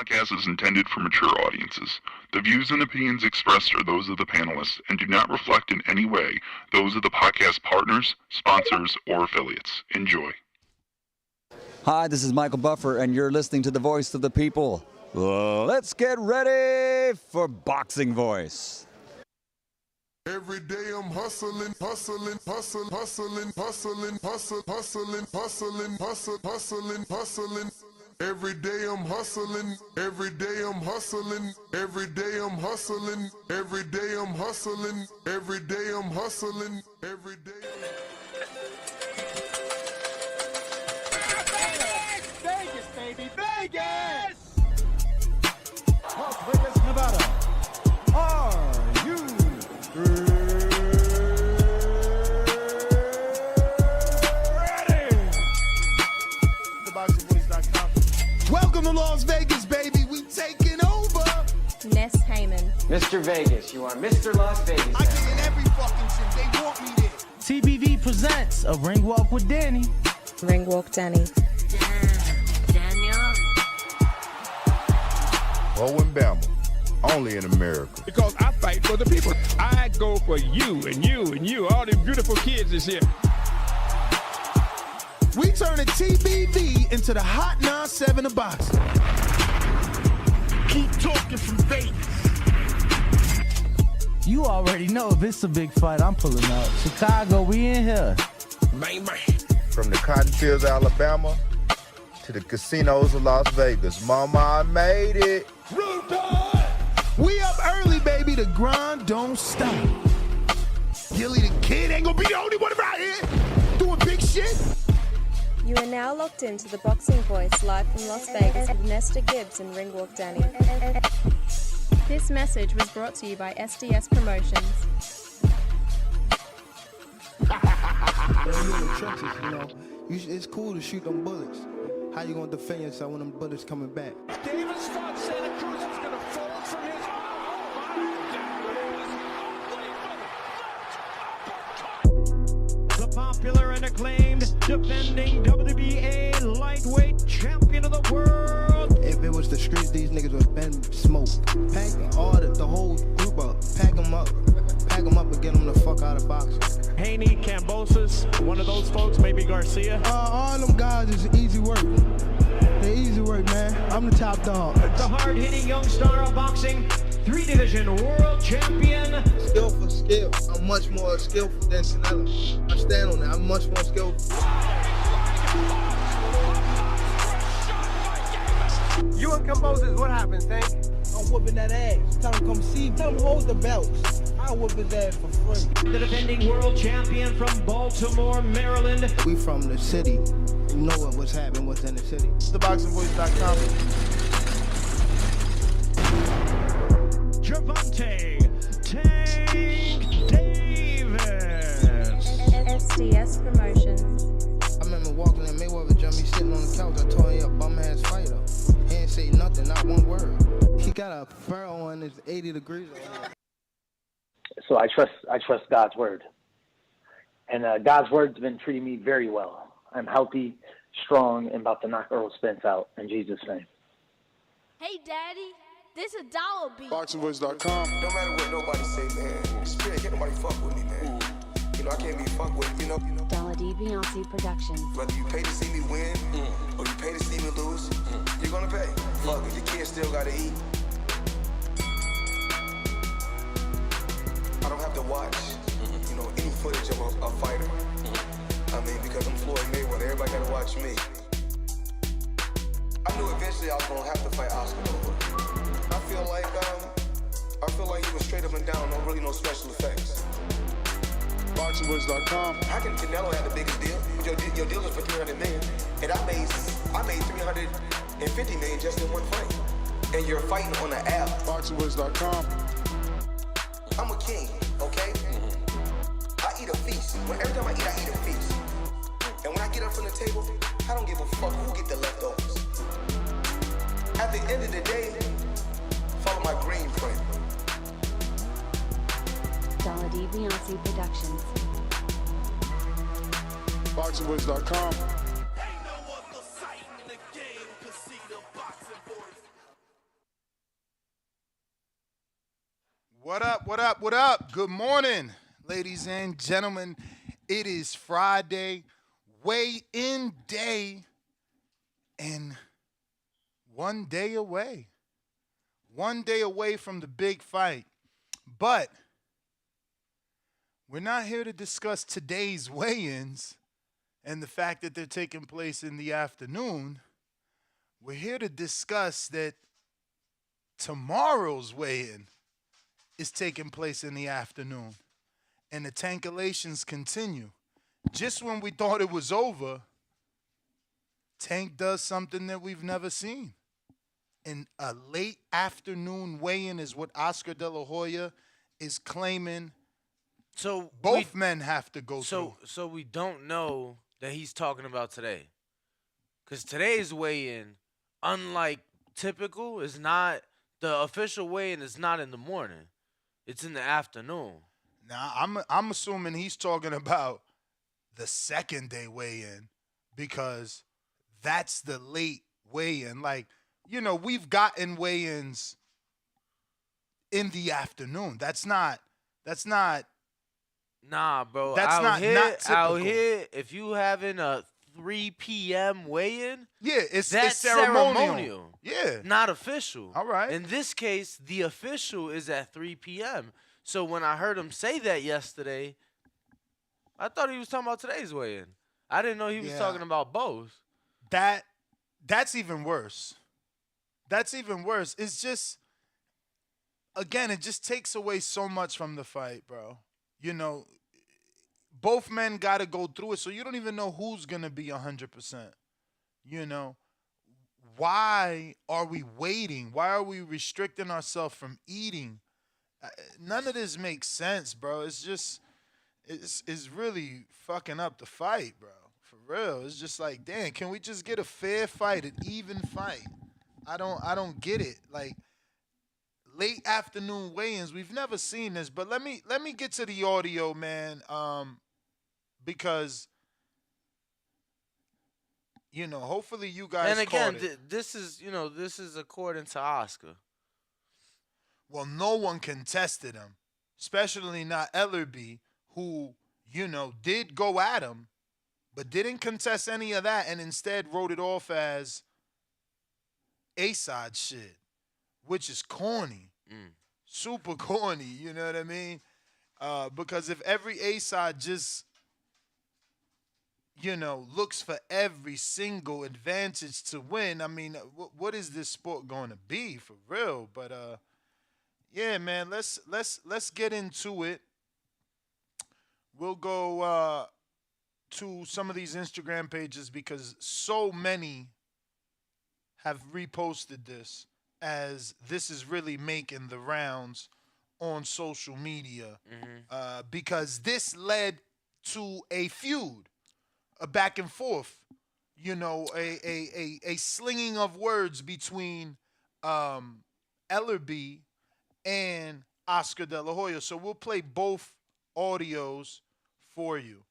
podcast is intended for mature audiences. The views and opinions expressed are those of the panelists and do not reflect in any way those of the podcast partners, sponsors, or affiliates. Enjoy. Hi, this is Michael Buffer, and you're listening to the Voice of the People. Let's get ready for Boxing Voice. Every day I'm hustling, hustling, hustling, hustling, hustling, hustling, hustling, hustling, hustling, hustling, hustling. Every day I'm hustling, every day I'm hustling, every day I'm hustling, every day I'm hustling, every day I'm hustling, every day. Vegas, baby, Vegas! Las Vegas, Nevada. Are you ready? TheBoxingVoice.com. Welcome to Las Vegas, baby. We taking over. Ness Heyman. Mr. Vegas, you are Mr. Las Vegas. I get in every fucking shit. They want me there. TBV presents a ring walk with Danny. Ring Walk Danny. Daniel. Owen Bama, only in America. Because I fight for the people. I go for you and you and you. All these beautiful kids is here. We turning TBV into the Hot 97 of boxing. Keep talking from Vegas. You already know if it's a big fight, I'm pulling out. Chicago, we in here. Man. From the cotton fields of Alabama to the casinos of Las Vegas. Mama, I made it. We up early, baby. The grind don't stop. Gilly the Kid ain't gonna be the only one around here doing big shit. You are now locked into the Boxing Voice live from Las Vegas with Nesta Gibbs and Ring Walk Danny. This message was brought to you by SDS Promotions. When you're in the trenches, it's cool to shoot them bullets. How you gonna defend yourself when them bullets coming back? David Scott Santa Cruz is going to fall from his... The popular and acclaimed defending WBA lightweight champion of the world. If it was the streets, these niggas would have been smoked. Pack the whole group up. Pack them up and get them the fuck out of boxing. Haney, Cambosis, one of those folks, maybe Garcia. All them guys is easy work. They easy work, man. I'm the top dog. The hard-hitting young star of boxing, 3-division world champion. Skill for skill. I'm much more skillful than Canelo. I stand on that. I'm much more skillful. You and Cambosis, what happens, Tank? I'm whooping that ass. Tell him come see me. Tell him hold the belts. I'll whoop his ass for free. The defending world champion from Baltimore, Maryland. We from the city. You know what's happening, what's in the city. TheBoxingVoice.com. Gervonta Tank Davis. SDS Promotions. I remember walking in Mayweather gym, he sitting on the couch. I told him he a bum-ass fighter. He ain't say nothing, not one word. He got a furrow on his 80 degrees. So I trust God's word. And God's word's been treating me very well. I'm healthy, strong, and about to knock Earl Spence out in Jesus' name. Hey, Daddy, this a dollar beat. BoxingVoice.com. No matter what nobody say, man, Spirit, can't nobody fuck with me, man. You know, I can't be fucked with, you know. Dollar D Beyonce Productions. Whether you pay to see me win or you pay to see me lose, you're gonna pay. Fuck it, your kids still gotta eat. I don't have to watch, any footage of a fighter. I mean, because I'm Floyd Mayweather, everybody gotta watch me. I knew eventually I was gonna have to fight Oscar Nova. I feel like he was straight up and down, no special effects. BoxingVoice.com. How can Canelo have the biggest deal? Your deal is for $300 million, and I made $350 million just in one fight. And you're fighting on an app. BoxingVoice.com. I'm a king, okay? I eat a feast. Every time I eat a feast. And when I get up from the table, I don't give a fuck who get the leftovers. At the end of the day, follow my green print. Dollar D Beyonce Productions. BoxingVoice.com. What up, what up, what up? Good morning, ladies and gentlemen. It is Friday, weigh-in day, and 1 day away. 1 day away from the big fight. But we're not here to discuss today's weigh-ins and the fact that they're taking place in the afternoon. We're here to discuss that tomorrow's weigh-in is taking place in the afternoon. And the tankulations continue. Just when we thought it was over, Tank does something that we've never seen. And a late afternoon weigh-in is what Oscar De La Hoya is claiming. So both men have to go through. So we don't know that he's talking about today. Because today's weigh-in, unlike typical, is not the official weigh-in is not in the morning. It's in the afternoon. Now, I'm assuming he's talking about the second day weigh-in because that's the late weigh-in. Like, you know, we've gotten weigh-ins in the afternoon. That's not. Nah, bro. That's not typical. Out here, if you having a 3 p.m. weigh-in, yeah, that's it's ceremonial. Yeah, not official. All right. In this case, the official is at 3 p.m. So when I heard him say that yesterday, I thought he was talking about today's weigh-in. I didn't know he was talking about both. That's even worse. That's even worse. It's just, again, it just takes away so much from the fight, bro. You know, both men got to go through it, so you don't even know who's going to be 100%. You know, why are we waiting? Why are we restricting ourselves from eating? None of this makes sense, bro. It's just, it's really fucking up the fight, bro. For real. It's just like, damn, can we just get a fair fight, an even fight? I don't get it. Like, late afternoon weigh-ins, we've never seen this, but let me get to the audio, man, because, you know, hopefully you guys and again, caught it. this is according to Oscar. Well, no one contested him, especially not Ellerby, who, you know, did go at him, but didn't contest any of that and instead wrote it off as A-side shit, which is corny. Super corny, you know what I mean? Because if every A-side just, you know, looks for every single advantage to win, I mean, what is this sport going to be for real? But yeah, man, let's get into it. We'll go to some of these Instagram pages because so many have reposted this, as this is really making the rounds on social media, because this led to a feud, a back and forth, you know, a slinging of words between Ellerby and Oscar De La Hoya. So we'll play both audios for you.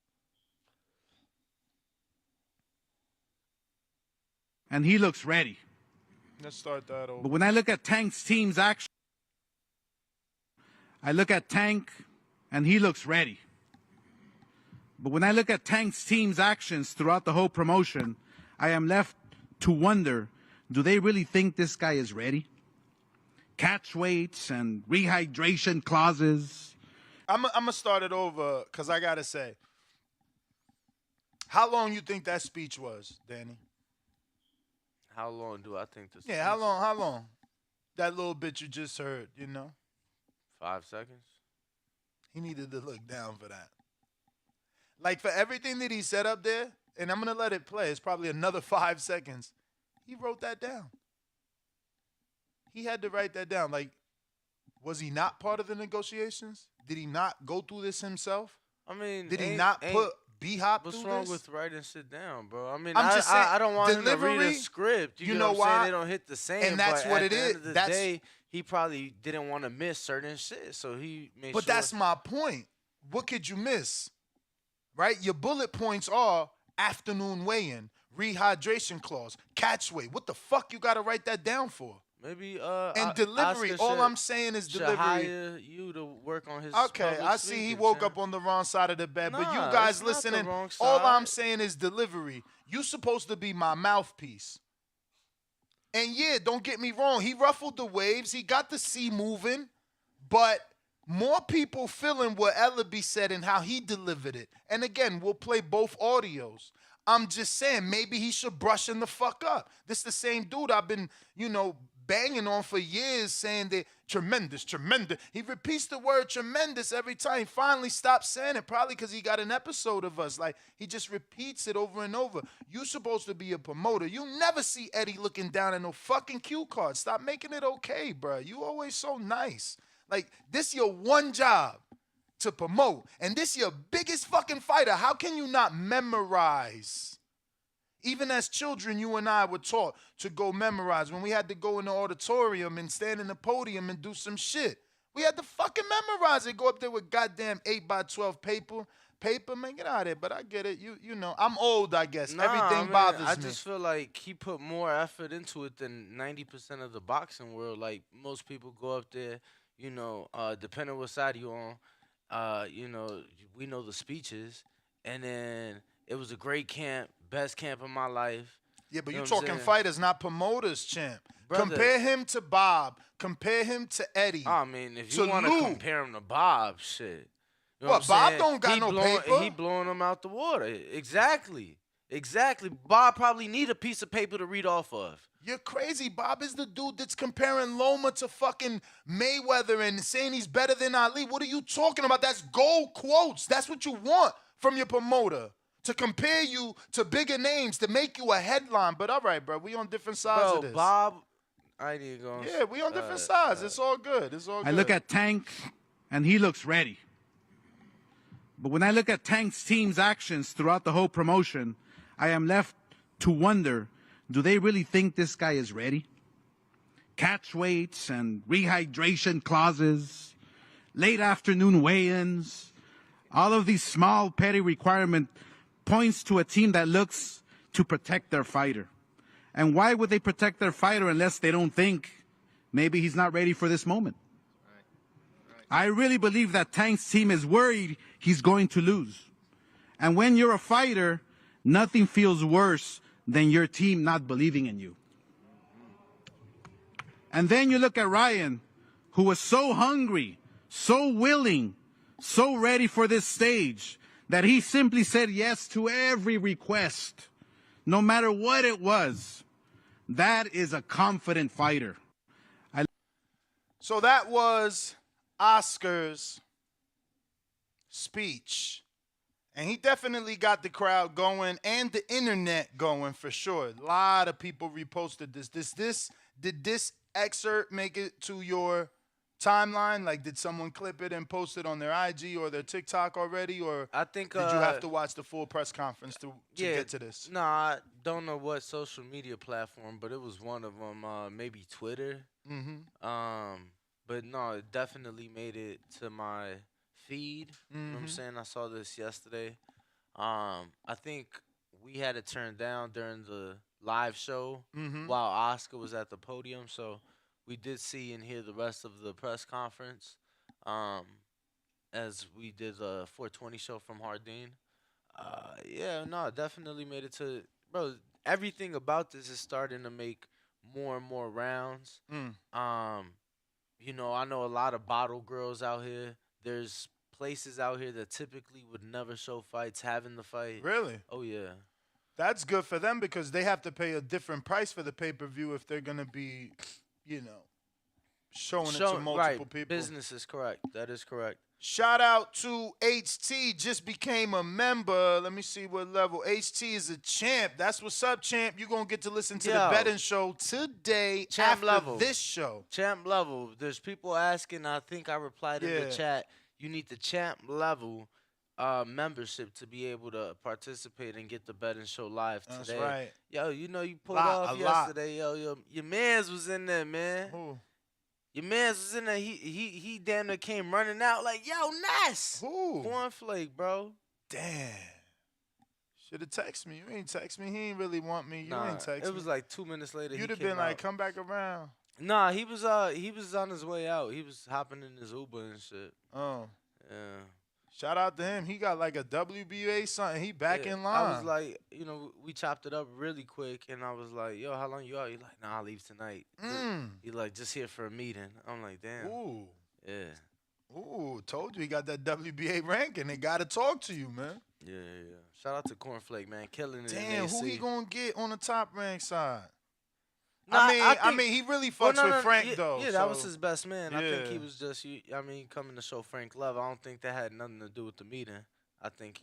And he looks ready. Let's start that over. But when I look at Tank's team's action, I look at Tank, and he looks ready. But when I look at Tank's team's actions throughout the whole promotion, I am left to wonder, do they really think this guy is ready? Catch weights and rehydration clauses. I'm going to start it over because I got to say, how long you think that speech was, Danny? How long do I think this? Yeah, how long? That little bit you just heard, you know? 5 seconds. He needed to look down for that. Like, for everything that he said up there, and I'm going to let it play, it's probably another 5 seconds. He wrote that down. He had to write that down. Like, was he not part of the negotiations? Did he not go through this himself? I mean, did he not put B-Hop through this? What's wrong with writing shit down, bro? I mean, I'm just saying, I don't want him to delivery, read a script. You know why? They don't hit the same. And that's but what at it the is. End of the day, he probably didn't want to miss certain shit, so he made But sure. that's my point. What could you miss? Right? Your bullet points are afternoon weigh-in, rehydration clause, catch weight. What the fuck you got to write that down for? Maybe and delivery. Oscar All I'm saying is should delivery. hire you to work on his. Okay, public I see he speaking, woke champ. up on the wrong side of the bed. But you Nah, guys it's not the listening, wrong all side. I'm saying is delivery. You supposed to be my mouthpiece. And yeah, don't get me wrong. He ruffled the waves. He got the sea moving. But more people feeling what Ellaby said and how he delivered it. And again, we'll play both audios. I'm just saying, maybe he should brushing the fuck up. This the same dude I've been, banging on for years, saying that tremendous. He repeats the word tremendous every time. He finally stopped saying it, probably because he got an episode of us. Like, he just repeats it over and over. You supposed to be a promoter. You never see Eddie looking down at no fucking cue card. Stop making it okay, bro. You always so nice. Like, this your one job, to promote. And this your biggest fucking fighter. How can you not memorize? Even as children, you and I were taught to go memorize. When we had to go in the auditorium and stand in the podium and do some shit, we had to fucking memorize it. Go up there with goddamn 8x12 paper, man, get out of there. But I get it. You know, I'm old, I guess. Everything bothers me. I just feel like he put more effort into it than 90% of the boxing world. Like, most people go up there, depending what side you on, we know the speeches, and then it was a great camp, best camp of my life. Yeah, but you you're know what I'm talking saying? fighters, not promoters, champ. Brother. Compare him to Bob. Compare him to Eddie. I mean, if you want to compare him to Bob, shit. You know What, what I'm Bob saying? don't got He no blowing, paper? He blowing them out the water. Exactly. Bob probably need a piece of paper to read off of. You're crazy. Bob is the dude that's comparing Loma to fucking Mayweather and saying he's better than Ali. What are you talking about? That's gold quotes. That's what you want from your promoter. To compare you to bigger names, to make you a headline. But all right, bro, we on different sides of this. Bob, I need to go. Yeah, we on different sides. It's all good. It's all good. I look at Tank, and he looks ready. But when I look at Tank's team's actions throughout the whole promotion, I am left to wonder, do they really think this guy is ready? Catch weights and rehydration clauses, late afternoon weigh-ins, all of these small petty requirements points to a team that looks to protect their fighter. And why would they protect their fighter unless they don't think maybe he's not ready for this moment? I really believe that Tank's team is worried he's going to lose. And when you're a fighter, nothing feels worse than your team not believing in you. And then you look at Ryan, who was so hungry, so willing, so ready for this stage, that he simply said yes to every request, no matter what it was. That is a confident fighter. So that was Oscar's speech. And he definitely got the crowd going and the internet going for sure. A lot of people reposted this. Did this excerpt make it to your timeline? Like, did someone clip it and post it on their IG or their TikTok already? Or I think did you have to watch the full press conference to get to this? No, I don't know what social media platform, but it was one of them, maybe Twitter. Mm-hmm. But no, it definitely made it to my feed. You know what I'm saying? I saw this yesterday. I think we had it turned down during the live show while Oscar was at the podium. So we did see and hear the rest of the press conference as we did the 420 show from Hardin. It definitely made it to... Bro, everything about this is starting to make more and more rounds. I know a lot of bottle girls out here. There's places out here that typically would never show fights having the fight. Really? Oh, yeah. That's good for them because they have to pay a different price for the pay-per-view if they're going to be, showing it to multiple people. Business is correct. That is correct. Shout out to HT, just became a member. Let me see what level. HT is a champ. That's what's up, champ. You're going to get to listen to the betting show today Champ after level. this show. Champ level. There's people asking. I think I replied in the chat. You need the champ level membership to be able to participate and get the betting show live today. That's right. Yo, you pulled off yesterday. Yo, your mans was in there, man. Who? Your mans was in there. He damn near came running out like, yo, Ness. Who? Cornflake, bro. Damn. Should have texted me. You ain't text me. He ain't really want me. You ain't text me. It was like 2 minutes later. You'd have been like, come back around. Nah, he was on his way out. He was hopping in his Uber and shit. Oh. Yeah. Shout out to him. He got like a WBA something. He back Yeah, in line. I was like, we chopped it up really quick, and I was like, yo, how long you out? He's like, nah, I'll leave tonight. He like, just here for a meeting. I'm like, damn. Ooh. Yeah. Ooh, told you he got that WBA ranking. They got to talk to you, man. Yeah. Shout out to Cornflake, man, killing it. Damn, in who AC. he gonna get on the top rank side? Nah, I mean, he really fucks with Frank though. Yeah, that was his best man. I think Yeah. he was just, coming to show Frank love. I don't think that had nothing to do with the meeting. I think,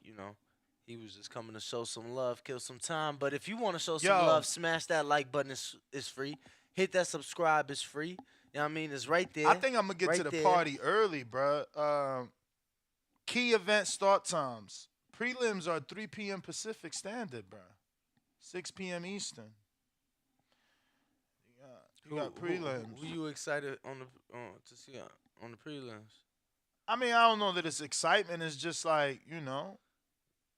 he was just coming to show some love, kill some time. But if you want to show some love, smash that like button. It's free. Hit that subscribe. It's free. You know what I mean? It's right there. I think I'm gonna get right to the there. party early, bruh. Key event start times. Prelims are 3 p.m. Pacific Standard, bruh. 6 p.m. Eastern. You got prelims. Who you excited to see on the prelims? I mean, I don't know that it's excitement. It's just like,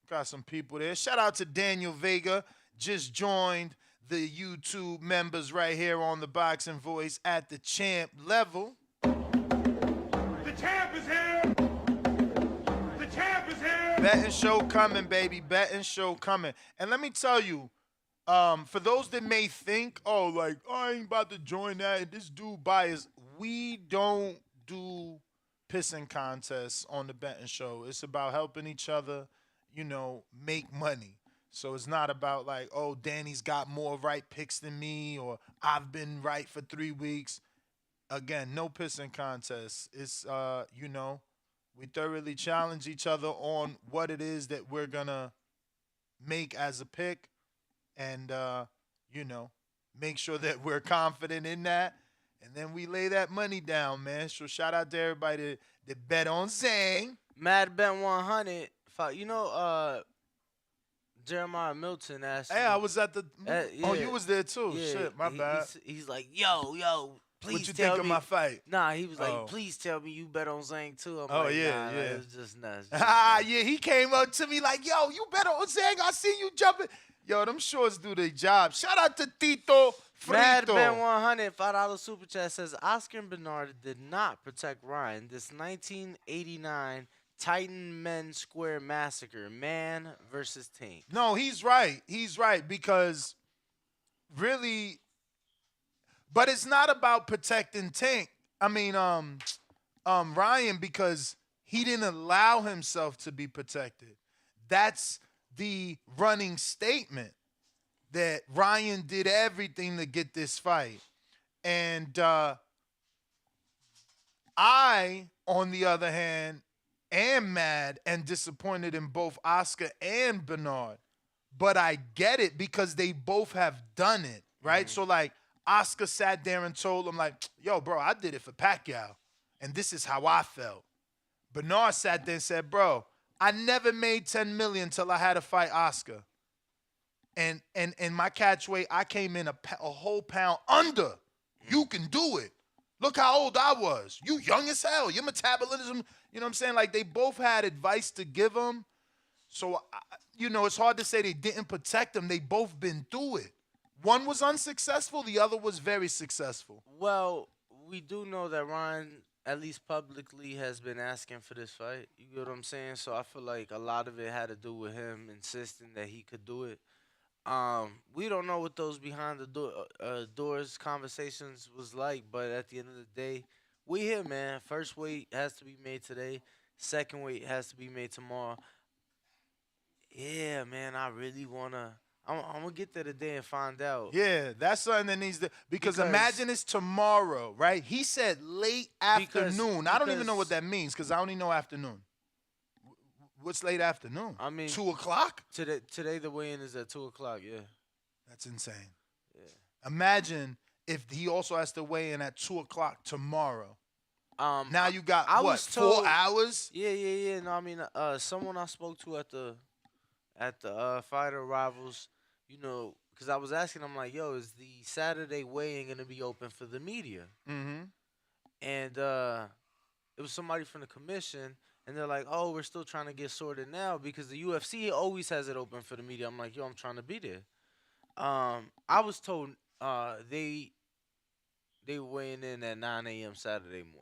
got some people there. Shout out to Daniel Vega. Just joined the YouTube members right here on the Boxing Voice at the champ level. The champ is here. The champ is here. Betting show coming, baby. Betting show coming. And let me tell you, for those that may think, I ain't about to join that, this dude biased. We don't do pissing contests on the betting show. It's about helping each other, make money. So it's not about like, Danny's got more right picks than me, or I've been right for 3 weeks. Again, no pissing contests. It's, we thoroughly challenge each other on what it is that we're going to make as a pick. And, make sure that we're confident in that. And then we lay that money down, man. So shout out to everybody that bet on Zang. Mad Bet 100. Jeremiah Milton asked Hey, me. I was at the... Yeah. Oh, you was there too. Yeah, Shit, my bad. He's like, yo, please What you tell think of me. my fight? Nah, he was like, Oh. please tell me you bet on Zhang too. I'm Oh, like, yeah, nah, yeah. It's just nuts. Yeah, he came up to me like, yo, you bet on Zang. I see you jumping. Yo, them shorts do their job. Shout out to Tito Mad Frito. Bet 100 $5 super chat says Oscar and Bernard did not protect Ryan. This 1989 Titan Men Square massacre, man versus Tank. No, he's right. He's right because really, but it's not about protecting Tank. I mean, Ryan, because he didn't allow himself to be protected. That's the running statement, that Ryan did everything to get this fight. And I, on the other hand, am mad and disappointed in both Oscar and Bernard. But I get it because they both have done it, right? So, like, Oscar sat there and told him, like, yo, bro, I did it for Pacquiao, and this is how I felt. Bernard sat there and said, bro, I never made $10 million till I had to fight Oscar. And my catchweight, I came in a whole pound under. You can do it. Look how old I was. You young as hell. Your metabolism, you know what I'm saying? Like, they both had advice to give him. So, it's hard to say they didn't protect him. They both been through it. One was unsuccessful. The other was very successful. Well, we do know that Ryan, at least publicly, has been asking for this fight. You get what I'm saying? So I feel like a lot of it had to do with him insisting that he could do it. We don't know what those behind the doors conversations was like, but at the end of the day, we here, man. First weight has to be made today. Second weight has to be made tomorrow. Yeah, man, I really wanna. I'm gonna get there today and find out. Yeah, that's something that needs to, because imagine it's tomorrow, right? He said late afternoon. I don't even know what that means because I only know afternoon. What's late afternoon? I mean, 2 o'clock? Today the weigh-in is at 2 o'clock. Yeah. That's insane. Yeah. Imagine if he also has to weigh in at 2 o'clock tomorrow. Now you got I what? was told, 4 hours? Yeah. No, I mean, someone I spoke to at the Fighter Rivals, because I was asking him like, yo, is the Saturday weigh-in gonna be open for the media? Mm-hmm. And it was somebody from the commission. And they're like, oh, we're still trying to get sorted now because the UFC always has it open for the media. I'm like, yo, I'm trying to be there. I was told they they were weighing in at 9 a.m. Saturday morning.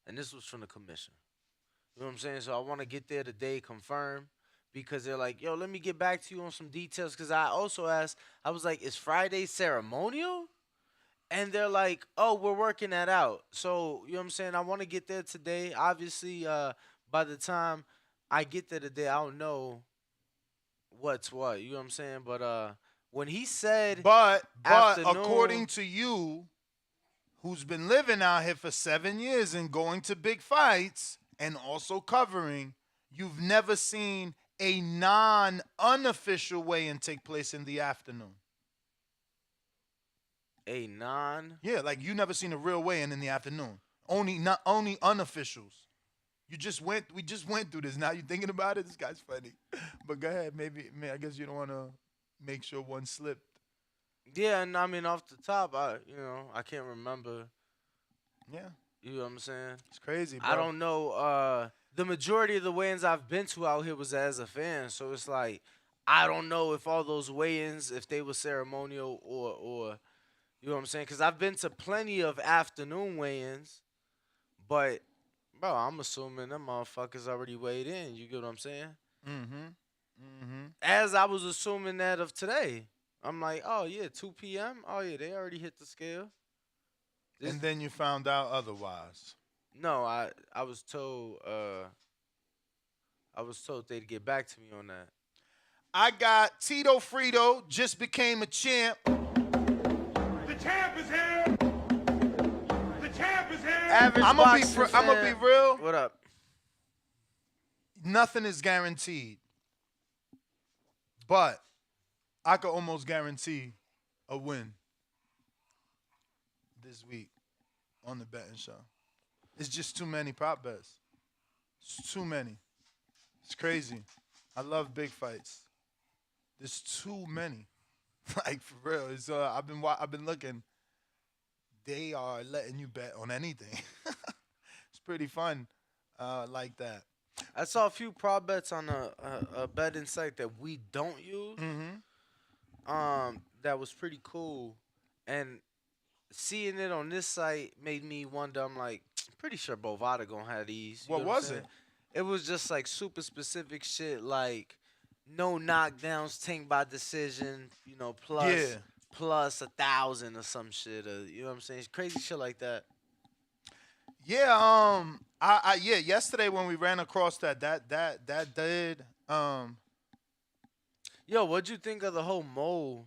And this was from the commission. You know what I'm saying? So I want to get there today, confirm, because they're like, yo, let me get back to you on some details. Because I also asked, I was like, is Friday ceremonial? And they're like, oh, we're working that out. So, you know what I'm saying? I want to get there today. Obviously, by the time I get there today, I don't know what's what. You know what I'm saying? But when he said But afternoon, according to you, who's been living out here for 7 years and going to big fights and also covering, you've never seen a non-unofficial weigh-in take place in the afternoon. a non. Yeah, like you never seen a real weigh-in in the afternoon. Only unofficials. We just went through this. Now you thinking about it? This guy's funny. But go ahead. I guess you don't want to make sure one slipped. Yeah, and I mean off the top, I can't remember. Yeah. You know what I'm saying? It's crazy, bro. I don't know. The majority of the weigh-ins I've been to out here was as a fan, so it's like I don't know if all those weigh-ins, if they were ceremonial or you know what I'm saying? Because I've been to plenty of afternoon weigh-ins, but bro, I'm assuming them motherfuckers already weighed in. You get what I'm saying? As I was assuming that of today, I'm like, oh yeah, 2 p.m. Oh yeah, they already hit the scale. And then you found out otherwise. No, I was told they'd get back to me on that. I got Tito Frito just became a champ. The champ is here. The champ is here. Average I'm gonna be real. What up? Nothing is guaranteed, but I could almost guarantee a win this week on the betting show. It's just too many prop bets. It's too many. It's crazy. I love big fights. There's too many. Like for real. It's I've been looking. They are letting you bet on anything. It's pretty fun, like that. I saw a few prop bets on a betting site that we don't use. That was pretty cool, and seeing it on this site made me wonder. I'm like, pretty sure Bovada gonna have these. You What know was I'm it? saying? It was just like super specific shit, like no knockdowns, tank by decision. You know, plus 1,000 or some shit. You know what I'm saying? It's crazy shit like that. Yeah. Yesterday when we ran across that did. Yo, what'd you think of the whole Mo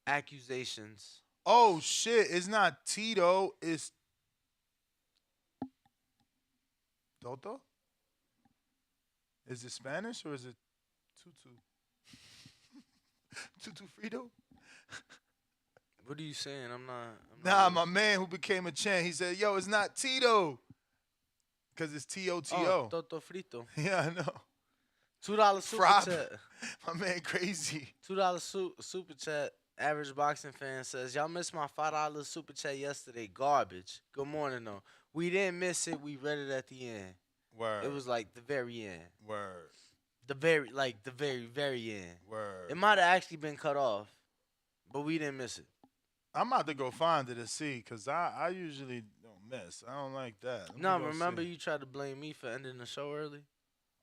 accusations? Oh shit! It's not Tito. It's Toto. Is it Spanish or is it Tutu? Tutu Frito? What are you saying? I'm not Nah, my man who became a champ, he said, yo, it's not Tito. Because it's T-O-T-O. Oh, Toto Frito. Yeah, I know. $2 super Frog. chat. My man crazy. $2 super chat. Average boxing fan says, y'all missed my $5 super chat yesterday. Garbage. Good morning, though. We didn't miss it. We read it at the end. Word. It was like the very end. Word. The very, very end. Word. It might have actually been cut off, but we didn't miss it. I'm about to go find it and see, because I usually don't miss. I don't like that. Let me No, go remember see. you tried to blame me for ending the show early?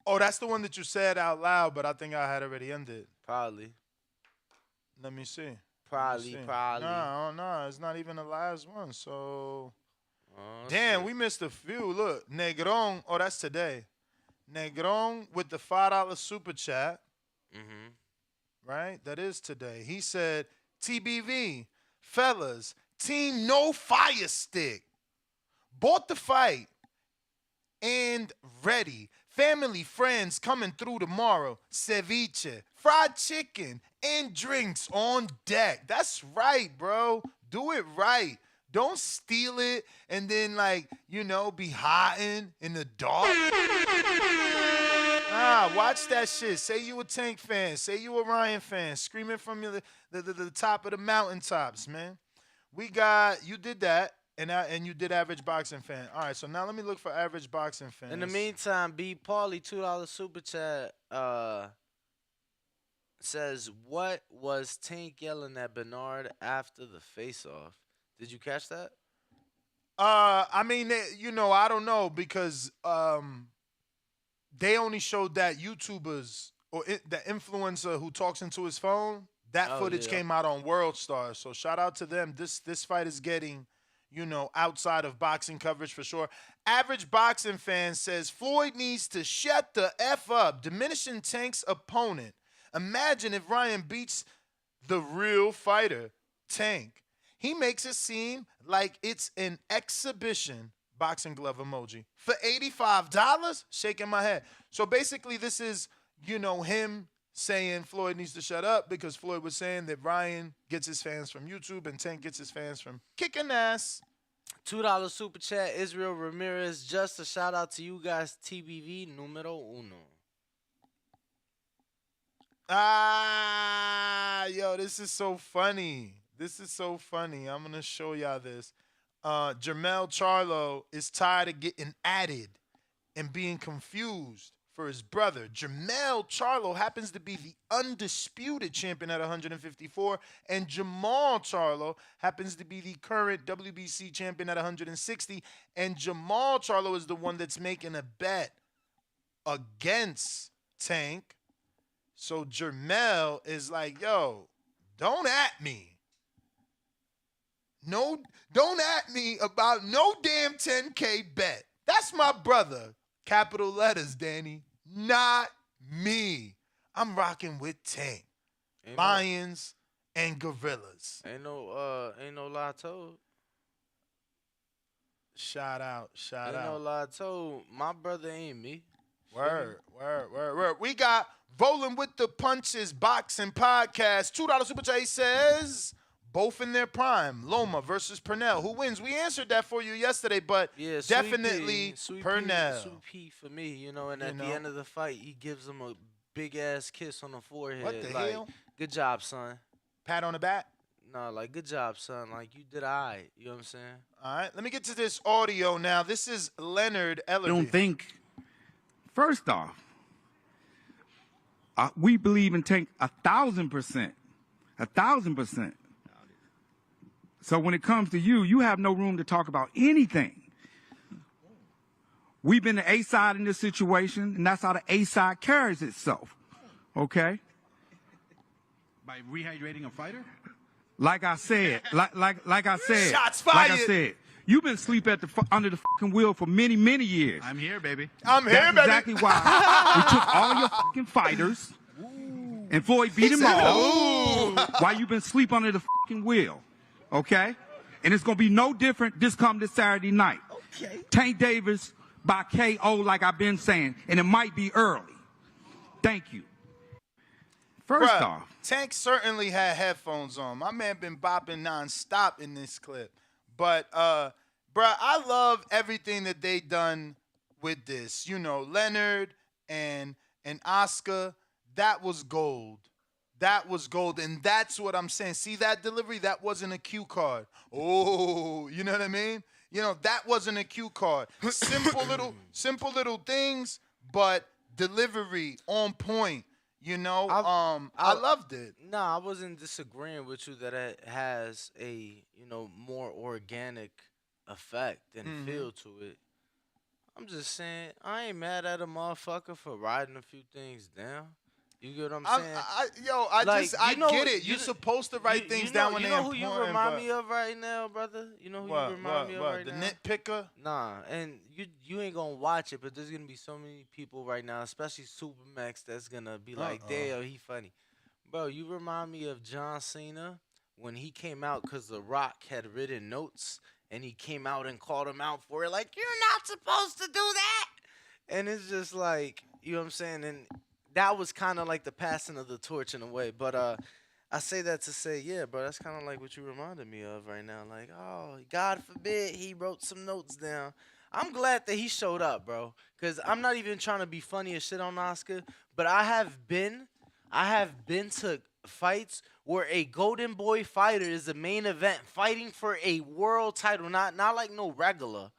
Oh, that's the one that you said out loud, but I think I had already ended. Probably. Let me see. Probably. No, it's not even the last one. So, Oh, damn, shit. we missed a few. Look, Negron. Oh, that's today. Negron with the $5 super chat. Right? That is today. He said, TBV, fellas, team no fire stick. Bought the fight and ready. Family, friends coming through tomorrow. Ceviche, fried chicken, and drinks on deck. That's right, bro. Do it right. Don't steal it and then, be hiding in the dark. Watch that shit. Say you a Tank fan. Say you a Ryan fan. Screaming from the top of the mountaintops, man. You did that. And you did average boxing fan. All right, so now let me look for average boxing fans. In the meantime, B. Paulie, $2 super chat, says, what was Tank yelling at Bernard after the face-off? Did you catch that? I mean, I don't know because they only showed that YouTubers or the influencer who talks into his phone. That footage came out on World Star. So shout out to them. This fight is getting, outside of boxing coverage for sure. Average boxing fan says Floyd needs to shut the F up, diminishing Tank's opponent. Imagine if Ryan beats the real fighter, Tank. He makes it seem like it's an exhibition. Boxing glove emoji. For $85? Shaking my head. So basically this is, him saying Floyd needs to shut up because Floyd was saying that Ryan gets his fans from YouTube and Tank gets his fans from kicking ass. $2 super chat, Israel Ramirez. Just a shout out to you guys, TBV numero uno. Yo, this is so funny. This is so funny. I'm going to show y'all this. Jermell Charlo is tired of getting added and being confused for his brother. Jermell Charlo happens to be the undisputed champion at 154, and Jamal Charlo happens to be the current WBC champion at 160, and Jamal Charlo is the one that's making a bet against Tank. So Jermell is like, yo, don't at me. No, don't at me about no damn 10K bet. That's my brother. Capital letters, Danny. Not me. I'm rocking with Tank. Lions and Gorillas. Ain't no lie told. Shout out. Ain't no lie told. My brother ain't me. Word. We got Rolling with the Punches Boxing Podcast. $2 Super Chat says both in their prime. Loma versus Purnell. Who wins? We answered that for you yesterday, but definitely Purnell. Sweet P for me, and at the end of the fight, he gives him a big-ass kiss on the forehead. What the hell? Good job, son. Pat on the back? No, good job, son. You did all right. You know what I'm saying? All right, let me get to this audio now. This is Leonard Ellerby. I don't think, first off, we believe in Tank 1,000%. 1,000%. So when it comes to you have no room to talk about anything. We've been the A side in this situation, and that's how the A side carries itself. Okay? By rehydrating a fighter? Like I said, like I said, Shots fired. like I said, you've been asleep under the fucking wheel for many, many years. I'm here, baby. I'm here, That's baby. exactly why we took all your fucking fighters, and Floyd beat him all. While you've been asleep under the fucking wheel. Okay? And it's going to be no different this Saturday night. Okay. Tank Davis by KO, like I've been saying, and it might be early. Thank you. First off, Tank certainly had headphones on. My man been bopping nonstop in this clip. But, I love everything that they done with this. Leonard and Oscar, that was gold. That was gold, and that's what I'm saying. See that delivery? That wasn't a cue card. Oh, you know what I mean? That wasn't a cue card. Simple little things, but delivery on point. I loved it. No, I wasn't disagreeing with you that it has a, more organic effect and feel to it. I'm just saying, I ain't mad at a motherfucker for writing a few things down. You get what I'm saying? I get it. You're supposed to write things down when they're important. You know who you remind me of right now, brother? You know who you remind me of right now? The nitpicker? Nah, and you ain't gonna watch it, but there's gonna be so many people right now, especially Supermax, that's gonna be like, damn, he funny. Bro, you remind me of John Cena when he came out because The Rock had written notes, and he came out and called him out for it, like, you're not supposed to do that. And it's just like, you know what I'm saying? And that was kind of like the passing of the torch in a way. But I say that to say, yeah, bro, that's kind of like what you reminded me of right now. Like, oh, God forbid he wrote some notes down. I'm glad that he showed up, bro, because I'm not even trying to be funny as shit on Oscar, but I have been to fights where a Golden Boy fighter is the main event fighting for a world title, not like no regular.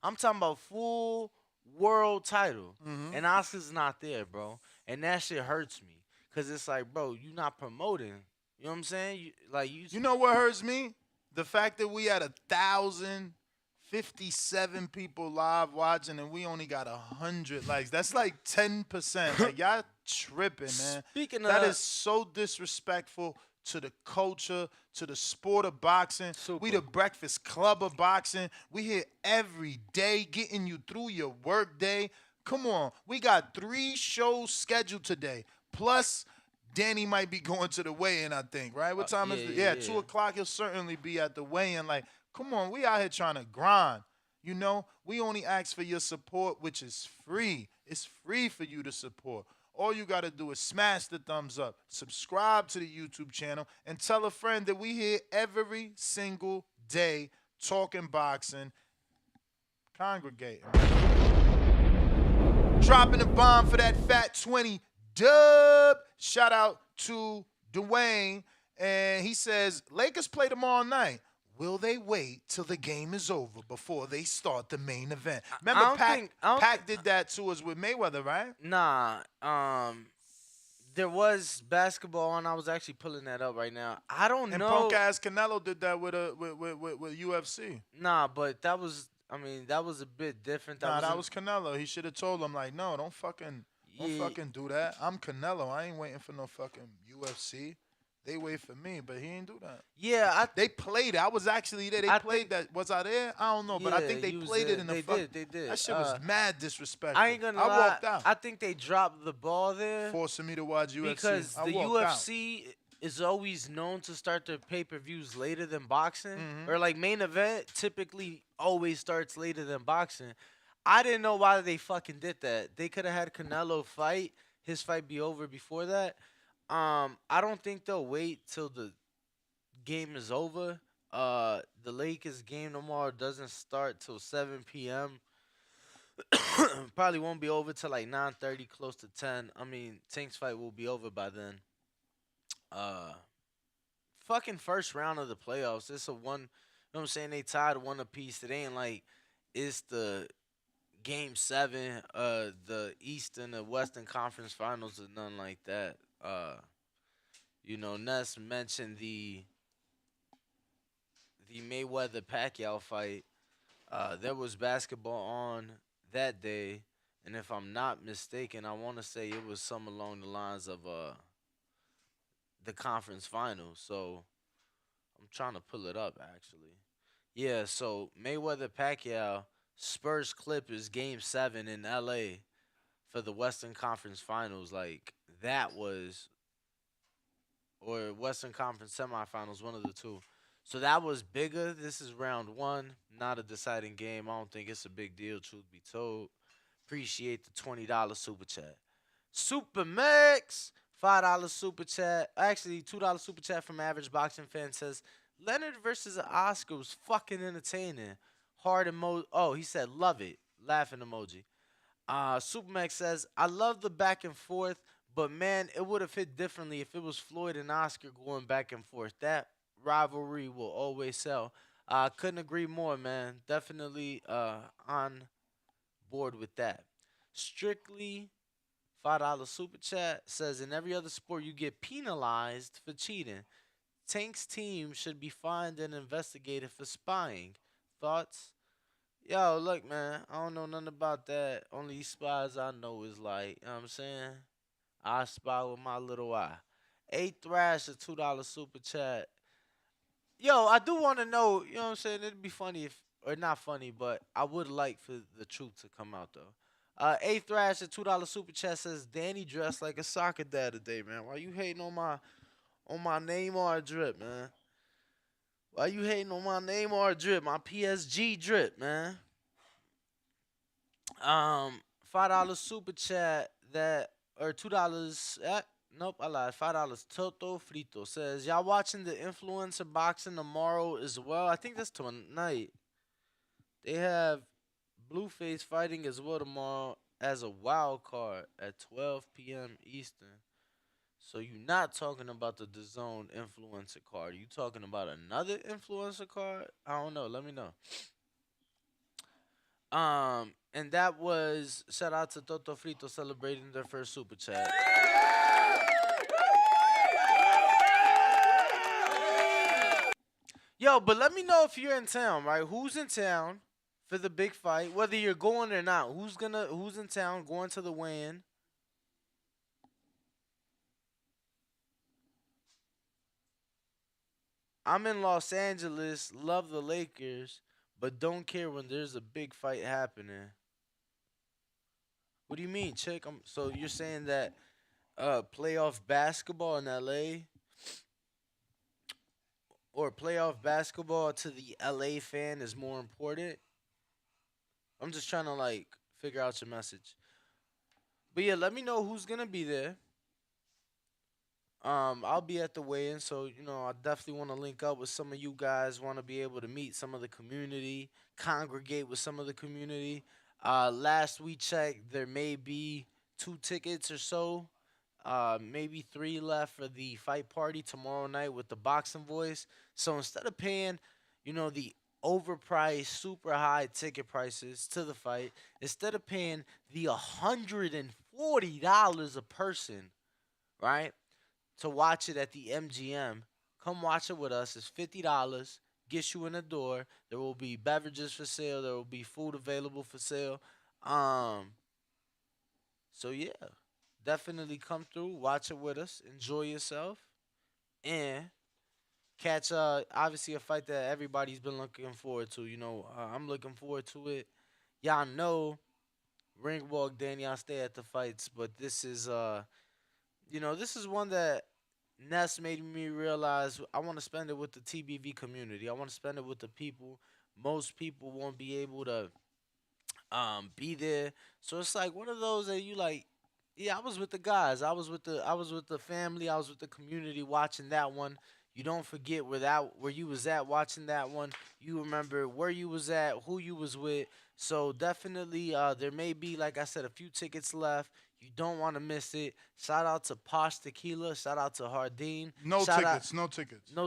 I'm talking about full world title, and Oscar's not there, bro. And that shit hurts me because it's like, bro, you not promoting. You know what I'm saying? You know what hurts me? The fact that we had 1,057 people live watching and we only got 100 likes. That's like 10%. Like, y'all tripping, man. Speaking That of- is so disrespectful to the culture, to the sport of boxing. We the Breakfast Club of boxing. We here every day getting you through your work day. Come on. We got 3 shows scheduled today. Plus, Danny might be going to the weigh-in, I think, right? What time is it? Yeah, 2 o'clock. He'll certainly be at the weigh-in. Like, come on. We out here trying to grind. You know, we only ask for your support, which is free. It's free for you to support. All you got to do is smash the thumbs up, subscribe to the YouTube channel, and tell a friend that we here every single day talking boxing, congregating. Dropping the bomb for that Fat 20 dub. Shout out to Dwayne. And he says, Lakers play tomorrow night. Will they wait till the game is over before they start the main event? Remember, Pac did that to us with Mayweather, right? Nah, there was basketball, and I was actually pulling that up right now. I don't And know. punk ass Canelo did that with UFC. Nah, but that was, I mean, that was a bit different. That was Canelo. He should have told him, like, no, don't fucking do that. I'm Canelo. I ain't waiting for no fucking UFC. They wait for me, but he ain't do that. Yeah, they played it. I was actually there. They played that. Was I there? I don't know, but I think they played it in the fuck. They did. That shit was mad disrespectful. I ain't gonna lie. I walked out. I think they dropped the ball there. Forcing me to watch UFC. Because I the walked out. UFC is always known to start their pay-per-views later than boxing. Mhm. Or like main event typically always starts later than boxing. I didn't know why they fucking did that. They could have had Canelo fight, his fight be over before that. I don't think they'll wait till the game is over. The Lakers game tomorrow doesn't start till 7 p.m. Probably won't be over till like 9:30, close to 10. I mean, Tank's fight will be over by then. Fucking first round of the playoffs. It's a one, you know what I'm saying? They tied one apiece. It ain't like it's the game 7, the East and the Western Conference Finals or nothing like that. You know, Ness mentioned the Mayweather-Pacquiao fight. There was basketball on that day, and if I'm not mistaken, I want to say it was some along the lines of the conference finals. So I'm trying to pull it up, actually. Yeah, so Mayweather-Pacquiao, Spurs Clippers game 7 in L.A. for the Western Conference Finals. Like, that was, or Western Conference semifinals, one of the two. So that was bigger. This is round 1, not a deciding game. I don't think it's a big deal, truth be told. Appreciate the $20 super chat. Super Max, $5 super chat. Actually, $2 super chat from Average Boxing Fan says, Leonard versus Oscar was fucking entertaining. Hard emoji. Oh, he said, love it. Laughing emoji. Supermax says, I love the back and forth, but man, it would have hit differently if it was Floyd and Oscar going back and forth. That rivalry will always sell. Couldn't agree more, man. Definitely on board with that. Strictly $5 super chat says, in every other sport you get penalized for cheating. Tank's team should be fined and investigated for spying. Thoughts? Yo, look, man, I don't know nothing about that. Only spies I know is like, you know what I'm saying? I spy with my little eye. A Thrash, a $2 super chat. Yo, I do want to know, you know what I'm saying? It'd be funny if, or not funny, but I would like for the truth to come out, though. A Thrash, a $2 super chat says, Danny dressed like a soccer dad today, man. Why you hating on my Neymar drip, man? Why you hating on my Neymar drip, my PSG drip, man? $5 super chat that, or $2. Nope, I lied. $5. Toto Frito says, y'all watching the influencer boxing tomorrow as well? I think that's tonight. They have Blueface fighting as well tomorrow as a wild card at 12 p.m. Eastern. So you're not talking about the DAZN influencer card. You talking about another influencer card? I don't know. Let me know. And that was, shout out to Toto Frito celebrating their first super chat. Yo, but let me know if you're in town, right? Who's in town for the big fight? Whether you're going or not. Who's in town going to the weigh-in? I'm in Los Angeles, love the Lakers, but don't care when there's a big fight happening. What do you mean, chick? So you're saying that playoff basketball in LA or playoff basketball to the LA fan is more important? I'm just trying to like figure out your message. But yeah, let me know who's gonna be there. I'll be at the weigh-in, so I definitely want to link up with some of you guys. Want to be able to meet some of the community, congregate with some of the community. Last we checked, there may be 2 tickets or so, maybe 3 left for the fight party tomorrow night with the Boxing Voice. So instead of paying, the overpriced, super high ticket prices to the fight, instead of paying the $140 a person, right? To watch it at the MGM, come watch it with us. It's $50. Gets you in the door. There will be beverages for sale. There will be food available for sale. So yeah, definitely come through, watch it with us, enjoy yourself, and catch obviously a fight that everybody's been looking forward to. I'm looking forward to it. Y'all know, ring walk Danny. I stay at the fights, but this is this is one that Ness made me realize I want to spend it with the TBV community. I want to spend it with the people. Most people won't be able to be there. So it's like one of those that you like, yeah, I was with the guys. I was with the family. I was with the community watching that one. You don't forget where you was at watching that one. You remember where you was at, who you was with. So definitely there may be, like I said, a few tickets left. You don't want to miss it. Shout out to Posh Tequila. Shout out to Hardin. No tickets. No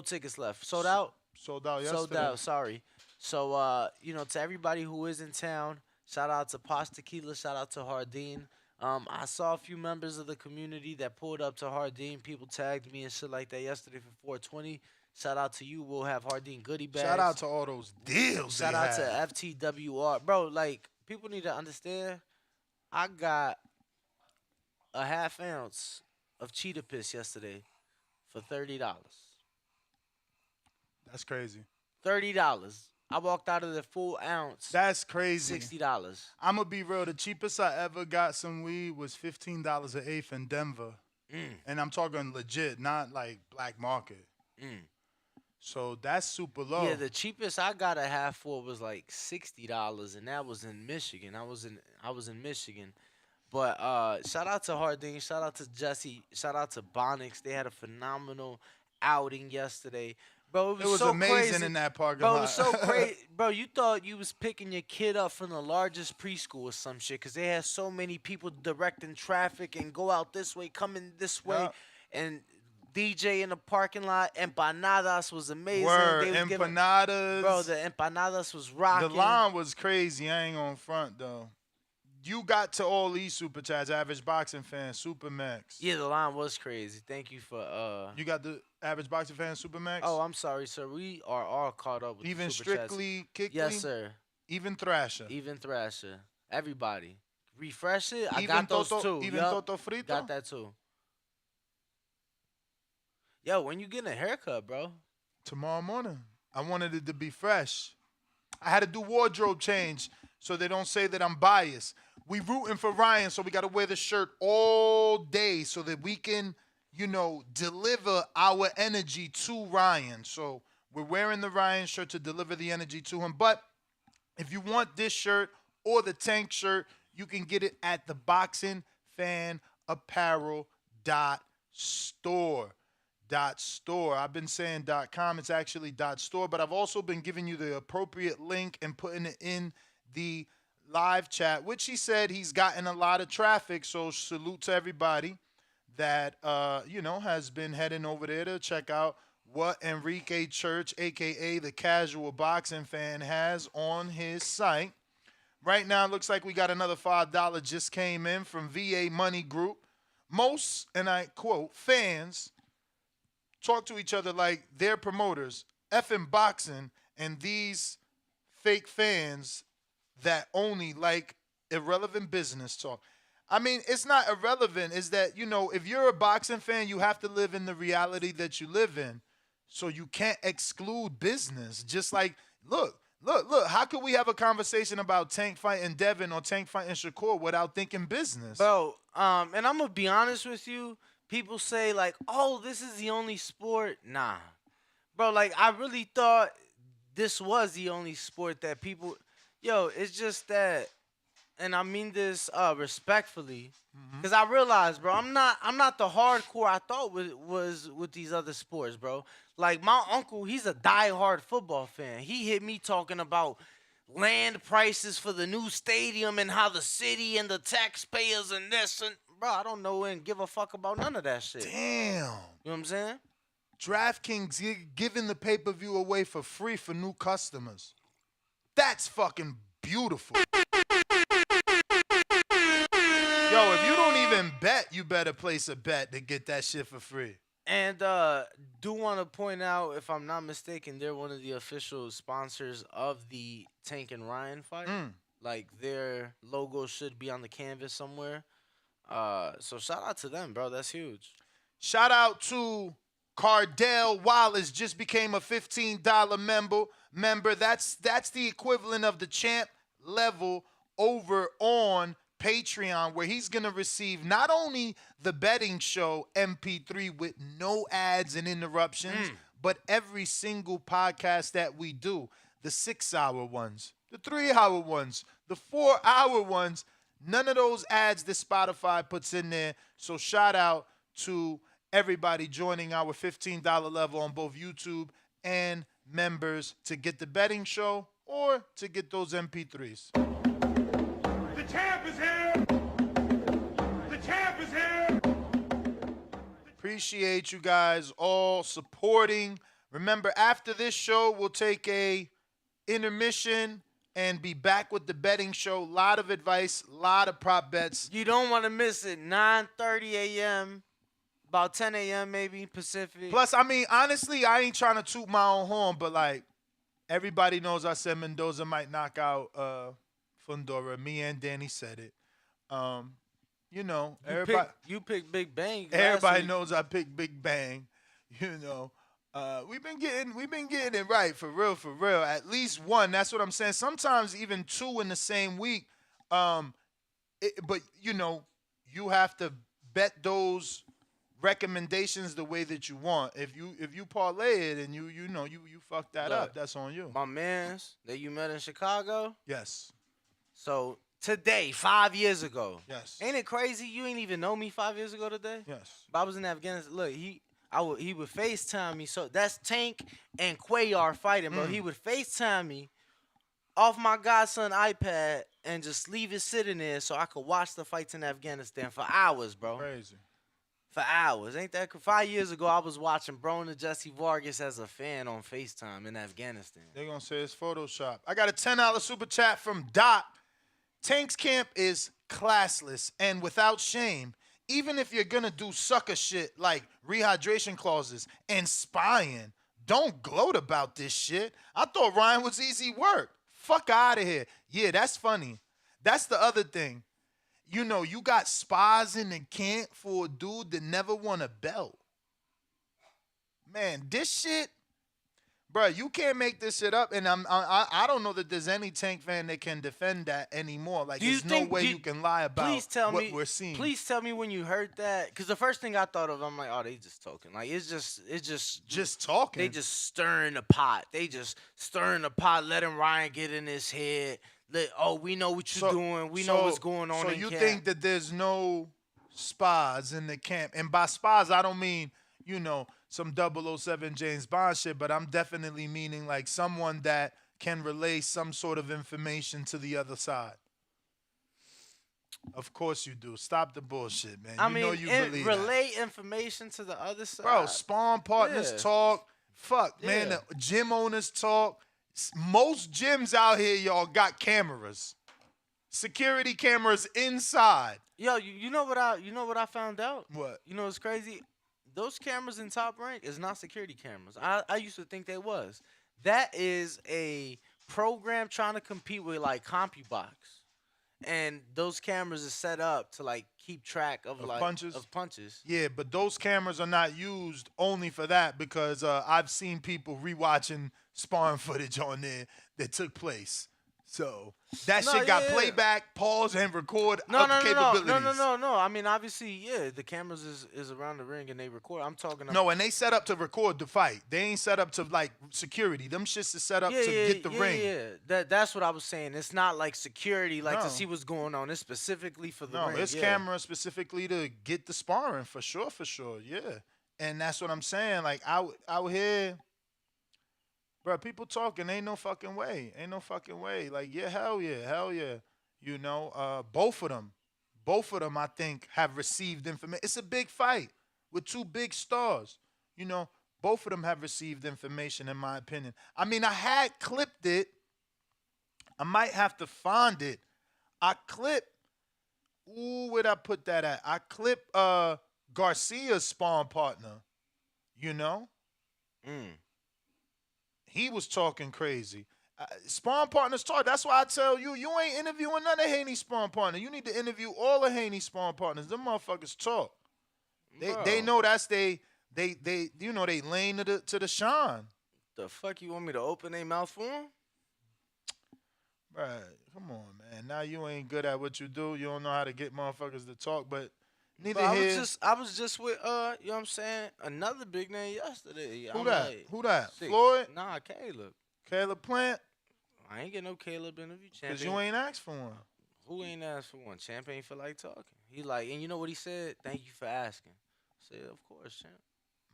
tickets left. Sold out? Sold out yesterday. Sold out, sorry. So, to everybody who is in town, shout out to Posh Tequila. Shout out to Hardin. I saw a few members of the community that pulled up to Hardin. People tagged me and shit like that yesterday for 420. Shout out to you. We'll have Hardin goodie bags. Shout out to all those deals. Shout out to FTWR. Bro, like, people need to understand, I got a half ounce of cheetah piss yesterday for $30. That's crazy. $30. I walked out of the full ounce. That's crazy. $60. I'm going to be real. The cheapest I ever got some weed was $15 an eighth in Denver. And I'm talking legit, not like black market. So that's super low. Yeah, the cheapest I got a half for was like $60, and that was in Michigan. I was in Michigan. But shout out to Hardin, shout out to Jesse, shout out to Bonix. They had a phenomenal outing yesterday. Bro, it was so amazing crazy. In that parking lot. Bro, it was so crazy. Bro, you thought you was picking your kid up from the largest preschool or some shit because they had so many people directing traffic and go out this way, coming this way, and DJ in the parking lot. Empanadas was amazing. Word, they was empanadas. Bro, the empanadas was rocking. The line was crazy. I ain't on front, though. You got to all these super chats, average boxing fan, Super Max. Yeah, the line was crazy. Thank you for You got the average boxing fan, Super Max? Oh, I'm sorry, sir. We are all caught up with Even the super Strictly, chats. Kickly? Yes, sir. Even Thrasher. Even Thrasher. Everybody. Refresh it. I Even got those Toto, too. Even Yup. Toto Frito? Got that too. Yo, when you getting a haircut, bro? Tomorrow morning. I wanted it to be fresh. I had to do wardrobe change so they don't say that I'm biased. We rooting for Ryan, so we got to wear the shirt all day so that we can, deliver our energy to Ryan. So we're wearing the Ryan shirt to deliver the energy to him. But if you want this shirt or the tank shirt, you can get it at the boxingfanapparel.store. .store. I've been saying .com. It's actually .store, but I've also been giving you the appropriate link and putting it in the live chat, which he said he's gotten a lot of traffic. So salute to everybody that has been heading over there to check out what Enrique Church, aka the Casual Boxing Fan, has on his site. Right now, it looks like we got another $5 just came in from VA Money Group. Most, and I quote, fans talk to each other like they're promoters. effing boxing and these fake fans that only like irrelevant business talk. I mean, it's not irrelevant. It's that, you know, if you're a boxing fan, you have to live in the reality that you live in. So you can't exclude business. Just like, look. How could we have a conversation about Tank fighting Devin or Tank fighting Shakur without thinking business? Bro, and I'm going to be honest with you. People say, like, oh, this is the only sport. Nah. Bro, like, I really thought this was the only sport that people... Yo, it's just that... And I mean this respectfully, because I realized, bro, I'm not the hardcore I thought was with these other sports, bro. Like my uncle, he's a diehard football fan. He hit me talking about land prices for the new stadium and how the city and the taxpayers and this and bro, I don't know and give a fuck about none of that shit. Damn. You know what I'm saying? DraftKings giving the pay-per-view away for free for new customers. That's fucking beautiful. Yo, if you don't even bet, you better place a bet to get that shit for free. And do want to point out, if I'm not mistaken, they're one of the official sponsors of the Tank and Ryan fight. Like their logo should be on the canvas somewhere. So shout out to them, bro. That's huge. Shout out to Cardell Wallace, just became a $15 member. That's the equivalent of the champ level over on Patreon, where he's going to receive not only the betting show MP3 with no ads and interruptions, but every single podcast that we do, the 6-hour ones, the 3-hour ones, the 4-hour ones, none of those ads that Spotify puts in there. So shout out to everybody joining our $15 level on both YouTube and members to get the betting show or to get those MP3s. The champ is here! The champ is here! Appreciate you guys all supporting. Remember, after this show, we'll take a intermission and be back with the betting show. A lot of advice, a lot of prop bets. You don't want to miss it. 9:30 a.m., about 10 a.m. maybe, Pacific. Plus, I mean, honestly, I ain't trying to toot my own horn, but, like, everybody knows I said Mendoza might knock out Fundora. Me and Danny said it. You know, you picked Big Bang. Everybody knows I picked Big Bang. You know, we've been getting it right for real. At least one. That's what I'm saying. Sometimes even two in the same week. But you know, you have to bet those recommendations the way that you want. If you parlay it and you fuck that up, that's on you. My mans that you met in Chicago. Yes. So today, 5 years ago. Yes. Ain't it crazy? You ain't even know me 5 years ago today. Yes. But I was in Afghanistan. Look, he would FaceTime me. So that's Tank and Cuellar fighting, bro. He would FaceTime me off my godson iPad and just leave it sitting there so I could watch the fights in Afghanistan for hours, bro. Crazy. For hours. Ain't that 5 years ago, I was watching Broner Jesse Vargas as a fan on FaceTime in Afghanistan. They're going to say it's Photoshop. I got a $10 super chat from Doc. Tank's camp is classless and without shame. Even if you're going to do sucker shit like rehydration clauses and spying, don't gloat about this shit. I thought Ryan was easy work. Fuck out of here. Yeah, that's funny. That's the other thing. You know, you got spies in the camp for a dude that never won a belt. Man, this shit, bro, you can't make this shit up. And I don't know that there's any Tank fan that can defend that anymore. Like, there's no way you can lie about what we're seeing. Please tell me when you heard that, because the first thing I thought of, I'm like, oh, they just talking. Like, it's just talking. They just stirring the pot. They just stirring the pot, letting Ryan get in his head. We know what you're doing. We know what's going on. So in you camp. think that there's no spies in the camp? And by spies, I don't mean, you know, some 007 James Bond shit, but I'm definitely meaning like someone that can relay some sort of information to the other side. Of course you do. Stop the bullshit, man. I mean, you believe relay information to the other side. Bro, spawn partners talk. Fuck, man. The gym owners talk. Most gyms out here, y'all, got cameras. Security cameras inside. Yo, you know what I found out? What? You know what's crazy? those cameras in Top Rank is not security cameras. I used to think they was. That is a program trying to compete with like CompuBox. And those cameras is set up to like keep track of like punches? of punches. Yeah, but those cameras are not used only for that because I've seen people rewatching sparring footage on there that took place. So that shit got playback, pause, and record capabilities. No. I mean, obviously, yeah, the cameras is around the ring and they record. I'm talking about. No, and they set up to record the fight. They ain't set up to like security. Them shits is set up to get the ring. Yeah, that's what I was saying. It's not like security, like to see what's going on. It's specifically for the ring. No, it's camera specifically to get the sparring for sure. Yeah, and that's what I'm saying. Like out here. Bro, people talking, ain't no fucking way. Like, yeah, hell yeah. You know, both of them, I think, have received information. It's a big fight with two big stars. You know, both of them have received information, in my opinion. I mean, I had clipped it. I might have to find it. Where'd I put that at? I clipped Garcia's sparring partner, you know? He was talking crazy. Spawn partners talk. That's why I tell you, you ain't interviewing none of Haney's spawn partners. You need to interview all of Haney's spawn partners. Them motherfuckers talk. They know that's they you know they lane to the shine. The fuck you want me to open their mouth for them? Right, come on, man. Now you ain't good at what you do. You don't know how to get motherfuckers to talk, but neither here. I was just with you know what I'm saying, another big name yesterday. Who that? Floyd? Nah, Caleb. Caleb Plant? I ain't get no Caleb interview. Because you ain't asked for one. Who ain't asked for one? Champ ain't feel like talking. He like, and you know what he said? Thank you for asking. I said, of course, Champ.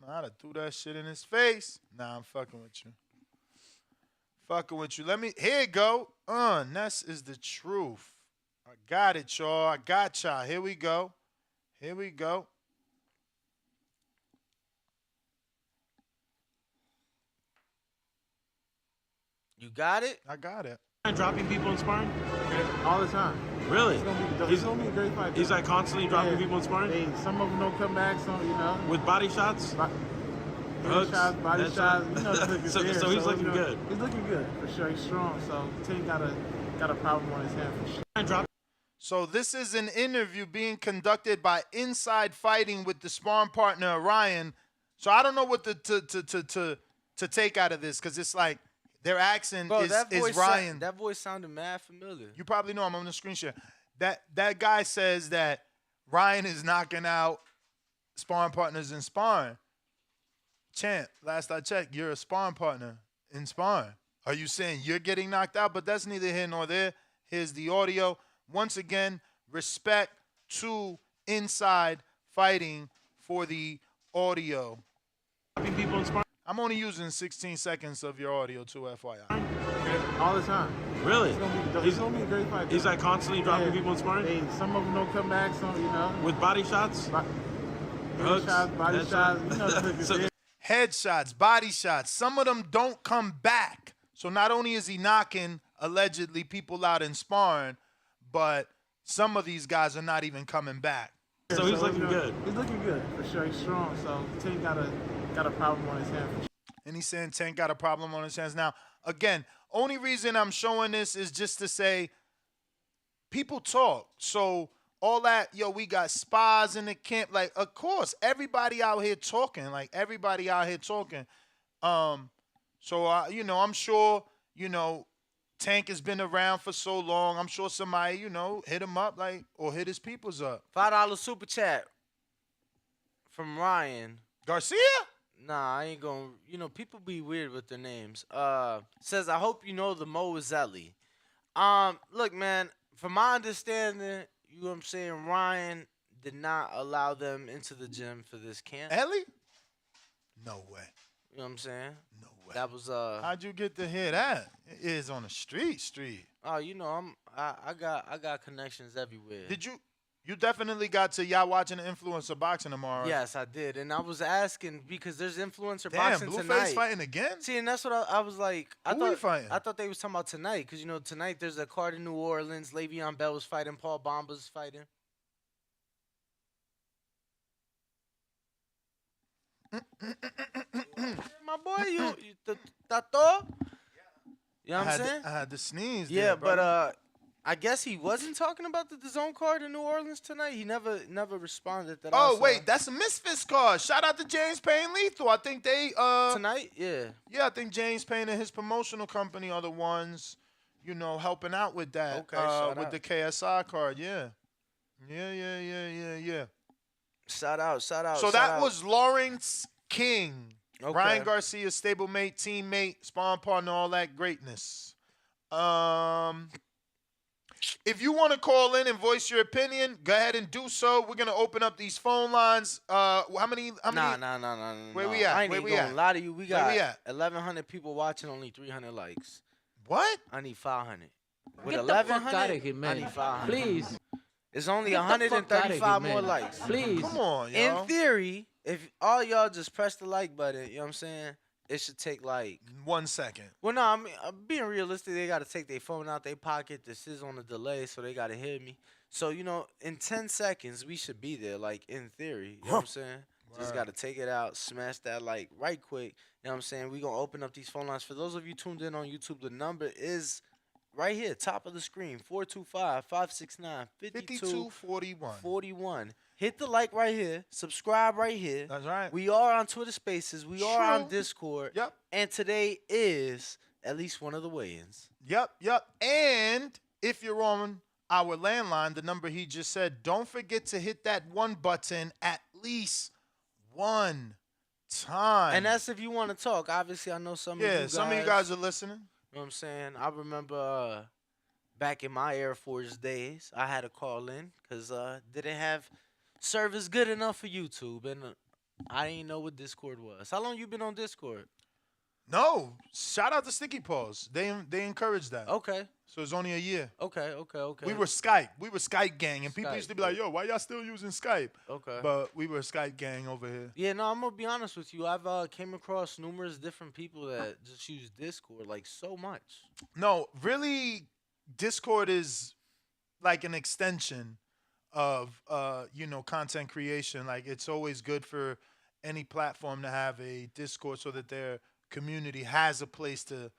I'd have threw that shit in his face. Nah, I'm fucking with you. Here you go. This is the truth. I got it, y'all. I got y'all. Here we go. You got it? I got it. Dropping people in sparring? All the time. Really? It's gonna be a great fight. He's like constantly dropping people in sparring? Hey, some of them don't come back, some, you know. With body shots? Body shots, you know, so he's looking good. He's looking good, for sure. He's strong, so Tank got a problem on his hand for sure. So this is an interview being conducted by Inside Fighting with the sparring partner Orion. So I don't know what to take out of this because it's like their accent is Ryan. That voice sounded mad familiar. You probably know him on the screen share. That guy says that Ryan is knocking out sparring partners in sparring. Champ, last I checked, you're a sparring partner in sparring. Are you saying you're getting knocked out? But that's neither here nor there. Here's the audio. Once again, respect to Inside Fighting for the audio. I'm only using 16 seconds of your audio too, FYI. All the time. Really? It's gonna be a great fight. He's like constantly dropping people in sparring? Hey, some of them don't come back, some, you know. With body shots? Body shots, you know. Headshots, body shots. Some of them don't come back. So not only is he knocking, allegedly, people out in sparring, but some of these guys are not even coming back. So he's looking good. He's looking good, for sure. He's strong, so Tank got a problem on his hand for sure. And he's saying Tank got a problem on his hands. Now, again, only reason I'm showing this is just to say people talk. So all that, we got spies in the camp. Like, of course, everybody out here talking. So, I'm sure, Tank has been around for so long. I'm sure somebody, hit him up, or hit his peoples up. $5 super chat from Ryan. Garcia? Nah, I ain't gonna. People be weird with their names. Says, I hope you know the Mo Zelli. Look, man, from my understanding, you know what I'm saying, Ryan did not allow them into the gym for this camp. Ellie? No way. You know what I'm saying? No way. That was How'd you get to hear that? It is on the street. Oh, I got connections everywhere. Did you definitely got to y'all watching the influencer boxing tomorrow? Yes, I did. And I was asking because there's influencer Damn, boxing Blueface tonight. fighting again? See, and that's what I was like. Who he fighting? I thought they was talking about tonight because, tonight there's a card in New Orleans. Le'Veon Bell was fighting. Paul Bomba's fighting. My boy, Tato. You know what I I'm had saying? I had to sneeze. Yeah, there, but brother. I guess he wasn't talking about the DAZN card in New Orleans tonight. He never responded that. I Oh saw. wait, that's a Misfits card. Shout out to James Payne Lethal. I think they tonight. Yeah. Yeah, I think James Payne and his promotional company are the ones, helping out with that. Okay, shout with out. the KSI card. Yeah. Yeah. Shout out. So that was Lawrence King, Okay. Ryan Garcia's stablemate, teammate, spawn partner, all that greatness. If you want to call in and voice your opinion, go ahead and do so. We're gonna open up these phone lines. How many? Nah. Where we at? I ain't Where even we gonna at? lie to you. We Where got we at? 1,100 people watching, only 300 likes. What? I need 500. With Get the fuck 1,100, outta here, I man. need 500. Please. It's only Get the fuck outta here, 135 more man. likes. Please. Come on, In yo. theory, if all y'all just press the like button, you know what I'm saying? It should take like 1 second. Well, no, I mean, I'm being realistic. They got to take their phone out their pocket. This is on a delay, so they got to hear me. So, in 10 seconds, we should be there, like, in theory. You know what I'm saying? Just got to take it out, smash that like right quick. You know what I'm saying? We're going to open up these phone lines. For those of you tuned in on YouTube, the number is right here, top of the screen, 425-569-5241. Hit the like right here. Subscribe right here. That's right. We are on Twitter Spaces. We are on True. Discord. Yep. And today is at least one of the weigh-ins. Yep. And if you're on our landline, the number he just said, don't forget to hit that one button at least one time. And that's if you want to talk. Obviously, I know some of you guys. some of you guys are listening. You know what I'm saying? I remember back in my Air Force days, I had to call in because didn't have service good enough for YouTube, and I didn't know what Discord was. How long you been on Discord? No, shout out to Sticky Paws. They encouraged that. Okay. So it's only a year. Okay. We were Skype gang, and people Skype, used to be like, "Yo, why y'all still using Skype?" Okay. But we were Skype gang over here. Yeah, no, I'm gonna be honest with you. I've came across numerous different people that just use Discord like so much. No, really, Discord is like an extension of content creation. Like it's always good for any platform to have a Discord so that their community has a place to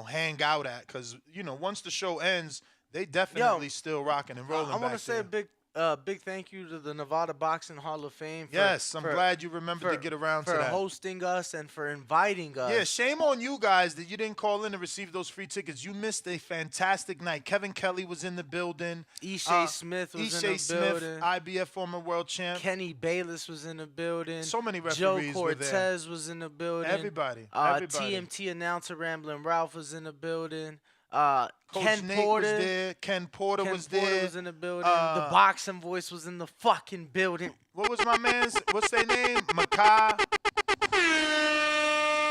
hang out at, because once the show ends, they definitely still rocking and rolling. I want to back say there. a big thank you to the Nevada Boxing Hall of Fame. Yes, I'm glad you remembered to get around to for that. hosting us and for inviting us. Yeah, shame on you guys that you didn't call in and receive those free tickets. You missed a fantastic night. Kevin Kelly was in the building. Ishay Smith was in the building. IBF former world champ. Kenny Bayless was in the building. So many Joe referees were there. Cortez was in the building. Everybody. TMT announcer Ramblin' Ralph was in the building. Coach Ken Nate Porter was there. Ken Porter was there. Porter was in the building. The boxing voice was in the fucking building. What was my man's? What's their name? Makai.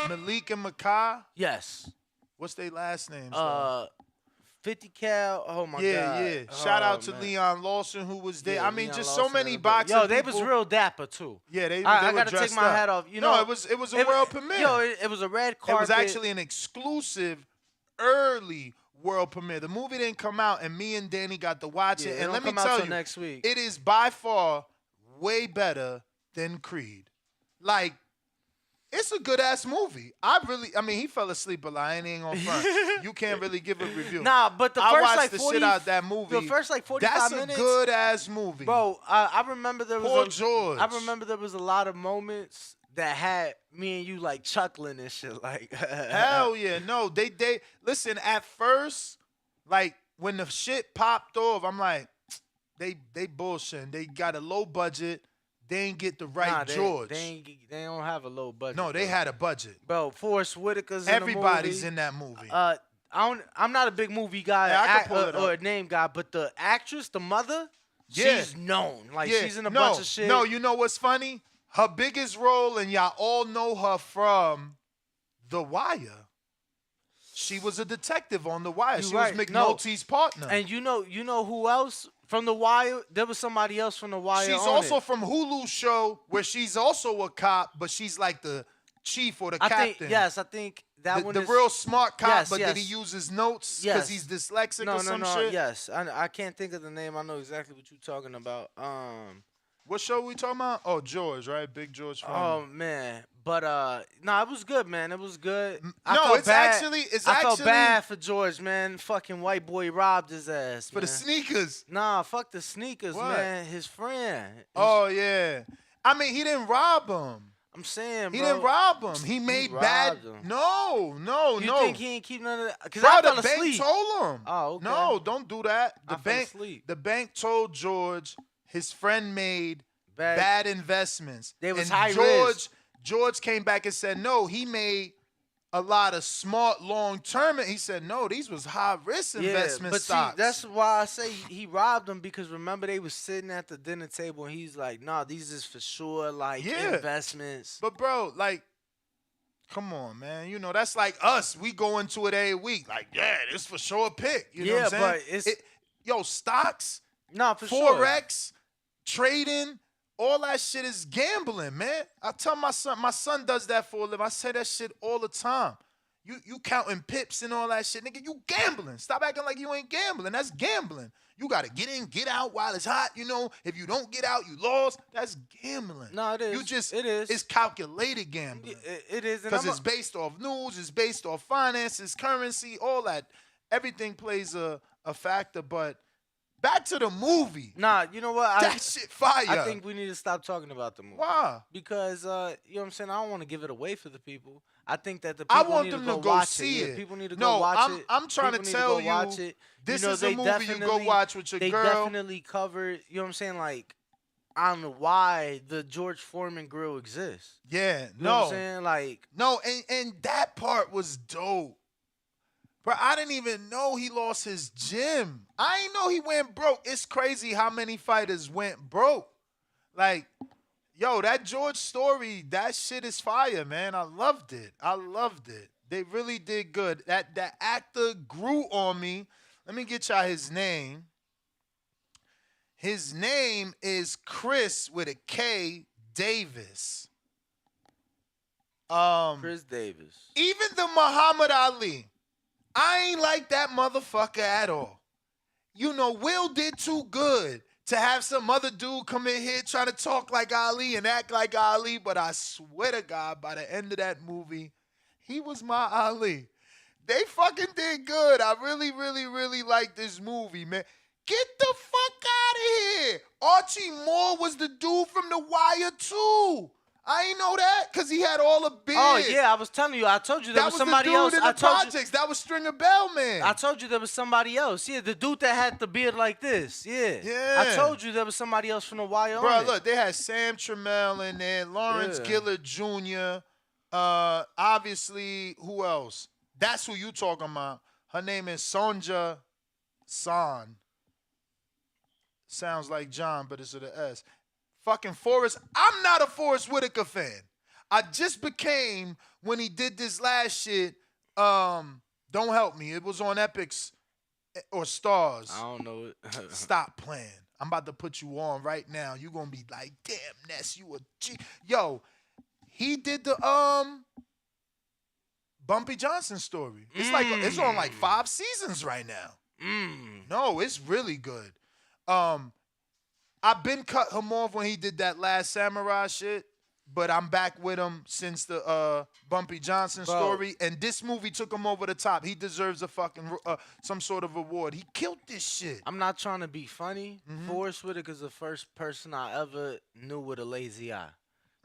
Malik and Makai. Yes. What's their last names? 50 Cal. Oh my god. Yeah. Shout out to man. Leon Lawson who was there. Yeah, I mean, Leon just Lawson so many in the building. boxing. Yo, they people. was real dapper too. Yeah, they I were gotta take dressed my up. hat off. You No, know, it was a world premiere. Yo, it was a red carpet. It was actually an exclusive early world premiere. The movie didn't come out, and me and Danny got to watch Yeah, it. it And don't let me come out tell till you, next week. it is by far way better than Creed. Like, it's a good ass movie. I mean, he fell asleep a lot. I ain't gonna front. You can't really give a review. Nah, but the I first watched like the 40, shit out that movie. The first like 45 That's minutes. a good ass movie, Bro, I remember there was Poor George. I remember there was a lot of moments that had me and you like chuckling and shit. Like hell yeah, no. They listen. At first, like when the shit popped off, I'm like, they bullshitting. They got a low budget. They ain't get the right George. They don't have a low budget. No, they had a budget. Bro, Forrest Whitaker's Everybody's in in that movie. I'm not a big movie guy Yeah, I can pull it or a up. name guy, but the actress, the mother, Yeah. she's known. Like Yeah. she's in a No, bunch of shit. No, you know what's funny? Her biggest role, and y'all all know her from The Wire. She was a detective on The Wire. You She right. was No. McNulty's partner. And you know who else from The Wire? There was somebody else from The Wire. She's on also it. from Hulu's show where she's also a cop, but she's like the chief or the I captain. think I think that one the is real smart cop, Yes, but yes. did he use his notes because Yes. he's dyslexic no, or some no, shit? Yes, I can't think of the name. I know exactly what you're talking about. What show we talking about? Oh, George, right? Big George Foreman. Oh man, but nah, it was good, man. It was good. No, I felt bad for George, man. Fucking white boy robbed his ass for the sneakers. Nah, fuck the sneakers, What? man. His friend. Oh yeah. I mean, he didn't rob him. I'm saying, bro. He didn't rob him. He made bad. robbed him. No. You think he ain't keep none of that? Cause Bro, I the fell bank asleep. told him. Oh, okay. No, don't do that. I fell asleep. The bank told George his friend made bad investments. They was and high George, risk. George came back and said, no, he made a lot of smart long term. He said, no, these was high risk investment but stocks. See, that's why I say he robbed them, because remember they was sitting at the dinner table and he's like, nah, these is for sure like investments. But bro, like, come on, man. You know, that's like us. We go into it every week. Like, yeah, this for sure a pick. You know what I'm saying? Yo, stocks, for sure. Forex, trading, all that shit is gambling, man. I tell my son does that for a living. I say that shit all the time. You counting pips and all that shit. Nigga, you gambling. Stop acting like you ain't gambling. That's gambling. You got to get in, get out while it's hot. You know, if you don't get out, you lost. That's gambling. No, it is. It is. It's calculated gambling. It is. Because it's based off news. It's based off finances, currency, all that. Everything plays a factor. But back to the movie. Nah, you know what? That shit fire. I think we need to stop talking about the movie. Why? Because, you know what I'm saying? I don't want to give it away for the people. I think that the people need to go watch see it. it. People need to go watch it. I'm trying to tell you, watch it. this you know, is a movie you go watch with your they girl. They definitely covered, you know what I'm saying, like, I don't know why the George Foreman grill exists. Yeah, you know what I'm saying? Like, no, and that part was dope. Bro, I didn't even know he lost his gym. I didn't know he went broke. It's crazy how many fighters went broke. Like, yo, that George story, that shit is fire, man. I loved it. They really did good. That actor grew on me. Let me get y'all his name. His name is Chris with a K Davis. Chris Davis. Even the Muhammad Ali, I ain't like that motherfucker at all. You know, Will did too good to have some other dude come in here trying to talk like Ali and act like Ali, but I swear to God, by the end of that movie, he was my Ali. They fucking did good. I really, really, really like this movie, man. Get the fuck out of here. Archie Moore was the dude from The Wire too. I ain't know that because he had all the beard. Oh, yeah, I was telling you. I told you there was somebody else. That was the dude in the projects. That was Stringer Bell, man. I told you there was somebody else. Yeah, the dude that had the beard like this. Yeah. I told you there was somebody else from The Wire. Bro, look, they had Sam Trammell in there, Lawrence Gillard Jr., obviously, who else? That's who you talking about. Her name is Sonja San. Sounds like John, but it's with an S. Fucking Forrest. I'm not a Forrest Whitaker fan. I just became when he did this last shit. Don't Help Me. It was on Epix or Stars. I don't know it. Stop playing. I'm about to put you on right now. You're gonna be like, damn, Ness, you a G. Yo, he did the Bumpy Johnson story. It's like it's on like 5 seasons right now. No, it's really good. I've been cut him off when he did that Last Samurai shit, but I'm back with him since the Bumpy Johnson story, and this movie took him over the top. He deserves a fucking some sort of award. He killed this shit. I'm not trying to be funny. Forrest Whitaker's the first person I ever knew with a lazy eye.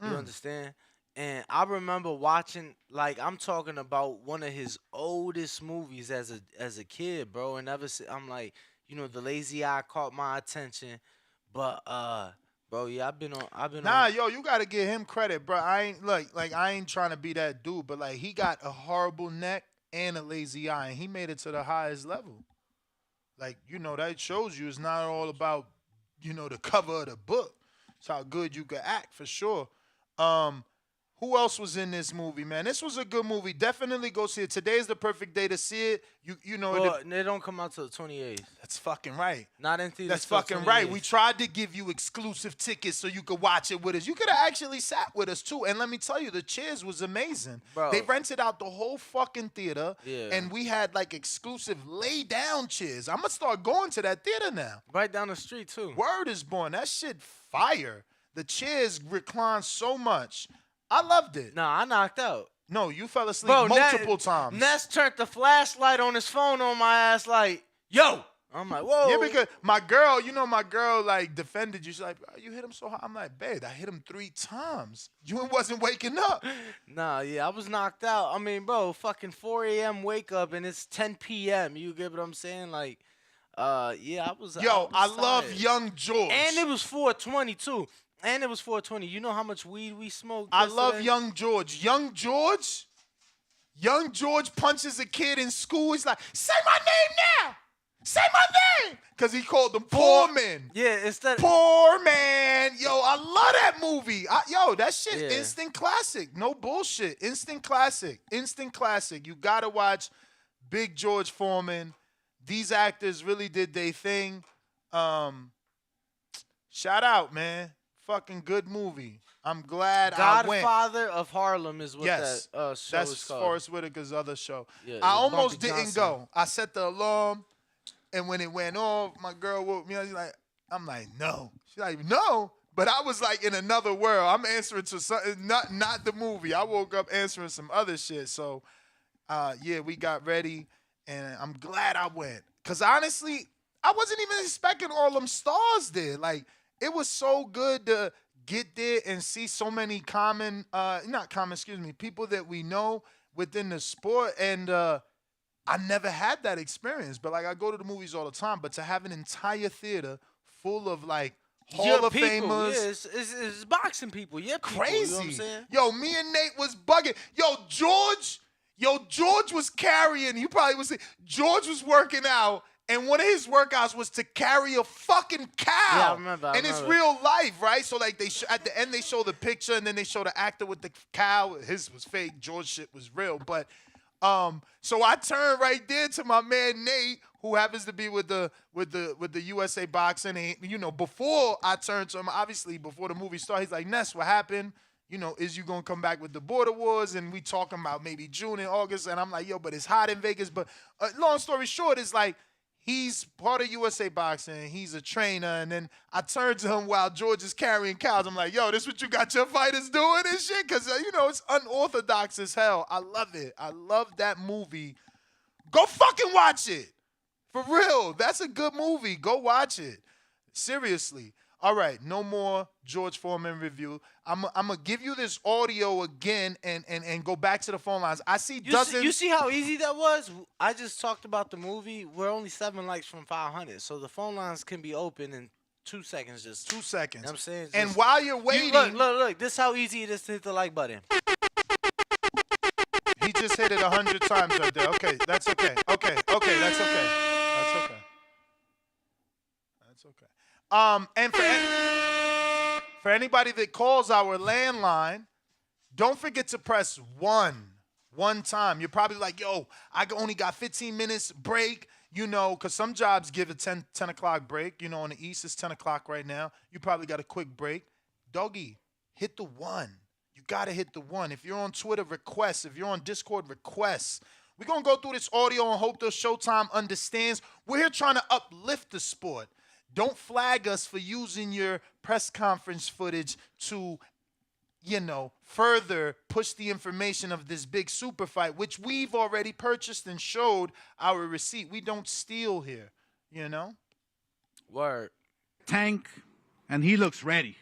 You understand? And I remember watching, like, I'm talking about one of his oldest movies as a kid, bro. And I'm like, you know, The Lazy Eye caught my attention. But bro, yeah, I've been on. Yo, you gotta give him credit, bro. I ain't like I ain't trying to be that dude, but like he got a horrible neck and a lazy eye, and he made it to the highest level. Like, you know, that shows you it's not all about, you know, the cover of the book. It's how good you can act for sure. Who else was in this movie, man? This was a good movie. Definitely go see it. Today's the perfect day to see it. You know, well, they don't come out till the 28th. That's fucking right. Not in theaters. That's fucking right. We tried to give you exclusive tickets so you could watch it with us. You could have actually sat with us too. And let me tell you, the chairs was amazing. Bro. They rented out the whole fucking theater. Yeah. And we had like exclusive lay down chairs. I'm gonna start going to that theater now. Right down the street too. Word is born. That shit fire. The chairs reclined so much. I loved it. Nah, I knocked out. No, you fell asleep Bro, multiple times. Ness turned the flashlight on his phone on my ass like, yo. I'm like, whoa. Yeah, because my girl, my girl like defended you. She's like, bro, you hit him so hard. I'm like, babe, I hit him 3 times. You wasn't waking up. Nah, yeah, I was knocked out. I mean, bro, fucking 4 a.m. wake up and it's 10 p.m. You get what I'm saying? Like, yeah, I was. Yo, I love tired. Young George. And it was 420 too. And it was 420. You know how much weed we smoked? I yesterday? love Young George. Young George punches a kid in school. He's like, say my name now. Say my name. Because he called them poor men. Yeah, instead poor man. Yo, I love that movie. That shit, Yeah. instant classic. No bullshit. Instant classic. Instant classic. You got to watch Big George Foreman. These actors really did their thing. Shout out, man. Fucking good movie. I'm glad I went. Godfather of Harlem is what Yes, that show that's is called. Forrest Whitaker's other show. Yeah, I with almost Bumpy didn't Johnson. go. I set the alarm, and when it went off, my girl woke me up. I'm like, no. She's like, no. But I was like in another world. I'm answering to something, not the movie. I woke up answering some other shit. So, yeah, we got ready, and I'm glad I went. Because honestly, I wasn't even expecting all them stars there. Like, it was so good to get there and see so many people that we know within the sport. And I never had that experience. But, like, I go to the movies all the time. But to have an entire theater full of, like, Hall of people. Famers. Yeah, it's boxing people. Yeah, people, Crazy. You know what I'm saying? Yo, me and Nate was bugging. George was carrying. You probably would say George was working out, and one of his workouts was to carry a fucking cow. Yeah, I remember. And it's real life, right? So like at the end they show the picture, and then they show the actor with the cow. His was fake. George shit was real, but so I turned right there to my man Nate, who happens to be with the USA Boxing. And, before I turned to him, obviously before the movie started, he's like, Ness, what happened? Is you gonna come back with the Border Wars? And we talking about maybe June and August. And I'm like, yo, but it's hot in Vegas. But long story short, it's like he's part of USA Boxing. He's a trainer. And then I turned to him while George is carrying cows. I'm like, yo, this what you got your fighters doing and shit? Because, it's unorthodox as hell. I love it. I love that movie. Go fucking watch it. For real. That's a good movie. Go watch it. Seriously. All right, no more George Foreman review. I'm going to give you this audio again and go back to the phone lines. I see dozens. You see how easy that was? I just talked about the movie. We're only 7 likes from 500. So the phone lines can be open in 2 seconds. Just 2 seconds. You know what I'm saying? And while you're waiting. Look. This is how easy it is to hit the like button. He just hit it 100 times right there. Okay, that's okay. Okay, that's okay. That's okay. That's okay. And for anybody that calls our landline, don't forget to press 1 time. You're probably like, yo, I only got 15 minutes break, because some jobs give a 10 o'clock break. On the East, it's 10 o'clock right now. You probably got a quick break. Doggy, hit the 1. You got to hit the 1. If you're on Twitter, requests. If you're on Discord, requests. We're going to go through this audio and hope that Showtime understands. We're here trying to uplift the sport. Don't flag us for using your press conference footage to, further push the information of this big super fight, which we've already purchased and showed our receipt. We don't steal here, Word. Tank, and he looks ready.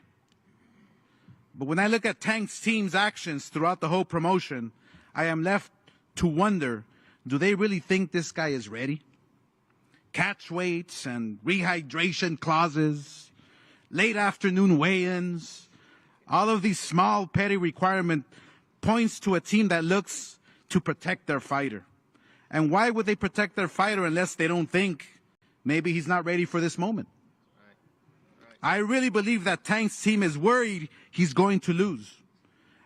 But when I look at Tank's team's actions throughout the whole promotion, I am left to wonder, do they really think this guy is ready? Catch weights and rehydration clauses, late afternoon weigh-ins, all of these small petty requirements points to a team that looks to protect their fighter. And why would they protect their fighter unless they don't think maybe he's not ready for this moment? I really believe that Tank's team is worried he's going to lose.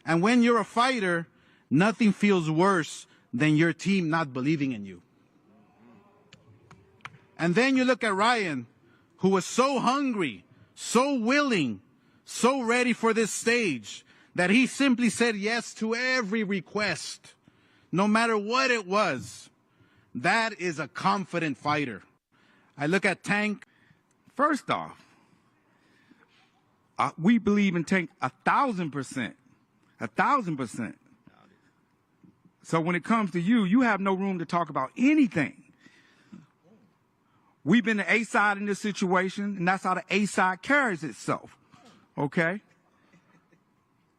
And when you're a fighter, nothing feels worse than your team not believing in you. And then you look at Ryan, who was so hungry, so willing, so ready for this stage, that he simply said yes to every request, no matter what it was. That is a confident fighter. I look at Tank. First off, We believe in Tank 1,000%. 1,000%. So when it comes to you, you have no room to talk about anything. We've been the A side in this situation, and that's how the A side carries itself. Okay?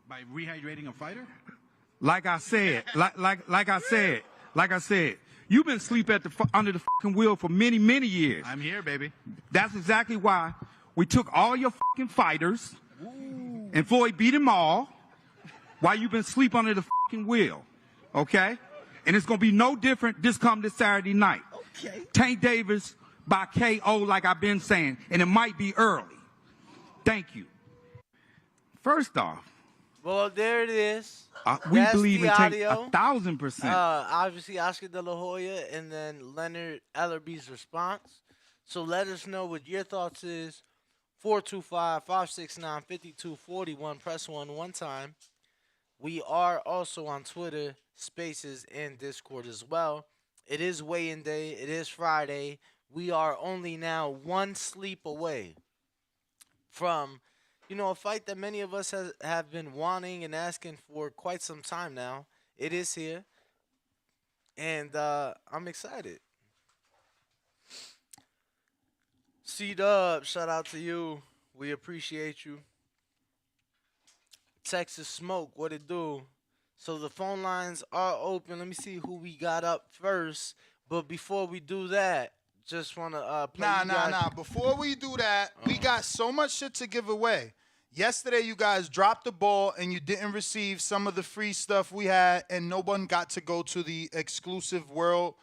By rehydrating a fighter? Like I said, like I said, you've been asleep under the fucking wheel for many, many years. I'm here, baby. That's exactly why we took all your fucking fighters, and Floyd beat them all, while you've been asleep under the fucking wheel. Okay? And it's gonna be no different this Saturday night. Okay. Tank Davis by KO, like I've been saying, and it might be early. Tank you. First off, well, there it is. We That's believe the in Tank audio. 1,000%. Obviously, Oscar De La Hoya and then Leonard Ellerby's response. So let us know what your thoughts is. 425-569-5241. Press 1 time. We are also on Twitter, Spaces, and Discord as well. It is weigh-in day. It is Friday. We are only now one sleep away from, a fight that many of us have been wanting and asking for quite some time now. It is here, and I'm excited. C-Dub, shout out to you. We appreciate you. Texas Smoke, what it do? So the phone lines are open. Let me see who we got up first. But before we do that, just want to play Nah. Before we do that, we got so much shit to give away. Yesterday, you guys dropped the ball and you didn't receive some of the free stuff we had, and no one got to go to the exclusive world,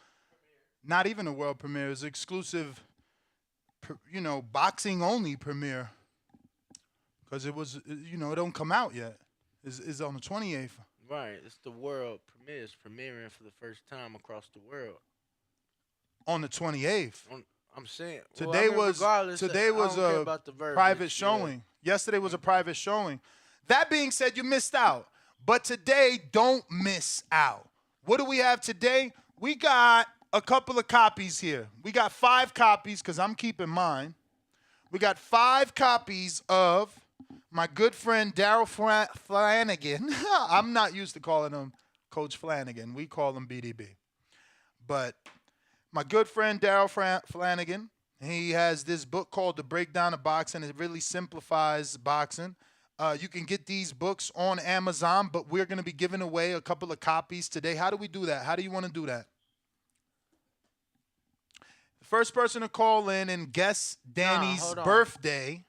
not even a world premiere, it was exclusive, boxing only premiere. Because it was, it don't come out yet. It's on the 28th. Right, it's the world premiere. It's premiering for the first time across the world. On the 28th. I'm saying. Today was a private showing. Yeah. Yesterday was a private showing. That being said, you missed out. But today, don't miss out. What do we have today? We got a couple of copies here. We got 5 copies, because I'm keeping mine. We got 5 copies of my good friend Daryl Flanagan. I'm not used to calling him Coach Flanagan. We call him BDB. But my good friend Daryl Flanagan, he has this book called The Breakdown of Boxing. It really simplifies boxing. You can get these books on Amazon, but we're going to be giving away a couple of copies today. How do we do that? How do you want to do that? The first person to call in and guess Danny's birthday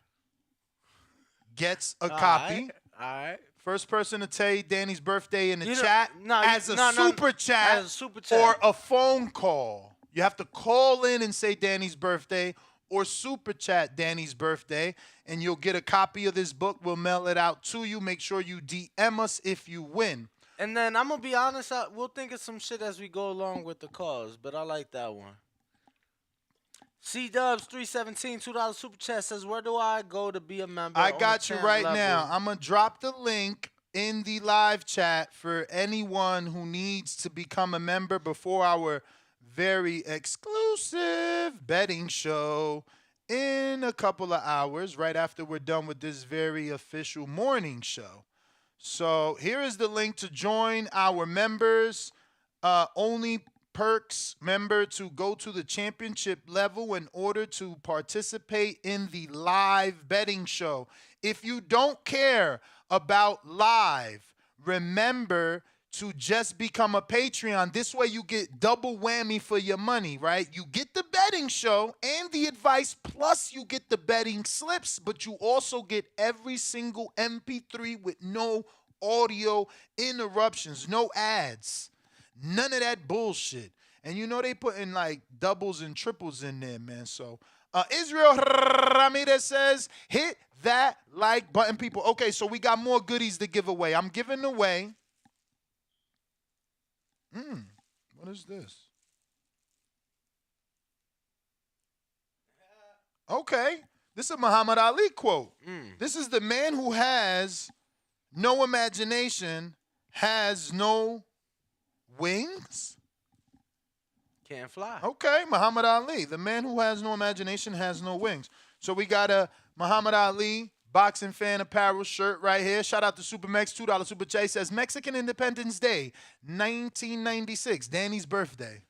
gets a copy. All right. First person to tell Danny's birthday in the chat as a super chat chat or a phone call. You have to call in and say Danny's birthday or super chat Danny's birthday, and you'll get a copy of this book. We'll mail it out to you. Make sure you DM us if you win. And then I'm going to be honest, we'll think of some shit as we go along with the calls, but I like that one. C-Dubs 317 $2 super chat says, where do I go to be a member? I got you right now. I'm going to drop the link in the live chat for anyone who needs to become a member before our very exclusive betting show in a couple of hours, right after we're done with this very official morning show. So here is the link to join our members. Only perks, member, to go to the championship level in order to participate in the live betting show. If you don't care about live, remember to just become a Patreon. This way you get double whammy for your money, right? You get the betting show and the advice, plus you get the betting slips, but you also get every single MP3 with no audio interruptions, no ads. None of that bullshit. And they putting like doubles and triples in there, man. So Israel Ramirez says, hit that like button, people. Okay, so we got more goodies to give away. I'm giving away. What is this? Okay. This is a Muhammad Ali quote. This is the man who has no imagination, has no wings. Can't fly. Okay, Muhammad Ali, the man who has no imagination, has no wings. So we got a Muhammad Ali Boxing Fan Apparel shirt right here. Shout out to Supermex, $2 Super Chat. Says Mexican Independence Day, 1996, Danny's birthday.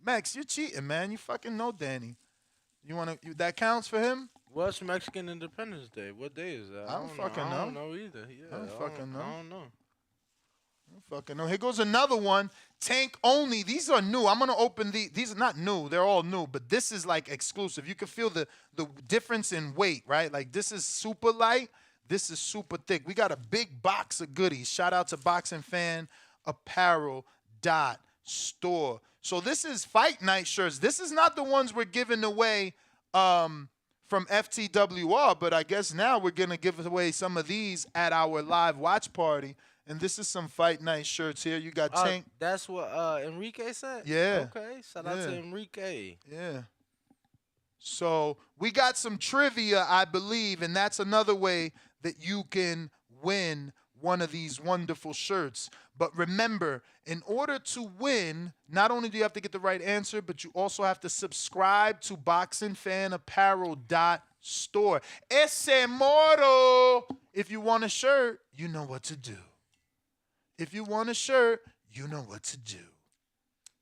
Mex, you're cheating, man. You fucking know Danny. That counts for him? What's Mexican Independence Day? What day is that? I don't fucking know. I don't know either. Yeah, I don't fucking know. I don't know. Fucking no. Here goes another one. Tank only. These are new. I'm gonna open these are not new. They're all new, but this is like exclusive. You can feel the difference in weight, right? Like this is super light. This is super thick. We got a big box of goodies. Shout out to Boxing Fan Apparel .store. So this is Fight Night shirts. This is not the ones we're giving away from FTWR, but I guess now we're gonna give away some of these at our live watch party. And this is some Fight Night shirts here. You got Tank. That's what Enrique said? Yeah. Okay. Shout out to Enrique. Yeah. So we got some trivia, I believe, and that's another way that you can win one of these wonderful shirts. But remember, in order to win, not only do you have to get the right answer, but you also have to subscribe to BoxingFanApparel.store. Ese moro! If you want a shirt, you know what to do. If you want a shirt, you know what to do.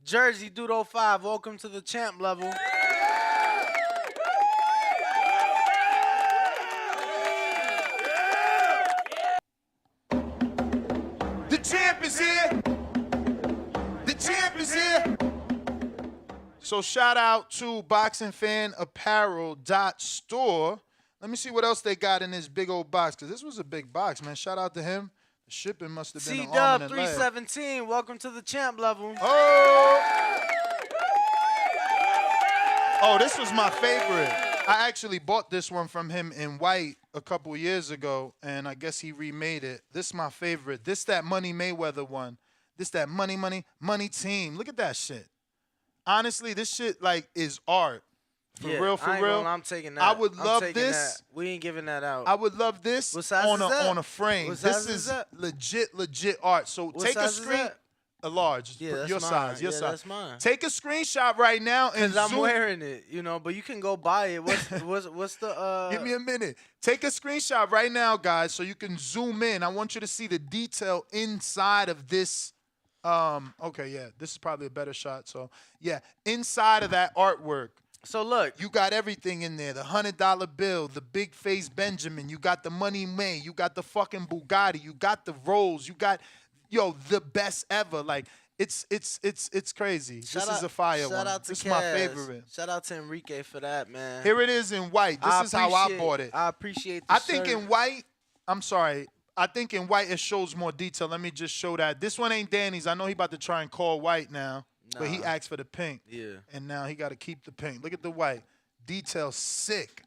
Jersey Dude 05, welcome to the champ level. The champ is here. The champ is here. So shout out to BoxingFanApparel.store. Let me see what else they got in this big old box, because this was a big box, man. Shout out to him. The shipping must have been an arm and a leg. C-Dub317, welcome to the champ level. Oh, this was my favorite. I actually bought this one from him in white a couple years ago, and I guess he remade it. This is my favorite. This that Money Mayweather one. This that money team. Look at that shit. Honestly, this shit like is art. For real. I'm taking that. I would love this. That. We ain't giving that out. I would love this on a frame. This is legit art. So take a screen. A large. Yeah, your size. Your size. That's mine. Take a screenshot right now and I'm wearing it, but you can go buy it. What's the Give me a minute. Take a screenshot right now, guys, so you can zoom in. I want you to see the detail inside of this. Okay, yeah. This is probably a better shot. So yeah, inside of that artwork. So look, you got everything in there. The $100 bill, the big face Benjamin, you got the Money May, you got the fucking Bugatti, you got the Rolls, you got the best ever. Like it's crazy. This is a fire one. This is my favorite. Shout out to Enrique for that, man. Here it is in white. This is how I bought it. I appreciate the I think in white, I'm sorry. I think in white it shows more detail. Let me just show that. This one ain't Danny's. I know he about to try and call white now. But he asked for the pink. Yeah. And now he got to keep the pink. Look at the white. Detail sick.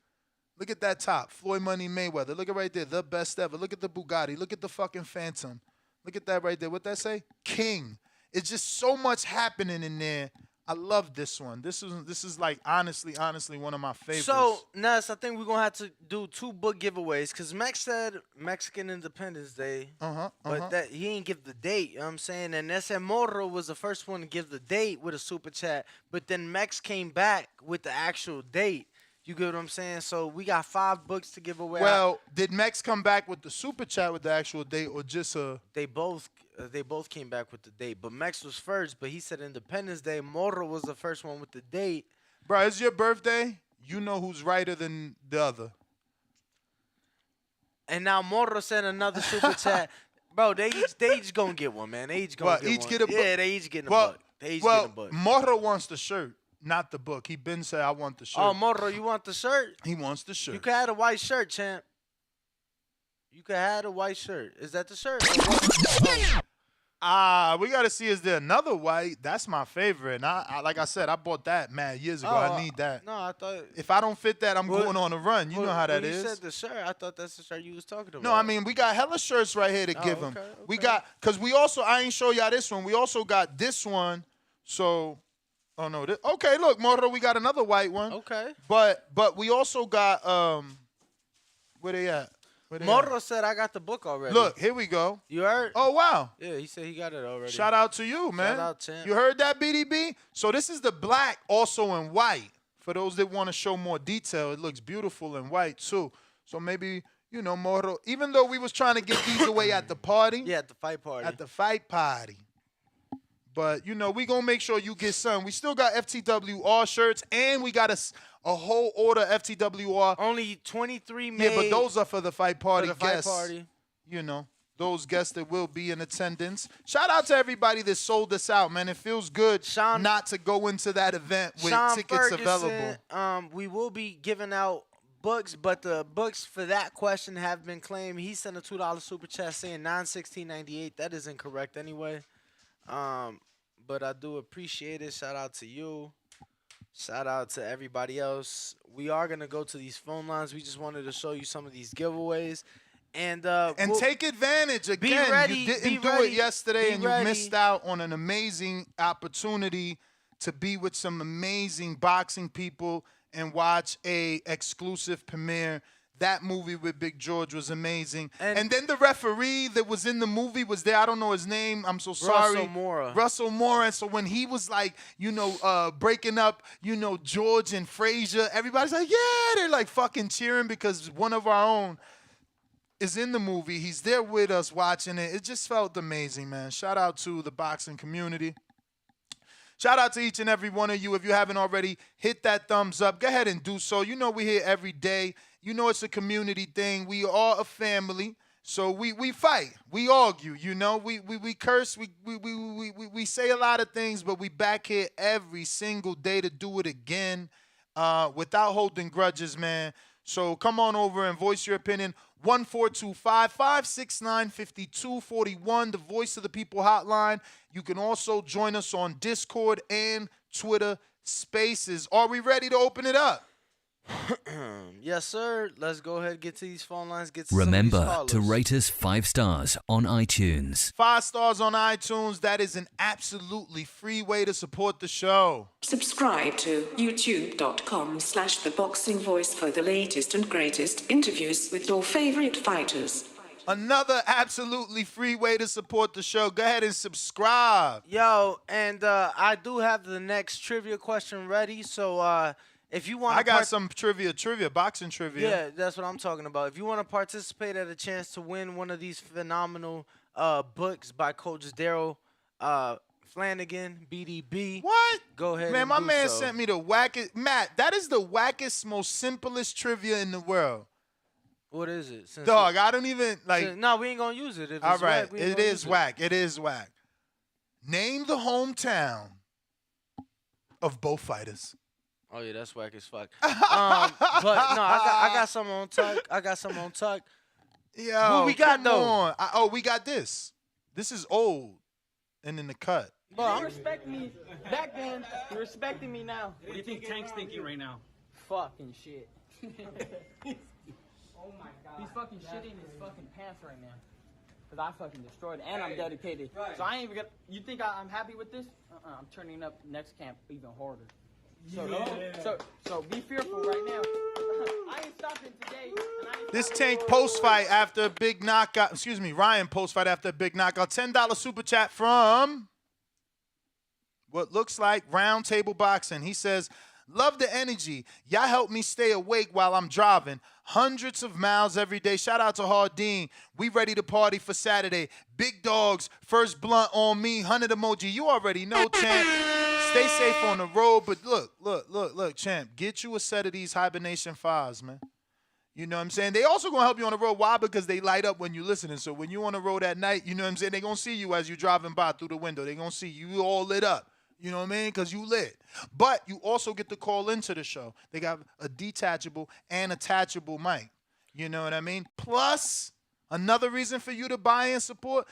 Look at that top. Floyd Money Mayweather. Look at right there. The best ever. Look at the Bugatti. Look at the fucking Phantom. Look at that right there. What that say? King. It's just so much happening in there. I love this one. This is like honestly one of my favorites. So, Ness, I think we're going to have to do 2 book giveaways because Max said Mexican Independence Day. But that he ain't give the date, you know what I'm saying? And Ese Morro was the first one to give the date with a super chat. But then Max came back with the actual date. You get what I'm saying? So we got 5 books to give away. Well, did Mex come back with the super chat with the actual date or just a? They both came back with the date, but Mex was first. But he said Independence Day. Morro was the first one with the date. Bro, it's your birthday. You know who's righter than the other. And now Morro sent another super chat. Bro, they each gonna get one, man. They each gonna get one. Get a book. Yeah, they each getting a book. They each getting a book. Morro wants the shirt. Not the book. He been said, I want the shirt. Oh, Morro, you want the shirt? He wants the shirt. You could have a white shirt, champ. You could have a white shirt. Is that the shirt? We got to see, is there another white? That's my favorite. And I like I said, I bought that mad years ago. I need that. No, I thought. If I don't fit that, I'm going on a run. You know how that is. You said the shirt. I thought that's the shirt you was talking about. No, I mean, we got hella shirts right here to give them. We got, because we also, I ain't show y'all this one. We also got this one. So. Oh no! Okay, look, Morro, we got another white one. Okay. But we also got where they at? Morro said I got the book already. Look, here we go. You heard? Oh wow. Yeah, he said he got it already. Shout out to you, man. Shout out, champ. You heard that, BDB? So this is the black, also in white. For those that want to show more detail, it looks beautiful in white too. So maybe you know, Moro. Even though we was trying to give these away at the party. Yeah, at the fight party. At the fight party. But, you know, we going to make sure you get some. We still got FTWR shirts, and we got a whole order of FTWR. Only 23 made. Yeah, but those are for the fight party for the fight guests. party. You know, those guests that will be in attendance. Shout out to everybody that sold us out, man. It feels good not to go into that event with Sean tickets Ferguson, available. We will be giving out books, but the books for that question have been claimed. He sent a $2 super chat saying 9/16/98. That is incorrect anyway. But I do appreciate it. Shout out to you. Shout out to everybody else. We are gonna go to these phone lines. We just wanted to show you some of these giveaways. And we'll take advantage again. Ready, you didn't do it yesterday, and you missed out on an amazing opportunity to be with some amazing boxing people and watch a exclusive premiere. That movie with Big George was amazing. And then the referee that was in the movie was there. I don't know his name. I'm so sorry. Russell Mora. Russell Mora. And so when he was like, you know, breaking up, you know, George and Frazier, everybody's like, yeah, they're like fucking cheering because one of our own is in the movie. He's there with us watching it. It just felt amazing, man. Shout out to the boxing community. Shout out to each and every one of you. If you haven't already, hit that thumbs up. Go ahead and do so. You know we're here every day. You know it's a community thing. We are a family. So we fight. We argue, you know. We curse. We say a lot of things, but we back here every single day to do it again without holding grudges, man. So come on over and voice your opinion. 1-425-569-5241, the Voice of the People hotline. You can also join us on Discord and Twitter Spaces. Are we ready to open it up? Yes, sir. Let's go ahead and get to these phone lines. Get to Remember some of these to callers. rate us 5 stars on iTunes. 5 stars on iTunes. That is an absolutely free way to support the show. Subscribe to youtube.com/theboxingvoice for the latest and greatest interviews with your favorite fighters. Another absolutely free way to support the show. Go ahead and subscribe. Yo, and I do have the next trivia question ready. So if you want, I got some trivia, boxing trivia. Yeah, that's what I'm talking about. If you want to participate at a chance to win one of these phenomenal books by Coach Daryl Flanagan, BDB. What? Go ahead. Man, and my do man so. sent me the wackest. Matt, that is the wackest, most simplest trivia in the world. What is it? Since Dog, I don't even like. No, we ain't gonna use it. If All it's right, whack, we ain't it gonna is use it. whack. It is whack. Name the hometown of both fighters. Oh yeah, that's whack as fuck. But no, I got something on tuck. Yo, Who we got come though? on. We got this. This is old and in the cut. You respect me back then. You're respecting me now. What do you think Tank's thinking right now? Fucking shit. Oh my god. He's fucking shitting his fucking pants right now. Cause I fucking destroyed it and I'm dedicated. So I ain't even gonna. You think I'm happy with this? I'm turning up next camp even harder. So be fearful right now. I ain't stopping today. This Tank post-fight after a big knockout. Excuse me, Ryan post-fight after a big knockout. $10 super chat from what looks like Round Table Boxing. He says, love the energy. Y'all help me stay awake while I'm driving. Hundreds of miles every day. Shout out to Hardin. We ready to party for Saturday. Big dogs, first blunt on me. 100 emoji. You already know, champ. Stay safe on the road. But look, champ. Get you a set of these Hibernation 5s, man. You know what I'm saying? They also going to help you on the road. Why? Because they light up when you're listening. So when you on the road at night, you know what I'm saying? They going to see you as you're driving by through the window. They going to see you all lit up. You know what I mean? Because you lit. But you also get to call into the show. They got a detachable and attachable mic. You know what I mean? Plus, another reason for you to buy and support,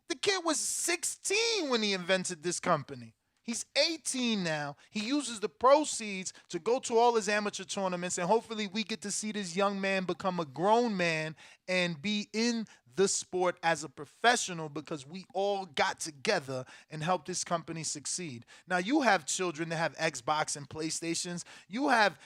the kid was 16 when he invented this company. He's 18 now. He uses the proceeds to go to all his amateur tournaments, and hopefully we get to see this young man become a grown man and be in the sport as a professional because we all got together and helped this company succeed. Now, you have children that have Xbox and PlayStations. You have,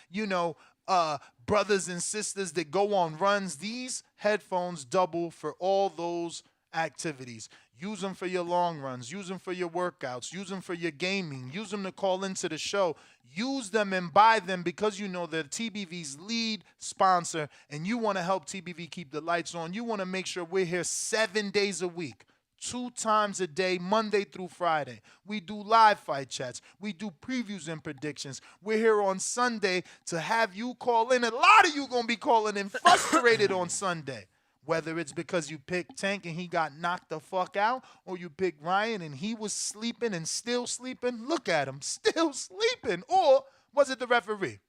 brothers and sisters that go on runs. These headphones double for all those activities. Use them for your long runs. Use them for your workouts. Use them for your gaming. Use them to call into the show. Use them and buy them because you know they're TBV's lead sponsor and you want to help TBV keep the lights on. You want to make sure we're here 7 days a week. 2 times a day, Monday through Friday. We do live fight chats. We do previews and predictions. We're here on Sunday to have you call in. A lot of you going to be calling in frustrated on Sunday. Whether it's because you picked Tank and he got knocked the fuck out, or you picked Ryan and he was sleeping and still sleeping. Look at him, still sleeping. Or was it the referee?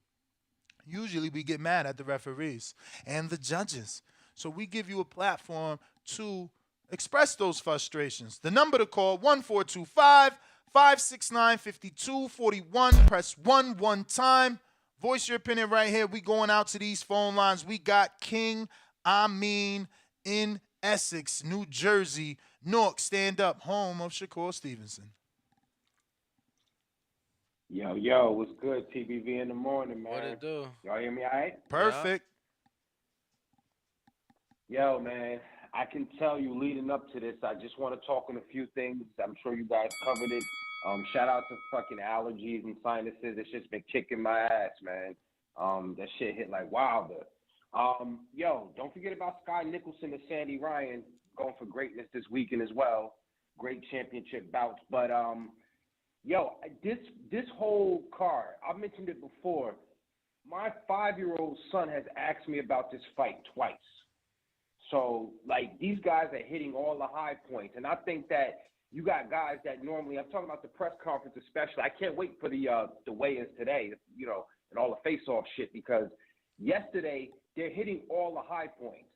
Usually we get mad at the referees and the judges. So we give you a platform to express those frustrations. The number to call, 1425-569-5241. Press 1 one time. Voice your opinion right here. We going out to these phone lines. We got King Amin in Essex, New Jersey. Newark, stand up, home of Shakur Stevenson. Yo, what's good, TBV in the morning, man? What it do? Y'all hear me all right? Perfect. Yo, man, I can tell you leading up to this, I just want to talk on a few things. I'm sure you guys covered it. Shout out to fucking allergies and sinuses. It's just been kicking my ass, man. That shit hit like wilder. Yo, don't forget about Sky Nicholson and Sandy Ryan going for greatness this weekend as well. Great championship bouts. But, yo, this whole card, I've mentioned it before. My 5-year-old son has asked me about this fight twice. So, like, these guys are hitting all the high points. And I think that you got guys that normally, I'm talking about the press conference especially. I can't wait for the weigh-ins today, you know, and all the face-off shit, because yesterday they're hitting all the high points.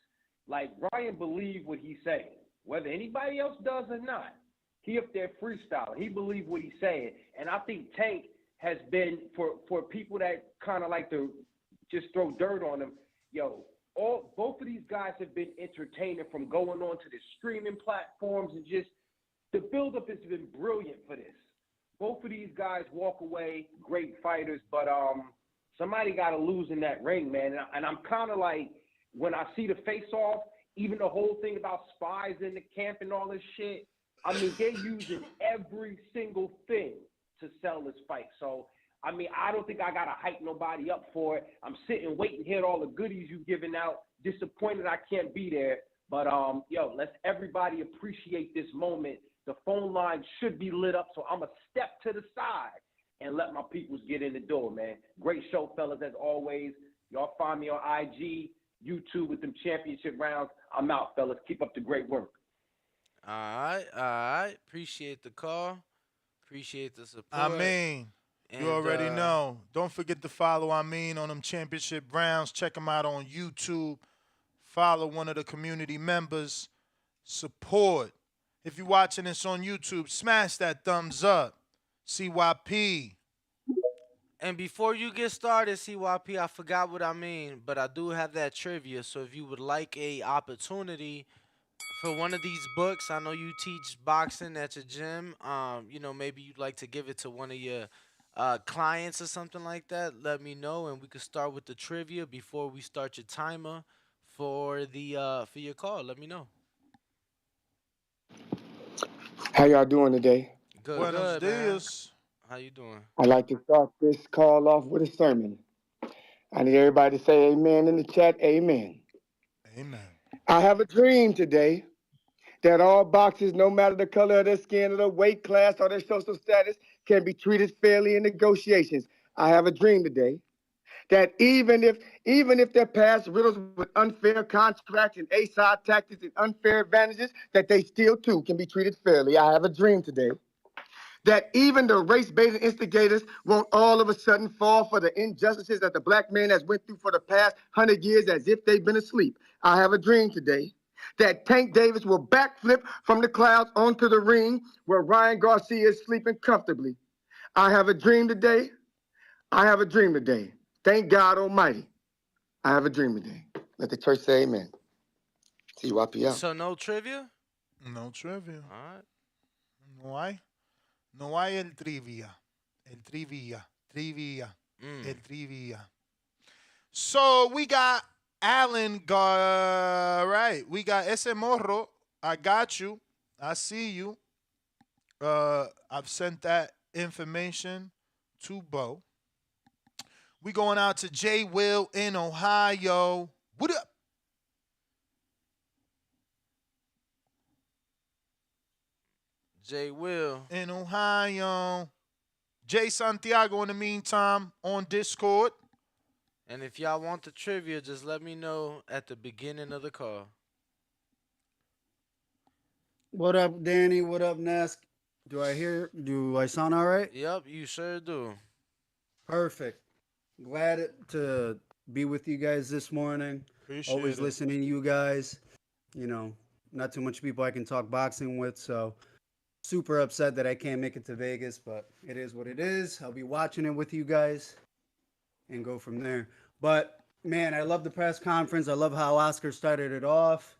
Like, Ryan believed what he's saying. Whether anybody else does or not, he up there freestyling. He believed what he's saying. And I think Tank has been, for people that kind of like to just throw dirt on him, yo, both of these guys have been entertaining from going on to the streaming platforms, and just the buildup has been brilliant for this. Both of these guys walk away great fighters, but somebody got to lose in that ring, man. And I'm kind of like, when I see the face-off, even the whole thing about spies in the camp and all this shit, I mean, they're using every single thing to sell this fight. So, I mean, I don't think I got to hype nobody up for it. I'm sitting waiting to hear all the goodies you've given out. Disappointed I can't be there. But, yo, let's everybody appreciate this moment. The phone line should be lit up, so I'm going to step to the side and let my peoples get in the door, man. Great show, fellas, as always. Y'all find me on IG, YouTube with them championship rounds. I'm out, fellas. Keep up the great work. All right. Appreciate the call. Appreciate the support. I mean, you already know. Don't forget to follow Amin on them championship rounds. Check him out on YouTube. Follow one of the community members. Support. If you're watching this on YouTube, smash that thumbs up. CYP. And before you get started, CYP, I forgot what I mean, but I do have that trivia. So if you would like a opportunity for one of these books, I know you teach boxing at your gym. You know, maybe you'd like to give it to one of your clients or something like that. Let me know, and we can start with the trivia before we start your timer for your call. Let me know. How y'all doing today? Good, Buenos man. dias. How you doing? I'd like to start this call off with a sermon. I need everybody to say amen in the chat. Amen. Amen. I have a dream today that all boxers, no matter the color of their skin or their weight class or their social status, can be treated fairly in negotiations. I have a dream today that even if they're past riddles with unfair contracts and A-side tactics and unfair advantages, that they still too can be treated fairly. I have a dream today that even the race-baiting instigators won't all of a sudden fall for the injustices that the black man has went through for the past 100 years as if they've been asleep. I have a dream today that Tank Davis will backflip from the clouds onto the ring where Ryan Garcia is sleeping comfortably. I have a dream today. I have a dream today. Thank God Almighty. I have a dream today. Let the church say amen. CYP out. So no trivia? No trivia. All right. No hay. No hay el trivia. El trivia. Trivia. El trivia. So we got Alan. Right. We got ese morro. I got you. I see you. I've sent that information to Bo. We going out to J. Will in Ohio. What up? J. Will in Ohio. Jay Santiago in the meantime on Discord. And if y'all want the trivia, just let me know at the beginning of the call. What up, Danny? What up, Nesk? Do I sound all right? Yep, you sure do. Perfect. Glad to be with you guys this morning. Appreciate Always it. listening to you guys. You know, not too much people I can talk boxing with, so super upset that I can't make it to Vegas, but it is what it is. I'll be watching it with you guys and go from there. But man, I love the press conference. I love how Oscar started it off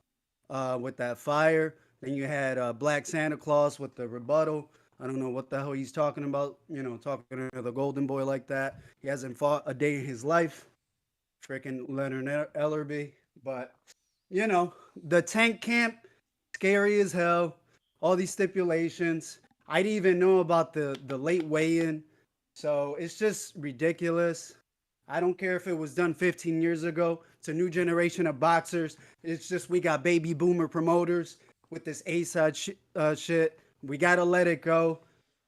with that fire. Then you had Black Santa Claus with the rebuttal. I don't know what the hell he's talking about, you know, talking to the Golden Boy like that. He hasn't fought a day in his life. Freaking Leonard Ellerby. But, you know, the Tank Camp, scary as hell. All these stipulations. I didn't even know about the late weigh-in. So it's just ridiculous. I don't care if it was done 15 years ago. It's a new generation of boxers. It's just we got baby boomer promoters with this A-side shit. We got to let it go.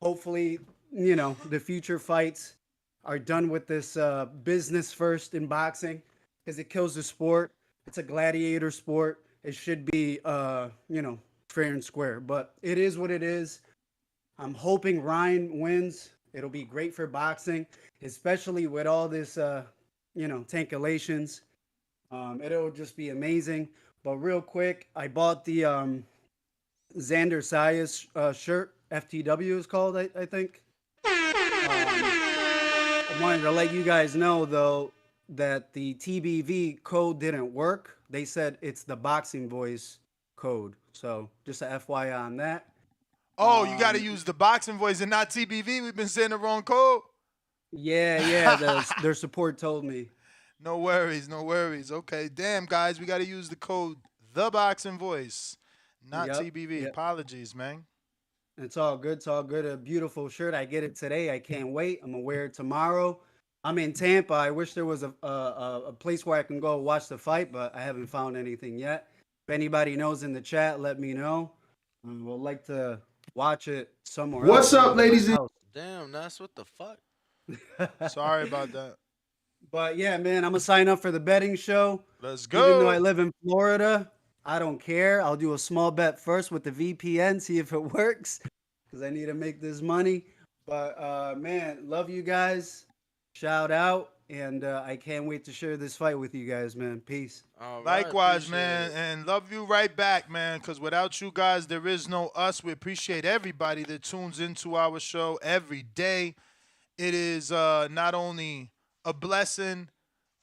Hopefully, you know, the future fights are done with this business first in boxing because it kills the sport. It's a gladiator sport. It should be, you know, fair and square. But it is what it is. I'm hoping Ryan wins. It'll be great for boxing, especially with all this, you know, tankulations. It'll just be amazing. But real quick, I bought the Xander Sayas shirt. FTW is called, I think. I wanted to let you guys know, though, that the TBV code didn't work. They said it's the Boxing Voice code. So just a FYI on that. Oh, you got to use the Boxing Voice and not TBV. We've been saying the wrong code. Yeah. Their support told me. No worries. Okay, damn, guys, we got to use the code The Boxing Voice, not TBV. Yep. Apologies, man. It's all good. A beautiful shirt. I get it today. I can't wait. I'm going to wear it tomorrow. I'm in Tampa. I wish there was a place where I can go watch the fight, but I haven't found anything yet. If anybody knows in the chat, let me know. We'd like to watch it somewhere else. What's up, ladies and Damn, that's what the fuck. Sorry about that. But yeah, man, I'm gonna sign up for the betting show. Let's go. Even though I live in Florida, I don't care. I'll do a small bet first with the VPN, see if it works, because I need to make this money. But man, love you guys. Shout out, and I can't wait to share this fight with you guys, man. Peace. Likewise, man, and love you right back, man, because without you guys, there is no us. We appreciate everybody that tunes into our show every day. It is not only a blessing,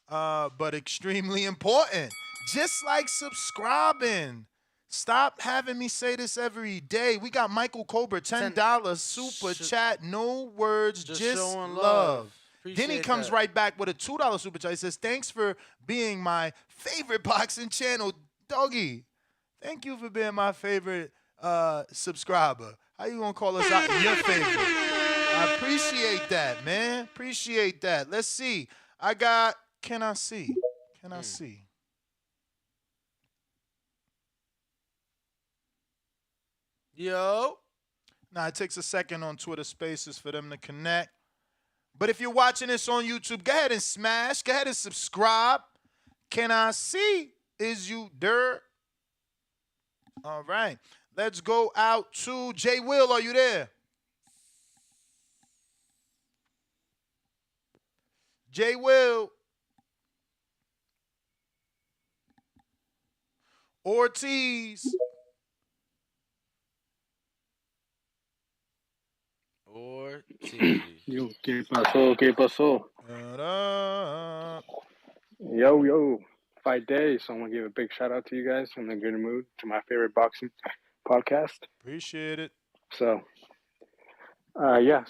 but extremely important. Just like subscribing. Stop having me say this every day. We got Michael Colbert, $10 super chat. No words, just showing love. Appreciate Then he comes that. right back with a $2 super chat. He says, thanks for being my favorite boxing channel. Doggy, thank you for being my favorite subscriber. How you going to call us out your favorite? I appreciate that, man. Appreciate that. Let's see. Can I see? Yo. Now, it takes a second on Twitter Spaces for them to connect. But if you're watching this on YouTube, go ahead and smash. Go ahead and subscribe. Can I see? Is you dirt? All right. Let's go out to J. Will. Are you there? J. Will. Ortiz. Yo, ¿qué pasó? ¿Qué pasó? Yo, fight day. So I want to give a big shout out to you guys. I'm in a good mood to my favorite boxing podcast. Appreciate it. So, hey,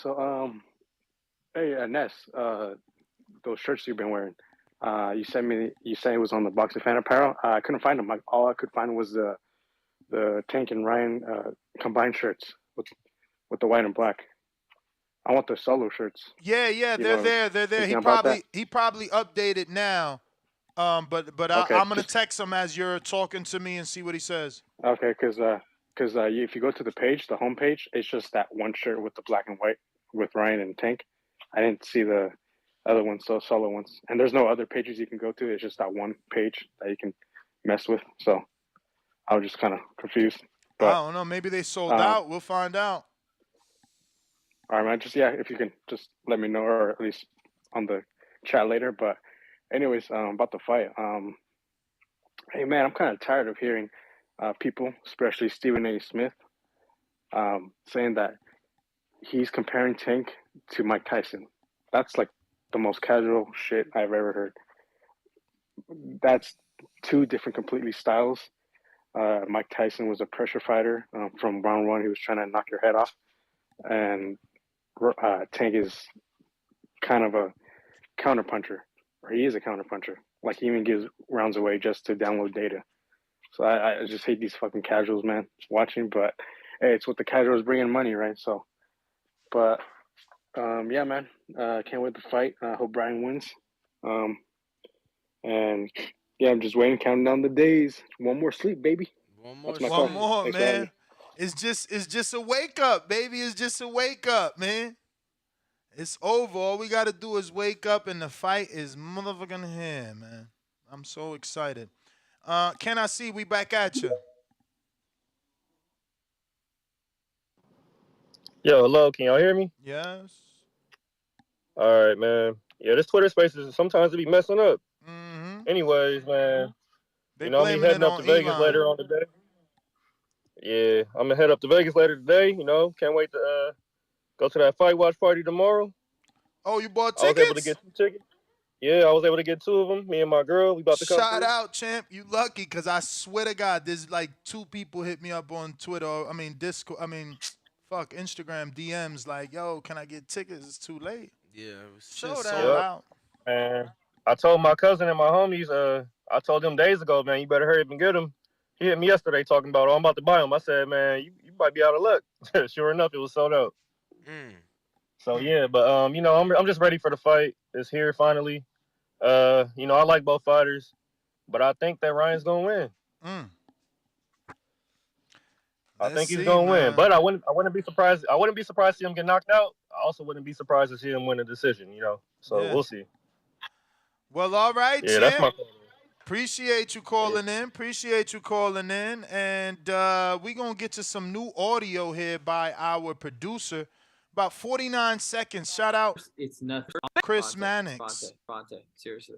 Ness, those shirts you've been wearing, you said it was on the Boxing Fan Apparel. I couldn't find them. All I could find was the the Tank and Ryan combined shirts with the white and black. I want the solo shirts. Yeah, You they're know there. They're there. anything about that? He probably updated now. But Okay, I'm gonna just- text him as you're talking to me and see what he says. Okay, because if you go to the page, the home page, it's just that one shirt with the black and white with Ryan and Tank. I didn't see the other ones, so solo ones. And there's no other pages you can go to. It's just that one page that you can mess with. So I was just kind of confused. I don't know. Maybe they sold out. We'll find out. All right, man. If you can just let me know, or at least on the chat later. But anyways, about the fight. Hey, man, I'm kind of tired of hearing people, especially Stephen A. Smith, saying that he's comparing Tank to Mike Tyson. That's like the most casual shit I've ever heard. That's two different completely styles. Mike Tyson was a pressure fighter. From round one, he was trying to knock your head off. And Tank is kind of a counterpuncher, or he is a counterpuncher. Like, he even gives rounds away just to download data. So I just hate these fucking casuals, man, watching. But hey, it's what the casuals bringing money, right? So, but yeah, man, can't wait to fight. I hope Brian wins. And yeah, I'm just waiting, counting down the days. One more sleep, baby. One more, One more, man. It's just a wake up, baby. It's just a wake up, man. It's over. All we gotta do is wake up, and the fight is motherfucking here, man. I'm so excited. Can I see? We back at you. Yo, hello, can y'all hear me? Yes. All right, man. Yeah, this Twitter space is sometimes it be messing up. Anyways, man, They you know, I'm blaming heading it up on to Vegas Elon. later on today. Yeah, I'm gonna head up to Vegas later today. You know, can't wait to go to that fight watch party tomorrow. Oh, you bought I was tickets? able to get 2 tickets. Yeah, I was able to get 2 of them. Me and my girl, we about to come Shout through. out, champ. You lucky, because I swear to God, there's like 2 people hit me up on Twitter. Discord. Instagram DMs like, yo, can I get tickets? It's too late. Yeah, Shit sold Yup. out. And I told my cousin and my homies, I told them days ago, man, you better hurry up and get them. He hit me yesterday talking about, I'm about to buy them. I said, man, you might be out of luck. Sure enough, it was sold out. So yeah, but you know, I'm just ready for the fight. It's here finally. You know, I like both fighters, but I think that Ryan's gonna win. I think he's gonna win, but I wouldn't be surprised. I wouldn't be surprised to see him get knocked out. I also wouldn't be surprised to see him win a decision. You know, so Yeah. we'll see. Well, all right, Yeah, that's champ. my. Appreciate you calling in. Appreciate you calling in. And we're going to get to some new audio here by our producer. About 49 seconds. Shout out. It's nothing. Chris Mannix. Fonte, seriously.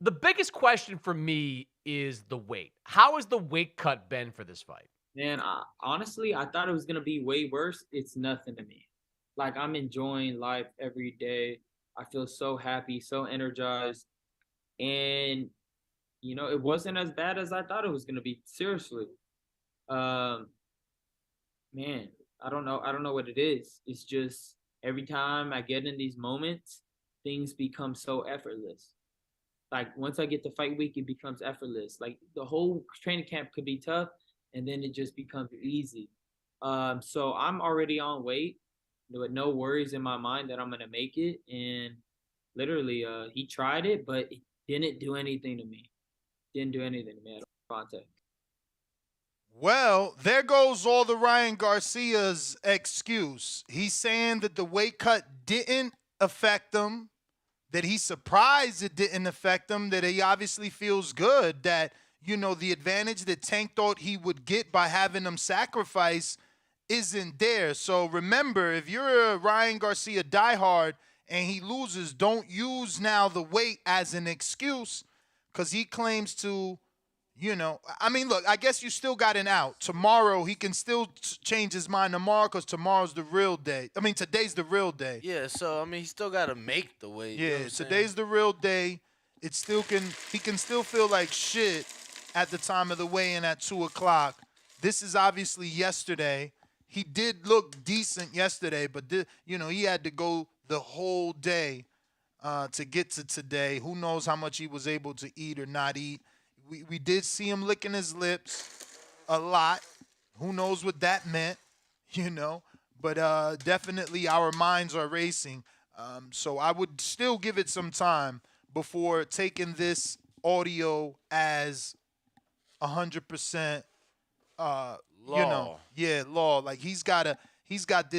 The biggest question for me is the weight. How has the weight cut been for this fight? Man, honestly, I thought it was going to be way worse. It's nothing to me. Like, I'm enjoying life every day. I feel so happy, so energized. And, you know, it wasn't as bad as I thought it was going to be. Seriously. Man, I don't know what it is. It's just every time I get in these moments, things become so effortless. Like, once I get to fight week, it becomes effortless. Like, the whole training camp could be tough, and then it just becomes easy. So I'm already on weight with no worries in my mind that I'm going to make it. And literally, he tried it, but it didn't do anything to me. Didn't do anything to me at all. Fonte. Well, there goes all the Ryan Garcia's excuse. He's saying that the weight cut didn't affect him, that he's surprised it didn't affect him, that he obviously feels good that, you know, the advantage that Tank thought he would get by having him sacrifice isn't there. So remember, if you're a Ryan Garcia diehard and he loses, don't use now the weight as an excuse, because he claims to, you know, I mean, look, I guess you still got an out. Tomorrow, he can still change his mind tomorrow, because tomorrow's the real day. I mean, today's the real day. Yeah, so, I mean, he still got to make the weight. You know Yeah, what I'm saying? today's the real day. He can still feel like shit at the time of the weigh-in at 2 o'clock. This is obviously yesterday. He did look decent yesterday, but, you know, he had to go the whole day to get to today. Who knows how much he was able to eat or not eat. We did see him licking his lips a lot. Who knows what that meant, you know? But definitely our minds are racing. So I would still give it some time before taking this audio as 100%, law. Like he got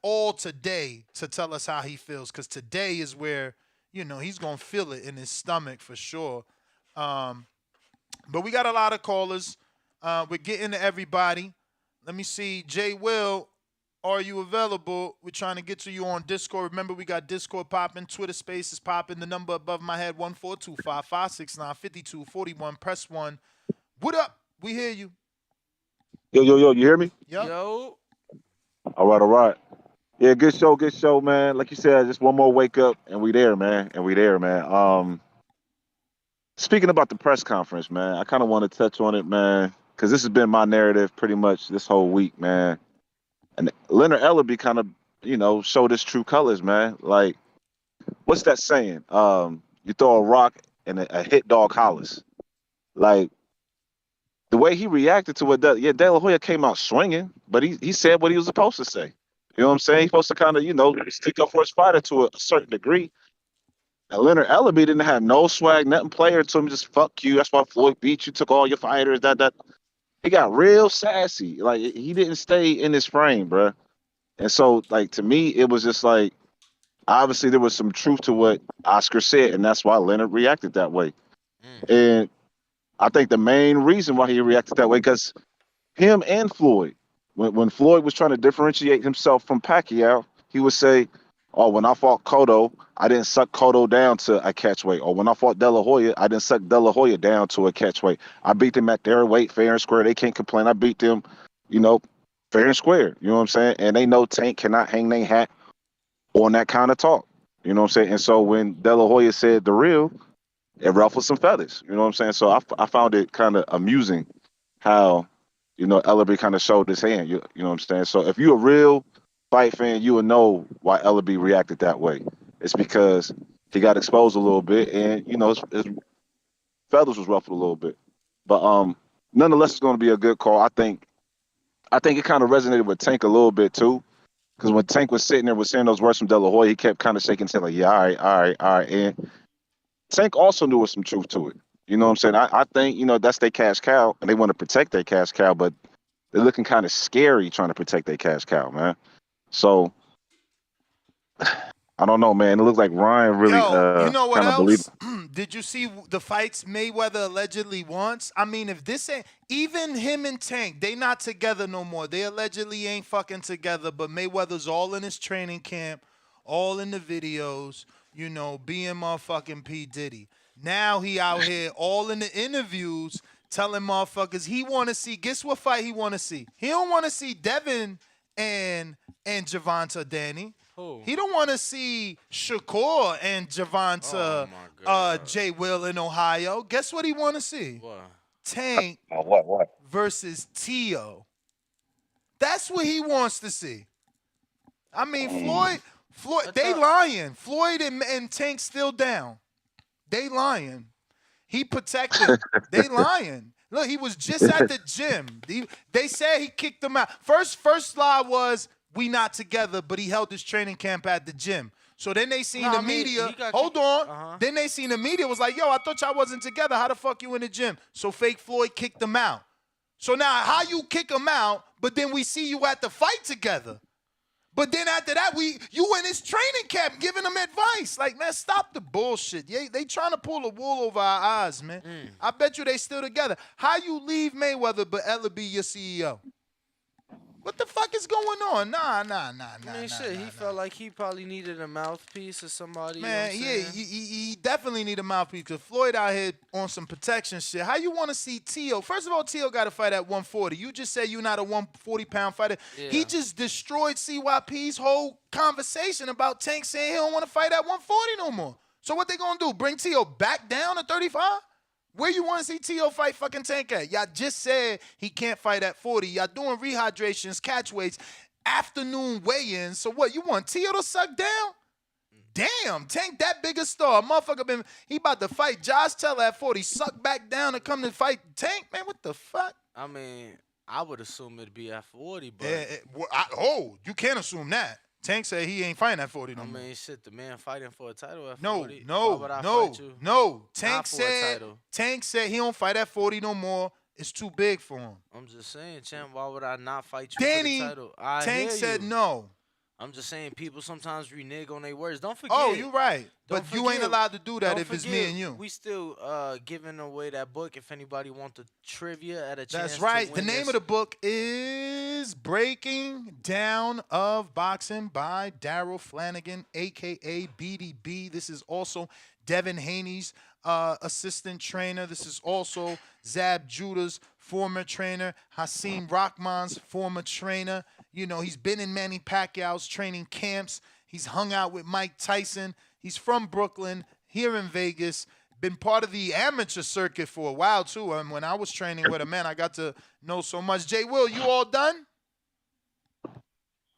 all today to tell us how he feels, because today is where, he's going to feel it in his stomach for sure. But we got a lot of callers. We're getting to everybody. Let me see. Jay Will, are you available? We're trying to get to you on Discord. Remember, we got Discord popping, Twitter Spaces popping. The number above my head, 14255695241. Press 1. What up? We hear you. Yo, you hear me? Yep. Yo. All right. Yeah, good show, man. Like you said, just one more wake up, and we there, man. Speaking about the press conference, man, I kind of want to touch on it, man, because this has been my narrative pretty much this whole week, man. And Leonard Ellerbe kind of, showed his true colors, man. Like, what's that saying? You throw a rock and a hit dog hollers. Like, the way he reacted to it, De La Hoya came out swinging, but he said what he was supposed to say. You know what I'm saying? He's supposed to kind of, stick up for his fighter to a certain degree. And Leonard Ellerbe didn't have no swag, nothing player to him, just fuck you. That's why Floyd beat you, took all your fighters, that. He got real sassy. Like, he didn't stay in his frame, bro. And so, like, to me, it was just like, obviously there was some truth to what Oscar said, and that's why Leonard reacted that way. And I think the main reason why he reacted that way, because him and Floyd, when Floyd was trying to differentiate himself from Pacquiao, he would say, oh, when I fought Cotto, I didn't suck Cotto down to a catchweight. Or when I fought De La Hoya, I didn't suck De La Hoya down to a catchweight. I beat them at their weight, fair and square. They can't complain. I beat them, fair and square. You know what I'm saying? And they know Tank cannot hang their hat on that kind of talk. You know what I'm saying? And so when De La Hoya said the real, it ruffled some feathers. You know what I'm saying? So I found it kind of amusing how, Ellerbe kind of showed his hand. You know what I'm saying? So if you're a real fight fan, you will know why Ellerbe reacted that way. It's because he got exposed a little bit, and his feathers was ruffled a little bit. But nonetheless, it's going to be a good call. I think it kind of resonated with Tank a little bit too, because when Tank was sitting there with saying those words from De La Hoya, he kept kind of shaking his head like, yeah, all right, and Tank also knew there was some truth to it. You know what I'm saying? I think that's their cash cow, and they want to protect their cash cow, but they're looking kind of scary trying to protect their cash cow, man. So I don't know, man. It looks like Ryan really you know what kind of else? believed. Did you see the fights Mayweather allegedly wants? I mean, if this ain't, even him and Tank, they not together no more. They allegedly ain't fucking together, but Mayweather's all in his training camp, all in the videos, being motherfucking P. Diddy. Now he out here all in the interviews telling motherfuckers he want to see, guess what fight he want to see? He don't want to see Devin and Gervonta, Danny. Who? He don't want to see Shakur and Gervonta, Jay Will in Ohio. Guess what he want to see? What? Tank what? versus Tio. That's what he wants to see. I mean, Floyd, they lying. Floyd and Tank still down. They lying. He protected. They lying. Look, he was just at the gym. They said he kicked him out. First lie was, we not together, but he held his training camp at the gym. So then they seen the media. Hold on. Then they seen the media was like, yo, I thought y'all wasn't together. How the fuck you in the gym? So fake Floyd kicked him out. So now how you kick him out, but then we see you at the fight together? But then after that, you in his training camp giving him advice. Like, man, stop the bullshit. They trying to pull the wool over our eyes, man. I bet you they still together. How you leave Mayweather but Ellerbe your CEO? What the fuck is going on? Nah. He felt like he probably needed a mouthpiece or somebody. Man, he definitely need a mouthpiece because Floyd out here on some protection shit. How you want to see Tio? First of all, Tio got to fight at 140. You just said you're not a 140-pound fighter. Yeah. He just destroyed CYP's whole conversation about Tank saying he don't want to fight at 140 no more. So what they going to do? Bring Tio back down to 35? Where you want to see Tio fight fucking Tank at? Y'all just said he can't fight at 40. Y'all doing rehydrations, catch weights, afternoon weigh-ins. So what, you want Tio to suck down? Damn, Tank that big a star. Motherfucker he about to fight Josh Teller at 40. Suck back down and come to fight Tank? Man, what the fuck? I mean, I would assume it'd be at 40, but you can't assume that. Tank said he ain't fighting at 40 no I more. mean, shit, the man fighting for a title at No, 40. Why no, would I no, fight you? no. Not for a title. Tank said he don't fight at 40 no more. It's too big for him. I'm just saying, champ. Why would I not fight you Danny, for the title? I Tank hear said you. no. I'm just saying, people sometimes renege on their words. Don't forget. Oh, you're right. Don't But you ain't forget- allowed to do that don't if it's me forget, and you. We still giving away that book if anybody want the trivia at a chance. That's to right. The win name this. of the book is Breaking Down of Boxing by Daryl Flanagan, a.k.a. BDB. This is also Devin Haney's assistant trainer. This is also Zab Judah's former trainer, Hasim Rahman's former trainer. You know, he's been in Manny Pacquiao's training camps. He's hung out with Mike Tyson. He's from Brooklyn, here in Vegas. Been part of the amateur circuit for a while, too. When I was training with him, man, I got to know so much. Jay Will, you all done?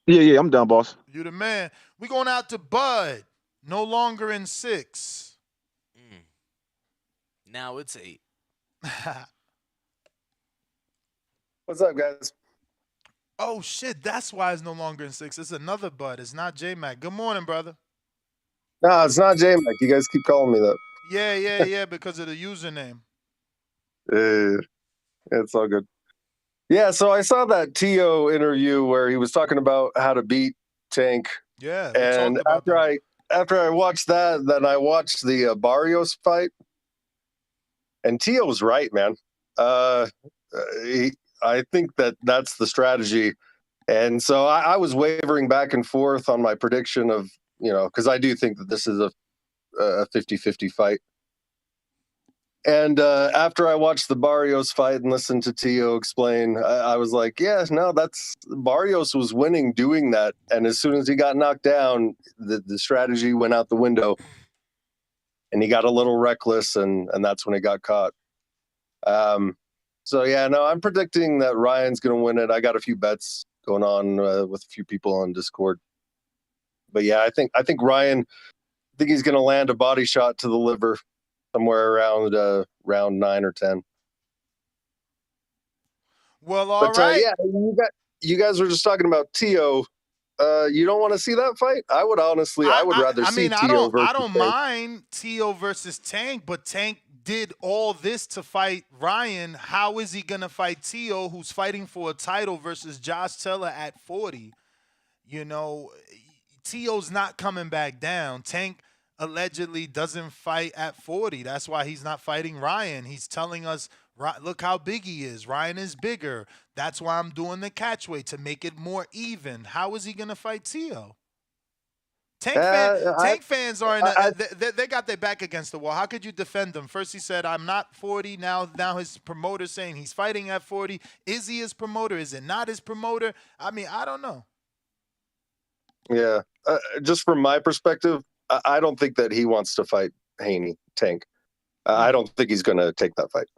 Yeah, I'm done, boss. You the man. We going out to Bud. No longer in 6. Now it's 8. What's up, guys? Oh, shit. That's why it's no longer in 6. It's another Bud. It's not J-Mac. Good morning, brother. No, it's not J-Mac. You guys keep calling me that. Yeah, because of the username. It's all good. Yeah, so I saw that T.O. interview where he was talking about how to beat Tank. Yeah, we and talked about after I watched that, then I watched the Barrios fight. And T.O. was right, man. I think that's the strategy. And so I was wavering back and forth on my prediction of, because I do think that this is a 50-50 fight. And after I watched the Barrios fight and listened to T.O. explain, I was like, yeah, no, Barrios was winning doing that. And as soon as he got knocked down, the strategy went out the window. And he got a little reckless, and that's when he got caught. So, yeah, no, I'm predicting that Ryan's going to win it. I got a few bets going on with a few people on Discord. But, yeah, I think Ryan, he's going to land a body shot to the liver somewhere around round 9 or 10. Well, all right. Yeah, you guys were just talking about T.O. You don't want to see that fight? I would honestly, I would rather see T.O. versus I don't Tank. mind T.O. versus Tank, but Tank did all this to fight Ryan. How is he going to fight T.O., who's fighting for a title versus Josh Taylor at 40? T.O.'s not coming back down. Tank allegedly doesn't fight at 40. That's why he's not fighting Ryan. He's telling us, look how big he is. Ryan is bigger. That's why I'm doing the catchweight, to make it more even. How is he going to fight T.O.? Tank fans are they got their back against the wall. How could you defend them? First he said, I'm not 40. Now his promoter's saying he's fighting at 40. Is he his promoter? Is it not his promoter? I mean, I don't know. Yeah. Just from my perspective, I don't think that he wants to fight Tank. I don't think he's going to take that fight.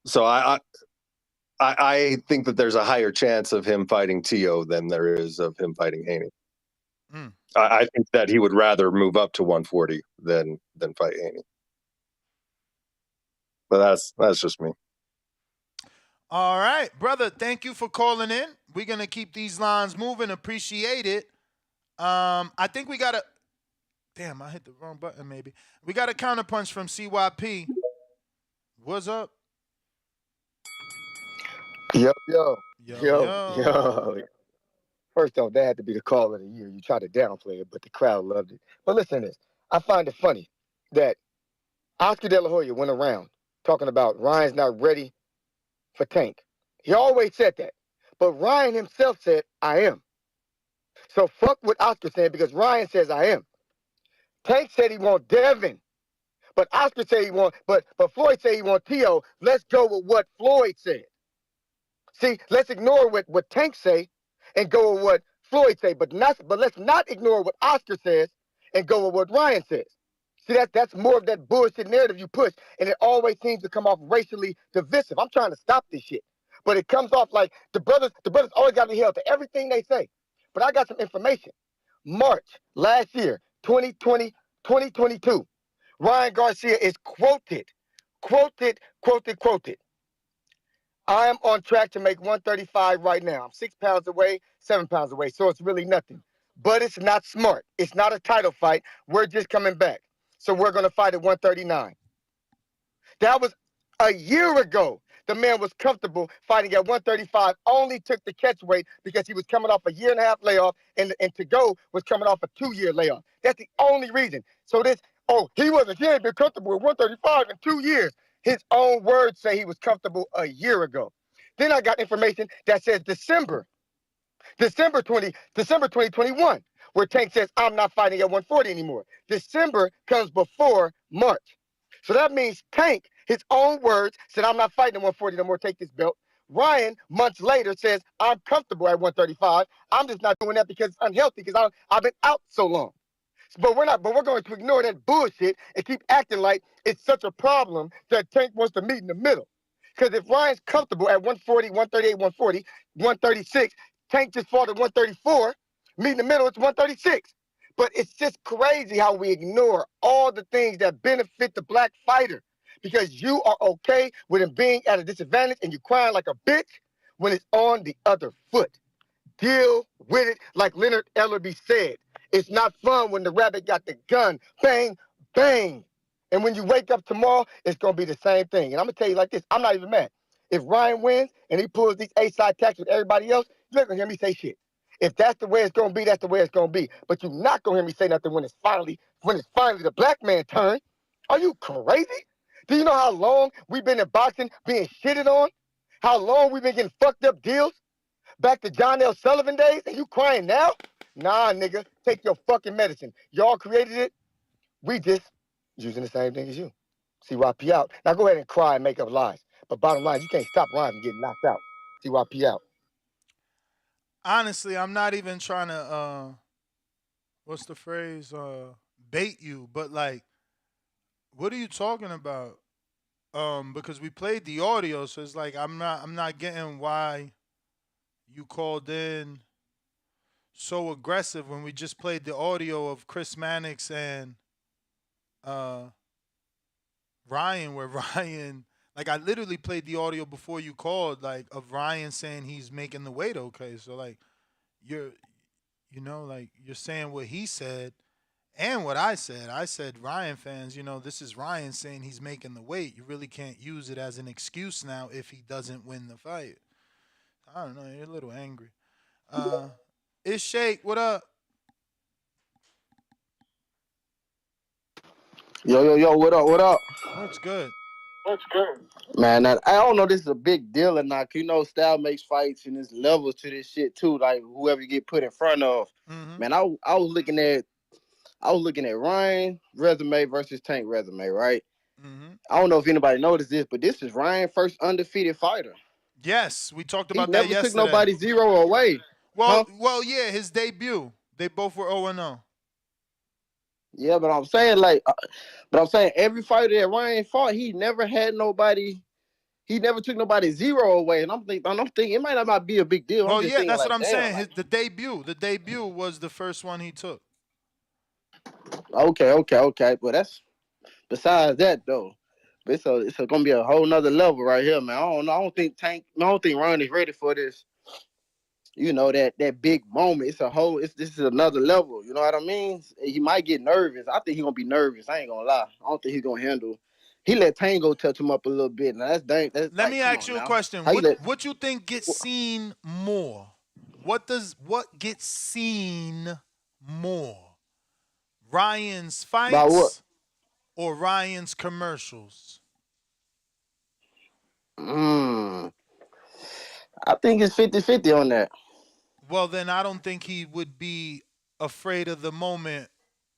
So I think that there's a higher chance of him fighting T.O. than there is of him fighting Haney. I think that he would rather move up to 140 than fight Haney. But that's just me. All right, brother. Thank you for calling in. We're gonna keep these lines moving. Appreciate it. I think we got a. Damn, I hit the wrong button. Maybe we got a counterpunch from CYP. What's up? Yo. Yo. First off, that had to be the call of the year. You tried to downplay it, but the crowd loved it. But listen to this. I find it funny that Oscar De La Hoya went around talking about Ryan's not ready for Tank. He always said that. But Ryan himself said, I am. So fuck what Oscar said, because Ryan says I am. Tank said he want Devin. But Oscar said he want, but Floyd said he want T.O. Let's go with what Floyd said. See, let's ignore what Tank say and go with what Floyd say, but let's not ignore what Oscar says and go with what Ryan says. See, that's more of that bullshit narrative you push, and it always seems to come off racially divisive. I'm trying to stop this shit, but it comes off like the brothers always got to be held to everything they say. But I got some information. March last year, 2022, Ryan Garcia is quoted. I'm on track to make 135 right now. I'm 6 pounds away, 7 pounds away, so it's really nothing. But it's not smart. It's not a title fight. We're just coming back. So we're going to fight at 139. That was a year ago. The man was comfortable fighting at 135, only took the catch weight because he was coming off a 1.5-year layoff, and To Go was coming off a 2-year layoff. That's the only reason. So he ain't been comfortable at 135 in 2 years. His own words say he was comfortable a year ago. Then I got information that says December 2021, where Tank says, I'm not fighting at 140 anymore. December comes before March. So that means Tank, his own words, said, I'm not fighting at 140 no more, take this belt. Ryan, months later, says, I'm comfortable at 135. I'm just not doing that because it's unhealthy because I've been out so long. But we're going to ignore that bullshit and keep acting like it's such a problem that Tank wants to meet in the middle. Because if Ryan's comfortable at 140, 138, 140, 136, Tank just fought at 134, meet in the middle, it's 136. But it's just crazy how we ignore all the things that benefit the black fighter. Because you are okay with him being at a disadvantage and you crying like a bitch when it's on the other foot. Deal with it like Leonard Ellerby said. It's not fun when the rabbit got the gun. Bang, bang. And when you wake up tomorrow, it's going to be the same thing. And I'm going to tell you like this. I'm not even mad. If Ryan wins and he pulls these A-side attacks with everybody else, you're not going to hear me say shit. If that's the way it's going to be, that's the way it's going to be. But you're not going to hear me say nothing when it's finally the black man turn. Are you crazy? Do you know how long we've been in boxing being shitted on? How long we've been getting fucked up deals? Back to John L. Sullivan days, and you crying now? Nah, nigga, take your fucking medicine. Y'all created it. We just using the same thing as you. CYP out. Now go ahead and cry and make up lies. But bottom line, you can't stop Ryan from getting knocked out. CYP out. Honestly, I'm not even trying to what's the phrase? Bait you, but like, what are you talking about? Because we played the audio, so it's like I'm not getting why you called in so aggressive when we just played the audio of Chris Mannix and Ryan, where Ryan, like, I literally played the audio before you called, like, of Ryan saying he's making the weight okay. So like, you're saying what he said and what I said. I said, Ryan fans, this is Ryan saying he's making the weight. You really can't use it as an excuse now if he doesn't win the fight. I don't know. You're a little angry. It's Shake. What up? Yo, what up? What's good? Man, I don't know if this is a big deal or not. Style makes fights and there's levels to this shit too. Like whoever you get put in front of. Mm-hmm. Man, I was looking at Ryan resume versus Tank resume, right? Mm-hmm. I don't know if anybody noticed this, but this is Ryan's first undefeated fighter. Yes, we talked about he that never yesterday. took nobody 0 away. Well, yeah, his debut. They both were 0-0. Yeah, but I'm saying every fighter that Ryan fought, he never had nobody. He never took nobody 0 away, and I'm thinking it might not be a big deal. Well, yeah, that's what I'm saying. The debut was the first one he took. Okay. But that's besides that though. But it's gonna be a whole nother level right here, man. I don't know. I don't think Ryan is ready for this. That big moment. This is another level. You know what I mean? He might get nervous. I think he's gonna be nervous. I ain't gonna lie. I don't think he's gonna handle. He let Tango touch him up a little bit. Now that's dang. Let me ask you a question. What you think gets seen more? What gets seen more? Ryan's fights or Ryan's commercials? I think it's 50-50 on that. Well, then I don't think he would be afraid of the moment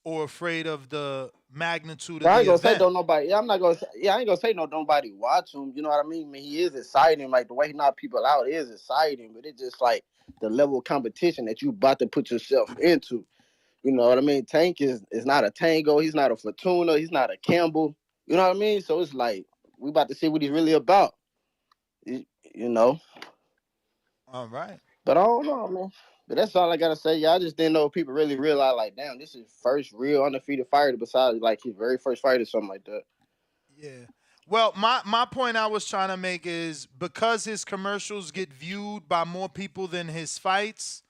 or afraid of the magnitude of I ain't the gonna event. say don't nobody. I ain't gonna say nobody watch him. You know what I mean? I mean, he is exciting. Like the way he knock people out is exciting, but it's just like the level of competition that you about to put yourself into. You know what I mean? Tank is not a Tango. He's not a Fortuna. He's not a Campbell. You know what I mean? So it's like we about to see what he's really about. All right. But I don't know, man. But that's all I gotta say. Yeah, I just didn't know if people really realize, like, damn, this is first real undefeated fighter besides like his very first fight or something like that. Yeah. Well, my point I was trying to make is because his commercials get viewed by more people than his fights,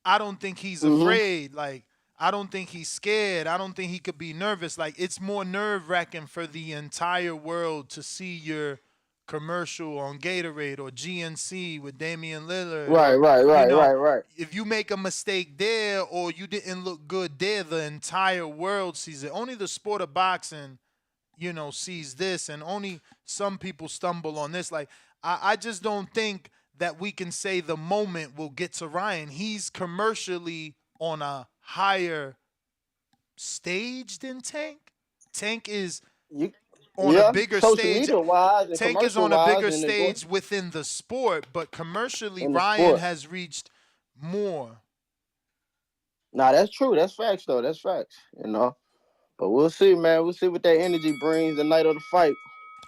I don't think he's afraid. Like, I don't think he's scared. I don't think he could be nervous. Like, it's more nerve-wracking for the entire world to see your commercial on Gatorade or GNC with Damian Lillard. Right. If you make a mistake there or you didn't look good there, the entire world sees it. Only the sport of boxing, sees this, and only some people stumble on this. Like, I just don't think that we can say the moment will get to Ryan. He's commercially on a higher stage than Tank. Tank is on a bigger stage. Tank is on a bigger stage within the sport, but commercially, Ryan has reached more. Nah, that's true. That's facts, though. That's facts. But we'll see, man. We'll see what that energy brings the night of the fight.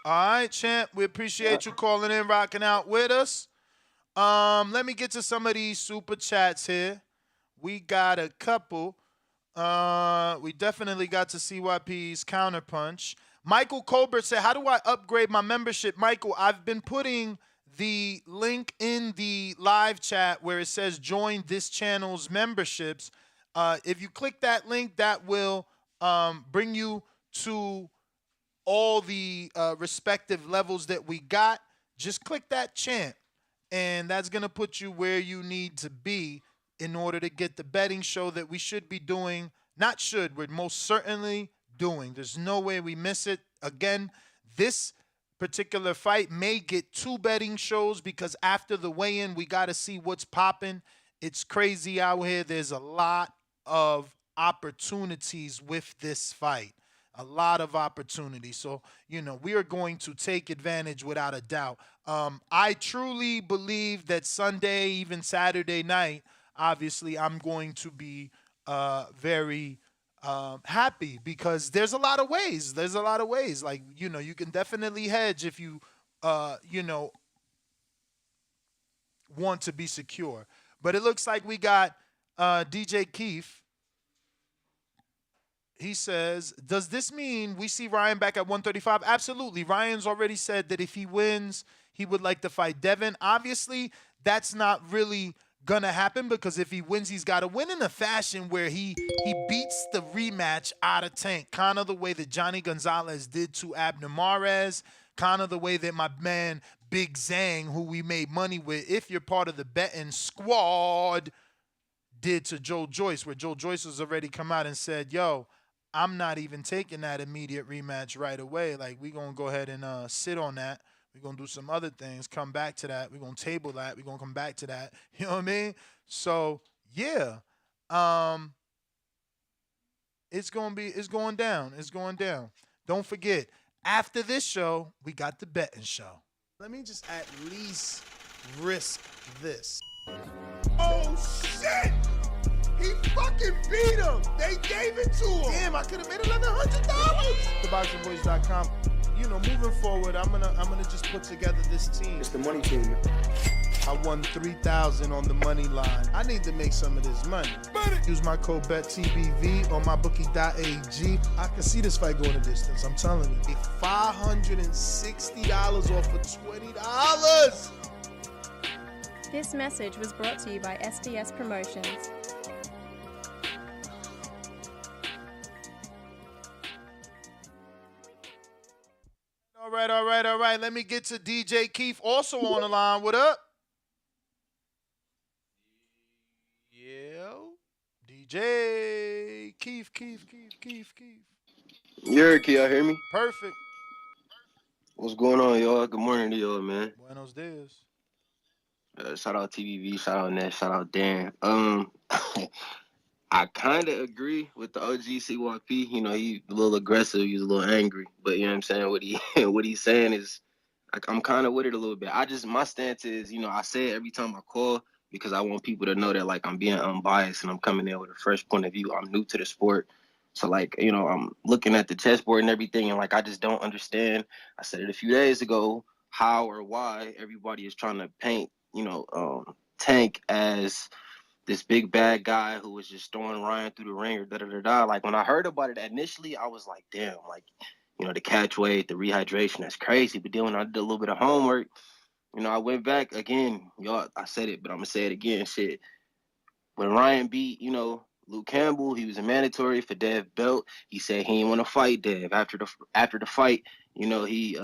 All right, champ. We appreciate you calling in, rocking out with us. Let me get to some of these super chats here. We got a couple. We definitely got to CYP's counterpunch. Michael Colbert said, how do I upgrade my membership? Michael, I've been putting the link in the live chat where it says join this channel's memberships. If you click that link, that will bring you to all the respective levels that we got. Just click that chant, and that's going to put you where you need to be in order to get the betting show that we should be doing. Not should, we're most certainly doing. There's no way we miss it. Again, this particular fight may get 2 betting shows because after the weigh-in, we got to see what's popping. It's crazy out here. There's a lot of opportunities with this fight. A lot of opportunities. So, we are going to take advantage without a doubt. I truly believe that Sunday, even Saturday night, obviously I'm going to be very happy because there's a lot of ways. Like, you can definitely hedge if you, want to be secure. But it looks like we got DJ Keith. He says, does this mean we see Ryan back at 135? Absolutely. Ryan's already said that if he wins, he would like to fight Devin. Obviously, that's not really going to happen because if he wins, he's got to win in a fashion where he beats the rematch out of Tank, kind of the way that Johnny Gonzalez did to Abner Mares, kind of the way that my man Big Zhang, who we made money with, if you're part of the betting squad, did to Joe Joyce, where Joe Joyce has already come out and said, yo, I'm not even taking that immediate rematch right away. Like, we're going to go ahead and sit on that. We're going to do some other things, come back to that. We're going to table that. We're going to come back to that. You know what I mean? So, yeah. It's going down. It's going down. Don't forget, after this show, we got the betting show. Let me just at least risk this. Oh, shit! He fucking beat him. They gave it to him. Damn, I could have made another $100. TheBoxingVoice.com. Moving forward, I'm gonna just put together this team. It's the money team. I won $3,000 on the money line. I need to make some of this money. Use my code BETTBV on mybookie.ag. I can see this fight going a distance. I'm telling you. $560 off of $20. This message was brought to you by SDS Promotions. All right. Let me get to DJ Keith, also on the line. What up? Yeah. DJ Keith. Yeah, can y'all hear me? Perfect. What's going on, y'all? Good morning to y'all, man. Buenos dias. Shout out TVV, shout out Ness, shout out Dan. I kind of agree with the OG CYP. He's a little aggressive. He's a little angry. But, you know what I'm saying? What he's saying is, I'm kind of with it a little bit. My stance is, I say it every time I call because I want people to know that, like, I'm being unbiased and I'm coming in with a fresh point of view. I'm new to the sport. So, like, I'm looking at the chessboard and everything, and, like, I just don't understand. I said it a few days ago, how or why everybody is trying to paint, Tank as this big bad guy who was just throwing Ryan through the ringer, Like, when I heard about it initially, I was like, damn, like, the catch weight, the rehydration, that's crazy. But then when I did a little bit of homework, I went back again. Y'all, I said it, but I'm gonna say it again. Shit. When Ryan beat, Luke Campbell, he was a mandatory for Dev belt. He said he didn't want to fight Dev. After the fight, he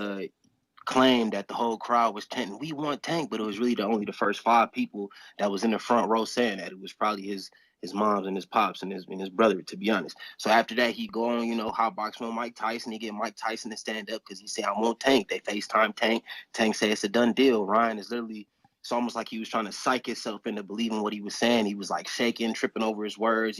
claimed that the whole crowd was chanting, "We want Tank," but it was really only the first 5 people that was in the front row saying that. It was probably his moms and his pops and his brother, to be honest. So after that, he go on, hot boxing with Mike Tyson. He get Mike Tyson to stand up because he said, "I want Tank." They FaceTime Tank. Tank said it's a done deal. Ryan is literally, it's almost like he was trying to psych himself into believing what he was saying. He was like shaking, tripping over his words,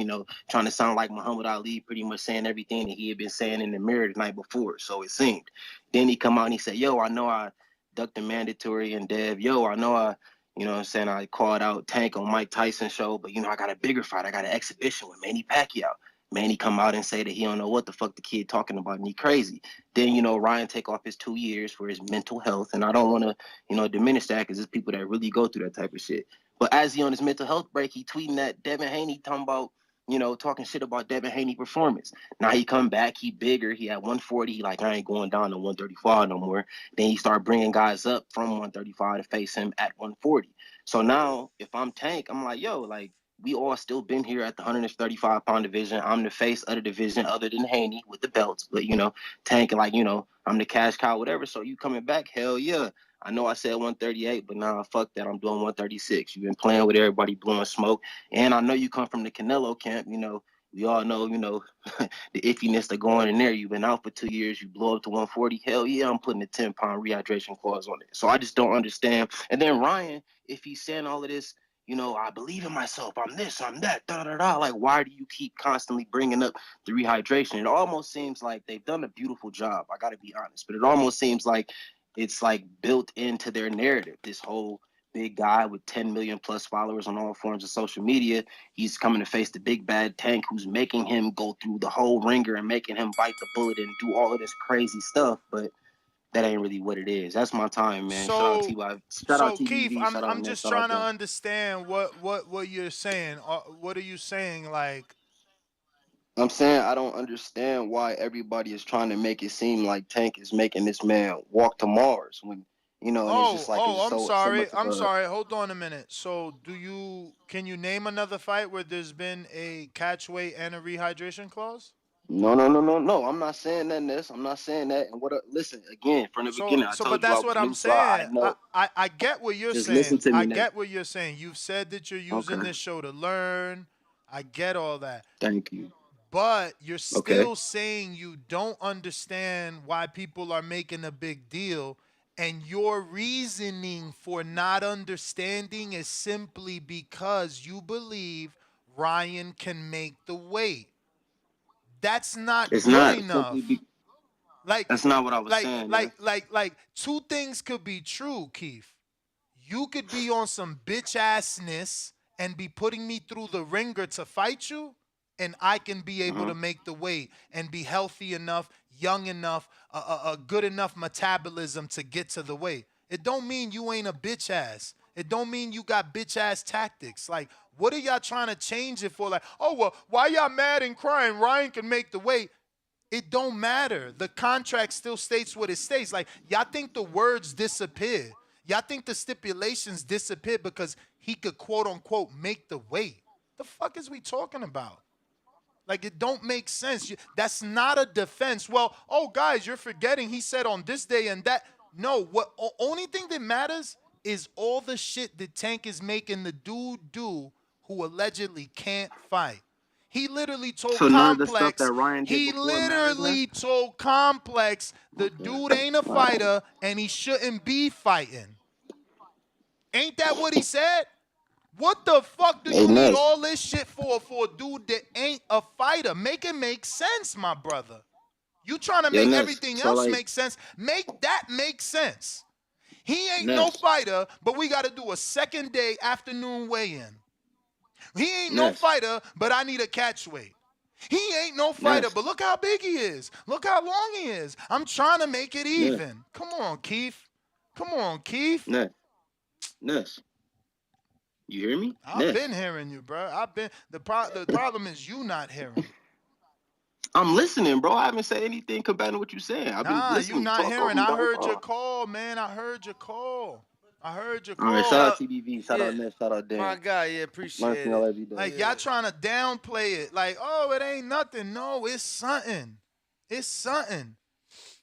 trying to sound like Muhammad Ali, pretty much saying everything that he had been saying in the mirror the night before. So it seemed. Then he come out and he said, "Yo, I know I ducked the mandatory and Dev. Yo, I know I, I called out Tank on Mike Tyson's show, but I got a bigger fight. I got an exhibition with Manny Pacquiao." Manny come out and say that he don't know what the fuck the kid talking about and he crazy. Then, Ryan take off his 2 years for his mental health. And I don't want to, diminish that because there's people that really go through that type of shit. But as he on his mental health break, he tweeting that Devin Haney talking about, talking shit about Devin Haney performance. Now he come back, he bigger, he at 140, he like, I ain't going down to 135 no more. Then he start bringing guys up from 135 to face him at 140. So now, if I'm Tank, I'm like, yo, like, we all still been here at the 135-pound division. I'm the face of the division other than Haney with the belts. But, Tank, like, I'm the cash cow, whatever. So you coming back, hell yeah. I know I said 138, but nah, fuck that. I'm doing 136. You've been playing with everybody, blowing smoke. And I know you come from the Canelo camp. We all know, the iffiness of going in there. You've been out for 2 years. You blow up to 140. Hell yeah, I'm putting a 10-pound rehydration clause on it. So I just don't understand. And then Ryan, if he's saying all of this, I believe in myself. I'm this, I'm that, da-da-da. Like, why do you keep constantly bringing up the rehydration? It almost seems like they've done a beautiful job. I got to be honest. But it almost seems like it's, like, built into their narrative. This whole big guy with 10 million plus followers on all forms of social media. He's coming to face the big bad Tank who's making him go through the whole ringer and making him bite the bullet and do all of this crazy stuff. But that ain't really what it is. That's my time, man. Shout out TY. Shout out TVD. Keith, Shout out I'm man. just Shout trying out to them. understand what you're saying. What are you saying? Like, I'm saying I don't understand why everybody is trying to make it seem like Tank is making this man walk to Mars when and it's just like it's I'm so sorry. much of I'm a- sorry. Hold on a minute. So, can you name another fight where there's been a catch weight and a rehydration clause? No. I'm not saying that. I'm not saying that. And listen again from the beginning. I So, told but you I that's was what I'm new, so I saying. know. I get what you're Just saying. listen to me I now. get what you're saying. You've said that you're using Okay. this show to learn. I get all that. Thank you. But you're Okay. still saying you don't understand why people are making a big deal, and your reasoning for not understanding is simply because you believe Ryan can make the weight. That's not It's good not enough. simply Like, that's not what I was saying. man. like two things could be true, Keith. You could be on some bitch assness and be putting me through the ringer to fight you, and I can be able to make the weight and be healthy enough, young enough, a good enough metabolism to get to the weight. It don't mean you ain't a bitch ass. It don't mean you got bitch ass tactics. Like, what are y'all trying to change it for? Like, oh, well, why y'all mad and crying? Ryan can make the weight. It don't matter. The contract still states what it states. Like, y'all think the words disappear. Y'all think the stipulations disappear because he could, quote unquote, make the weight. The fuck is we talking about? Like, it don't make sense. That's not a defense. Well, oh, guys, you're forgetting he said on this day and that. No, only thing that matters is all the shit that Tank is making the dude do who allegedly can't fight. He literally told So none of the stuff Complex, that Ryan did he before matters, literally told Complex the dude ain't a fighter and he shouldn't be fighting. Ain't that what he said? What the fuck do you need all this shit for a dude that ain't a fighter? Make it make sense, my brother. You trying to make everything else make sense? Make that make sense. He ain't no fighter, but we got to do a second day afternoon weigh-in. He ain't no fighter, but I need a catch weight. He ain't no fighter, but look how big he is. Look how long he is. I'm trying to make it even. Come on, Keith. Come on, Keith. Ness. You hear me? I've been hearing you, bro. The problem is you not hearing. I'm listening, bro. I haven't said anything combating what you're saying. I've been Nah, listening. you not Talk over hearing. me I the whole heard your time. call, man. I heard your call. All right, shout out TBV, shout Yeah. out Ness, shout out Dan. My guy, yeah, Learn appreciate from y'all it. every day. Like y'all trying to downplay it. Like, oh, it ain't nothing. No, it's something. It's something.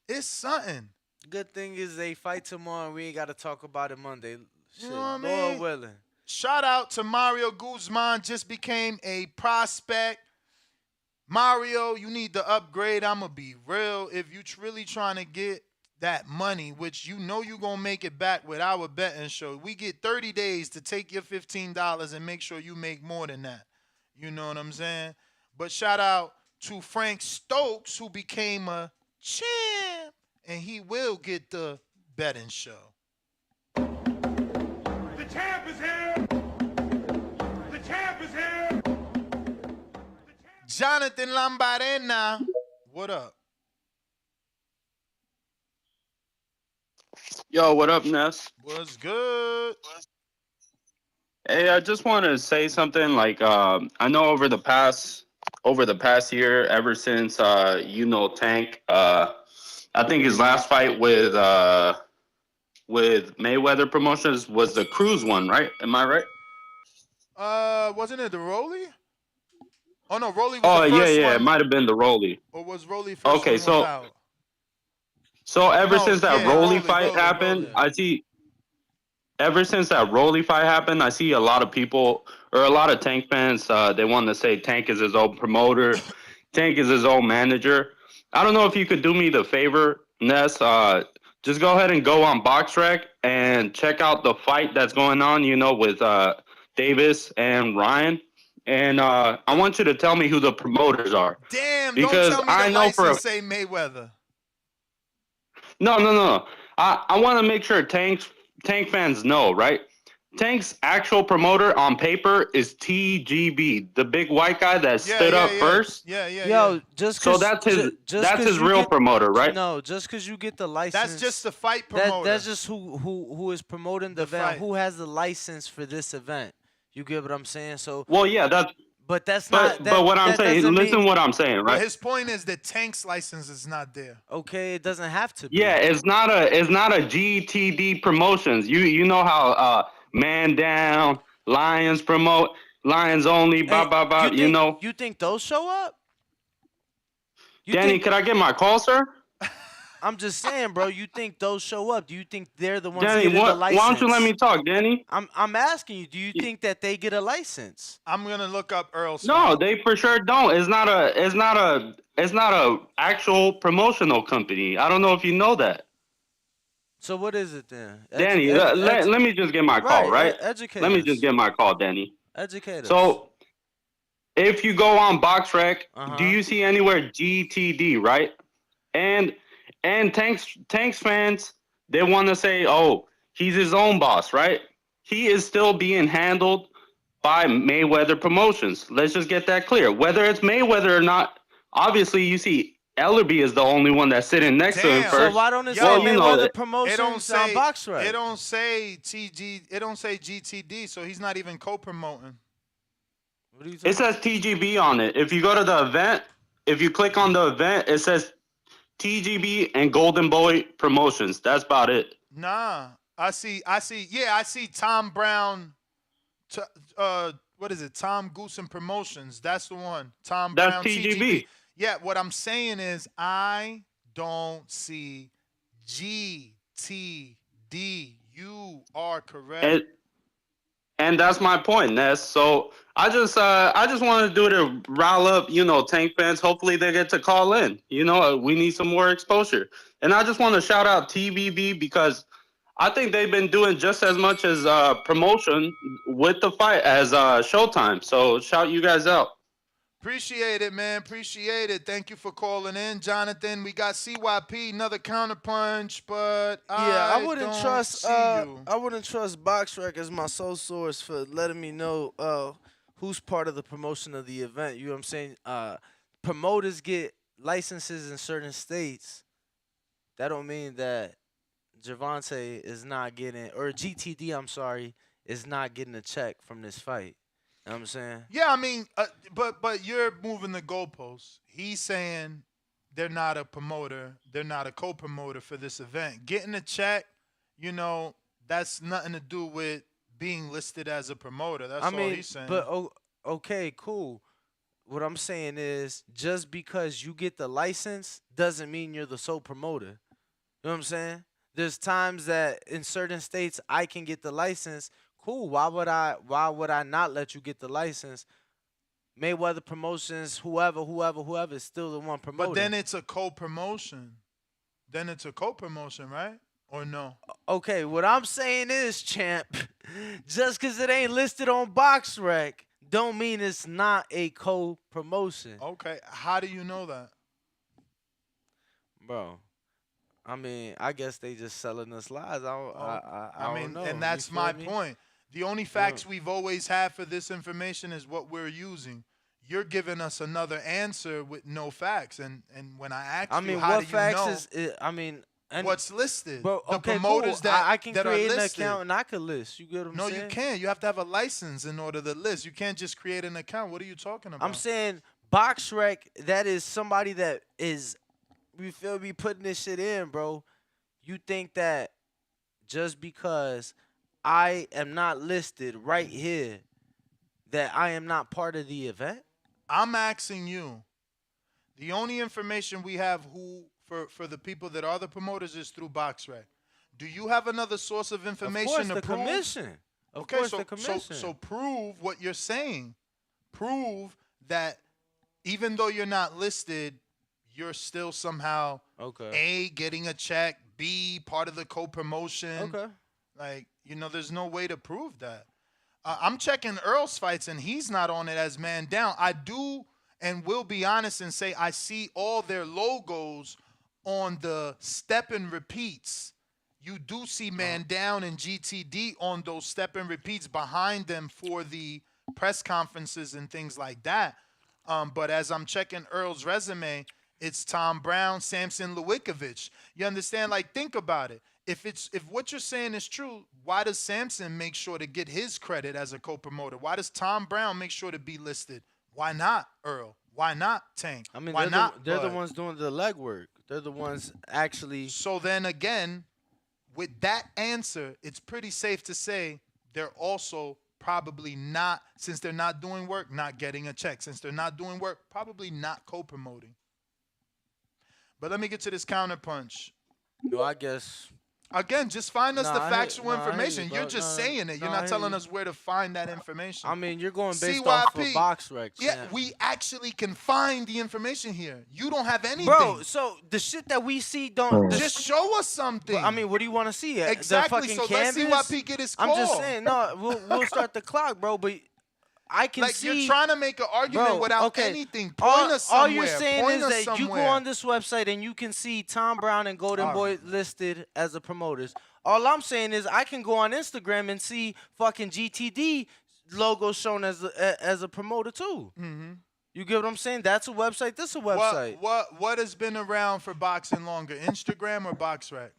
It's something. Good thing is they fight tomorrow and we ain't got to talk about it Monday. Shit, You know what I Lord mean? willing. Shout out to Mario Guzman. Just became a prospect. Mario, you need to upgrade. I'm going to be real. If you really trying to get that money, which you know you're going to make it back with our betting show, we get 30 days to take your $15 and make sure you make more than that. You know what I'm saying? But shout out to Frank Stokes, who became a champ, and he will get the betting show. The champ is here. The champ is here. Jonathan Lambarena, what up? Yo, what up, Ness? What's good? Hey, I just want to say something. Like, I know over the past year, ever since Tank, I think his last fight with Mayweather Promotions was the Cruise one, right? Am I right? Wasn't it the Rolly? Oh no, Rolly was Oh the yeah, first yeah, it one. might have been the Rolly. Or was Rolly first Okay, one so was out? ever No, since that yeah, Rolly Rolly, fight Rolly, happened, Rolly. I see. Ever since that Rolly fight happened, I see a lot of people or a lot of Tank fans. They want to say Tank is his own promoter, Tank is his own manager. I don't know if you could do me the favor, Ness. Just go ahead and go on BoxRec and check out the fight that's going on. With Davis and Ryan. And I want you to tell me who the promoters are. Damn, Because don't tell me I the know for a license say Mayweather. No. I want to make sure Tank fans know, right? Tank's actual promoter on paper is TGB, the big white guy that stood up first. Yo, just So cause, that's his just that's 'cause his you real get- promoter, right? No, just because you get the license. That's just the fight promoter. That's just who is promoting the event. fight. Who has the license for this event? You get what I'm saying? So. Well, yeah, that's. But that's But not. That, what I'm that saying, doesn't listen mean, what I'm saying, But right? his point is that Tank's license is not there. Okay, it doesn't have to be. Yeah, it's not a GTD Promotions. You know how Man Down, Lions promote, Lions Only, blah blah blah. You know. You think those show up? Danny, could I get my call, sir? I'm just saying, bro. You think those show up? Do you think they're the ones Danny, getting the why license? don't you let me talk, Danny? I'm asking you. Do you think that they get a license? I'm gonna look up Earl. No, they for sure don't. It's not a actual promotional company. I don't know if you know that. So what is it then? Danny, let me just get my call, right? Educate Let me us. just get my call, Danny. Educate us. So, if you go on BoxRec, Uh-huh. do you see anywhere GTD, right? And Tanks fans, they want to say, oh, he's his own boss, right? He is still being handled by Mayweather Promotions. Let's just get that clear. Whether it's Mayweather or not, obviously you see Ellerby is the only one that's sitting next to him first. So why don't it say Well, you know Mayweather that- Promotions It don't say on BoxRec? It don't say TG. It don't say GTD. So he's not even co-promoting. What are you It says TGB on it. If you go to the event, if you click on the event, it says TGB and Golden Boy Promotions. That's about it. Nah, I see. Yeah, I see Tom Brown. What is it? Tom Goosen Promotions. That's the one. Tom That's Brown. TGB. Yeah, what I'm saying is I don't see GTD. You are correct. And that's my point, Ness. So I just want to do it to rile up, Tank fans. Hopefully they get to call in. We need some more exposure. And I just want to shout out TBV because I think they've been doing just as much as promotion with the fight as Showtime. So shout you guys out. Appreciate it, man. Appreciate it. Thank you for calling in, Jonathan. We got CYP, another counterpunch, but I wouldn't don't trust. see you. I wouldn't trust BoxRec as my sole source for letting me know who's part of the promotion of the event. You know what I'm saying? Promoters get licenses in certain states. That don't mean that Gervonta is not getting, or GTD, I'm sorry, is not getting a check from this fight. know what I'm saying? Yeah, I mean, but you're moving the goalposts. He's saying they're not a promoter, they're not a co-promoter for this event. Getting a check, you know, that's nothing to do with being listed as a promoter. That's all he's saying. But okay, cool. What I'm saying is, just because you get the license doesn't mean you're the sole promoter. You know what I'm saying? There's times that in certain states I can get the license. Cool. Why would I not let you get the license? Mayweather Promotions, whoever is still the one promoting. But then it's a co-promotion. Then it's a co-promotion, right? Or no? Okay, what I'm saying is, champ, just because it ain't listed on BoxRec, don't mean it's not a co-promotion. Okay, how do you know that? Bro, I mean, I guess they just selling us lies. I don't know. And that's You my feel me? point. The only facts we've always had for this information is what we're using. You're giving us another answer with no facts, and when I asked you, how what do you facts know? is? I mean, and what's listed? Bro, the okay, promoters cool. that I can that create are an listed. account and I could list. You get what I'm No, saying? you can't. You have to have a license in order to list. You can't just create an account. What are you talking about? I'm saying BoxRec, that is somebody that is, you feel me, putting this shit in, bro. You think that just because I am not listed right here, that I am not part of the event? I'm asking you. The only information we have for the people that are the promoters is through BoxRec. Do you have another source of information Of course, to the prove? commission. Of Okay, course, so, the commission. So prove what you're saying. Prove that even though you're not listed, you're still somehow A, getting a check, B, part of the co-promotion. Okay. Like, you know, there's no way to prove that. I'm checking Earl's fights, and he's not on it as man down. I do and will be honest and say I see all their logos on the step and repeats. You do see man down and GTD on those step and repeats behind them for the press conferences and things like that. But as I'm checking Earl's resume, it's Tom Brown, Samson Lewickovich. You understand? Like, think about it. If what you're saying is true, why does Samson make sure to get his credit as a co-promoter? Why does Tom Brown make sure to be listed? Why not Earl? Why not Tank? I mean, why they're the Bud? ones doing the legwork. They're the ones actually. So then again, with that answer, it's pretty safe to say they're also probably not, since they're not doing work, not getting a check. Since they're not doing work, probably not co-promoting. But let me get to this counterpunch. No, I guess. Again, just find us Nah, the I factual hear you, information. bro. You're just Nah, saying it. You're nah, I not hear telling you. us where to find that information. I mean, you're going based off of BoxRec. Yeah, champ. we actually can find the information here. You don't have anything. Bro, so the shit that we see don't Just show us something. I mean, what do you want to see? Exactly, The so fucking let's see canvas? why Pete get his I'm just call. saying, no, we'll start the clock, bro. But I can Like, see. you're trying to make an argument Bro, without okay. anything. Point us somewhere. All you're saying Point is us that you go somewhere. on this website and you can see Tom Brown and Golden All Boy listed as the promoters. All I'm saying is I can go on Instagram and see fucking GTD logo shown as a promoter too. Mm-hmm. You get what I'm saying? That's a website. This a website. What has been around for boxing longer, Instagram or BoxRec?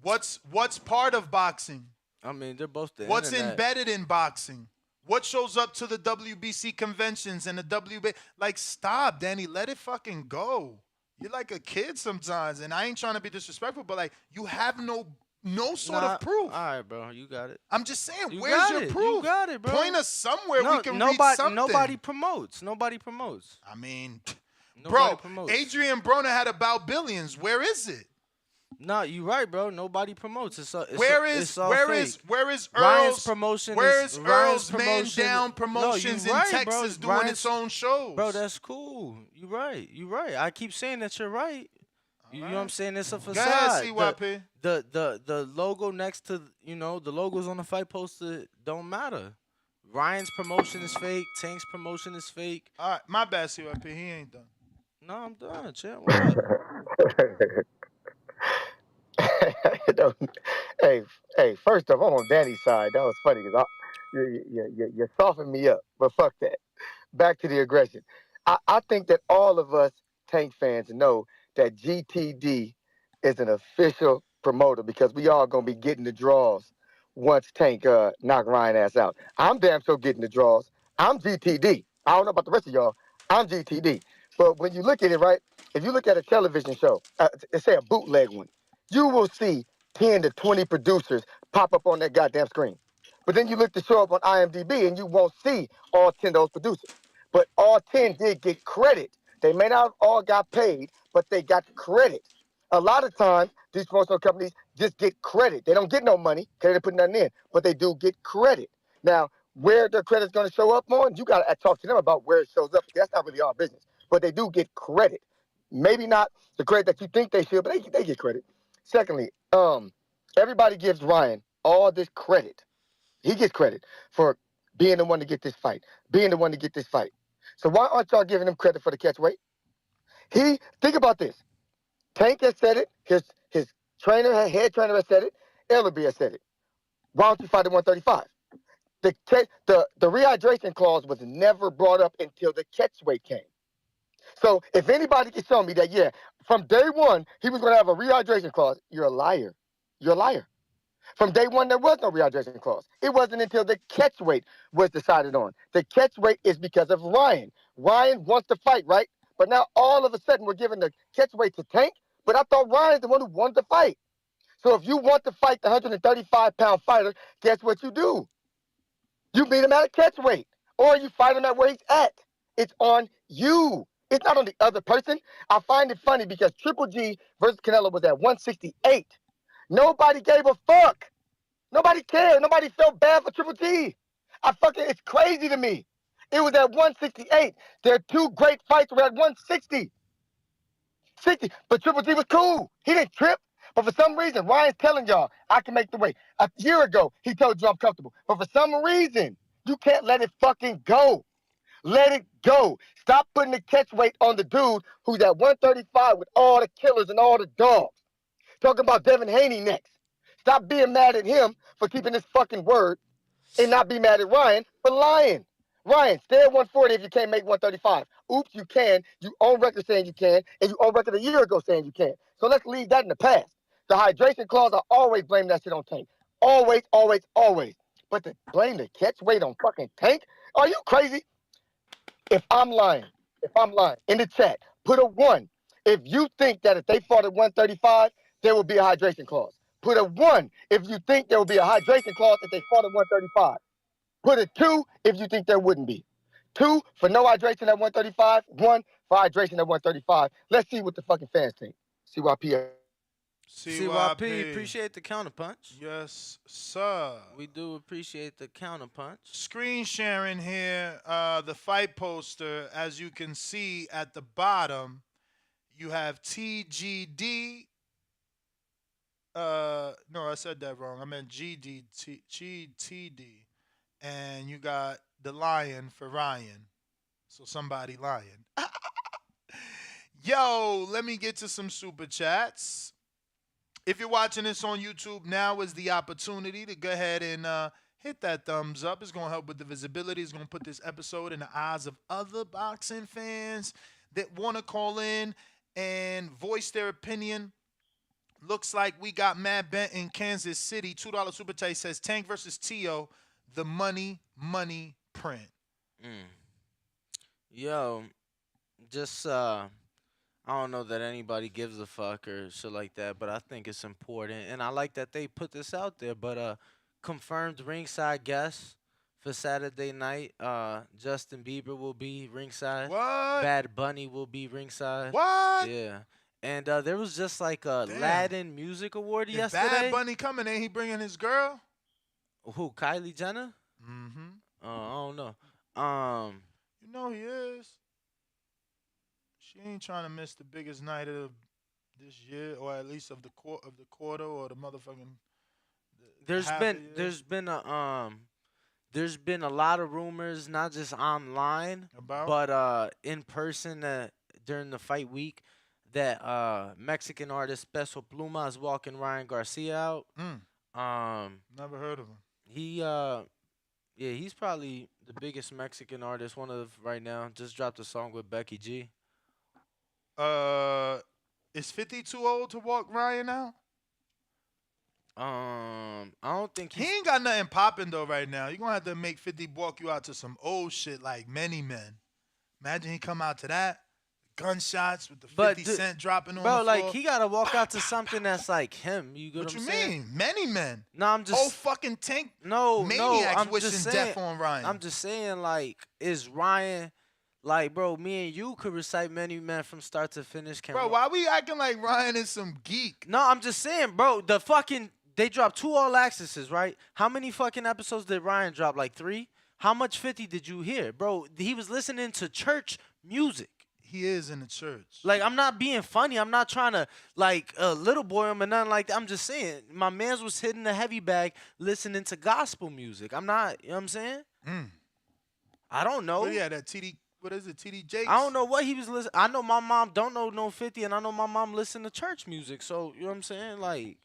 What's part of boxing? I mean, they're both the What's internet. embedded in boxing? What shows up to the WBC conventions and the WB? Like, stop, Danny. Let it fucking go. You're like a kid sometimes, and I ain't trying to be disrespectful, but like, you have no sort of proof. All right, bro, you got it. I'm just saying, You where's got your it. proof? You got it, bro. Point us somewhere we can read something. Nobody promotes. Nobody promotes. I mean, Nobody bro, promotes. Adrian Broner had about billions. Where is it? No, you right, bro. Nobody promotes. Where is Ryan's Earl's promotion? Where's Ryan's Earl's Man Down Promotions No, you in right, Texas bro. doing its own shows? Bro, that's cool. You right. You right. I keep saying that you're right. You know what I'm saying? It's a Go facade. ahead, CYP. The logo next to the logos on the fight poster don't matter. Ryan's promotion is fake. Tank's promotion is fake. All right, my bad, CYP. He ain't done. No, I'm done, champ. What up? Hey, first off, I'm on Danny's side. That was funny because you softened me up, but fuck that. Back to the aggression. I think that all of us Tank fans know that GTD is an official promoter because we all gonna be getting the draws once Tank knocked Ryan ass out. I'm damn sure getting the draws. I'm GTD. I don't know about the rest of y'all. I'm GTD. But when you look at it, right, if you look at a television show, say a bootleg one, you will see 10 to 20 producers pop up on that goddamn screen. But then you look to show up on IMDb and you won't see all 10 of those producers. But all 10 did get credit. They may not have all got paid, but they got credit. A lot of times, these promotional companies just get credit. They don't get no money because they didn't put nothing in, but they do get credit. Now, where their credit's going to show up on, you got to talk to them about where it shows up. That's not really our business, but they do get credit. Maybe not the credit that you think they should, but they get credit. Secondly, everybody gives Ryan all this credit. He gets credit for being the one to get this fight, being the one to get this fight. So why aren't y'all giving him credit for the catch weight? Think about this. Tank has said it. His trainer, head trainer has said it. Ellaby has said it. Why don't you fight at 135? The rehydration clause was never brought up until the catch weight came. So if anybody can show me that, yeah, from day one, he was going to have a rehydration clause, you're a liar. You're a liar. From day one, there was no rehydration clause. It wasn't until the catch weight was decided on. The catch weight is because of Ryan. Ryan wants to fight, right? But now all of a sudden we're giving the catch weight to Tank. But I thought Ryan's the one who wanted to fight. So if you want to fight the 135-pound fighter, guess what you do? You meet him at a catch weight, or you fight him at where he's at. It's on you. It's not on the other person. I find it funny because Triple G versus Canelo was at 168. Nobody gave a fuck. Nobody cared. Nobody felt bad for Triple G. It's crazy to me. It was at 168. Their two great fights were at 160. But Triple G was cool. He didn't trip. But for some reason, Ryan's telling y'all, I can make the weight. A year ago, he told you I'm comfortable. But for some reason, you can't let it fucking go. Let it go. Stop putting the catch weight on the dude who's at 135 with all the killers and all the dogs. Talking about Devin Haney next. Stop being mad at him for keeping his fucking word and not be mad at Ryan for lying. Ryan, stay at 140 if you can't make 135. Oops, you can. You own record saying you can, and you own record a year ago saying you can. So let's leave that in the past. The hydration clause, I always blame that shit on Tank. Always, always, always. But to blame the catch weight on fucking Tank? Are you crazy? If I'm lying, in the chat, put a 1. If you think that if they fought at 135, there will be a hydration clause. Put a 1 if you think there will be a hydration clause if they fought at 135. Put a 2 if you think there wouldn't be. 2 for no hydration at 135. 1 for hydration at 135. Let's see what the fucking fans think. CYP. CYP, appreciate the counterpunch. Yes, sir. We do appreciate the counterpunch. Screen sharing here, the fight poster. As you can see at the bottom, you have TGD. No, I said that wrong. I meant GTD. And you got the lion for Ryan. So somebody lying. Yo, let me get to some super chats. If you're watching this on YouTube, now is the opportunity to go ahead and hit that thumbs up. It's going to help with the visibility. It's going to put this episode in the eyes of other boxing fans that want to call in and voice their opinion. Looks like we got Matt Bent in Kansas City. $2 super chat says Tank versus Tio, the money print. Yo, just I don't know that anybody gives a fuck or shit like that, but I think it's important, and I like that they put this out there. But confirmed ringside guest for Saturday night. Justin Bieber will be ringside. What? Bad Bunny will be ringside. What? Yeah. And there was just like a Latin Music Award Is yesterday. Bad Bunny coming? Ain't he bringing his girl? Who? Kylie Jenner? Mm-hmm. I don't know. You know he is. She ain't trying to miss the biggest night of this year, or at least of the quarter, or the motherfucking. There's been a lot of rumors, not just online, but in person during the fight week, that Mexican artist Peso Pluma is walking Ryan Garcia out. Never heard of him. He's probably the biggest Mexican artist, one of right now. Just dropped a song with Becky G. Is 50 too old to walk Ryan out? I don't think He ain't got nothing popping though right now. You're gonna have to make 50 walk you out to some old shit like Many Men. Imagine he come out to that. Gunshots with the 50 Cent dropping on bro, the like floor. he gotta walk out to something that's like him. You get What what you I'm saying? mean? Many Men. No, I'm just whole fucking tank. no, maniacs I'm wishing just death saying, on Ryan. I'm just saying, like, is Ryan, like, bro? Me and you could recite Many Men from start to finish. Can Bro, why we acting like Ryan is some geek? No, I'm just saying, bro. The fucking they dropped 2 all accesses, right? How many fucking episodes did Ryan drop? Like 3. How much 50 did you hear, bro? He was listening to church music. He is in the church. Like, I'm not being funny. I'm not trying to, like, little boy him or nothing like that. I'm just saying, my mans was hitting the heavy bag listening to gospel music. I'm not, you know what I'm saying? I don't know. Well, yeah, that TD, what is it, TD Jakes? I don't know what he was listening. I know my mom don't know no 50, and I know my mom listen to church music. So, you know what I'm saying? Like,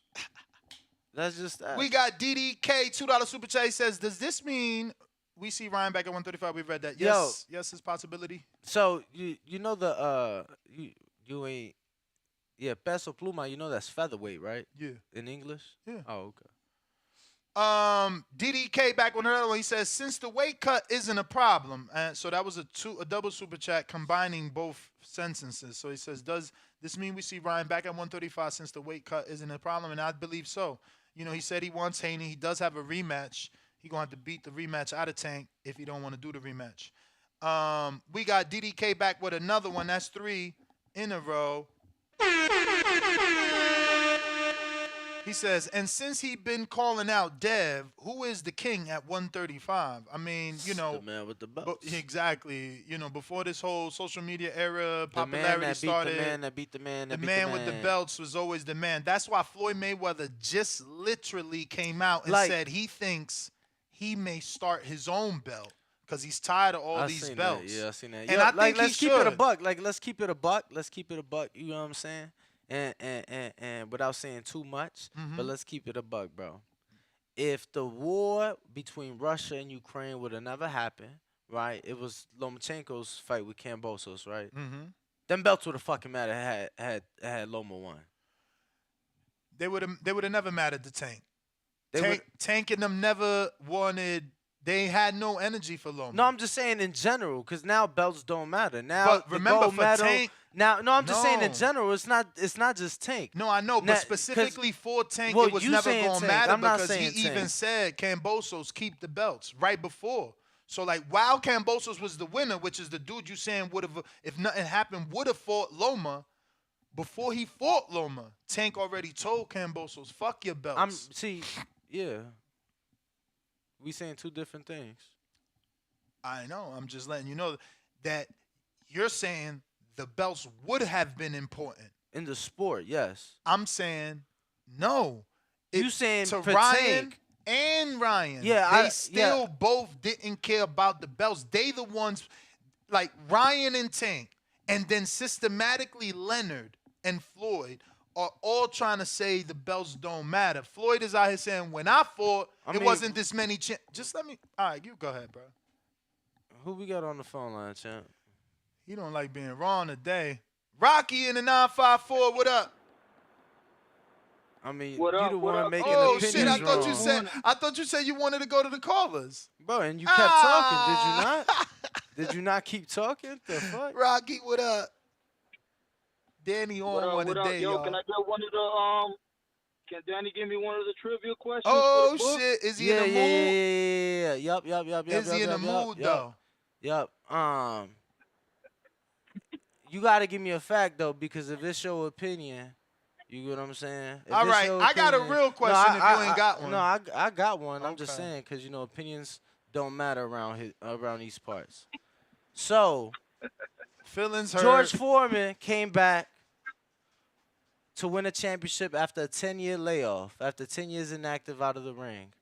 that's just that. We got DDK, $2 super chat. He says, does this mean we see Ryan back at 135? We've read that. Yes, yes, it's possibility. So you know the you ain't peso pluma, you know that's featherweight, right? Yeah. In English? Yeah. Oh, okay. DDK back on another one. He says, since the weight cut isn't a problem, and so that was a double super chat combining both sentences. So he says, does this mean we see Ryan back at 135 since the weight cut isn't a problem? And I believe so. You know, he said he wants Haney. He does have a rematch. He gonna have to beat the rematch out of Tank if he don't want to do the rematch. We got DDK back with another one. That's 3 in a row. He says, and since he been calling out Dev, who is the king at 135? I mean, you know, the man with the belts. Exactly. You know, before this whole social media era, The man popularity that beat started. the man that beat the man that The beat man the with the man. belts was always the man. That's why Floyd Mayweather just literally came out and Like- said he thinks he may start his own belt because he's tired of all I these seen belts. That. Yeah, I seen that. And Yo, I like, think let's he keep it a should. buck. Like, let's keep it a buck. Let's keep it a buck. You know what I'm saying? And without saying too much, but let's keep it a buck, bro. If the war between Russia and Ukraine would have never happened, right? It was Lomachenko's fight with Kambosos, right? Mhm. Them belts would have fucking mattered had Loma won. They would have never mattered to Tank. They Tank and them never wanted. They had no energy for Loma. No, I'm just saying in general, because now belts don't matter. Now But the remember, gold for medal, Tank- now no, I'm just saying in No. general. It's not just Tank. No, I know, Now- but 'cause- specifically for Tank, well, it was you never saying going to Tank. matter I'm not because he saying even Tank. said Kambosos keep the belts right before. So like while Kambosos was the winner, which is the dude you saying would have, if nothing happened, would have fought Loma. Before he fought Loma, Tank already told Kambosos, "Fuck your belts." Yeah. We saying two different things. I know. I'm just letting you know that you're saying the belts would have been important in the sport. Yes. I'm saying no. You saying to for Ryan Tank. and Ryan? Yeah, they still both didn't care about the belts. They the ones like Ryan and Tank, and then systematically Leonard and Floyd are all trying to say the belts don't matter. Floyd is out here saying when I fought, I it mean- wasn't this many. Just let me. All right, you go ahead, bro. Who we got on the phone line, champ? He don't like being wrong today. Rocky in the 954. What up? I mean, What you up, the what one up? making Oh opinions shit! I thought you wrong. said. I thought you said you wanted to go to the callers, bro. And you kept talking. Did you not? Did you not keep talking? The fuck? Rocky, what up? Danny on What up, one what up? today, Yo, y'all. can I get one of the Can Danny give me one of the trivia questions? Oh for the book? shit! Is he Yeah, in the mood? Yup. Is he in the mood though? Yup. You gotta give me a fact though, because if it's your opinion, you get what I'm saying. If All it's right, your I got a opinion- real question if you ain't got one. No, I got one. I'm just Okay. saying because you know opinions don't matter around these parts. So, feelings hurt. George Foreman came back to win a championship after a 10-year layoff, after 10 years inactive out of the ring.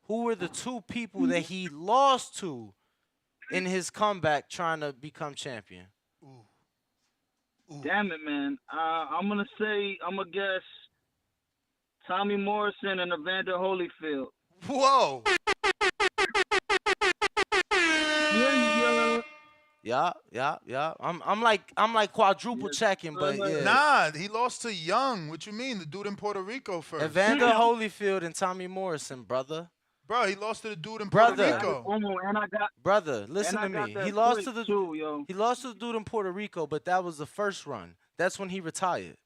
Who were the two people that he lost to in his comeback trying to become champion? Damn it, man. I'm gonna guess Tommy Morrison and Evander Holyfield. Whoa. Yeah. I'm like quadruple checking, but yeah. Nah, he lost to Young. What you mean? The dude in Puerto Rico first. Evander Holyfield and Tommy Morrison, brother. Bro, he lost to the dude in Puerto Rico. Brother, listen to me. He lost to the yo. he lost to the dude in Puerto Rico, but that was the first run. That's when he retired.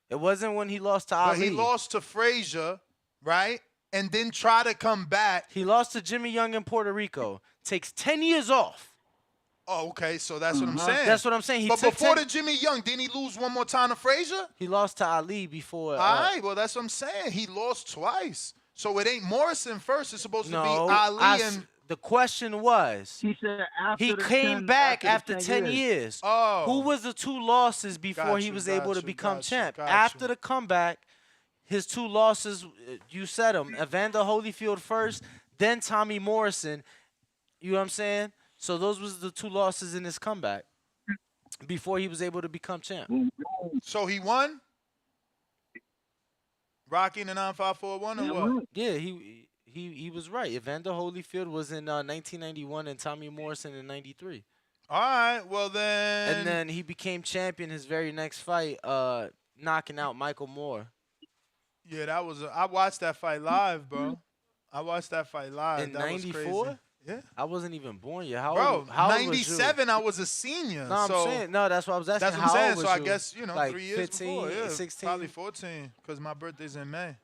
It wasn't when he lost to But Ali. he lost to Frazier, right? And then try to come back. He lost to Jimmy Young in Puerto Rico. Takes 10 years off. Oh, okay. So that's what I'm saying. That's what I'm saying. But before the Jimmy Young, didn't he lose one more time to Frazier? He lost to Ali before. All right. Well, that's what I'm saying. He lost twice. So it ain't Morrison first. It's supposed to be No, Ali and. the question was, He said after he the came 10 back after after the 10 years. Oh. Who was the two losses before Got he you, was got able to you, become got you, champ? got After you. the comeback, his two losses, you said them, Evander Holyfield first, then Tommy Morrison. You know what I'm saying? So those was the two losses in his comeback before he was able to become champ. So he won? Rocky in the 9-5-4-1 or what? Yeah, he was right. Evander Holyfield was in 1991 and Tommy Morrison in 93. All right, well then. And then he became champion his very next fight, knocking out Michael Moore. Yeah, that was. I watched that fight live, bro. I watched that fight live. In that was crazy. 94? Yeah. I wasn't even born yet. How Bro, old, how old was you? 97, I was a senior. No, I'm so saying, no, that's what I was asking. That's what How I'm saying. old was So I you? guess, like 3 years 15, before. Yeah, 16? probably 14, because my birthday's in May.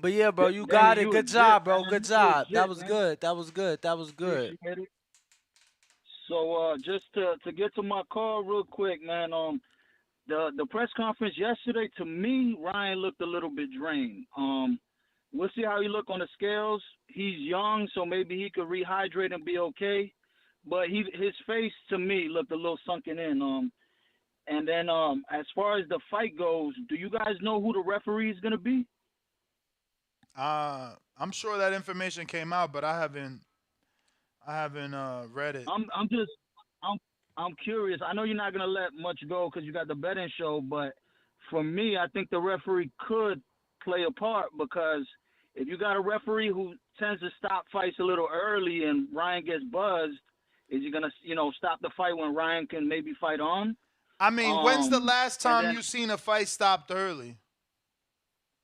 But yeah, bro, you Danny, got it. you Good legit, job, bro. man. Good You job. legit, That was man. good. That was good. That was good. Appreciate it. So just to get to my call real quick, man. The press conference yesterday, to me, Ryan looked a little bit drained. We'll see how he look on the scales. He's young, so maybe he could rehydrate and be okay. But his face to me looked a little sunken in. And then as far as the fight goes, do you guys know who the referee is gonna be? I'm sure that information came out, but I haven't read it. I'm curious. I know you're not gonna let much go because you got the betting show, but for me, I think the referee could play a part because if you got a referee who tends to stop fights a little early and Ryan gets buzzed, is he gonna stop the fight when Ryan can maybe fight on? I mean, when's the last time then- you seen a fight stopped early?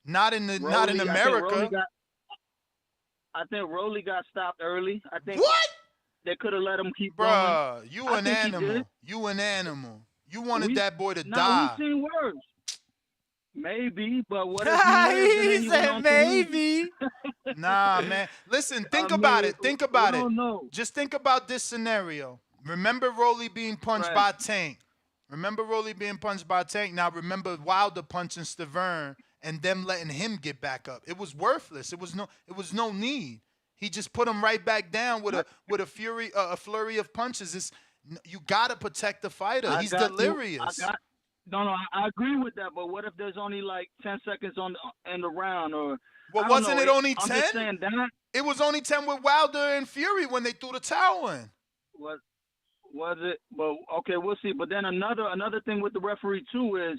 Not in Rolly, America. I think Rolly got stopped early. I think What? They could have let him keep going. Bruh, you I an think he animal. did. You an animal. You wanted We- that boy to Nah, die. we've seen worse. Maybe, but what if he lived and then He he went said on to lose? maybe. Nah, man. Listen, think I about mean, it. Think we about it. don't know. Just think about this scenario. Remember Rolly being punched Right. by Tank. Remember Rolly being punched by Tank. Now remember Wilder punching Stavern and them letting him get back up. It was worthless. It was no need. He just put him right back down with a flurry of punches. You gotta protect the fighter. I He's got you. delirious. I agree with that, but what if there's only like 10 seconds in the round? Or Well, I don't wasn't know. it only I'm 10? just saying that. It was only 10 with Wilder and Fury when they threw the towel in. Was it? But okay, we'll see. But then another thing with the referee too is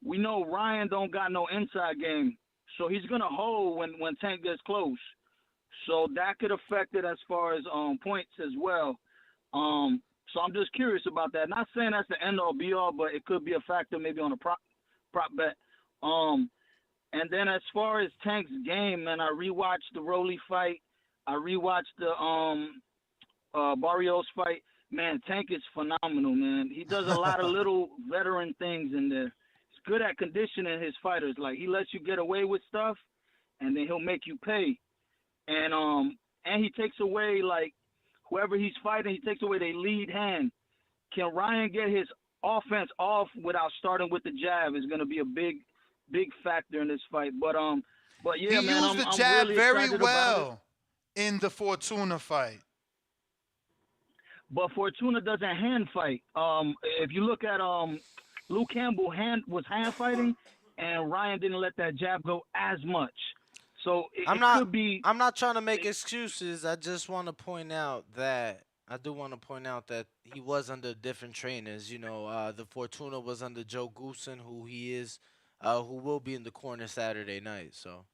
we know Ryan don't got no inside game, so he's gonna hold when Tank gets close. So that could affect it as far as points as well. So I'm just curious about that. Not saying that's the end all be all, but it could be a factor maybe on a prop bet. And then as far as Tank's game, man, I rewatched the Rolly fight. I rewatched the Barrios fight. Man, Tank is phenomenal, man. He does a lot of little veteran things in there. He's good at conditioning his fighters. Like he lets you get away with stuff, and then he'll make you pay. And he takes away like whoever he's fighting, he takes away their lead hand. Can Ryan get his offense off without starting with the jab is going to be a big factor in this fight. But yeah, he man, used the I'm jab really very excited about it. well in the Fortuna fight. But Fortuna doesn't hand fight. If you look at Luke Campbell was hand fighting, and Ryan didn't let that jab go as much. So it could be. I'm not trying to make excuses. I just want to point out that he was under different trainers. You know, the Fortuna was under Joe Goosen, who will be in the corner Saturday night. So.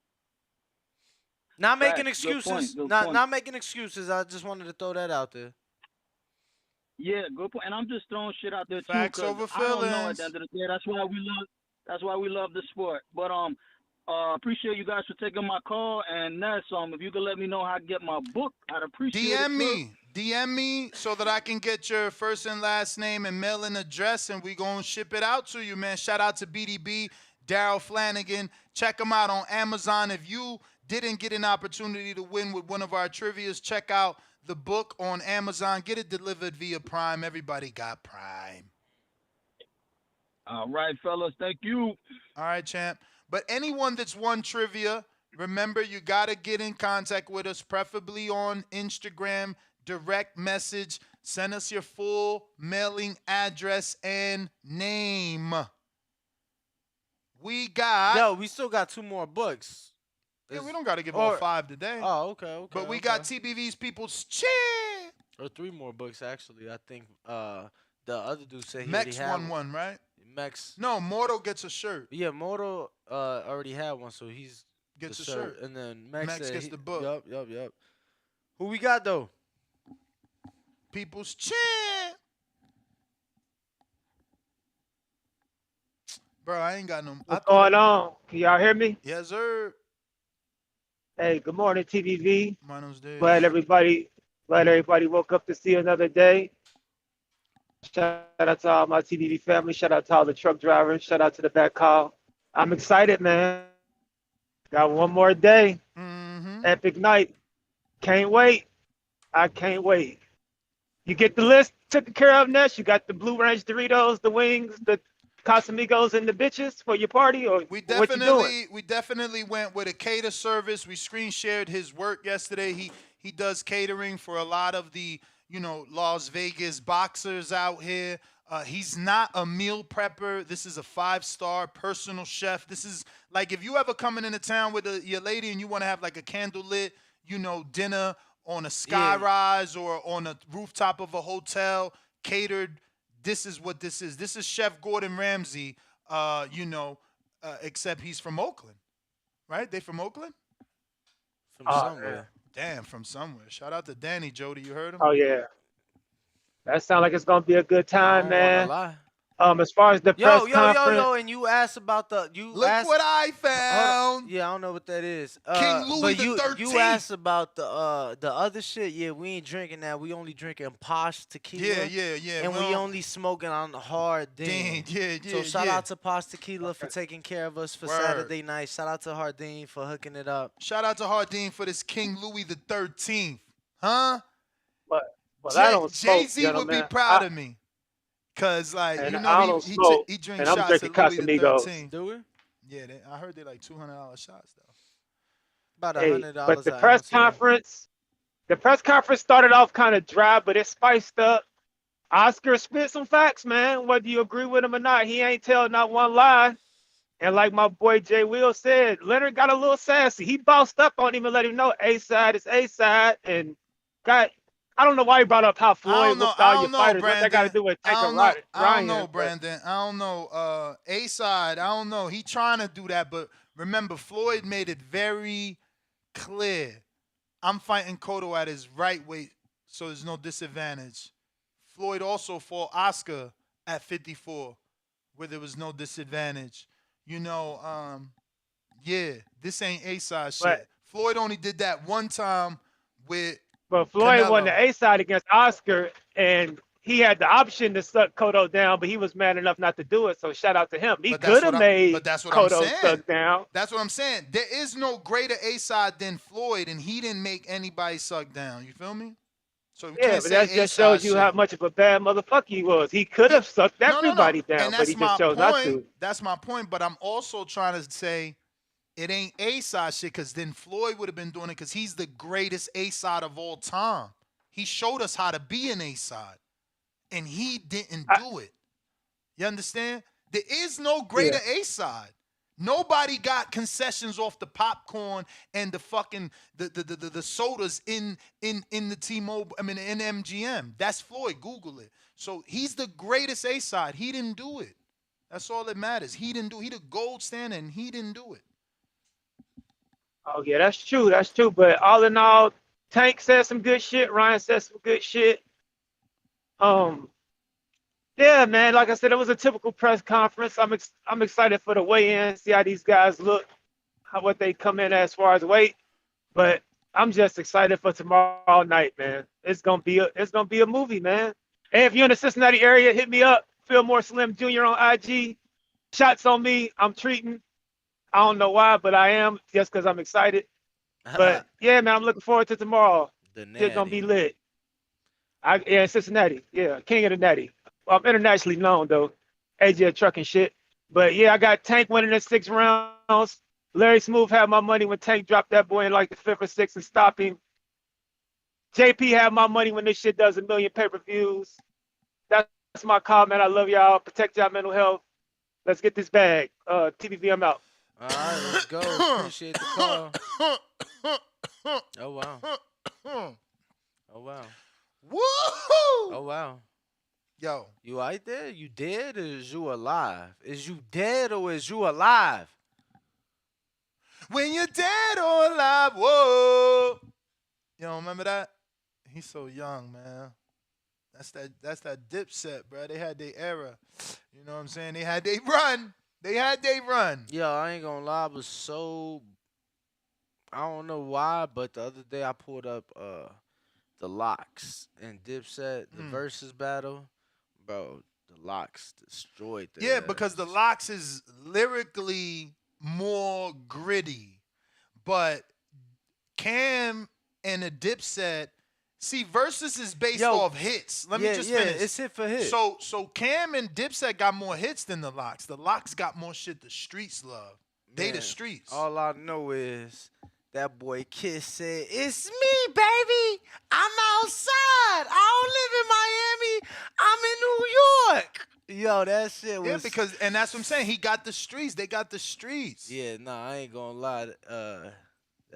Not making Facts. Good point, excuses. good Not point. not making excuses. I just wanted to throw that out there. Yeah, good point. And I'm just throwing shit out there too, Facts because over I don't know. At feelings. the end of the day, that's why we love. That's why we love the sport. But appreciate you guys for taking my call. And Ness, if you could let me know how to get my book, I'd appreciate it. DM me so that I can get your first and last name and mailing address, and we gonna ship it out to you, man. Shout out to BDB, Daryl Flanagan. Check him out on Amazon. If you didn't get an opportunity to win with one of our trivias, check out the book on Amazon. Get it delivered via Prime. Everybody got Prime. All right, fellas. Thank you. All right, champ. But anyone that's won trivia, remember you got to get in contact with us, preferably on Instagram, direct message. Send us your full mailing address and name. We got... Yo, we still got 2 more books. Yeah, we don't got to give all 5 today. Oh, okay. But we got TBV's People's Cheer. Or 3 more books, actually. I think the other dude said he Mex already had won one, right? Mex. No, Mortal gets a shirt. Yeah, Mortal already had one, so he's gets the a shirt. And then Mex gets the book. Yup. Who we got, though? People's Cheer. Bro, I ain't got no... What's going on? Can y'all hear me? Yes, sir. Hey, good morning, TVV. Buenos dias. Glad everybody woke up to see another day. Shout out to all my TVV family. Shout out to all the truck drivers. Shout out to the back call. I'm excited, man. Got one more day. Epic night. Can't wait. I can't wait. You get the list taken care of, Ness? You got the Blue Ranch Doritos, the wings, the Casamigos, and the bitches for your party, or what you doing? We definitely went with a cater service. We screen shared his work yesterday. He does catering for a lot of the Las Vegas boxers out here. He's not a meal prepper. This is a 5-star personal chef. This is like if you ever coming into town with your lady and you want to have like a candlelit, dinner on a sky rise or on a rooftop of a hotel, catered. This is what this is. This is Chef Gordon Ramsay, except he's from Oakland, right? They from Oakland? From somewhere. Damn, from somewhere. Shout out to Danny, Jody. You heard him? Oh, yeah. That sounds like it's going to be a good time, man. As far as the press conference. And you asked about the... Look what I found. Yeah, I don't know what that is. King Louis but you, the 13th. You asked about the other shit. Yeah, we ain't drinking that. We only drinking Posh tequila. Yeah. And we only smoking on the hard Dean. Yeah. So shout out to Posh Tequila for taking care of us for Saturday night. Shout out to Hardin for hooking it up. Shout out to Hardin for this King Louis the 13th. Huh? But I don't smoke, Jay-Z would be proud of me. Cause like and he drinks and I'm shots drinking at Louis the Casamigos. 13th. Do we? Yeah, I heard they like $200 shots though. About $100. But the I press conference started off kind of dry, but it spiced up. Oscar spit some facts, man. Whether you agree with him or not, he ain't tell not one lie. And like my boy Jay Will said, Leonard got a little sassy. He bossed up on him and let him know A-side is A-side, and I don't know why he brought up how Floyd looked all your fighters. What that got to do with taking Ryan? I don't know, Brandon. I don't know. A-side, I don't know. He trying to do that, but remember, Floyd made it very clear. I'm fighting Cotto at his right weight, so there's no disadvantage. Floyd also fought Oscar at 54, where there was no disadvantage. This ain't A-side shit. Floyd only did that one time with But Floyd Canelo. won the A-side against Oscar, and he had the option to suck Cotto down, but he was man enough not to do it, so shout out to him. He could have made Cotto suck down. That's what I'm saying. There is no greater A-side than Floyd, and he didn't make anybody suck down. You feel me? So we Yeah, can't but say that just A-side shows you shit. how much of a bad motherfucker he was. He could have sucked everybody down, And but that's he my just chose point. not to. That's my point, but I'm also trying to say it ain't A-side shit, because then Floyd would have been doing it because he's the greatest A-side of all time. He showed us how to be an A-side, and he didn't do it. You understand? There is no greater A-side. Nobody got concessions off the popcorn and the fucking the sodas in the T-Mobile. I mean, in MGM. That's Floyd. Google it. So he's the greatest A-side. He didn't do it. That's all that matters. He didn't do. He the gold standard, and he didn't do it. Oh, yeah, that's true. That's true. But all in all, Tank said some good shit. Ryan said some good shit. Um, yeah, man. Like I said, it was a typical press conference. I'm excited for the weigh-in, see how these guys look, what they come in as far as weight. But I'm just excited for tomorrow night, man. It's gonna be a movie, man. And if you're in the Cincinnati area, hit me up. Fillmore Slim Jr. on IG. Shots on me. I'm treating. I don't know why, but I am just because I'm excited. But yeah, man, I'm looking forward to tomorrow. The It's gonna be natty. lit. Yeah, in Cincinnati. Yeah, king of the natty. Well, I'm internationally known though. AJ trucking shit. But yeah, I got Tank winning in 6 rounds. Larry Smooth had my money when Tank dropped that boy in like the fifth or sixth and stopped him. JP had my money when this shit does 1 million pay-per-views. That's my call, man. I love y'all. Protect y'all mental health. Let's get this bag. TBV, I'm out. All right, let's go. Appreciate the call. Oh wow. Oh wow. Woohoo! Oh wow. Yo. You right there? You dead or is you alive? Is you dead or is you alive? When you're dead or alive, whoa. You don't remember that? He's so young, man. That's that Dipset, bro. They had their era. You know what I'm saying? They had their run. Yo, I ain't gonna lie, I was so I don't know why, but the other day I pulled up the Locks and Dipset, the versus battle. Bro, the Locks destroyed them. Yeah, because the Locks is lyrically more gritty. But Cam and the Dipset, see, Versus is based off hits. Let me just finish. It's hit for hit. So Cam and Dipset got more hits than the Locks. The Locks got more shit the streets love. They the Man, streets. All I know is that boy Kiss said, "It's me, baby. I'm outside. I don't live in Miami. I'm in New York." Yo, that shit was. Yeah, because and that's what I'm saying. He got the streets. They got the streets. Yeah, nah, I ain't gonna lie. That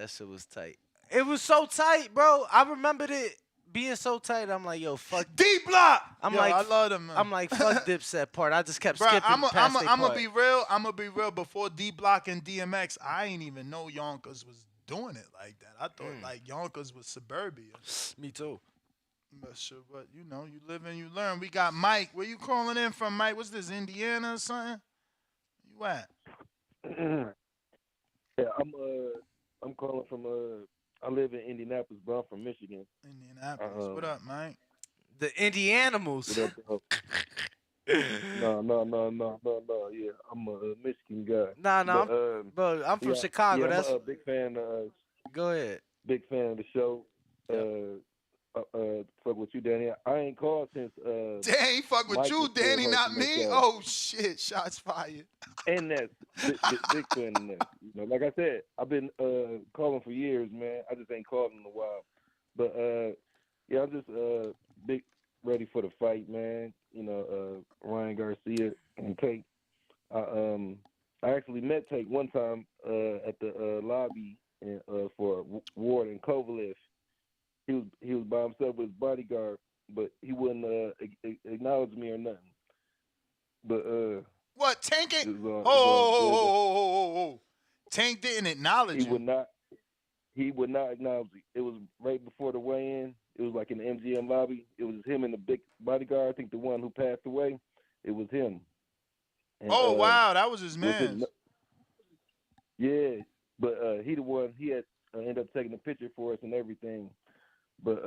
shit was tight. It was so tight, bro. I remembered it being so tight. I'm like, yo, fuck D Block. I'm Yo, like, I love them, man. I'm like, fuck Dipset part. I just kept Bruh, skipping I'm past they gonna part. be real. I'm gonna be real. Before D Block and DMX, I ain't even know Yonkers was doing it like that. I thought like Yonkers was suburbia. Me too. But sure, but you know, you live and you learn. We got Mike. Where you calling in from, Mike? What's this, Indiana or something? You at? Yeah, I'm calling from I live in Indianapolis, but I'm from Michigan. Indianapolis. What up, Mike? The Indianimals. What up, bro? No. Yeah, I'm a Michigan guy. Nah, But, bro, I'm from Chicago. Yeah, That's I'm a big fan. Go ahead. Big fan of the show. Fuck with you, Danny. I ain't called since. Dang, fuck with Mike you, was still Danny, not hosting me. that show. Oh shit, shots fired. And that's big fan of that. You know, like I said, I've been calling for years, man. I just ain't called in a while. But yeah, I'm just big ready for the fight, man. You know, Ryan Garcia and Tate. I actually met Tate one time at the lobby for Ward and Kovalev. He was by himself with his bodyguard, but he wouldn't acknowledge me or nothing. But What, Tank ain't? it was, Oh. Tank didn't acknowledge he you. would not. He would not acknowledge me. It was right before the weigh-in. It was like in the MGM lobby. It was him and the big bodyguard. I think the one who passed away. It was him. And, Wow, that was his man. Yeah, but he the one. He had ended up taking a picture for us and everything. But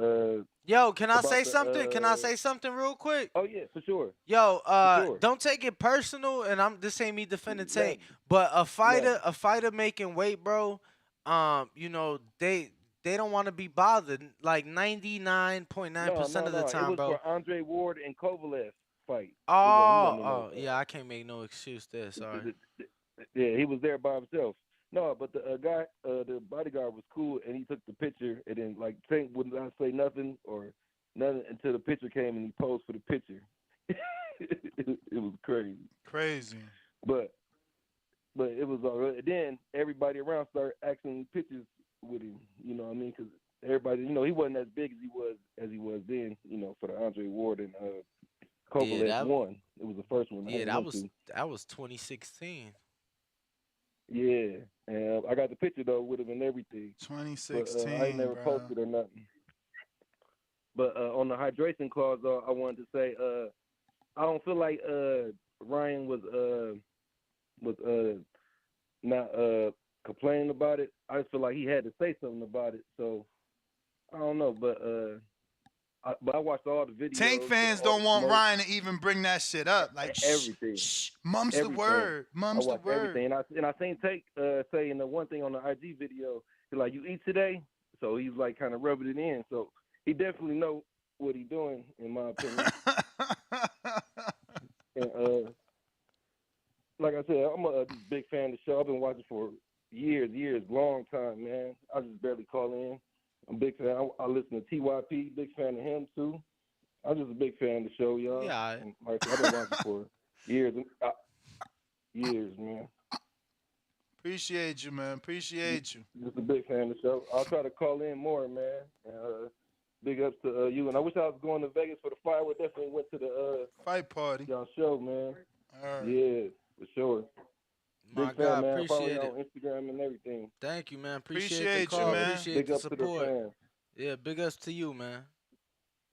Yo, can I about say the, something? Can I say something real quick? Oh yeah, for sure. Yo, For sure. don't take it personal, and this ain't me defending Tank, but a fighter making weight, bro. You know, they don't want to be bothered. Like 99.9% of the time, it was bro. for Andre Ward and Kovalev fight. Yeah, I can't make no excuse there. Sorry. Yeah, he was there by himself. No, but the guy, the bodyguard was cool, and he took the picture, and then like Tank would not say nothing or nothing until the picture came, and he posed for the picture. it was crazy. Crazy. But it was all right. Then everybody around started asking pictures with him. You know what I mean? Because everybody, you know, he wasn't as big as he was then. You know, for the Andre Ward and Kovalev won. It was the first one. Yeah, that was 2016. Yeah, and I got the picture though with him and everything. 2016. But, I ain't never bro. posted or nothing. But on the hydration clause, I wanted to say I don't feel like Ryan was not complaining about it. I just feel like he had to say something about it. So I don't know, but I watched all the videos. Tank fans all don't the want smoke, Ryan to even bring that shit up. Like everything. Mum's the Everything. word. Mum's I the watched word. everything, and I seen Tank saying the one thing on the IG video. He's like, "You eat today?" So he's like kind of rubbing it in. So he definitely know what he's doing, in my opinion. And like I said, I'm a just big fan of the show. I've been watching for years, long time, man. I just barely call in. I'm a big fan. I listen to TYP, big fan of him too. I'm just a big fan of the show, y'all. Yeah. And like I said, I've been watching for years, man. Appreciate you, man. Appreciate you. Just a big fan of the show. I'll try to call in more, man. Big ups to you. And I wish I was going to Vegas for the fireworks. Definitely went to the fight party. Y'all show, man. Right. Yeah, for sure. My Big God, fan, man. I follow appreciate you it. on Instagram and everything. Thank you, man. Appreciate Appreciate the you, call. man. Appreciate Big the ups to the support. fans. Yeah, big ups to you, man.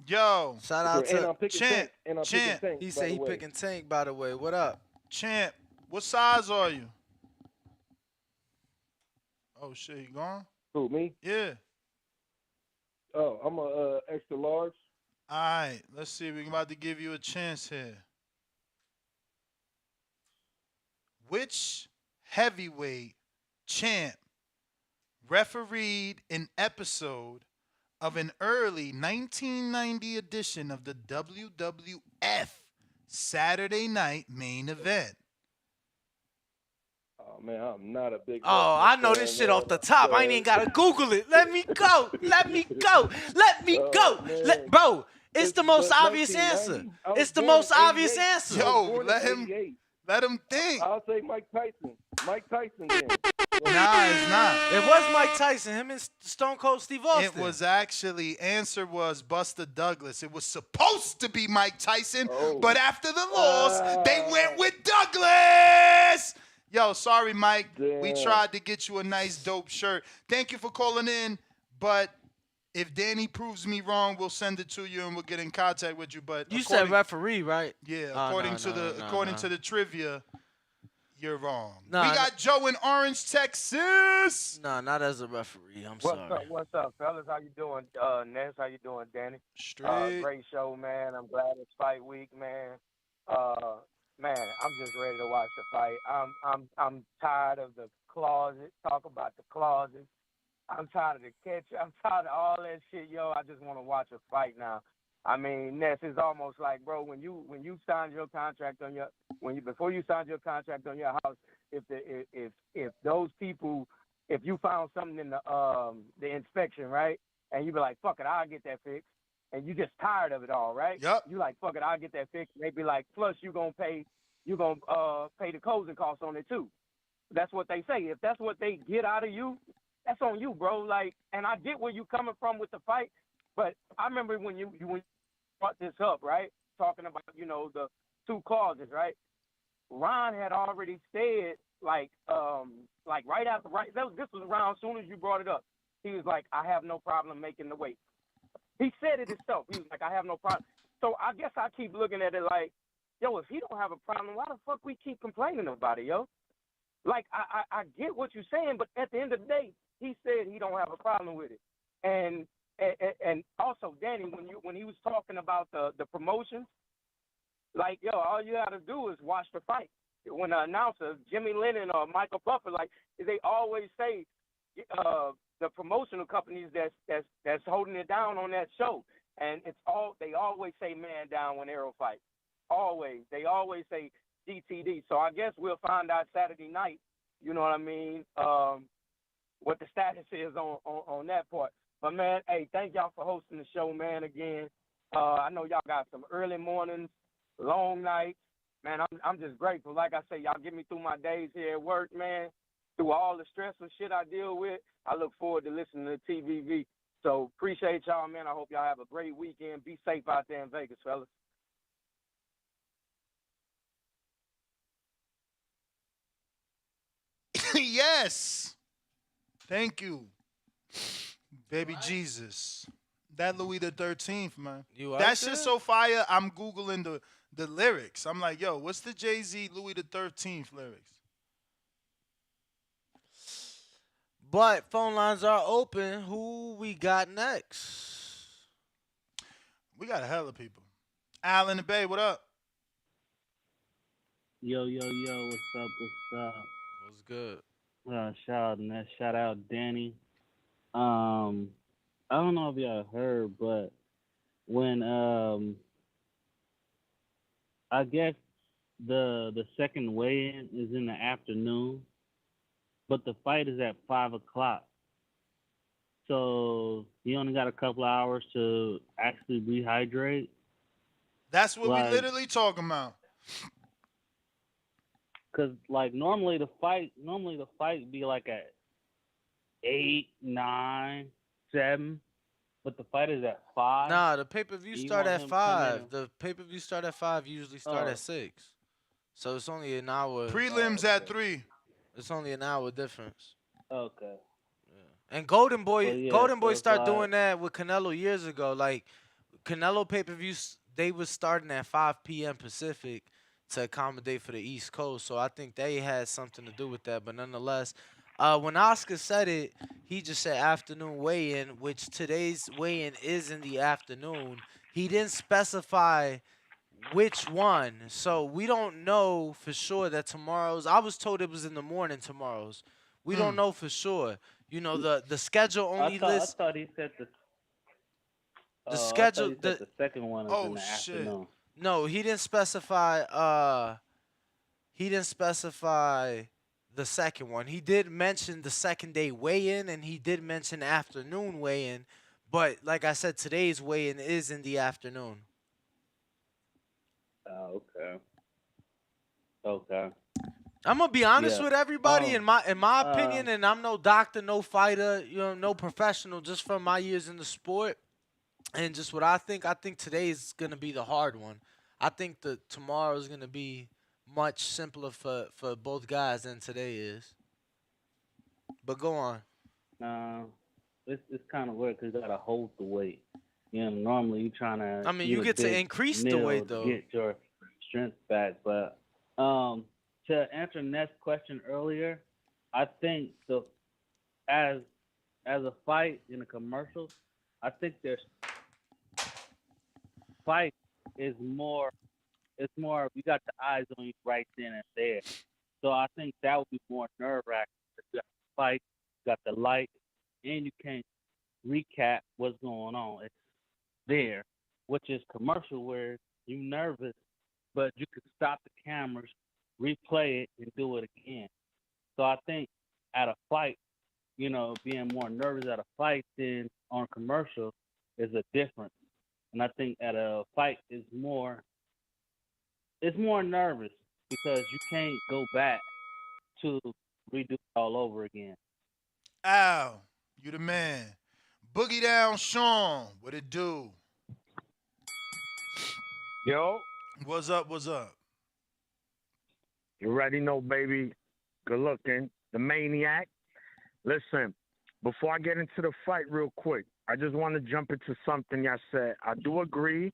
Yo. Shout out And to I'm picking Champ. Tank. And I'm picking Champ. Tank, He by said the he way. picking Tank, by the way. What up? Champ, what size are you? Oh shit, you gone? Who, me? Yeah. Oh, I'm a extra large. All right, let's see. We're about to give you a chance here. Which heavyweight champ refereed an episode of an early 1990 edition of the WWF Saturday Night Main Event? Oh man, I'm not a big. Oh, I know this shit off the top. I ain't even gotta Google it. Let me go. Let me go. Let me go. Bro, it's the most obvious answer. It's the most obvious answer. Yo, let him think. I'll say Mike Tyson. Mike Tyson. Then. Nah, it's not. It was Mike Tyson, him and Stone Cold Steve Austin. It was actually, answer was Buster Douglas. It was supposed to be Mike Tyson, but after the loss, they went with Douglas. Yo, sorry, Mike. We tried to get you a nice, dope shirt. Thank you for calling in, but if Danny proves me wrong, we'll send it to you and we'll get in contact with you. But You said referee, right? Yeah, Oh, according no, to no, the no, according no. to the trivia, you're wrong. Nah, we got Joe in Orange, Texas. Nah, not as a referee. I'm What's sorry. up? What's up, fellas? How you doing? Ness, how you doing, Danny? Straight. Great show, man. I'm glad it's fight week, man. Man, I'm just ready to watch the fight. I'm tired of the closet. Talk about the closet. I'm tired of the catch. I'm tired of all that shit, yo. I just want to watch a fight now. I mean, Ness, it's almost like, bro, when you signed your contract on before you signed your contract on your house, if those people, if you found something in the inspection, right, and you be like, fuck it, I'll get that fixed, and you just tired of it all, right? Yep. You like, fuck it, I'll get that fixed. They be like, plus you gonna pay the closing costs on it too. That's what they say. If that's what they get out of you, that's on you, bro. Like, and I get where you coming from with the fight, but I remember when you brought this up, right? Talking about, the two clauses, right? Ron had already said, right after, this was around as soon as you brought it up. He was like, I have no problem making the weight. He said it himself. He was like, I have no problem. So I guess I keep looking at it like, yo, if he don't have a problem, why the fuck we keep complaining about it, yo? Like, I get what you're saying, but at the end of the day, he said he don't have a problem with it. And also, Danny, when he was talking about the promotions, like, yo, all you got to do is watch the fight. When the announcer, Jimmy Lennon or Michael Buffer, like, they always say the promotional companies that's holding it down on that show, and they always say man down when Arrow fights. Always. They always say DTD. So I guess we'll find out Saturday night, you know what I mean, what the status is on that part. But, man, hey, thank y'all for hosting the show, man, again. I know y'all got some early mornings, long nights. Man, I'm just grateful. Like I say, y'all get me through my days here at work, man. Through all the stressful shit I deal with, I look forward to listening to TVV. So appreciate y'all, man. I hope y'all have a great weekend. Be safe out there in Vegas, fellas. Yes. Thank you, baby Jesus. That Louis the 13th, man. You That like shit that? so fire. I'm googling the lyrics. I'm like, yo, what's the Jay-Z Louis the 13th lyrics? But phone lines are open. Who we got next? We got a hell of people. Al in the Bay, what up? Yo, yo, yo, what's up, what's up? What's good? Shout out Danny. I don't know if y'all heard, but when I guess the second weigh-in is in the afternoon, but the fight is at 5 o'clock. So he only got a couple of hours to actually rehydrate. That's what Like- we literally talking about. Cause like normally the fight be like at 8, 9, 7, but the fight is at 5. Nah, the pay-per-view You start want at him 5. coming The pay-per-view start at 5. Usually start Oh. at 6. So it's only an hour. Prelims at 3. It's only an hour difference. Okay. And Golden Boy, Well, yeah, Golden so Boy it's started like- doing that with Canelo years ago. Like Canelo pay-per-views, they was starting at 5 p.m. Pacific to accommodate for the East Coast. So I think they had something to do with that. But nonetheless, when Oscar said it, he just said afternoon weigh-in, which today's weigh-in is in the afternoon. He didn't specify which one. So we don't know for sure that tomorrow's. I was told it was in the morning tomorrow's. We don't know for sure. You know, the schedule only I lists. thought he said the The I thought schedule. he said the second one is in the shit. afternoon. No, he didn't specify. He didn't specify the second one. He did mention the second day weigh-in, and he did mention afternoon weigh-in. But like I said, today's weigh-in is in the afternoon. Oh, okay. Okay. I'm gonna be honest Yeah. with everybody. In my uh, opinion, and I'm no doctor, no fighter, no professional. Just from my years in the sport, and just what I think today is gonna be the hard one. I think that tomorrow is gonna be much simpler for both guys than today is. But go on. It's kind of weird because you gotta hold the weight. You know, normally you trying to. I mean, eat you a get to big increase the meal weight, to though. Get your strength back, but to answer Ness' question earlier, I think as a fight in a commercial, I think there's fight is more. It's more. You got the eyes on you right then and there. So I think that would be more nerve wracking. You got the fight, you got the light, and you can't recap what's going on. It's there, which is commercial where you nervous, but you could stop the cameras, replay it, and do it again. So I think at a fight, being more nervous at a fight than on a commercial is a difference. And I think at a fight it's more nervous because you can't go back to redo it all over again. Al, you the man. Boogie Down Sean, what it do? Yo. What's up, what's up? You already know, baby. Good looking. The maniac. Listen, before I get into the fight real quick, I just want to jump into something y'all said. I do agree.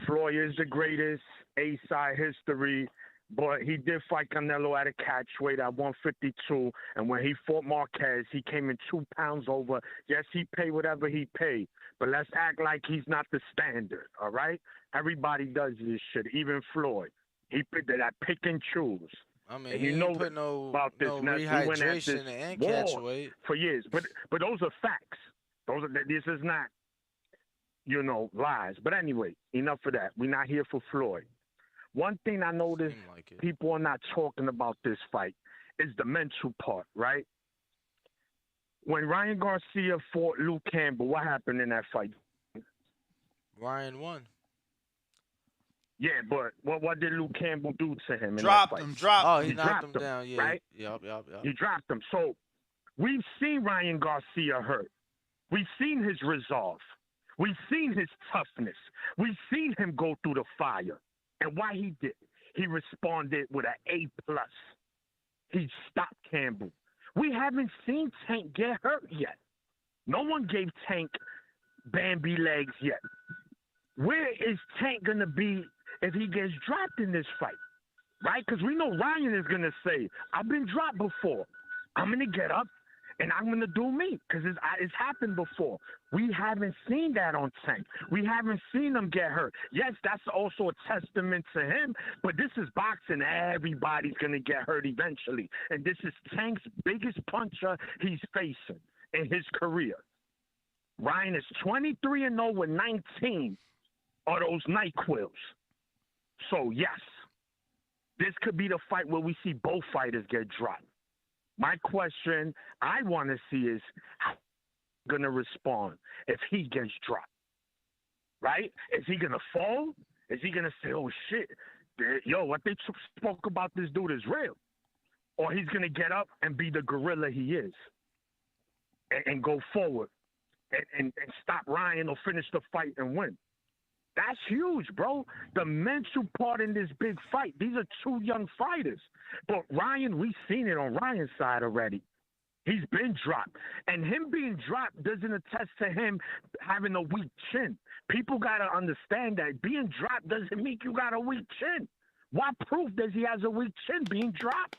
Floyd is the greatest A-side history, but he did fight Canelo at a catch weight at 152, and when he fought Marquez, he came in 2 pounds over. Yes, he paid whatever he paid, but let's act like he's not the standard, all right? Everybody does this shit, even Floyd. He picked that pick and choose. I mean, And he you ain't know put no about this. Ness. He went at rehydration this and war catch weight. for years, but those are facts. This is not, lies. But anyway, enough of that. We're not here for Floyd. One thing I noticed people are not talking about this fight is the mental part, right? When Ryan Garcia fought Luke Campbell, what happened in that fight? Ryan won. Yeah, but what did Luke Campbell do to him in Dropped that fight? him, dropped Oh, him. he knocked him down. Yeah. right? Yup. He dropped him. So we've seen Ryan Garcia hurt. We've seen his resolve. We've seen his toughness. We've seen him go through the fire. And why he did? He responded with an A+. He stopped Campbell. We haven't seen Tank get hurt yet. No one gave Tank Bambi legs yet. Where is Tank gonna be if he gets dropped in this fight? Right? Because we know Ryan is gonna say, "I've been dropped before. I'm gonna get up and I'm gonna do me," because it's happened before. We haven't seen that on Tank. We haven't seen him get hurt. Yes, that's also a testament to him, but this is boxing. Everybody's gonna get hurt eventually, and this is Tank's biggest puncher he's facing in his career. Ryan is 23-0 with 19 of those NyQuils. So yes, this could be the fight where we see both fighters get dropped. My question I want to see is how he's going to respond if he gets dropped, right? Is he going to fall? Is he going to say, "Oh, shit, yo, what they spoke about this dude is real"? Or he's going to get up and be the gorilla he is and go forward and stop Ryan or finish the fight and win? That's huge, bro. The mental part in this big fight. These are two young fighters. But Ryan, we've seen it on Ryan's side already. He's been dropped. And him being dropped doesn't attest to him having a weak chin. People got to understand that being dropped doesn't mean you got a weak chin. What proof does he has a weak chin being dropped?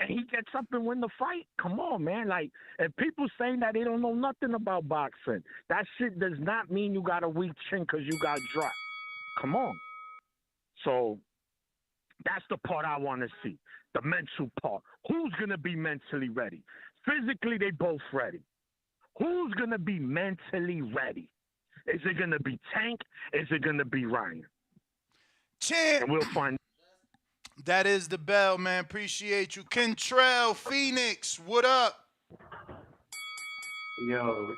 And he gets up and win the fight? Come on, man. Like, if people saying that they don't know nothing about boxing, that shit does not mean you got a weak chin because you got dropped. Come on. So that's the part I want to see, the mental part. Who's going to be mentally ready? Physically, they both ready. Who's going to be mentally ready? Is it going to be Tank? Is it going to be Ryan? Champ. And we'll find. That is the bell, man. Appreciate you. Kentrell, Phoenix, what up? Yo,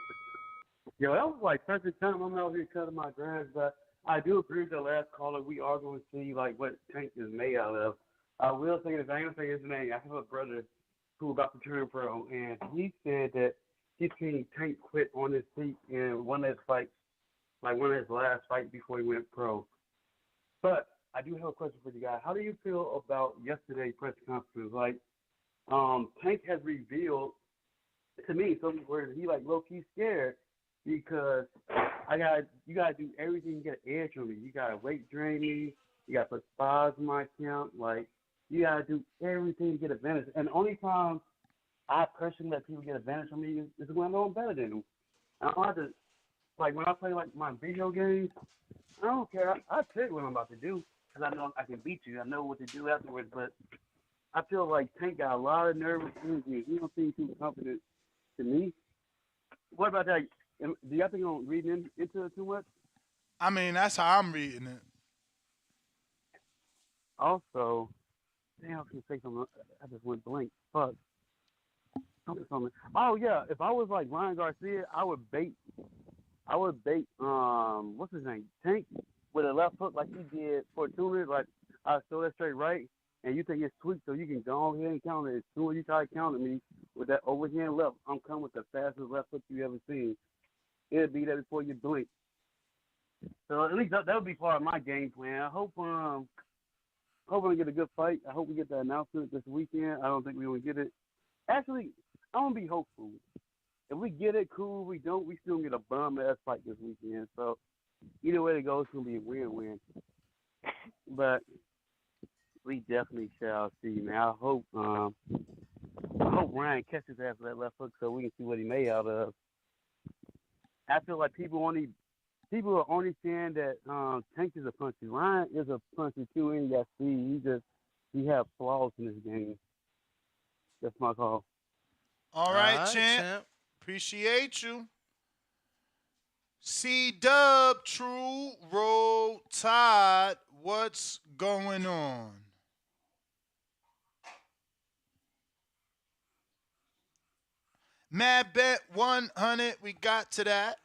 that was like perfect time. I'm out here cutting my grass, but I do agree with the last caller. We are going to see like what Tank is made out of. I will say this. I ain't gonna say his name. I have a brother who about to turn pro, and he said that he's seen Tank quit on his feet in one of his fights, like one of his last fights before he went pro. But I do have a question for you guys. How do you feel about yesterday's press conference? Like, Tank has revealed to me something where he like low key scared because you gotta do everything to get an edge on me. You gotta weight drain me. You gotta put spies in my account. Like, you gotta do everything to get advantage. And the only time I personally let people get advantage on me is when I know I'm better than them. I don't have to, like when I play like my video games, I don't care. I tell you what I'm about to do. Because I know I can beat you. I know what to do afterwards. But I feel like Tank got a lot of nervous energy. He don't seem too confident to me. What about that? Do y'all think I'm reading into it too much? I mean, that's how I'm reading it. Also, damn, I was going to say something. I just went blank. Fuck. Something. Oh, yeah. If I was like Ryan Garcia, I would bait, what's his name? Tank. With a left hook like he did Fortuna, like I throw that straight right, and you think it's sweet, so you can go ahead and counter it. As soon as you try to counter me with that overhand left, I'm coming with the fastest left hook you ever seen. It'll be there before you blink. So at least that would be part of my game plan. I hope we get a good fight. I hope we get the announcement this weekend. I don't think we're gonna get it. Actually, I'm gonna be hopeful. If we get it, cool. If we don't, we still get a bum ass fight this weekend. So either way it goes, it's gonna be a win-win. But we definitely shall see, man. I hope Ryan catches after that left hook so we can see what he made out of. I feel like people are only saying that Tank is a puncher. Ryan is a puncher too, and you got see he have flaws in his game. That's my call. All right, champ. Appreciate you. C-Dub, True, Roll, Tide, what's going on? Mad Bet 100, we got to that.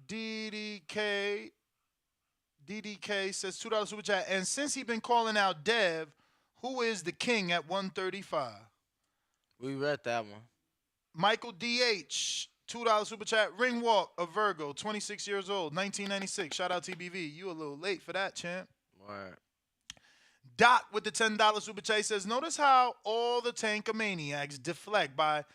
DDK says $2 super chat. And since he been calling out Dev, who is the king at 135? We read that one. Michael DH, $2 super chat. Ring Walk of Virgo, 26 years old, 1996. Shout out TBV. You a little late for that, champ. Word. Doc with the $10 super chat says, notice how all the Tankamaniacs deflect by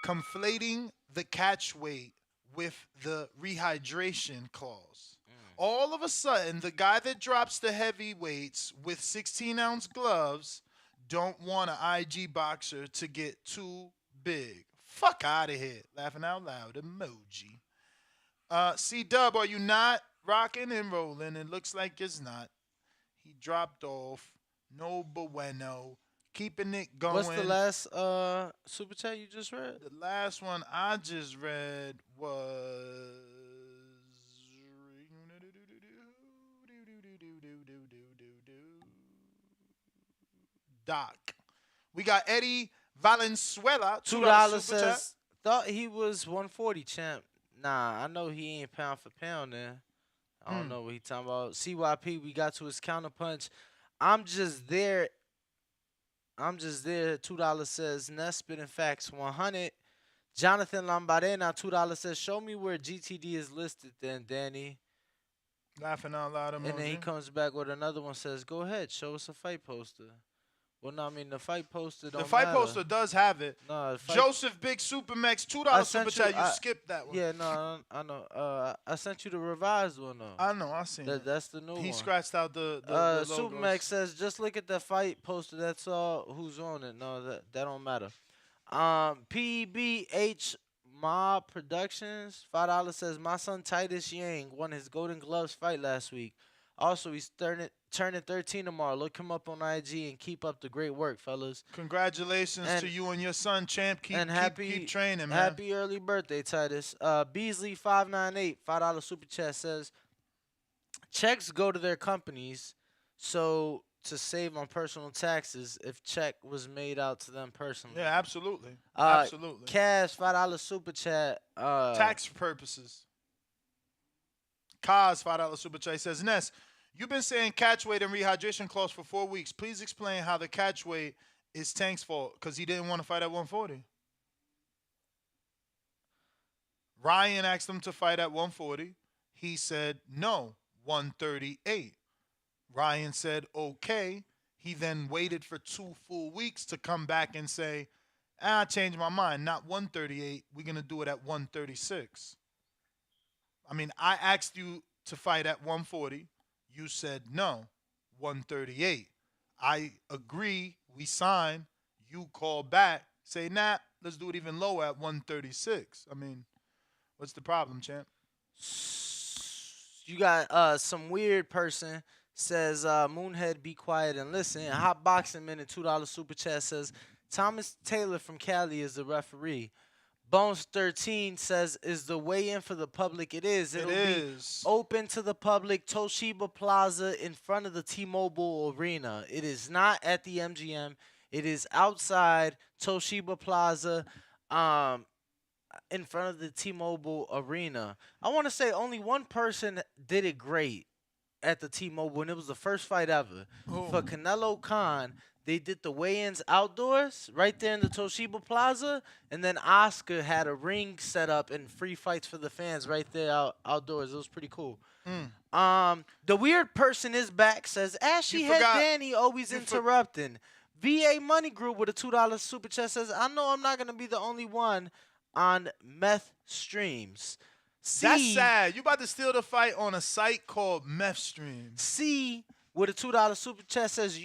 conflating the catch weight with the rehydration clause. All of a sudden, the guy that drops the heavyweights with 16-ounce gloves don't want an IG boxer to get too big. Fuck out of here. Laughing out loud emoji. C-Dub, are you not rocking and rolling? It looks like it's not. He dropped off. No bueno. Keeping it going. What's the last super chat you just read? The last one I just read was Doc. We got Eddie Valenzuela. $2 super chat. says thought he was 140 champ. Nah, I know he ain't pound for pound there. I don't know what he talking about. CYP, we got to his counterpunch. I'm just there. $2 says Ness spitting facts 100. Jonathan Lambarena, $2 says show me where GTD is listed then, Danny. Laughing out loud emoji. And then he comes back with another one, says go ahead, show us a fight poster. Well, no, I mean the fight poster don't The fight matter. poster does have it. No, the fight- Joseph Big Supermax, $2 super chat. You skipped that one. Yeah, no, I know. I sent you the revised one though. I know, I seen it. That's the new one. He scratched out the Supermax logos. says just look at the fight poster. That's all. Who's on it? No, that don't matter. PBH Mob Productions, $5 says my son Titus Yang won his Golden Gloves fight last week. Also, he's turning 13 tomorrow. Look him up on IG and keep up the great work, fellas. Congratulations to you and your son, champ. Keep training, man. Happy early birthday, Titus. Beasley 598, $5 super chat says checks go to their companies, so to save on personal taxes if check was made out to them personally. Yeah, absolutely. Absolutely. Cash $5 super chat. Tax purposes. Kaz, $5 super chat. He says, Ness, you've been saying catch weight and rehydration clause for 4 weeks. Please explain how the catch weight is Tank's fault because he didn't want to fight at 140. Ryan asked him to fight at 140. He said, no, 138. Ryan said, okay. He then waited for 2 full weeks to come back and say, I changed my mind. Not 138. We're going to do it at 136. I mean, I asked you to fight at 140. You said no, 138. I agree. We sign. You call back. Say, nah, let's do it even lower at 136. I mean, what's the problem, champ? You got some weird person says Moonhead be quiet and listen. And Hot Boxing Minute $2 super chat says Thomas Taylor from Cali is the referee. Bones 13 says, is the weigh-in for the public? It is. It'll be open to the public, Toshiba Plaza in front of the T-Mobile Arena. It is not at the MGM. It is outside Toshiba Plaza in front of the T-Mobile Arena. I want to say only one person did it great at the T-Mobile, and it was the first fight ever. For Canelo Khan, they did the weigh-ins outdoors right there in the Toshiba Plaza, and then Oscar had a ring set up and free fights for the fans right there outdoors. It was pretty cool. The weird person is back, says Ashy Head Danny always interrupting. VA Money Group with a $2 super chat says, I know I'm not going to be the only one on meth streams. That's sad. You about to steal the fight on a site called Meth Stream. C with a $2 super chat says,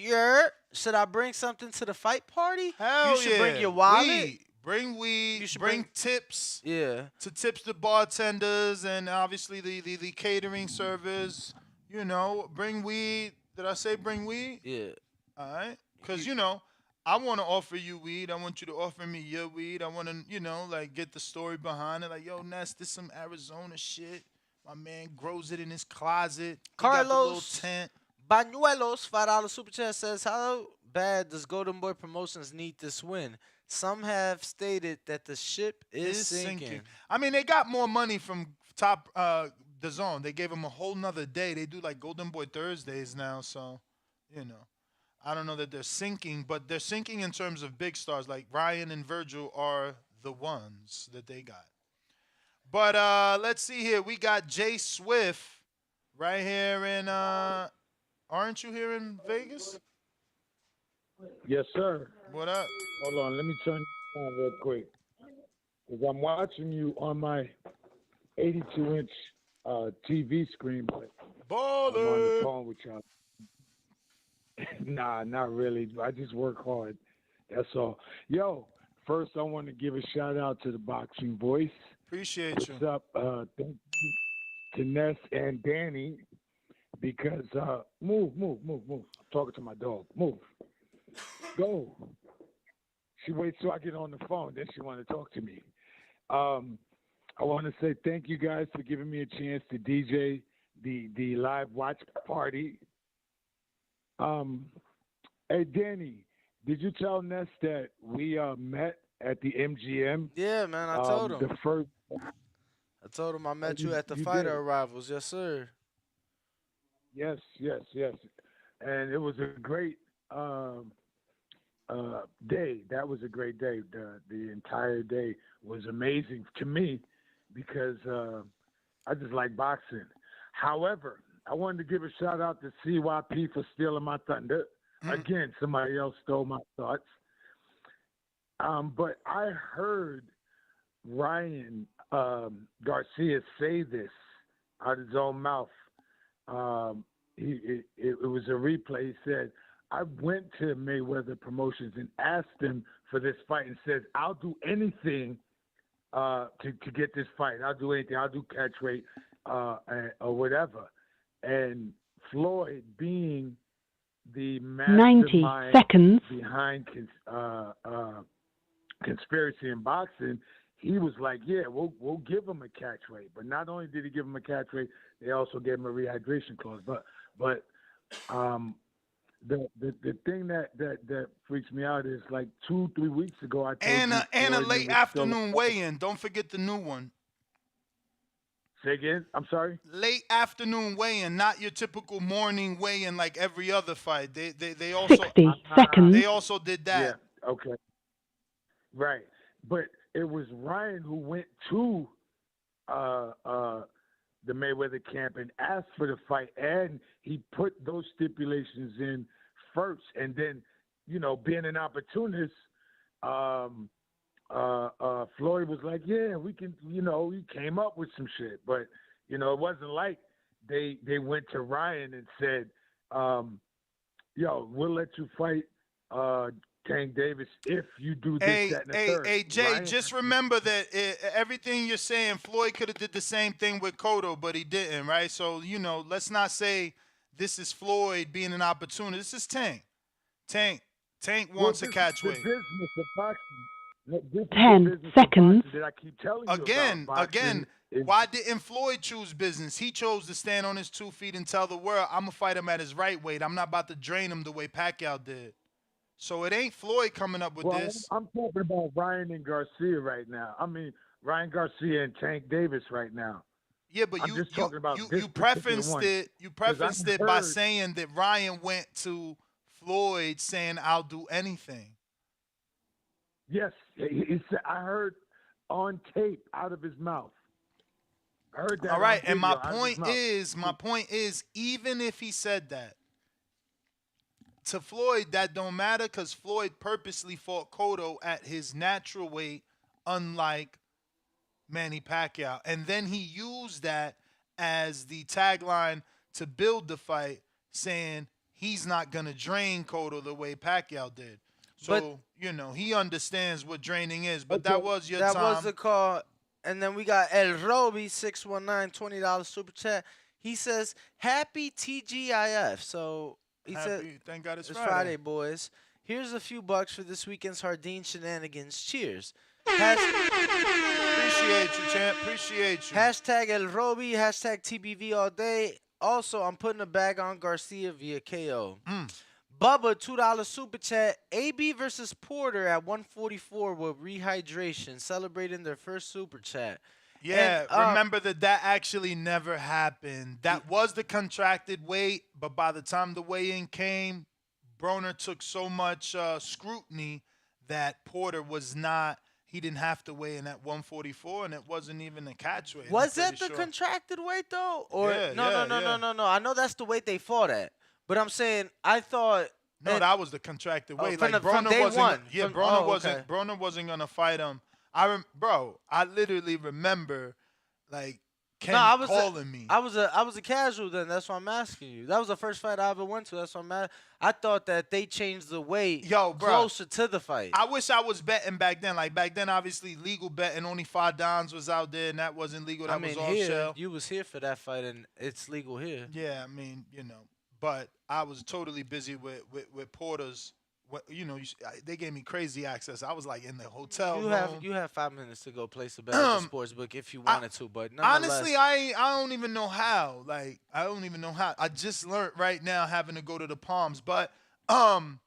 should I bring something to the fight party? Hell you should yeah. bring your wallet. Weed. Bring weed. You should bring tips. Yeah. To tips the bartenders and obviously the catering servers. You know, bring weed. Did I say bring weed? Yeah. All right. Because, you know, I want to offer you weed. I want you to offer me your weed. I want to, you know, like get the story behind it. Like, yo, Ness, this some Arizona shit. My man grows it in his closet. He got the little Carlos tent. Banuelos, $5 super chat says, how bad does Golden Boy Promotions need this win? Some have stated that the ship is sinking. I mean, they got more money from top the zone. They gave them a whole nother day. They do like Golden Boy Thursdays now, so you know. I don't know that they're sinking, but they're sinking in terms of big stars. Like Ryan and Virgil are the ones that they got. But let's see here. We got Jay Swift right here in aren't you here in Vegas? Yes, sir. What up? Hold on, let me turn you on real quick. Because I'm watching you on my 82-inch TV screen, but I'm on the Baller. phone with y'all. Nah, not really. I just work hard. That's all. Yo, first I want to give a shout out to the Boxing Voice. Appreciate What's you. up? Thank you to Ness and Danny because move. I'm talking to my dog. Move. Go. She waits till I get on the phone, then she want to talk to me. I want to say thank you guys for giving me a chance to DJ the live watch party. Hey Danny, did you tell Ness that we met at the MGM? Yeah, man, I told him. The first. I told him I met You- you at the you fighter did. arrivals. Yes, sir. Yes. And it was a great day. That was a great day. The entire day was amazing to me because I just like boxing. However, I wanted to give a shout out to CYP for stealing my thunder. Again, somebody else stole my thoughts. But I heard Ryan Garcia say this out of his own mouth. It was a replay. He said, I went to Mayweather Promotions and asked him for this fight and said, I'll do anything to get this fight. I'll do anything. I'll do catch weight or whatever. And Floyd, being the 90 mastermind seconds. behind conspiracy in boxing, he was like, yeah, we'll give him a catch weight. But not only did he give him a catch weight, they also gave him a rehydration clause. But the thing that freaks me out is like 2-3 weeks ago I told And a Floyd late was afternoon still- weigh-in. Don't forget the new one. Say again? I'm sorry? Late afternoon weigh-in, not your typical morning weigh-in like every other fight. They also 60 seconds. They also did that. Yeah, okay. Right. But it was Ryan who went to the Mayweather camp and asked for the fight, and he put those stipulations in first. And then, being an opportunist, Floyd was like, yeah, we can, he came up with some shit. But, it wasn't like they went to Ryan and said, yo, we'll let you fight Tank Davis if you do this, that, and the third. Hey, Jay, Ryan- just remember that everything you're saying, Floyd could have did the same thing with Cotto, but he didn't, right? So, let's not say this is Floyd being an opportunist. This is Tank. Tank wants a catch the weight. business of boxing. This is the 10 business of seconds. boxing that I keep telling you Again, about. Boxing is- why didn't Floyd choose business? He chose to stand on his 2 feet and tell the world, I'm going to fight him at his right weight. I'm not about to drain him the way Pacquiao did. So it ain't Floyd coming up with Well, this. I'm talking about Ryan and Garcia right now. I mean, Ryan Garcia and Tank Davis right now. Yeah, but I'm you just talking about you this prefaced particular one. it. You 'Cause I prefaced it by heard- saying that Ryan went to Floyd saying, "I'll do anything." Yes, he said. I heard on tape out of his mouth. I heard that. All right, on and my video out of his point mouth. is, even if he said that to Floyd, that don't matter because Floyd purposely fought Cotto at his natural weight, unlike Manny Pacquiao, and then he used that as the tagline to build the fight, saying he's not gonna drain Cotto the way Pacquiao did. So he understands what draining is, but that was your That time. was the call. And then we got El Roby, 619, $20 super chat. He says, happy TGIF. So he said, Thank God it's it's Friday. Friday, boys. Here's a few bucks for this weekend's Hardin shenanigans. Cheers. Appreciate you, champ. Appreciate you. Hashtag El Roby, hashtag TBV all day. Also, I'm putting a bag on Garcia via KO. Bubba, $2 super chat. AB versus Porter at 144 with rehydration, celebrating their first super chat. Yeah, And, remember that actually never happened. That was the contracted weight, but by the time the weigh-in came, Broner took so much scrutiny that Porter was not. He didn't have to weigh in at 144, and it wasn't even a catch weight. Was I'm that pretty the sure. contracted weight though? Or Yeah, no. I know that's the weight they fought at. But I'm saying I thought No, that was the contracted weight. from Like from Broner day wasn't. one. Yeah, From- Broner oh, wasn't. okay. Broner wasn't gonna fight him. I literally remember, like Ken No, I was calling me. I was a casual then. That's why I'm asking you. That was the first fight I ever went to. That's why I thought that they changed the weight closer to the fight. I wish I was betting back then. Like back then, obviously legal betting. Only 5 dons was out there, and that wasn't legal. That I mean, was all here shell. you was here for that fight, and it's legal here. Yeah, I mean, but I was totally busy with Porter's. They gave me crazy access. I was like in the hotel room. You have 5 minutes to go place a bet at the sports book if you wanted to, but Honestly, I don't even know how. Like, I don't even know how. I just learned right now having to go to the Palms. But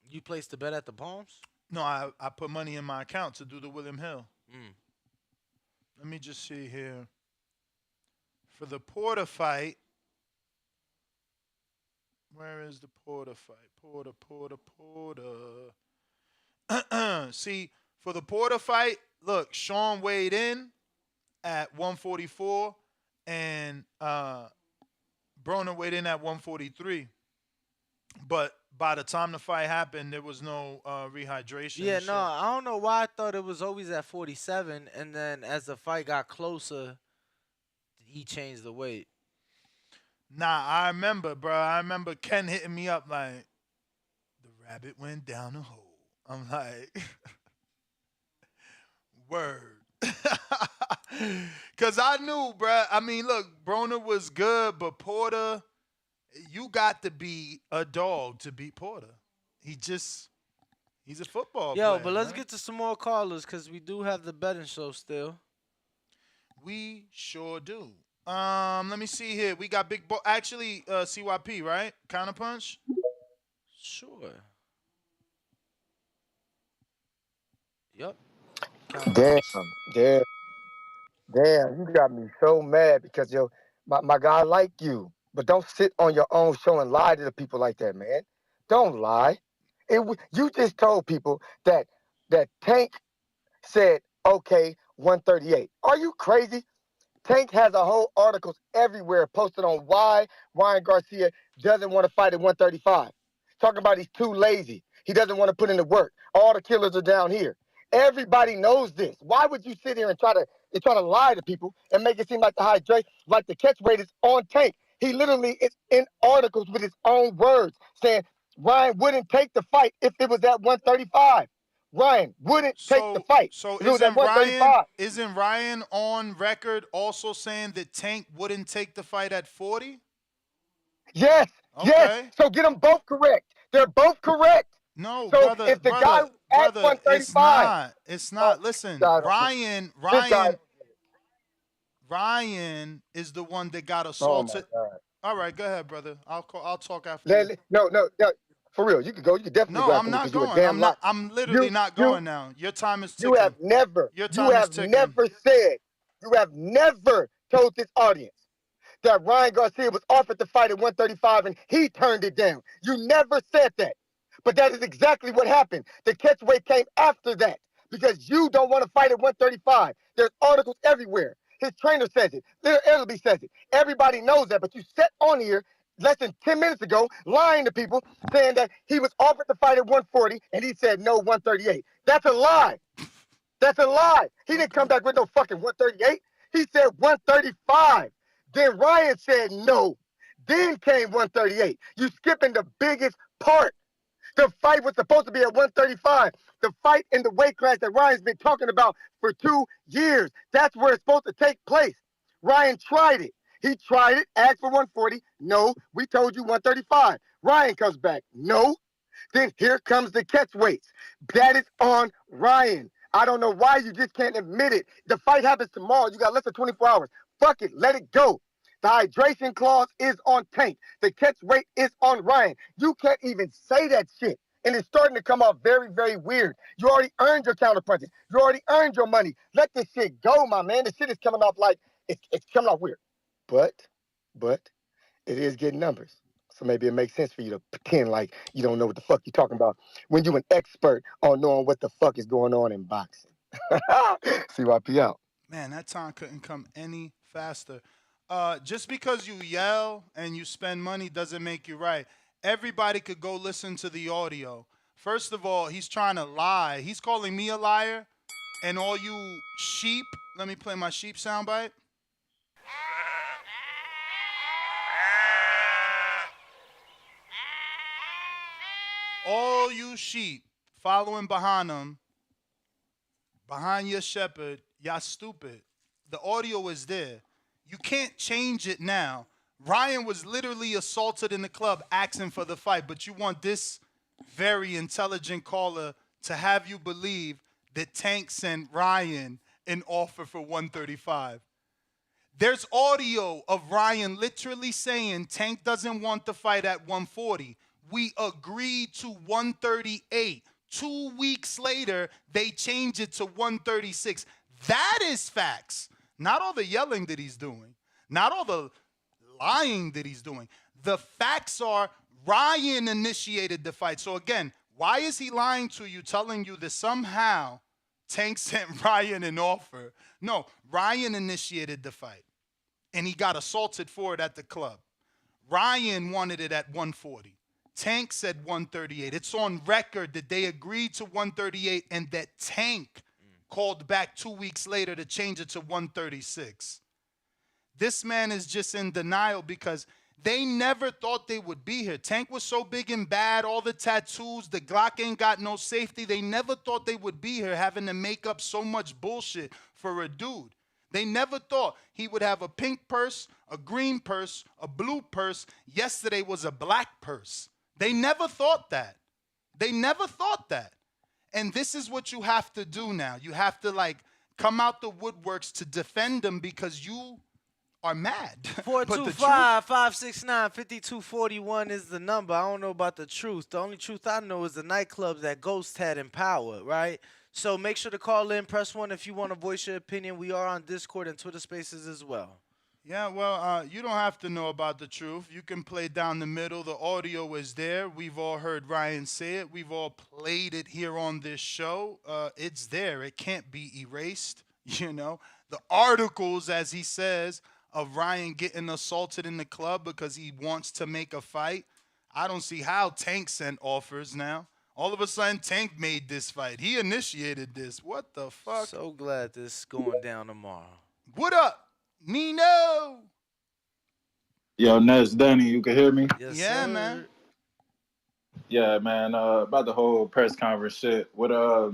you placed the bet at the Palms? No, I put money in my account to do the William Hill. Mm. Let me just see here. For the Porter fight, where is the Porter fight? Porter. See, for the Porter fight, look, Sean weighed in at 144, and Broner weighed in at 143. But by the time the fight happened, there was no rehydration. Yeah, no, I don't know why I thought it was always at 47, and then as the fight got closer, he changed the weight. Nah, I remember, bro. I remember Ken hitting me up like, the rabbit went down the hole. I'm like, word. Because I knew, bro. I mean, look, Broner was good, but Porter, you got to be a dog to beat Porter. He's a football player. But let's get to some more callers because we do have the betting show still. We sure do. Let me see here. We got Big Bo. Actually, CYP, right? Counterpunch? Sure. Yep. Damn, you got me so mad because my guy like you. But don't sit on your own show and lie to the people like that, man. Don't lie. You just told people that Tank said, okay, 138. Are you crazy? Tank has a whole articles everywhere posted on why Ryan Garcia doesn't want to fight at 135. Talking about he's too lazy. He doesn't want to put in the work. All the killers are down here. Everybody knows this. Why would you sit here and try to lie to people and make it seem like the catch rate is on Tank? He literally is in articles with his own words saying Ryan wouldn't take the fight if it was at 135. Ryan wouldn't take the fight. So if it was at 135. isn't Ryan on record also saying that Tank wouldn't take the fight at 40? Yes, yes. So get them both correct. They're both correct. No, so brother, if the guy at 135, it's not. Listen, Ryan is the one that got assaulted. All right, go ahead, brother. I'll talk after. No. For real, you could go. You could definitely go. No, I'm not going. I'm literally not going now. Your time is ticking. You have never. Your time is ticking. You have never told this audience that Ryan Garcia was offered the fight at 135 and he turned it down. You never said that. But that is exactly what happened. The catch weight came after that because you don't want to fight at 135. There's articles everywhere. His trainer says it. Little Ellerby says it. Everybody knows that. But you sat on here less than 10 minutes ago lying to people saying that he was offered the fight at 140 and he said no, 138. That's a lie. That's a lie. He didn't come back with no fucking 138. He said 135. Then Ryan said no. Then came 138. You skipping the biggest part. The fight was supposed to be at 135. The fight in the weight class that Ryan's been talking about for 2 years. That's where it's supposed to take place. Ryan tried it. He tried it, asked for 140. No, we told you 135. Ryan comes back. No. Then here comes the catch weights. That is on Ryan. I don't know why you just can't admit it. The fight happens tomorrow. You got less than 24 hours. Fuck it. Let it go. The hydration clause is on Tank. The catch weight is on Ryan. You can't even say that shit. And it's starting to come off very, very weird. You already earned your counter punches. You already earned your money. Let this shit go, my man. This shit is coming off like it's coming off weird. But it is getting numbers. So maybe it makes sense for you to pretend like you don't know what the fuck you're talking about when you're an expert on knowing what the fuck is going on in boxing. CYP out. Man, that time couldn't come any faster. Just because you yell and you spend money doesn't make you right. Everybody could go listen to the audio. First of all, he's trying to lie. He's calling me a liar. And all you sheep, let me play my sheep soundbite. all you sheep following behind him, behind your shepherd, y'all stupid. The audio is there. You can't change it now. Ryan was literally assaulted in the club asking for the fight, but you want this very intelligent caller to have you believe that Tank sent Ryan an offer for 135. There's audio of Ryan literally saying Tank doesn't want the fight at 140. We agreed to 138. 2 weeks later, they change it to 136. That is facts. Not all the yelling that he's doing. Not all the lying that he's doing. The facts are Ryan initiated the fight. So again, why is he lying to you, telling you that somehow Tank sent Ryan an offer? No, Ryan initiated the fight, and he got assaulted for it at the club. Ryan wanted it at 140. Tank said 138. It's on record that they agreed to 138 and that Tank called back 2 weeks later to change it to 136. This man is just in denial because they never thought they would be here. Tank was so big and bad, all the tattoos, the Glock ain't got no safety. They never thought they would be here having to make up so much bullshit for a dude. They never thought he would have a pink purse, a green purse, a blue purse. Yesterday was a black purse. They never thought that. They never thought that. And this is what you have to do now. You have to like come out the woodworks to defend them because you are mad. 425-569-5241 is the number. I don't know about the truth. The only truth I know is the nightclubs that Ghost had in power, right? So make sure to call in. Press 1 if you want to voice your opinion. We are on Discord and Twitter Spaces as well. Yeah, well, you don't have to know about the truth. You can play down the middle. The audio is there. We've all heard Ryan say it. We've all played it here on this show. It's there. It can't be erased, you know. The articles, as he says, of Ryan getting assaulted in the club because he wants to make a fight. I don't see how Tank sent offers now. All of a sudden, Tank made this fight. He initiated this. What the fuck? So glad this is going down tomorrow. What up, Nino? Yo, Ness Dunny, you can hear me? Yes, Yeah, sir. man. Yeah, man. About the whole press conference shit. What I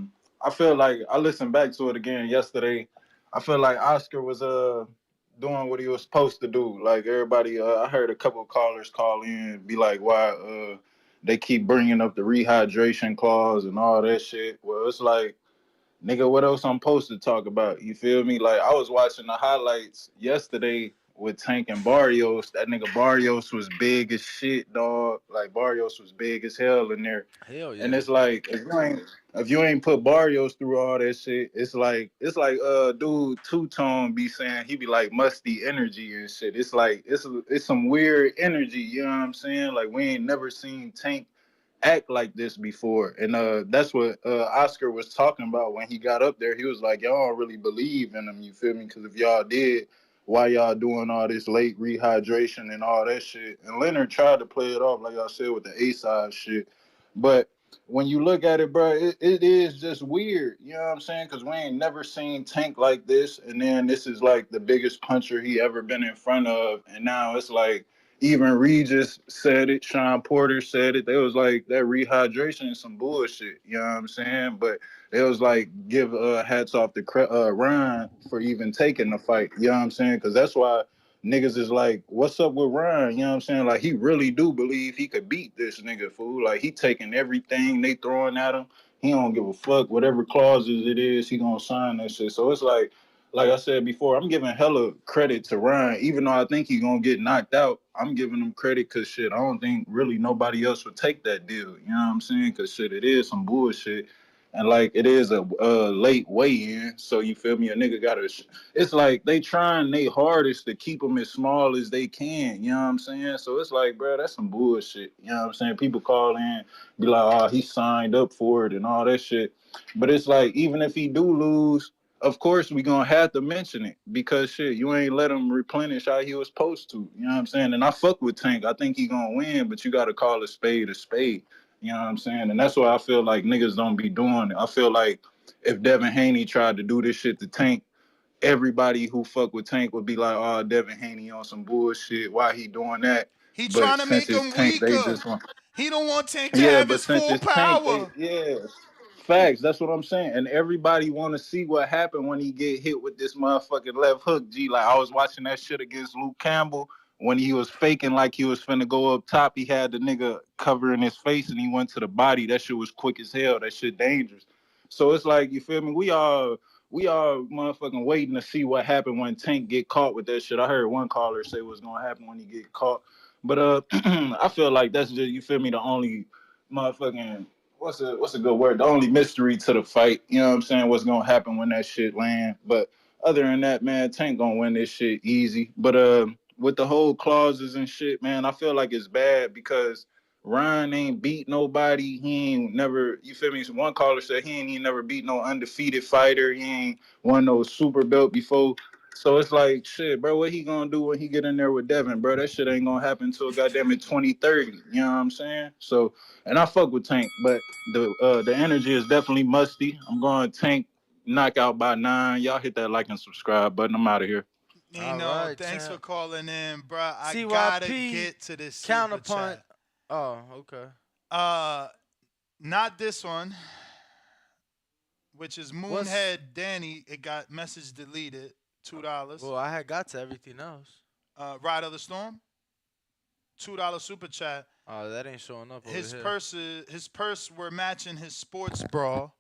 feel like I listened back to it again yesterday. I feel like Oscar was doing what he was supposed to do. Like everybody, I heard a couple of callers call in, be like, why they keep bringing up the rehydration clause and all that shit. Well, it's like, nigga, what else I'm supposed to talk about? You feel me? Like, I was watching the highlights yesterday with Tank and Barrios. That nigga Barrios was big as shit, dog. Like, Barrios was big as hell in there. Hell yeah. And it's like, if you ain't put Barrios through all that shit, it's like dude Two-Tone be saying, he be like musty energy and shit. It's like, it's some weird energy, you know what I'm saying? Like, we ain't never seen Tank act like this before. And that's what Oscar was talking about when he got up there. He was like, y'all don't really believe in him, you feel me? Because if y'all did, why y'all doing all this late rehydration and all that shit? And Leonard tried to play it off, like I said, with the A-side shit. But when you look at it, bro, it is just weird, you know what I'm saying? Because we ain't never seen Tank like this. And then this is like the biggest puncher he ever been in front of. And now it's like, even Regis said it, Sean Porter said it. They was like, that rehydration is some bullshit, you know what I'm saying? But it was like, give hats off to Ryan for even taking the fight, you know what I'm saying? Because that's why niggas is like, what's up with Ryan, you know what I'm saying? Like, he really do believe he could beat this nigga, fool. Like, he taking everything they throwing at him. He don't give a fuck. Whatever clauses it is, he gonna sign that shit. So it's like I said before, I'm giving hella credit to Ryan, even though I think he's gonna get knocked out. I'm giving him credit because shit, I don't think really nobody else would take that deal. You know what I'm saying? Because shit, it is some bullshit, and like it is a late weigh-in. So you feel me? A nigga gotta. It's like they trying their hardest to keep him as small as they can. You know what I'm saying? So it's like, bro, that's some bullshit. You know what I'm saying? People call in, be like, oh, he signed up for it and all that shit. But it's like, even if he do lose, of course we gonna have to mention it because shit, you ain't let him replenish how he was supposed to. You know what I'm saying? And I fuck with Tank. I think he gonna win, but you gotta call a spade a spade. You know what I'm saying? And that's why I feel like niggas don't be doing it. I feel like if Devin Haney tried to do this shit to Tank, everybody who fuck with Tank would be like, oh, Devin Haney on some bullshit. Why he doing that? He But trying to make since him it's Tank, they weaker. just want. He don't want Tank to Yeah, have but his since full it's Tank, power. facts. That's what I'm saying. And everybody want to see what happened when he get hit with this motherfucking left hook. G, like I was watching that shit against Luke Campbell when he was faking like he was finna go up top. He had the nigga covering his face and he went to the body. That shit was quick as hell. That shit dangerous. So it's like, you feel me? We are motherfucking waiting to see what happened when Tank get caught with that shit. I heard one caller say what's gonna happen when he get caught. But I feel like that's just, you feel me, the only motherfucking what's a good word? The only mystery to the fight. You know what I'm saying? What's gonna happen when that shit land? But other than that, man, Tank gonna win this shit easy. But with the whole clauses and shit, man, I feel like it's bad because Ryan ain't beat nobody. He ain't never, you feel me? One caller said he ain't never beat no undefeated fighter. He ain't won no super belt before. So it's like, shit, bro, what he gonna do when he get in there with Devin, bro? That shit ain't gonna happen until goddamn it 2030. You know what I'm saying? So, and I fuck with Tank, but the energy is definitely musty. I'm going Tank knockout by 9. Y'all hit that like and subscribe button. I'm out of here. Nino, thanks for calling in, bro. I CYP, gotta get to this super counterpunch. chat. Oh, okay. Not this one, which is Moonhead Danny. It got message deleted. $2. Well, I had got to everything else. Ride of the Storm. $2 super chat. Oh, that ain't showing up over His here. purse were matching his sports bra.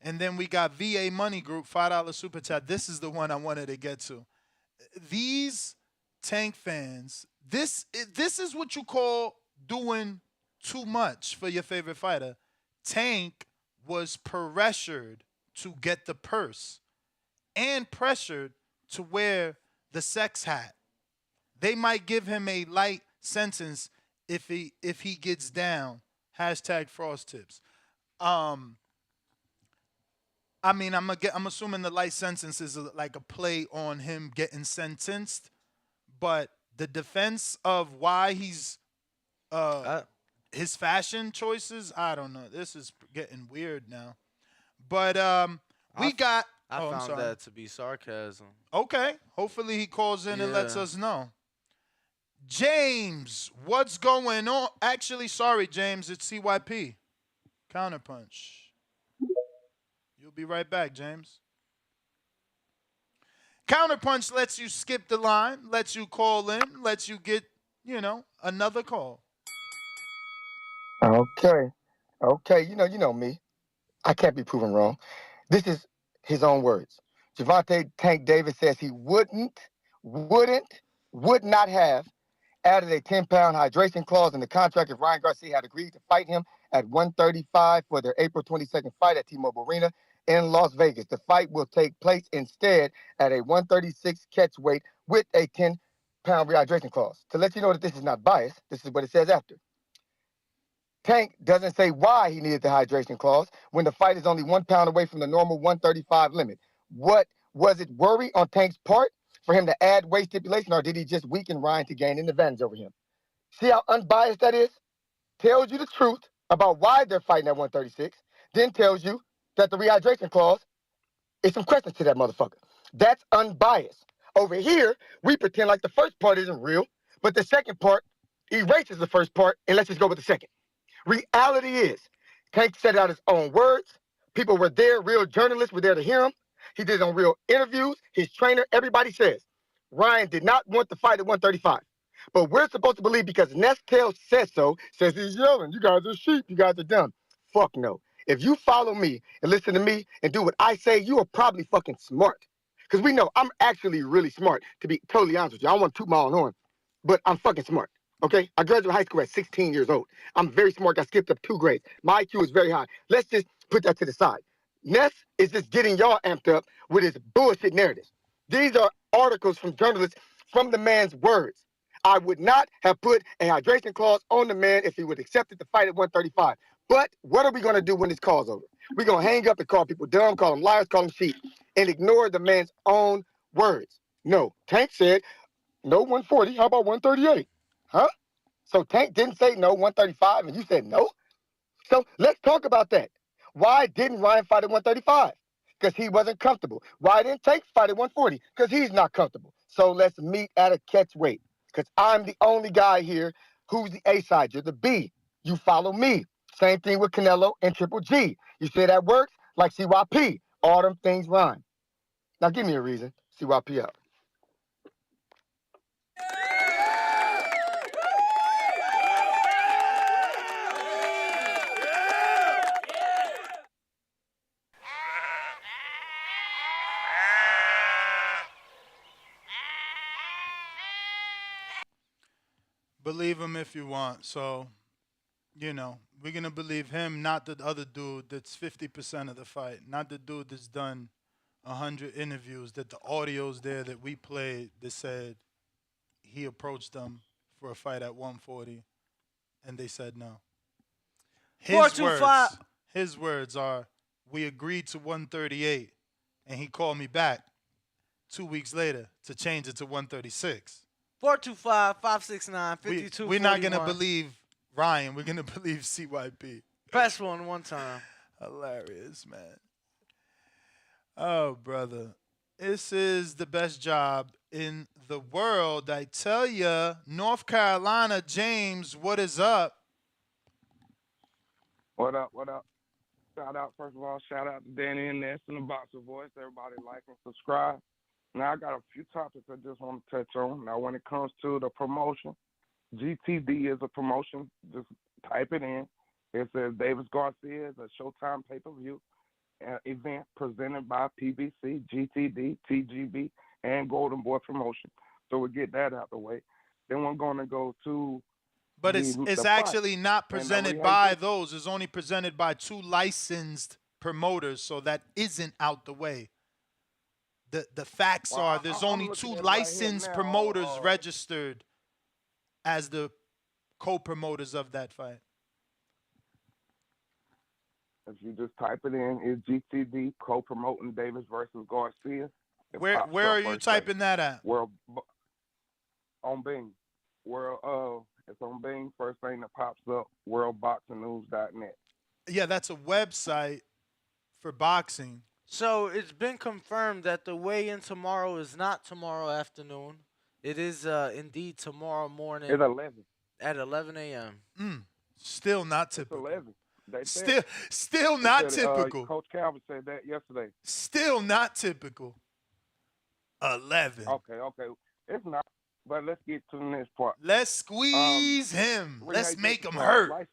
And then we got VA Money Group, $5 super chat. This is the one I wanted to get to. These Tank fans, this is what you call doing too much for your favorite fighter. Tank was pressured to get the purse and pressured to wear the sex hat. They might give him a light sentence if he gets down. Hashtag Frost Tips. I mean, I'm assuming the light sentence is like a play on him getting sentenced, but the defense of why he's his fashion choices, I don't know. This is getting weird now. But we got. I I'm found sorry. that to be sarcasm. Okay. Hopefully he calls in and lets Yeah. us know. James, what's going on? Actually, sorry, James. It's CYP. Counterpunch. You'll be right back, James. Counterpunch lets you skip the line, lets you call in, lets you get, another call. Okay. You know me. I can't be proven wrong. This is his own words. Gervonta Tank Davis says he would not have added a 10-pound hydration clause in the contract if Ryan Garcia had agreed to fight him at 135 for their April 22nd fight at T-Mobile Arena in Las Vegas. The fight will take place instead at a 136 catch weight with a 10-pound rehydration clause. To let you know that this is not biased, this is what it says after. Tank doesn't say why he needed the hydration clause when the fight is only 1 pound away from the normal 135 limit. What was it, worry on Tank's part for him to add weight stipulation, or did he just weaken Ryan to gain an advantage over him? See how unbiased that is? Tells you the truth about why they're fighting at 136, then tells you that the rehydration clause is some questions to that motherfucker. That's unbiased. Over here, we pretend like the first part isn't real, but the second part erases the first part, and let's just go with the second. Reality is, Tank said it out his own words. People were there, real journalists were there to hear him. He did it on real interviews. His trainer, everybody says, Ryan did not want the fight at 135. But we're supposed to believe because Nestel says so, says he's yelling, you guys are sheep, you guys are dumb. Fuck no. If you follow me and listen to me and do what I say, you are probably fucking smart. Because we know I'm actually really smart, to be totally honest with you. I don't want to toot my own horn, but I'm fucking smart. Okay, I graduated high school at 16 years old. I'm very smart. I skipped up 2 grades. My IQ is very high. Let's just put that to the side. Ness is just getting y'all amped up with his bullshit narratives. These are articles from journalists from the man's words. I would not have put a hydration clause on the man if he would have accepted the fight at 135. But what are we going to do when this call's over? We're going to hang up and call people dumb, call them liars, call them sheep, and ignore the man's own words. No, Tank said, no 140, how about 138? Huh? So Tank didn't say no 135 and you said no? So let's talk about that. Why didn't Ryan fight at 135? Because he wasn't comfortable. Why didn't Tank fight at 140? Because he's not comfortable. So let's meet at a catch weight. Because I'm the only guy here who's the A side. You're the B. You follow me. Same thing with Canelo and Triple G. You say that works? Like CYP. All them things rhyme. Now give me a reason. CYP out. Believe him if you want. So, we're going to believe him, not the other dude that's 50% of the fight, not the dude that's done 100 interviews, that the audio's there that we played that said he approached them for a fight at 140 and they said no. His words are, we agreed to 138 and he called me back 2 weeks later to change it to 136. 425-569-5241. We're not going to believe Ryan. We're going to believe CYP. Press one time. Hilarious, man. Oh, brother. This is the best job in the world. I tell ya, North Carolina, James, what is up? What up, what up? Shout out, first of all, shout out to Danny and Ness and the Boxer Voice. Everybody like and subscribe. Now, I got a few topics I just want to touch on. Now, when it comes to the promotion, GTD is a promotion. Just type it in. It says Davis Garcia is a Showtime pay-per-view event presented by PBC, GTD, TGB, and Golden Boy Promotion. So we get that out the way. Then we're going to go to But it's actually not presented by those. It's only presented by 2 licensed promoters, so that isn't out the way. The facts are there's only 2 licensed promoters registered as the co-promoters of that fight. If you just type it in, it's GTD co-promoting Davis versus Garcia. Where are you typing that at? On Bing. It's on Bing. First thing that pops up, worldboxingnews.net. Yeah, that's a website for boxing. So it's been confirmed that the weigh-in tomorrow is not tomorrow afternoon. It is indeed tomorrow morning. It's 11. At 11 a.m. Still not typical. It's 11. Still not typical. Coach Calvin said that yesterday. Still not typical. 11. Okay. It's not. But let's get to the next part. Let's squeeze him. Let's make him hurt. Like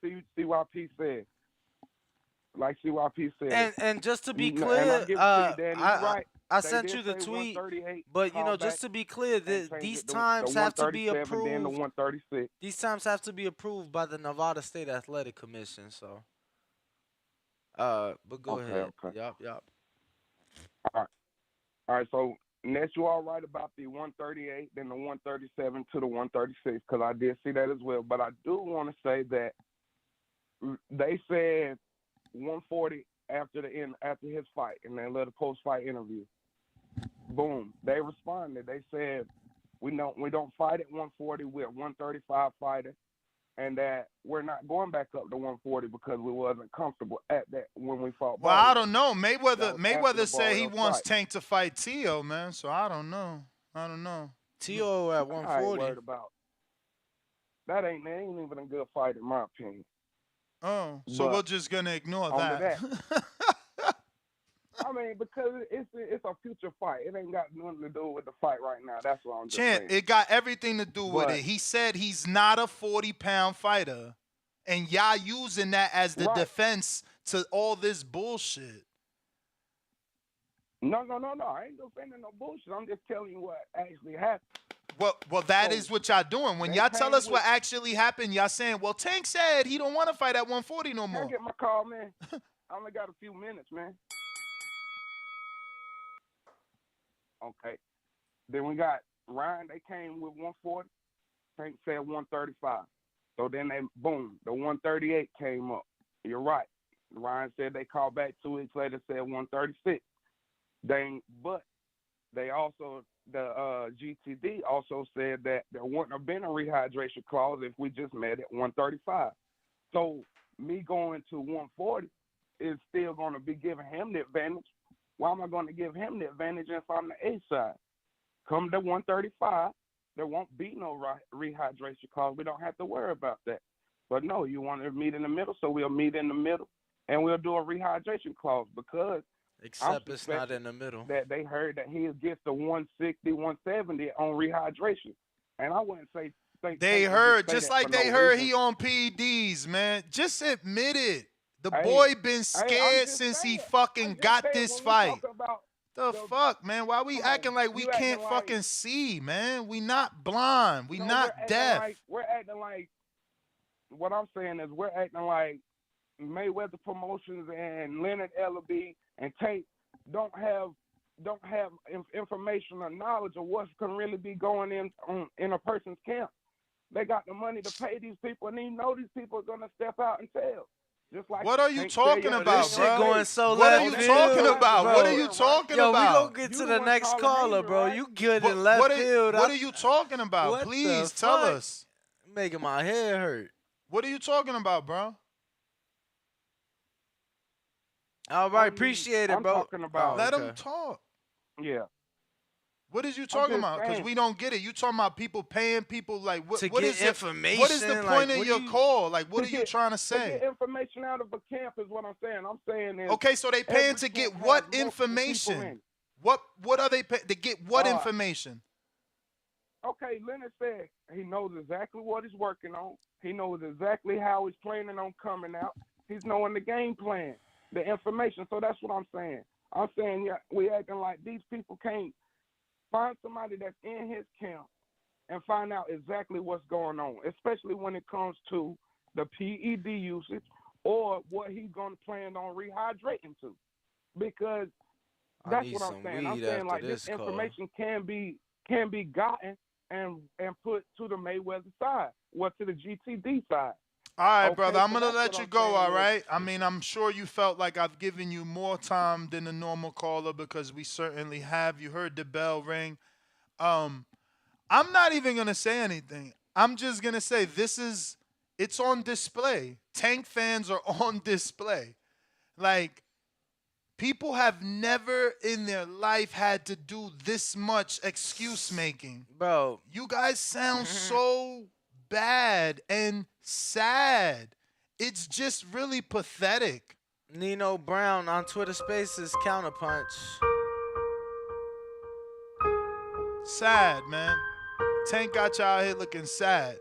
CYP said. And just to be And clear, I give it to you, Danny. You're right. I They sent did you the say tweet, 138, but call just back to be clear, and change these it to times the have to be 137, approved. then the 136. These times have to be approved by the Nevada State Athletic Commission. So, but go ahead. Okay. Yup. All right. So next, you all right about the 138, then the 137 to the 136, because I did see that as well. But I do want to say that they said 140 after his fight, and then let a post-fight interview. Boom. They responded. They said we don't fight at 140. We're a 135 fighter, and that we're not going back up to 140 because we wasn't comfortable at that when we fought. Well, I don't know. Mayweather said he Barrios wants fight. Tank to fight Tio, man. So I don't know. Tio at I ain't 140. worried about that. Ain't even a good fight in my opinion. Oh, so But we're just gonna ignore on that. to I mean, because it's a future fight. It ain't got nothing to do with the fight right now. That's what I'm just Chant, saying. it got everything to do with But- it. He said he's not a 40-pound fighter, and y'all using that as the defense to all this bullshit. No. I ain't defending no bullshit. I'm just telling you what actually happened. Well, that is what y'all doing. When they y'all tell came us what with- actually happened, y'all saying, well, Tank said he don't want to fight at 140 no Can I more. get my call, man? I only got a few minutes, man. Okay. Then we got Ryan. They came with 140. Tank said 135. So then boom, the 138 came up. You're right. Ryan said they called back 2 weeks later, said 136. But they also, the GTD also said that there wouldn't have been a rehydration clause if we just met at 135. So me going to 140 is still going to be giving him the advantage. Why am I going to give him the advantage if I'm the A side? Come to 135, there won't be no rehydration clause. We don't have to worry about that. But no, you want to meet in the middle, so we'll meet in the middle, and we'll do a rehydration clause because Except it's not in the middle. that they heard that he gets the 160, 170 on rehydration, and I wouldn't say think They Tank would heard, say just that like for they no heard reason. he on PEDs, man. Just admit it. The Hey, boy been I'm scared just since he saying. fucking I'm just got saying, this when we fight. talk about The fuck, man? Why we come on, acting like we you acting can't like fucking see, man? We not blind. We no, not deaf. we're acting like what I'm saying is we're acting like Mayweather Promotions and Leonard Ellaby and Tate don't have information or knowledge of what can really be going in a person's camp. They got the money to pay these people, and they know these people are gonna step out and tell. Just like What are you Tank said talking yesterday. about, This bro? shit going so What left are you field, talking about? bro. What are you talking Yo, we about? gonna get to the next caller, bro. You good in left What field. are you talking about? What Please the tell fuck? us. Making my head hurt. What are you talking about, bro? All right, appreciate it, I'm bro. talking about- Let him talk. Yeah. What is you talking just about? Because saying. we don't get it. You talking about people paying people like what? To What get is it? information, What is the like, point of what your do you- call? Like, what are you get- trying to To say? get information out of a camp is what I'm saying. I'm saying is Okay, so they paying every to get camp what has multiple people information? in. What are they paying to get? What Uh, information? Okay, Leonard said he knows exactly what he's working on. He knows exactly how he's planning on coming out. He's knowing the game plan, the information. So that's what I'm saying. I'm saying, yeah, we acting like these people can't find somebody that's in his camp and find out exactly what's going on, especially when it comes to the PED usage or what he's going to plan on rehydrating to. Because I that's need what I'm some saying. I'm weed saying after like this this call. information can be gotten and put to the Mayweather side, or to the GTD side. All right, Okay, brother. I'm so gonna that's let what you I'm go. saying All is- right. I mean, I'm sure you felt like I've given you more time than a normal caller because we certainly have. You heard the bell ring. I'm not even gonna say anything. I'm just gonna say it's on display. Tank fans are on display. Like, people have never in their life had to do this much excuse making. Bro, You guys sound so bad and sad. It's just really pathetic. Nino Brown on Twitter Spaces Counterpunch. Sad, man. Tank got y'all out here looking sad.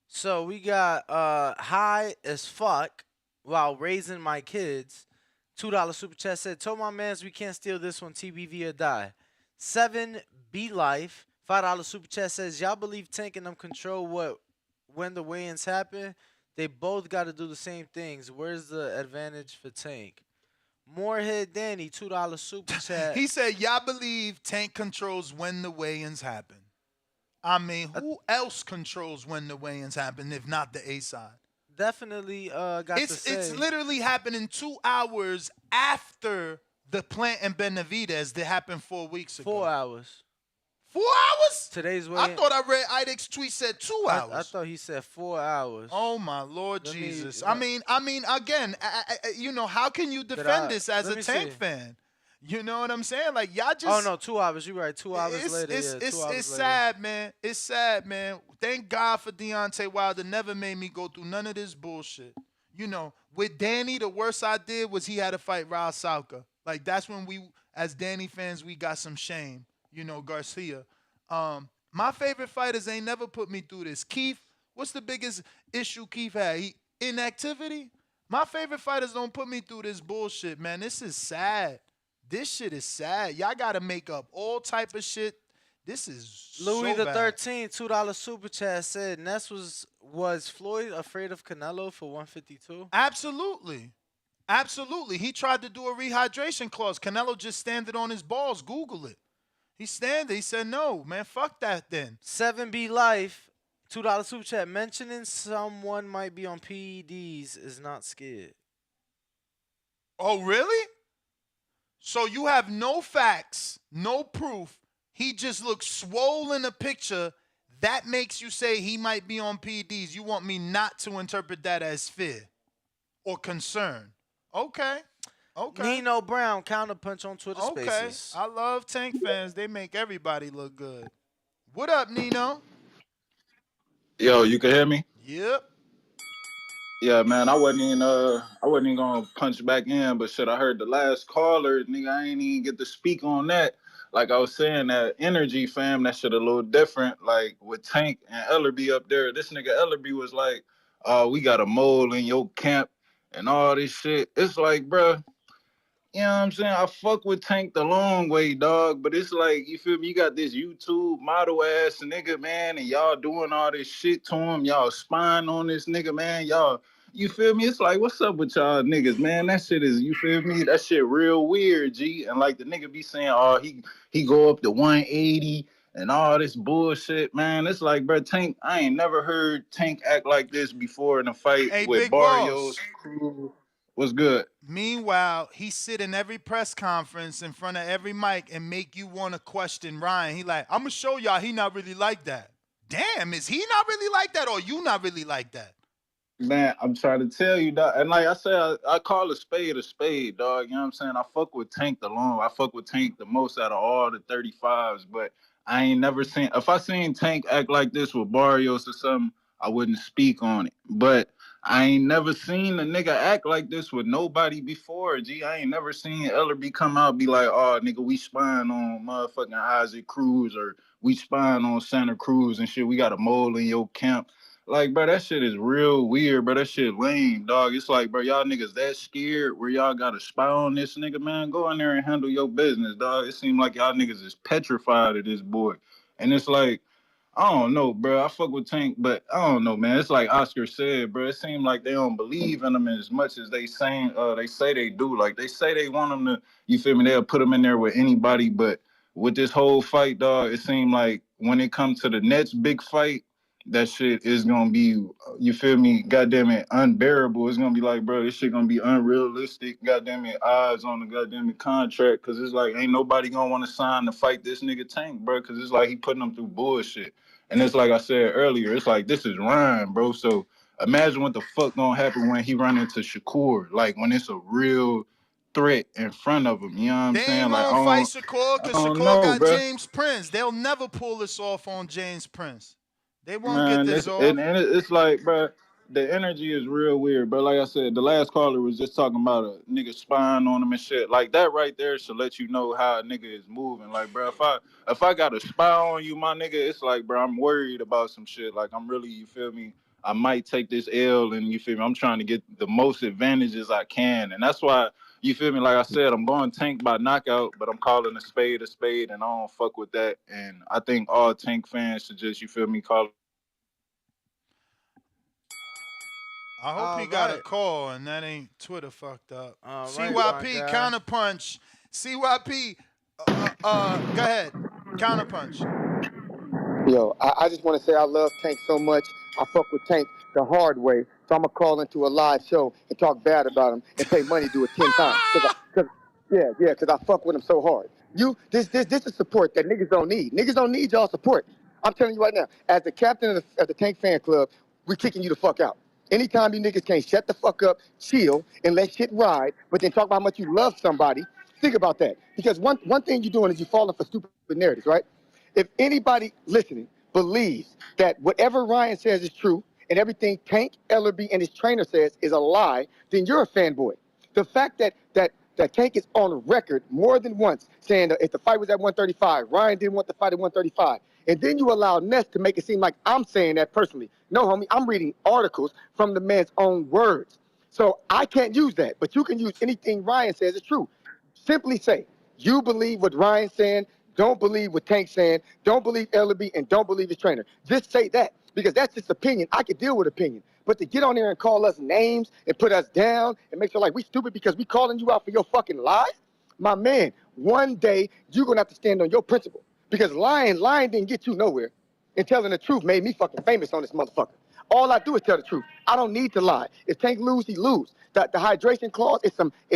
So we got high as fuck while raising my kids. $2 super chat said, told my mans we can't steal this one, TBV or die. 7 B Life, $5 super chat says, y'all believe Tank and them control when the weigh-ins happen? They both got to do the same things. Where's the advantage for Tank? Morehead Danny, $2 super chat. He said, y'all believe Tank controls when the weigh-ins happen. I mean, who else controls when the weigh-ins happen if not the A side? Definitely got to say. It's literally happening 2 hours after the Plant and Benavidez that happened 4 weeks ago. 4 hours. 4 hours? Today's I weigh-in. thought I read Idek's tweet said 2 hours. I thought he said 4 hours. Oh my Lord Let me- Jesus! I mean, again, you know, how can you defend this as let a me Tank see. fan? You know what I'm saying? Like, y'all just. Oh no, 2 hours. You right. 2 hours It's, later. it's, Yeah, it's, 2 hours it's later. sad, man. It's sad, man. Thank God for Deontay Wilder. Never made me go through none of this bullshit. You know, with Danny, the worst I did was he had to fight Raul Salka. Like, that's when we, as Danny fans, we got some shame. You know, Garcia. My favorite fighters ain't never put me through this. Keith, what's the biggest issue Keith had? Inactivity? My favorite fighters don't put me through this bullshit, man. This is sad. This shit is sad. Y'all got to make up all type of shit. This is Louis so the bad. 13th, $2 super chat said Ness was Floyd afraid of Canelo for 152? Absolutely. Absolutely. He tried to do a rehydration clause. Canelo just standing on his balls. Google it. He standing. He said, no, man, fuck that then. 7B Life, $2 super chat. Mentioning someone might be on PEDs is not scared. Oh, really? So you have no facts, no proof. He just looks swollen in a picture. That makes you say he might be on PEDs. You want me not to interpret that as fear or concern. Okay. Okay. Nino Brown, Counterpunch on Twitter Okay. Spaces. I love Tank fans. They make everybody look good. What up, Nino? Yo, you can hear me? Yep. Yeah, man, I wasn't even gonna punch back in, but shit, I heard the last caller, nigga, I ain't even get to speak on that. Like I was saying, that energy, fam, that shit a little different. Like with Tank and Ellerby up there, this nigga Ellerby was like, we got a mole in your camp and all this shit. It's like, bruh, you know what I'm saying? I fuck with Tank the long way, dog. But it's like, you feel me? You got this YouTube model ass nigga, man, and y'all doing all this shit to him. Y'all spying on this nigga, man. Y'all, you feel me? It's like, what's up with y'all niggas, man? That shit is, you feel me? That shit real weird, G. And like the nigga be saying, oh, he go up to 180 and all this bullshit, man. It's like, bro, Tank, I ain't never heard Tank act like this before in a fight Hey, with Big Boss. Barrios crew. What's good? Meanwhile, he sit in every press conference in front of every mic and make you want to question Ryan. He like, I'm gonna show y'all he not really like that. Damn, is he not really like that, or you not really like that? Man, I'm trying to tell you, dog. And like I said, I call a spade, dog. You know what I'm saying? I fuck with Tank the long. I fuck with Tank the most out of all the 35s, but I ain't never seen, if I seen Tank act like this with Barrios or something, I wouldn't speak on it. But I ain't never seen a nigga act like this with nobody before, G. I ain't never seen Ellerby come out and be like, oh, nigga, we spying on motherfucking Isaac Cruz, or we spying on Santa Cruz and shit. We got a mole in your camp. Like, bro, that shit is real weird, bro. That shit lame, dog. It's like, bro, y'all niggas that scared where y'all got to spy on this nigga, man. Go in there and handle your business, dog. It seems like y'all niggas is petrified of this boy. And it's like, I don't know, bro. I fuck with Tank, but I don't know, man. It's like Oscar said, bro. It seems like they don't believe in him as much as they say they do. Like, they say they want him to, you feel me? They'll put him in there with anybody, but with this whole fight, dog, it seemed like when it comes to the next big fight, that shit is gonna be, you feel me, goddamn it, unbearable. It's gonna be like, bro, this shit gonna be unrealistic, goddamn it, odds on the goddamn it contract, cause it's like ain't nobody gonna want to sign to fight this nigga Tank, bro, cause it's like he putting them through bullshit. And it's like I said earlier, it's like this is Ryan, bro. So imagine what the fuck gonna happen when he run into Shakur, like when it's a real threat in front of him. You know what I'm They saying? ain't Like gonna fight Shakur I because don't Shakur know, got bro. James Prince. They'll never pull this off on James Prince. They won't get Man, this off. it's like, bro, the energy is real weird. But like I said, the last caller was just talking about a nigga spying on him and shit. Like that right there should let you know how a nigga is moving. Like, bro, if I got a spy on you, my nigga, it's like, bro, I'm worried about some shit. Like, I'm really, you feel me? I might take this L, and you feel me? I'm trying to get the most advantages I can, and that's why. You feel me? Like I said, I'm going Tank by knockout, but I'm calling a spade, and I don't fuck with that. And I think all Tank fans should just, you feel me, call. I hope he got a call and that ain't Twitter fucked up. right, my CYP guy. counterpunch. CYP, go ahead. Counterpunch. Yo, I just want to say I love Tank so much. I fuck with Tank the hard way. So I'm going to call into a live show and talk bad about him and pay money to do it 10 times. Because I fuck with him so hard. This is support that niggas don't need. Niggas don't need y'all support. I'm telling you right now, as the captain of the Tank fan club, we kicking you the fuck out. Anytime you niggas can't shut the fuck up, chill, and let shit ride, but then talk about how much you love somebody, think about that. Because one thing you're doing is you're falling for stupid narratives, right? If anybody listening believes that whatever Ryan says is true and everything Tank Ellerby and his trainer says is a lie, then you're a fanboy. The fact that Tank is on record more than once saying that if the fight was at 135, Ryan didn't want the fight at 135, and then you allow Ness to make it seem like I'm saying that personally. No, homie, I'm reading articles from the man's own words. So I can't use that, but you can use anything Ryan says is true. Simply say, you believe what Ryan's saying, don't believe what Tank's saying, don't believe Ellerby, and don't believe his trainer. Just say that, because that's just opinion. I can deal with opinion. But to get on there and call us names and put us down and make sure like we stupid because we calling you out for your fucking lies, my man, one day you're going to have to stand on your principle. Because lying didn't get you nowhere. And telling the truth made me fucking famous on this motherfucker. All I do is tell the truth. I don't need to lie. If Tank lose, he lose. The hydration clause is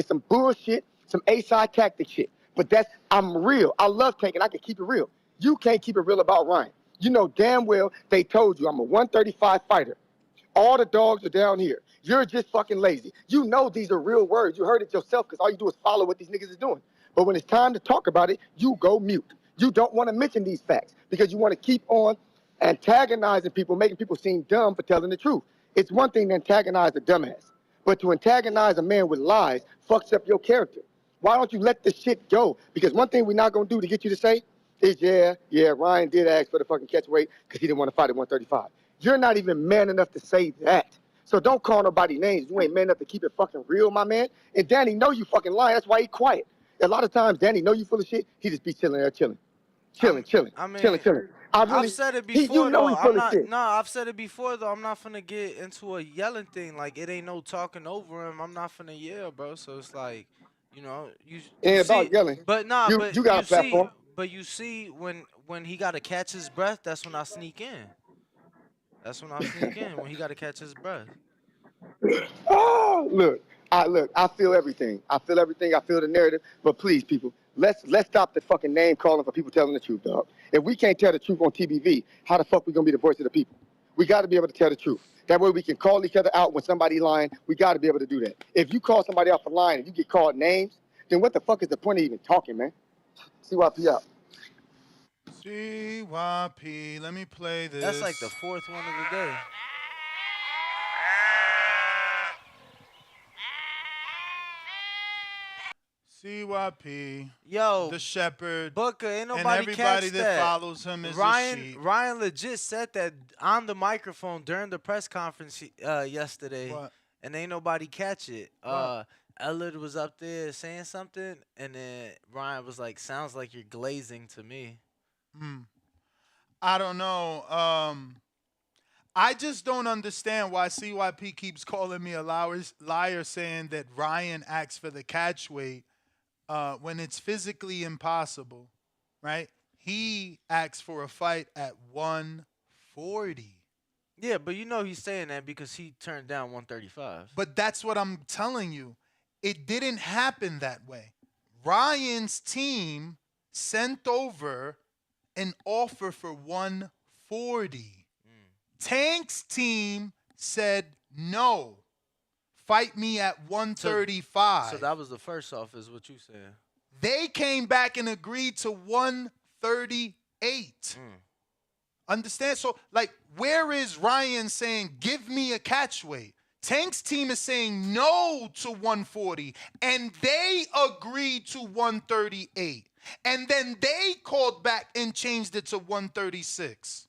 some bullshit, some A-side tactic shit. But I'm real. I love Tank and I can keep it real. You can't keep it real about Ryan. You know damn well they told you I'm a 135 fighter. All the dogs are down here. You're just fucking lazy. You know these are real words. You heard it yourself because all you do is follow what these niggas is doing. But when it's time to talk about it, you go mute. You don't want to mention these facts because you want to keep on Antagonizing people, making people seem dumb for telling the truth. It's one thing to antagonize a dumbass, but to antagonize a man with lies fucks up your character. Why don't you let this shit go? Because one thing we're not gonna do to get you to say is, yeah, Ryan did ask for the fucking catch weight because he didn't want to fight at 135. You're not even man enough to say that. So don't call nobody names. You ain't man enough to keep it fucking real, my man. And Danny know you fucking lying. That's why he quiet. A lot of times, Danny know you full of shit. He just be chilling there, chilling. I mean, chilling. I've said it before you know though. he I'm full of not. shit. No, I've said it before though. I'm not finna get into a yelling thing. Like it ain't no talking over him. I'm not finna yell, bro. So it's like, you know, you Ain't see, about yelling. but nah, You but got you a platform. you see when he got to catch his breath. That's when I sneak in. That's when I sneak in when he got to catch his breath. Oh, look, I feel everything. I feel the narrative. But please, people, let's stop the fucking name calling for people telling the truth, dog. If we can't tell the truth on TBV, how the fuck we gonna be the voice of the people? We got to be able to tell the truth. That way we can call each other out when somebody lying. We got to be able to do that. If you call somebody out for lying and you get called names, then what the fuck is the point of even talking, man? CYP out. CYP. Let me play this. That's like the fourth one of the day. CYP. Yo, the shepherd. Booker, ain't nobody and everybody catch that follows him is a sheep. Ryan legit said that on the microphone during the press conference yesterday, and ain't nobody catch it. Ellard was up there saying something, and then Ryan was like, "Sounds like you're glazing to me." I don't know. I just don't understand why CYP keeps calling me a liar, saying that Ryan asked for the catch weight when it's physically impossible, right? He asked for a fight at 140. Yeah, but you know he's saying that because he turned down 135. But that's what I'm telling you. It didn't happen that way. Ryan's team sent over an offer for 140. Tank's team said no. Fight me at 135. So that was the first off, is what you said. They came back and agreed to 138. Understand? So, like, where is Ryan saying, give me a catch weight? Tank's team is saying no to 140, and they agreed to 138. And then they called back and changed it to 136.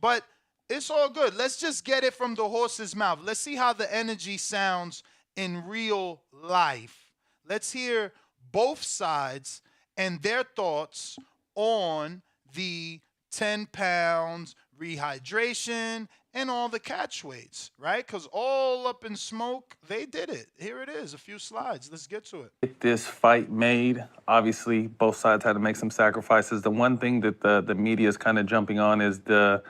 But it's all good. Let's just get it from the horse's mouth. Let's see how the energy sounds in real life. Let's hear both sides and their thoughts on the 10 pounds rehydration and all the catch weights, right? Because all up in smoke, they did it. Here it is, a few slides. Let's get to it. Get this fight made. Obviously, both sides had to make some sacrifices. The one thing that the media is kind of jumping on is the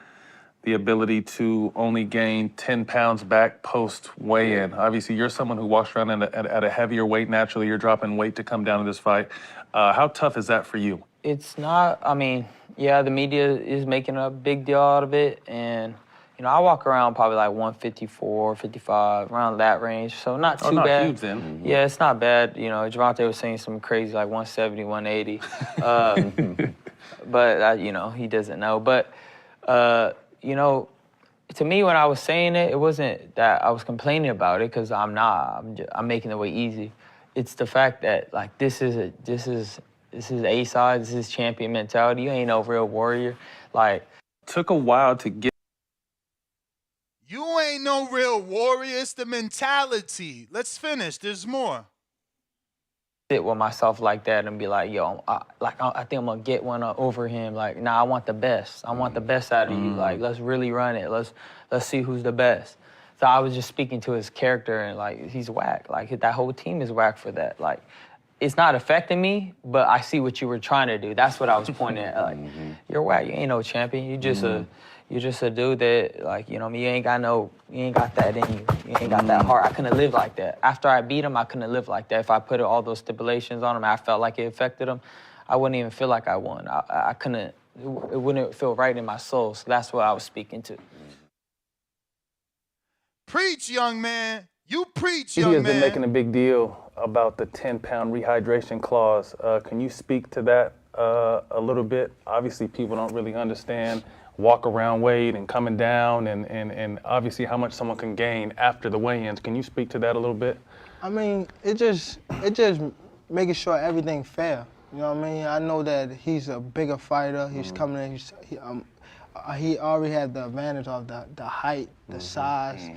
ability to only gain 10 pounds back post weigh-in. Obviously, you're someone who walks around at a heavier weight. Naturally, you're dropping weight to come down to this fight. How tough is that for you? It's not, I mean, yeah, the media is making a big deal out of it. And, you know, I walk around probably like 154, 55, around that range. So not too bad. Huge then. Yeah, it's not bad. You know, Gervonta was saying some crazy like 170, 180. But, you know, he doesn't know. But, you know, to me, when I was saying it, it wasn't that I was complaining about it, because I'm not. I'm making the way easy. It's the fact that, like, this is A side. This is champion mentality. You ain't no real warrior. Like, took a while to get. You ain't no real warrior. It's the mentality. Let's finish. There's more. Sit with myself like that and be like, yo, I think I'm gonna get one over him. Like, nah, I want the best. I want the best out of you. Like, let's really run it. Let's see who's the best. So I was just speaking to his character, and like, he's whack. Like, that whole team is whack for that. Like, it's not affecting me, but I see what you were trying to do. That's what I was pointing at. Like, you're whack. You ain't no champion. You just a dude that, like, you know, you ain't got that in you. You ain't got that heart. I couldn't live like that. After I beat him, I couldn't live like that. If I put all those stipulations on him, I felt like it affected him, I wouldn't even feel like I won. I couldn't, it wouldn't feel right in my soul. So that's what I was speaking to. Preach, young man. You preach, Media young has been man. making a big deal about the 10-pound rehydration clause. Can you speak to that a little bit? Obviously, people don't really understand walk around weight and coming down and obviously how much someone can gain after the weigh-ins. Can you speak to that a little bit? I mean, it just making sure everything fair. You know what I mean? I know that he's a bigger fighter. He's coming in. He already had the advantage of the height, the size,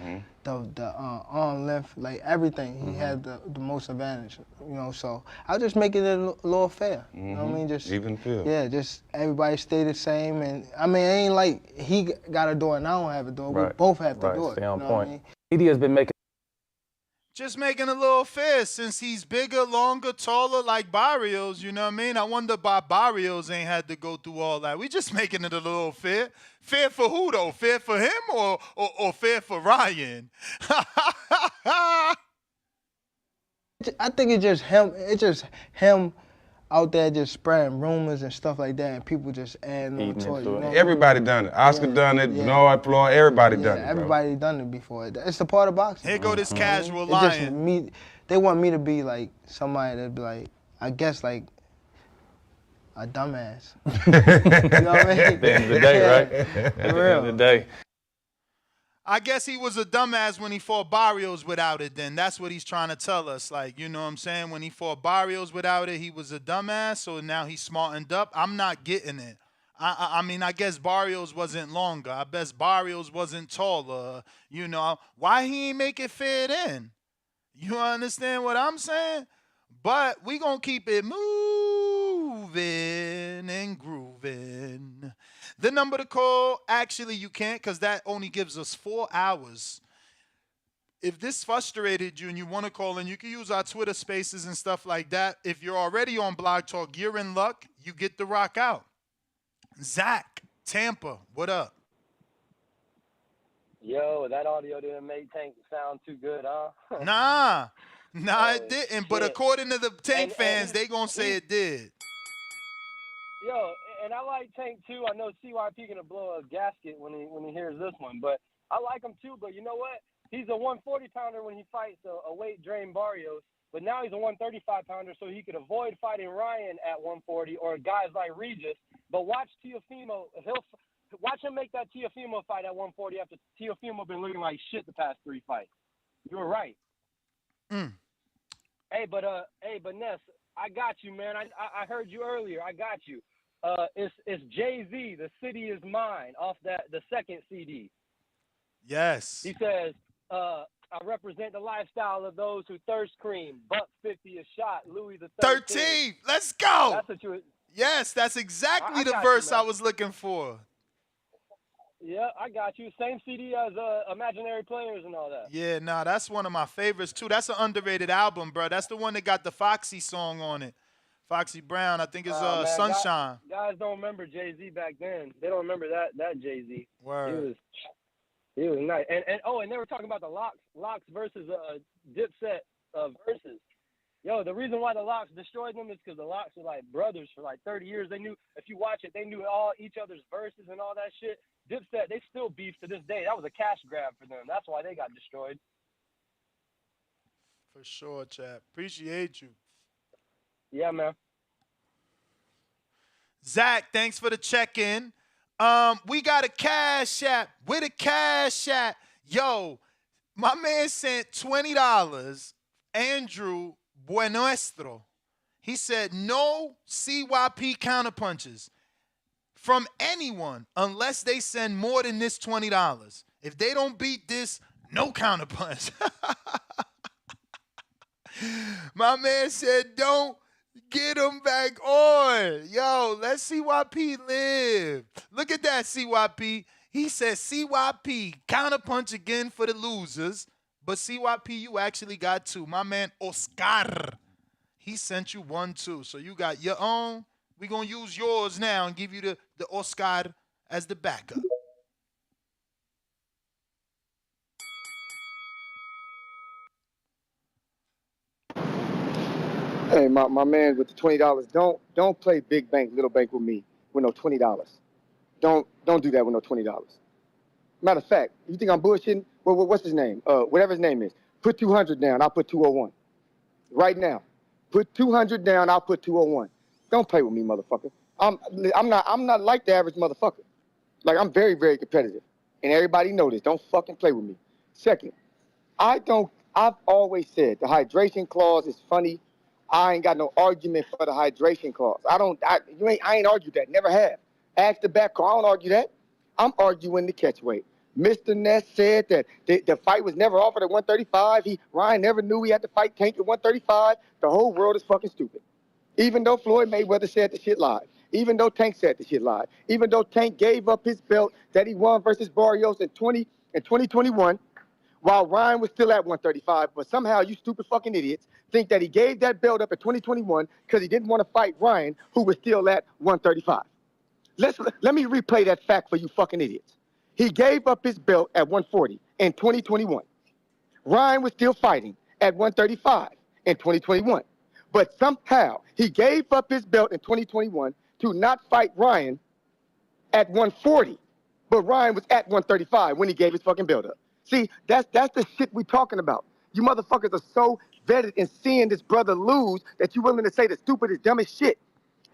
the arm length, like everything. He had the most advantage. You know, so I was just making it a little fair. You know what I mean? Just even feel. Yeah, just everybody stay the same. And I mean, it ain't like he got to do it and I don't have to do it. We both have to do it. Stay on you know what I point. mean? Media's been making. Just making a little fair since he's bigger, longer, taller like Barrios, you know what I mean? I wonder why Barrios ain't had to go through all that. We just making it a little fair. Fair for who, though? Fair for him or fair for Ryan? I think it's just him out there just spreading rumors and stuff like that, and people just adding on to it. You know? Everybody done it. Oscar done it. Benoit, Floyd, everybody done it. Bro. Everybody done it before. It's a part of boxing. Here go this casual It's lion. just me. They want me to be like somebody that be like, I guess like a dumbass. You know what I mean? At the end of the day, right? At the end of the day. I guess he was a dumbass when he fought Barrios without it then. That's what he's trying to tell us. Like, you know what I'm saying? When he fought Barrios without it, he was a dumbass, so now he's smartened up. I'm not getting it. I mean, I guess Barrios wasn't longer. I guess Barrios wasn't taller. You know, why he ain't make it fair then? You understand what I'm saying? But we gonna keep it moving and grooving. The number to call, actually you can't because that only gives us 4 hours. If this frustrated you and you want to call in, you can use our Twitter spaces and stuff like that. If you're already on Blog Talk, you're in luck. You get to rock out. Zach, Tampa, what up? Yo, that audio didn't make Tank sound too good, huh? Nah, it didn't. But according to the Tank fans, they gonna say it did. Yo, and I like Tank too. I know CYP gonna blow a gasket when he hears this one, but I like him too. But you know what? He's a 140 pounder when he fights a weight drained Barrios, but now he's a 135 pounder, so he could avoid fighting Ryan at 140 or guys like Regis. But watch Teofimo. Watch him make that Teofimo fight at 140 after Teofimo been looking like shit the past 3 fights. You were right. Hey, but Ness, I got you, man. I heard you earlier. I got you. It's Jay-Z, The City Is Mine, off the second CD. Yes. He says, I represent the lifestyle of those who thirst cream. $150 a shot, Louis the 13. Let's go. That's what you. Yes, that's exactly the got verse you, I was looking for. Yeah, I got you. Same CD as Imaginary Players and all that. Yeah, nah, that's one of my favorites too. That's an underrated album, bro. That's the one that got the Foxy song on it. Foxy Brown, I think it's Man, Sunshine. Guys don't remember Jay-Z back then. They don't remember that Jay-Z. Word. He was nice. And they were talking about the Locks versus Dipset versus. Yo, the reason why the Locks destroyed them is because the Locks were like brothers for like 30 years. They knew, if you watch it, they knew all each other's verses and all that shit. Dipset, they still beef to this day. That was a cash grab for them. That's why they got destroyed. For sure, chap. Appreciate you. Yeah, man. Zach, thanks for the check-in. We got a cash app. With a cash app. Yo, my man sent $20. Andrew Buenuestro. He said, no CYP counterpunches from anyone unless they send more than this $20. If they don't beat this, no counterpunch. My man said, don't get him back on. Yo, let CYP live. Look at that, CYP. He said, CYP, counterpunch again for the losers. But CYP, you actually got 2. My man, Oscar, he sent you 1 too. So you got your own. We're going to use yours now and give you the Oscar as the backup. Hey, my man with the $20, don't play big bank, little bank with me with no $20. Don't do that with no $20. Matter of fact, you think I'm bullshitting? What's his name? Whatever his name is. Put 200 down, I'll put 201. Right now. Put 200 down, I'll put 201. Don't play with me, motherfucker. I'm not like the average motherfucker. Like, I'm very, very competitive. And everybody know this. Don't fucking play with me. Second, I've always said the hydration clause is funny. I ain't got no argument for the hydration clause. I ain't argued that. Never have. Ask the back call. I don't argue that. I'm arguing the catch weight. Mr. Ness said that the fight was never offered at 135. Ryan never knew he had to fight Tank at 135. The whole world is fucking stupid. Even though Floyd Mayweather said the shit live. Even though Tank said the shit live. Even though Tank gave up his belt that he won versus Barrios in 2021, while Ryan was still at 135. But somehow you stupid fucking idiots think that he gave that belt up in 2021 because he didn't want to fight Ryan, who was still at 135. Let me replay that fact for you fucking idiots. He gave up his belt at 140 in 2021. Ryan was still fighting at 135 in 2021. But somehow he gave up his belt in 2021 to not fight Ryan at 140. But Ryan was at 135 when he gave his fucking belt up. See, that's the shit we talking about. You motherfuckers are so vetted in seeing this brother lose that you're willing to say the stupidest, dumbest shit.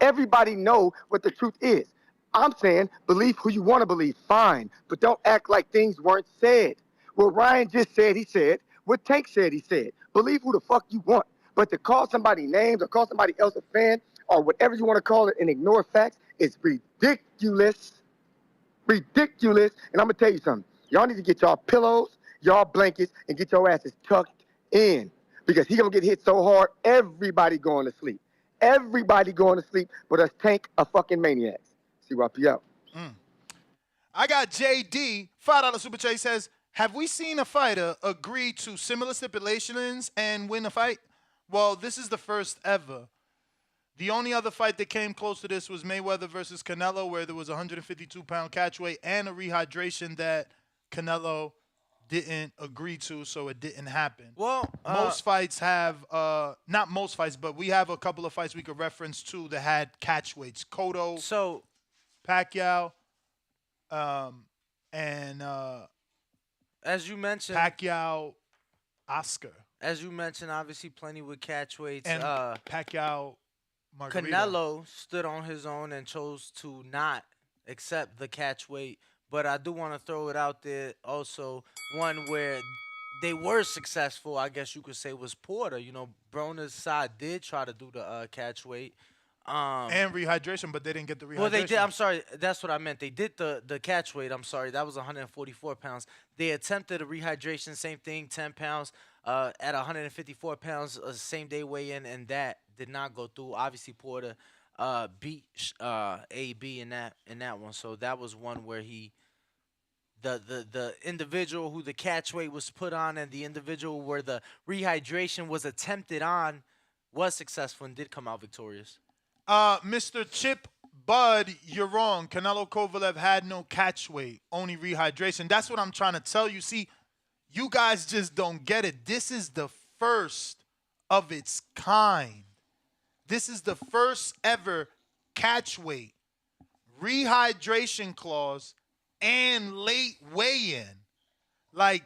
Everybody know what the truth is. I'm saying believe who you want to believe, fine, but don't act like things weren't said. What Ryan just said, he said. What Tank said, he said. Believe who the fuck you want. But to call somebody names or call somebody else a fan or whatever you want to call it and ignore facts is ridiculous. Ridiculous. And I'm going to tell you something. Y'all need to get y'all pillows, y'all blankets, and get your asses tucked in. Because he going to get hit so hard, everybody going to sleep. Everybody going to sleep, but us Tank a fucking maniacs. CYP out. I got JD, $5 super chat. He says, have we seen a fighter agree to similar stipulations and win a fight? Well, this is the first ever. The only other fight that came close to this was Mayweather versus Canelo, where there was a 152-pound catch weight and a rehydration that Canelo didn't agree to, so it didn't happen. Well, most fights have, not most fights, but we have a couple of fights we could reference to that had catch weights. Cotto, Pacquiao, and as you mentioned, Pacquiao, Oscar. As you mentioned, obviously plenty with catch weights. And Pacquiao, Margarito. Canelo stood on his own and chose to not accept the catch weight. But I do want to throw it out there also, one where they were successful, I guess you could say, was Porter. You know, Broner's side did try to do the catch weight. And rehydration, but they didn't get the rehydration. Well, they did. I'm sorry. That's what I meant. They did the catch weight. I'm sorry. That was 144 pounds. They attempted a rehydration, same thing, 10 pounds. At 154 pounds, same day weigh-in, and that did not go through. Obviously, Porter beat AB in that one. So that was one where the individual who the catch weight was put on and the individual where the rehydration was attempted on was successful and did come out victorious. Mr. Chip Bud, you're wrong. Canelo Kovalev had no catch weight, only rehydration. That's what I'm trying to tell you. See, you guys just don't get it. This is the first of its kind. This is the first ever catch weight, rehydration clause, and late weigh-in. Like,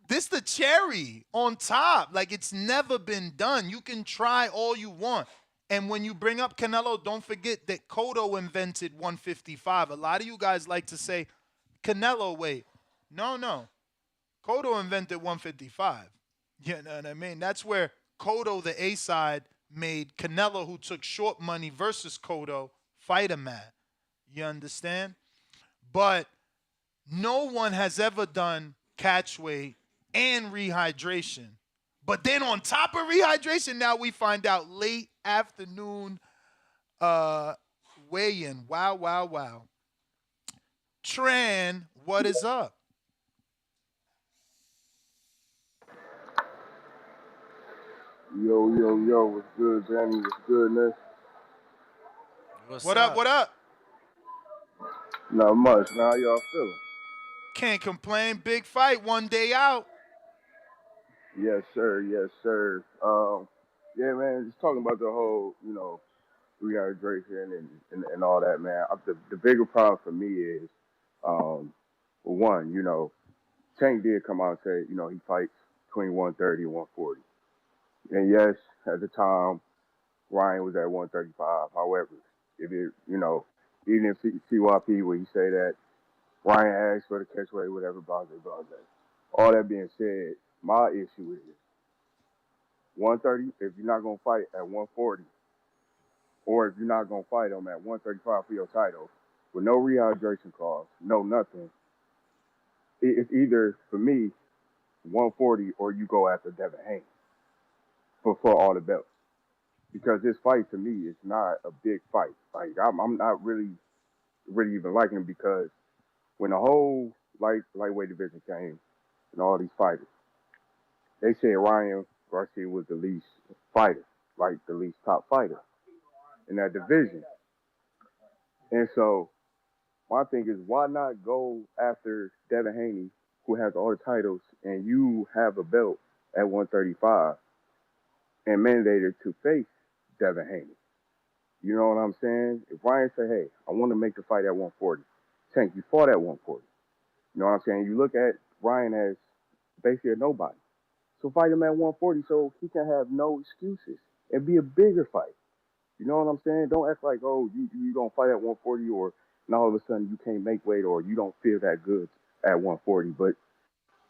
this the cherry on top. Like, it's never been done. You can try all you want. And when you bring up Canelo, don't forget that Cotto invented 155. A lot of you guys like to say, Canelo weight. No. Cotto invented 155. You know what I mean? That's where Cotto, the A side, made Canelo, who took short money versus Cotto, fight him at. You understand? But no one has ever done catch weight and rehydration. But then on top of rehydration, now we find out late afternoon weigh-in. Wow. Tran, what is up? Yo, what's good, Jamie? What's good, Ness? What up? Not much. Now, how y'all feeling? Can't complain. Big fight, one day out. Yes, sir. Yeah, man, just talking about the whole, rehydration and all that, man. The bigger problem for me is, one, Tank did come out and say, he fights between 130 and 140. And yes, at the time, Ryan was at 135. However, if it, even if CYP where he say that Ryan asked for the catchweight, whatever, blah, blah, blah. All that being said, my issue is 130, if you're not going to fight at 140, or if you're not going to fight him at 135 for your title, with no rehydration clause, no nothing, it's either, for me, 140 or you go after Devin Haney for all the belts. Because this fight, to me, is not a big fight. Like, I'm not really even liking him because when the whole lightweight division came and all these fighters, they said Ryan Garcia was the least fighter, like the least top fighter in that division. And so my thing is, why not go after Devin Haney, who has all the titles, and you have a belt at 135 and mandated to face Devin Haney? You know what I'm saying? If Ryan say, hey, I want to make the fight at 140, Tank, you fought at 140. You know what I'm saying? You look at Ryan as basically a nobody. So fight him at 140 so he can have no excuses and be a bigger fight. You know what I'm saying? Don't act like, oh, you don't fight at 140 or now all of a sudden you can't make weight or you don't feel that good at 140. But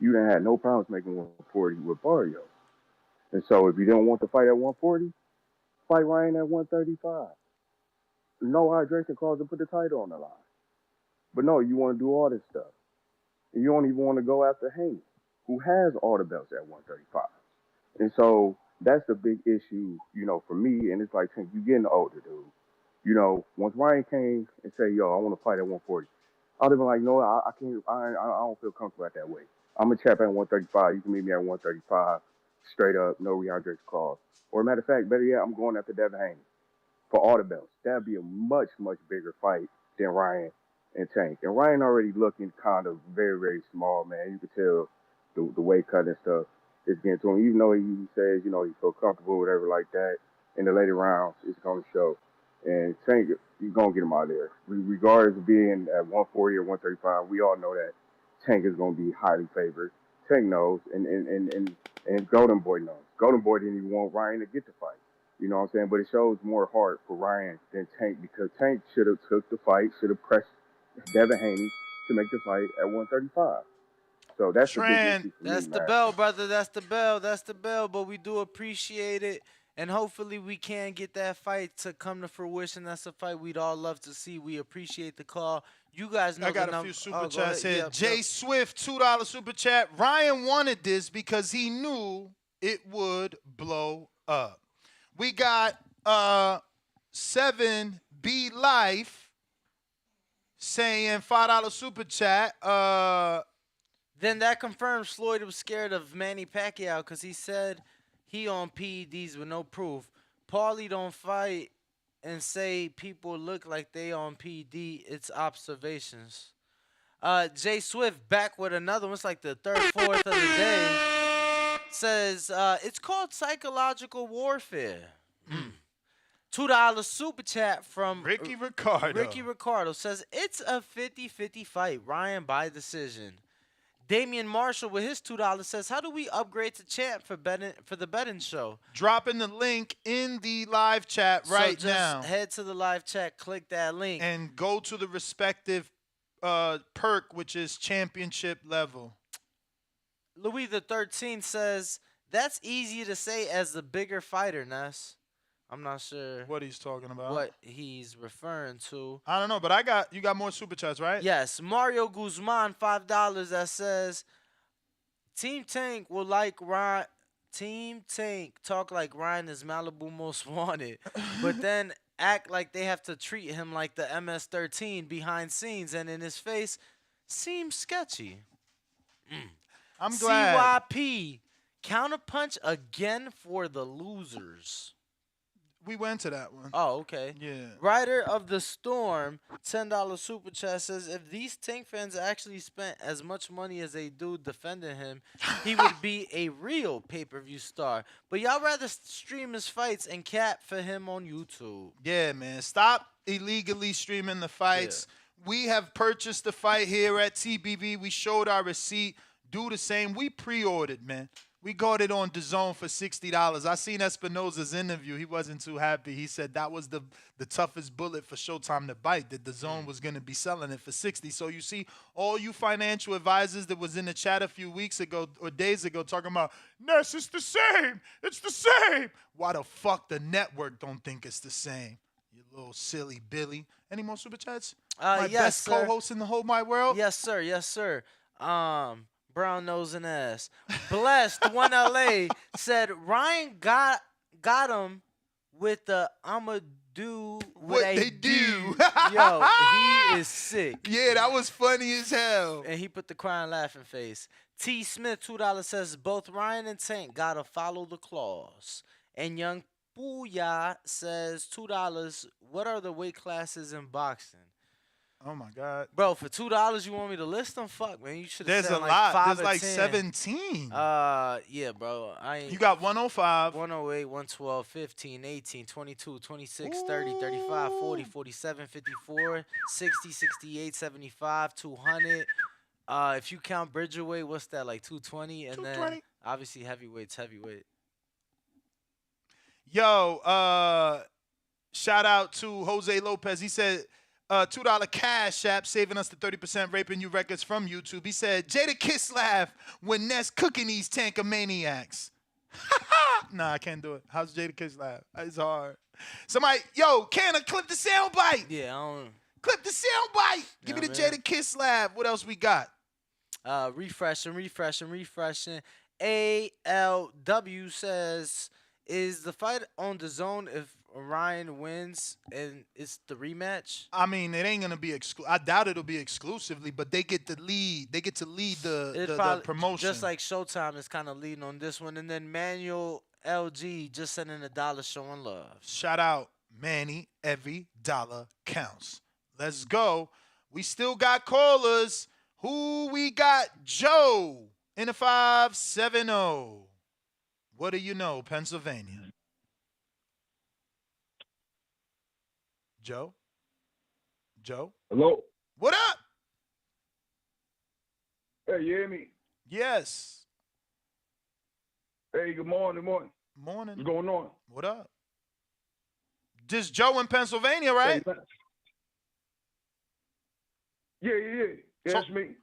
you didn't have no problems making 140 with Barrio. And so if you don't want to fight at 140, fight Ryan at 135. No hydration clause and put the title on the line. But no, you want to do all this stuff. And you don't even want to go after Haney, who has all the belts at 135. And so that's the big issue, you know, for me. And it's like, you getting older, dude. You know, once Ryan came and said, yo, I want to fight at 140, I'd have been like, no, I can't, I don't feel comfortable at that weight. I'm a champ at 135. You can meet me at 135, straight up, no rehydration clause. Or matter of fact, better yet, I'm going after Devin Haney for all the belts. That'd be a much, much bigger fight than Ryan and Tank. And Ryan already looking kind of very, very small, man. You could tell the weight cut and stuff is getting to him. Even though he says, you know, he feel comfortable, whatever like that, in the later rounds, it's going to show. And Tank, you're going to get him out of there. Regardless of being at 140 or 135, we all know that Tank is going to be highly favored. Tank knows, and Golden Boy knows. Golden Boy didn't even want Ryan to get the fight. You know what I'm saying? But it shows more heart for Ryan than Tank because Tank should have took the fight, should have pressed Devin Haney to make the fight at 135. So that's the big issue for That's me, the man. bell, brother. That's the bell. That's the bell. But we do appreciate it. And hopefully we can get that fight to come to fruition. That's a fight we'd all love to see. We appreciate the call. You guys know I got the a few super go chats ahead. here. Yep, Jay yep. Swift, $2 super chat. Ryan wanted this because he knew it would blow up. We got 7B Life saying $5 super chat. Then that confirms Floyd was scared of Manny Pacquiao because he said he on PEDs with no proof. Paulie don't fight and say people look like they on PD. It's observations. Jay Swift back with another one. It's like the third, fourth of the day. Says it's called psychological warfare. $2 super chat from Ricky Ricardo. Ricky Ricardo says it's a 50-50 fight. Ryan by decision. Damian Marshall with his $2 says, how do we upgrade to champ for the betting show? Dropping the link in the live chat right so just now. Head to the live chat, click that link. And go to the respective perk, which is championship level. Louis the 13th says, that's easy to say as the bigger fighter, Ness. I'm not sure what he's talking about. What he's referring to. I don't know, but you got more super chats, right? Yes. Mario Guzman, $5 that says Team Tank will like Ryan. Team Tank talk like Ryan is Malibu Most Wanted, but then act like they have to treat him like the MS-13 behind scenes and in his face seems sketchy. I'm glad. CYP counterpunch again for the losers. We went to that one. Oh, okay. Yeah. Rider of the Storm, $10 super chat says, if these Tank fans actually spent as much money as they do defending him, he would be a real pay-per-view star. But y'all rather stream his fights and cap for him on YouTube. Yeah, man. Stop illegally streaming the fights. Yeah. We have purchased the fight here at TBV. We showed our receipt. Do the same. We pre-ordered, man. We got it on DAZN for $60. I seen Espinoza's interview. He wasn't too happy. He said that was the toughest bullet for Showtime to bite, that DAZN was going to be selling it for $60. So you see, all you financial advisors that was in the chat a few weeks ago or days ago talking about, Ness, it's the same. It's the same. Why the fuck the network don't think it's the same? You little silly Billy. Any more super chats? My Yes, best sir. co-host in the whole wide world? Yes, sir. Yes, sir. Brown nose and ass. Blessed one LA said Ryan got him with the I'ma do what they do. Yo, he is sick. Yeah, that was funny as hell. And he put the crying laughing face. T Smith $2 says both Ryan and Tank gotta follow the clause. And Young Booyah says $2. What are the weight classes in boxing? Oh my God, bro! For $2, you want me to list them? Fuck, man, you should have There's said a like lot. 5 There's or like 10. 17. Yeah, bro. I ain't. You got 105, 108, 112, 15, 18, 22, 26, 30, 35, 40, 47, 54, 60, 68, 75, 200. If you count Bridgerweight, what's that, like 220? And then obviously heavyweight. Yo, shout out to Jose Lopez. He said, $2 Cash App saving us the 30% raping you records from YouTube. He said, Jada Kiss laugh when Ness cooking these Tankamaniacs. Nah, I can't do it. How's Jada Kiss laugh? It's hard. Somebody, yo, Canna, clip the soundbite. Yeah, I don't. Clip the soundbite. Give me the Jada Kiss laugh. What else we got? Refreshing. ALW says, is the fight on DAZN if Ryan wins and it's the rematch? I mean, it ain't gonna be I doubt it'll be exclusively, but they get to lead. They get to lead the promotion. Just like Showtime is kind of leading on this one, and then Manuel LG just sending $1 showing love. Shout out, Manny. Every dollar counts. Let's go. We still got callers. Who we got? Joe in the 570. What do you know, Pennsylvania? Joe? Hello? What up? Hey, you hear me? Yes. Hey, good morning. Morning. What's going on? What up? Just Joe in Pennsylvania, right? Yeah. That's me.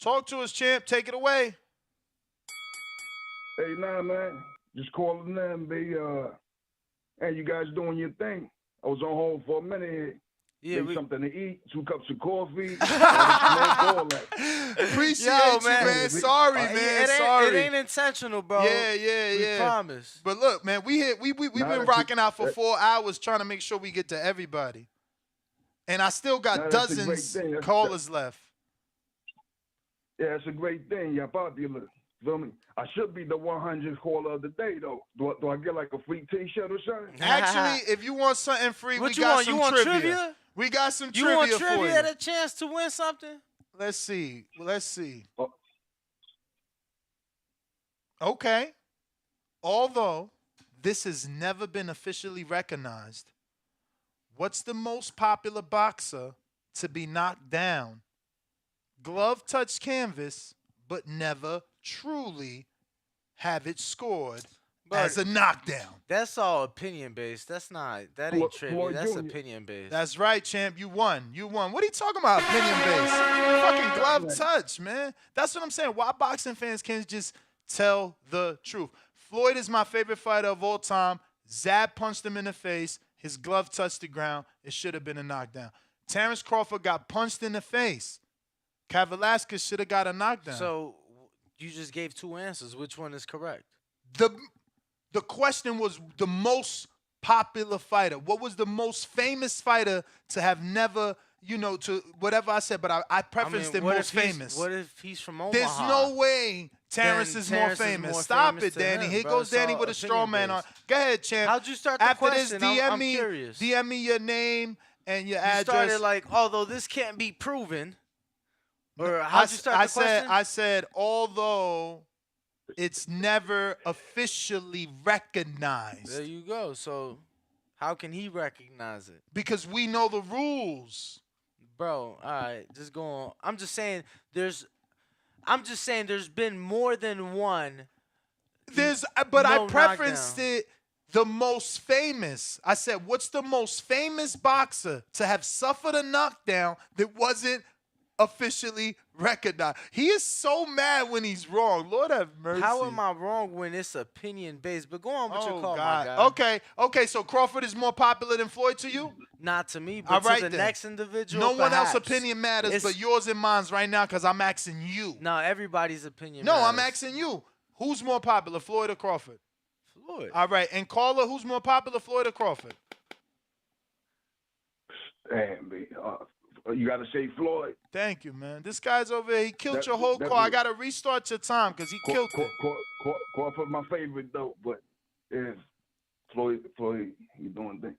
Talk to us, champ. Take it away. Hey, nah, man. Just calling them, and you guys doing your thing. I was on hold for a minute here. Yeah, Made something to eat, 2 cups of coffee. Appreciate you, man. Sorry, man. Sorry. It ain't intentional, bro. Yeah. We promise. But look, man, we've been rocking out for 4 hours trying to make sure we get to everybody. And I still got dozens callers left. Yeah, it's a great thing. You're popular. Feel me? I should be the 100th caller of the day, though. Do I get like a free T-shirt or something? Actually, if you want something free, What we you got want? some You want trivia? We got some You trivia want for trivia you. at a chance to win something? Let's see. Okay. Although this has never been officially recognized, what's the most popular boxer to be knocked down? Glove touch canvas, but never truly have it scored as a knockdown. That's all opinion based. That ain't trivia. That's opinion based. That's right, champ. You won. What are you talking about, opinion based? Fucking glove touch, man. That's what I'm saying. Why boxing fans can't just tell the truth? Floyd is my favorite fighter of all time. Zab punched him in the face. His glove touched the ground. It should have been a knockdown. Terrence Crawford got punched in the face. Cat Velasquez should have got a knockdown. So you just gave 2 answers. Which one is correct? The question was the most popular fighter. What was the most famous fighter to have never, to whatever I said, but I prefaced it most famous. What if he's from Omaha? There's no way Terrence is more famous. Stop it, Danny. Here goes Danny with a straw man on. Go ahead, champ. How'd you start the After question? this, I'm curious. DM me your name and your address. You started like, although this can't be proven. Or how'd you start the question? I said, although it's never officially recognized. There you go. So how can he recognize it? Because we know the rules. Bro, all right, just go on. I'm just saying there's been more than one But I No preferenced knockdown. it the most famous. I said, what's the most famous boxer to have suffered a knockdown that wasn't officially recognized? He is so mad when he's wrong. Lord have mercy. How am I wrong when it's opinion based? But go on with your Oh, call, God. my guy. Okay, so Crawford is more popular than Floyd to you? Not to me, All but right, to the then. next individual. No one else's perhaps. opinion matters It's- but yours and mine's right now because I'm asking you. No, everybody's opinion No, matters. I'm asking you. Who's more popular, Floyd or Crawford? Floyd. All right, and caller, who's more popular, Floyd or Crawford? Damn, you got to say Floyd. Thank you, man. This guy's over here. He killed That- your whole that call. I be- got to restart your time because he killed it. Crawford my favorite though, but yeah, Floyd, he doing things.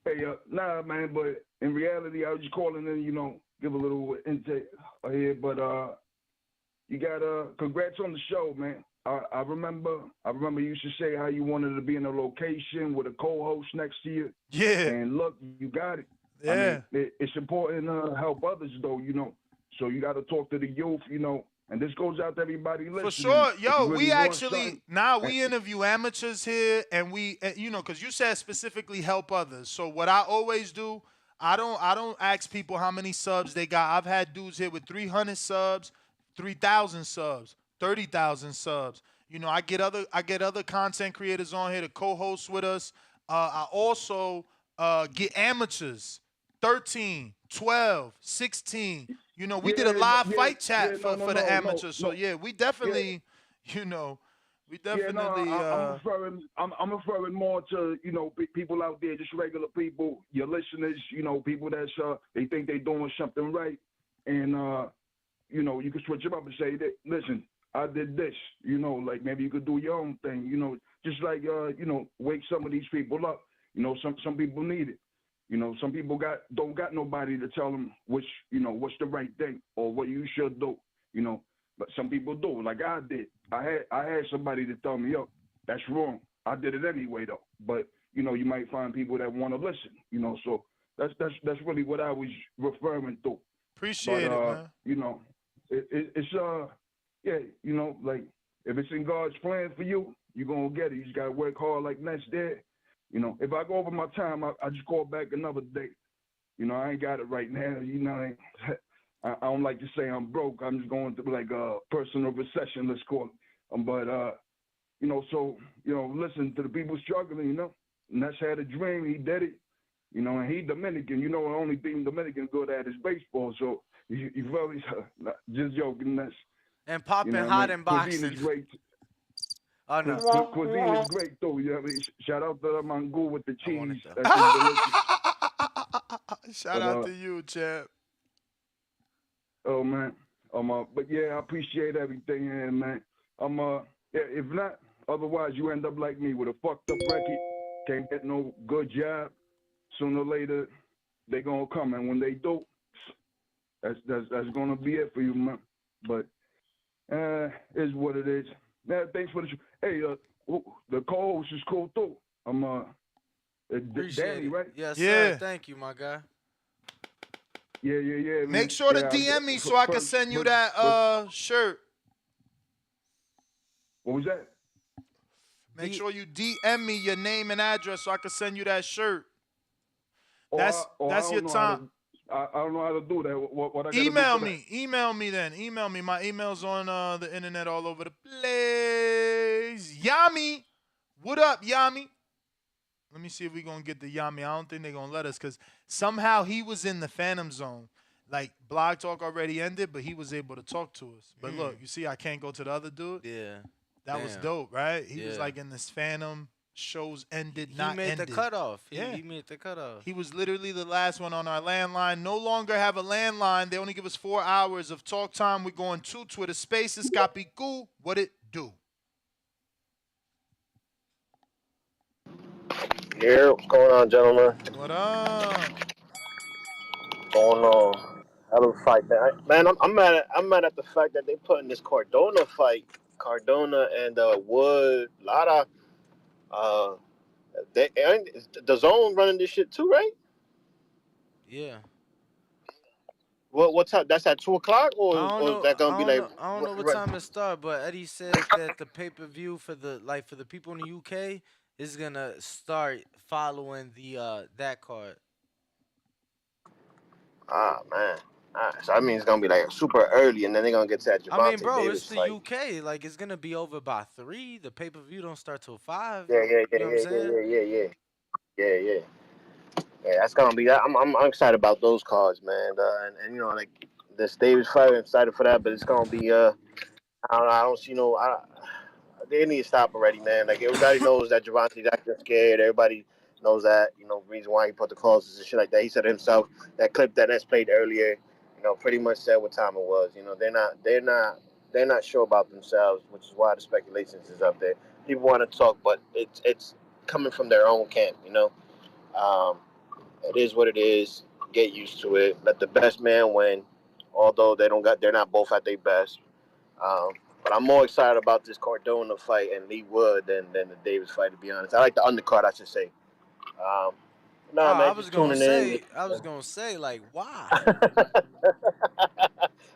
Hey, nah, man, but in reality, I was just calling in, give a little intake here, but you got congrats on the show, man. I remember you used to say how you wanted to be in a location with a co-host next to you. Yeah. And look, you got it. Yeah. I mean, it's important to help others, though, So you got to talk to the youth, and this goes out to everybody listening. For sure. If Yo, you really we want actually, something- we interview amateurs here and we, because you said specifically help others. So what I always do, I don't ask people how many subs they got. I've had dudes here with 300 subs, 3,000 subs, 30,000 subs. I get other content creators on here to co-host with us. I also get amateurs, 13, 12, 16. We did a live fight chat for the amateurs. So yeah, we definitely, we definitely. I'm referring more to people out there, just regular people, your listeners, people that's they think they're doing something right, and you can switch them up and say that, listen, I did this, like maybe you could do your own thing, just like wake some of these people up. Some people need it. Some people don't got nobody to tell them what's the right thing or what you should do. But some people do, like I did. I had somebody to tell me, yo, that's wrong. I did it anyway though. But you might find people that want to listen. So that's really what I was referring to. Appreciate it, man. It's like if it's in God's plan for you, you're gonna get it. You just gotta work hard like Ness did. If I go over my time, I just call back another day. I ain't got it right now. I don't like to say I'm broke. I'm just going through like a personal recession, let's call it. But listen to the people struggling. Ness had a dream. He did it. And he Dominican. The only thing Dominican good at is baseball. So you feel me? Just joking, Ness. And popping hot in boxing. Cuisine is great. Oh, no. Cuisine is great too. Shout out to the mangou with the cheese. Shout out to you, champ. Oh man, but yeah, I appreciate everything, man. If not, otherwise you end up like me with a fucked up record, can't get no good job. Sooner or later, they gonna come, and when they do, that's gonna be it for you, man. But is what it is. Man, thanks for the show. Hey, the co-host is cool too. Appreciate Danny, it. right? Yes, Yeah. sir. Thank you, my guy. Yeah. Man. Make sure to Yeah, DM me so I can send you that shirt. What was that? Make sure you DM me your name and address so I can send you that shirt. I That's don't your know time. I don't know how to do that. What I gotta Email do for me. Email me then. Email me. My email's on the internet all over the place. Yami. What up, Yami? Let me see if we're going to get the Yami. I don't think they're going to let us because somehow he was in the Phantom Zone. Like, Blog Talk already ended, but he was able to talk to us. But look, you see I can't go to the other dude? Yeah. That was Damn. dope, right? He was Yeah. like in this Phantom. Shows ended, He not made ended. the cutoff. Yeah. He made the cutoff. He was literally the last one on our landline. No longer have a landline. They only give us 4 hours of talk time. We're going to Twitter Spaces. Copy cool. What it do? Here, what's going on, gentlemen? What up? Going on? Hell of a fight, man. I'm mad at the fact that they put in this Cardona fight, Cardona and Wood, Lara. The Zone running this shit too, right? Yeah. What time? That's at 2 o'clock, I don't or is know. that gonna be like? I don't know what time it start, but Eddie said that the pay-per-view for the people in the UK is gonna start following the that card. Ah man. So that means it's gonna be like super early, and then they're gonna get to that I mean, Javante bro, it's Davis the fight. UK. Like, it's gonna be over by 3. The pay-per-view don't start till 5. Yeah, You know what I'm saying? yeah. That's gonna be. I'm excited about those cards, man. And you know, like this Davis fight, I'm excited for that. But it's gonna be. I don't know. I don't see no. They need to stop already, man. Like everybody knows that Javante Jackson's scared. Everybody knows that. You know, reason why he put the clauses and shit like that. He said himself. That clip that S played earlier, you know, pretty much said what time it was. You know, they're not sure about themselves, which is why the speculations is up there. People want to talk, but it's coming from their own camp. You know, it is what it is. Get used to it. Let the best man win. Although they're not both at their best. Um, but I'm more excited about this Cardona fight and Lee Wood than the Davis fight. To be honest, I like the undercard. I should say. Oh, Man, just tuning in. I was gonna say, like, why?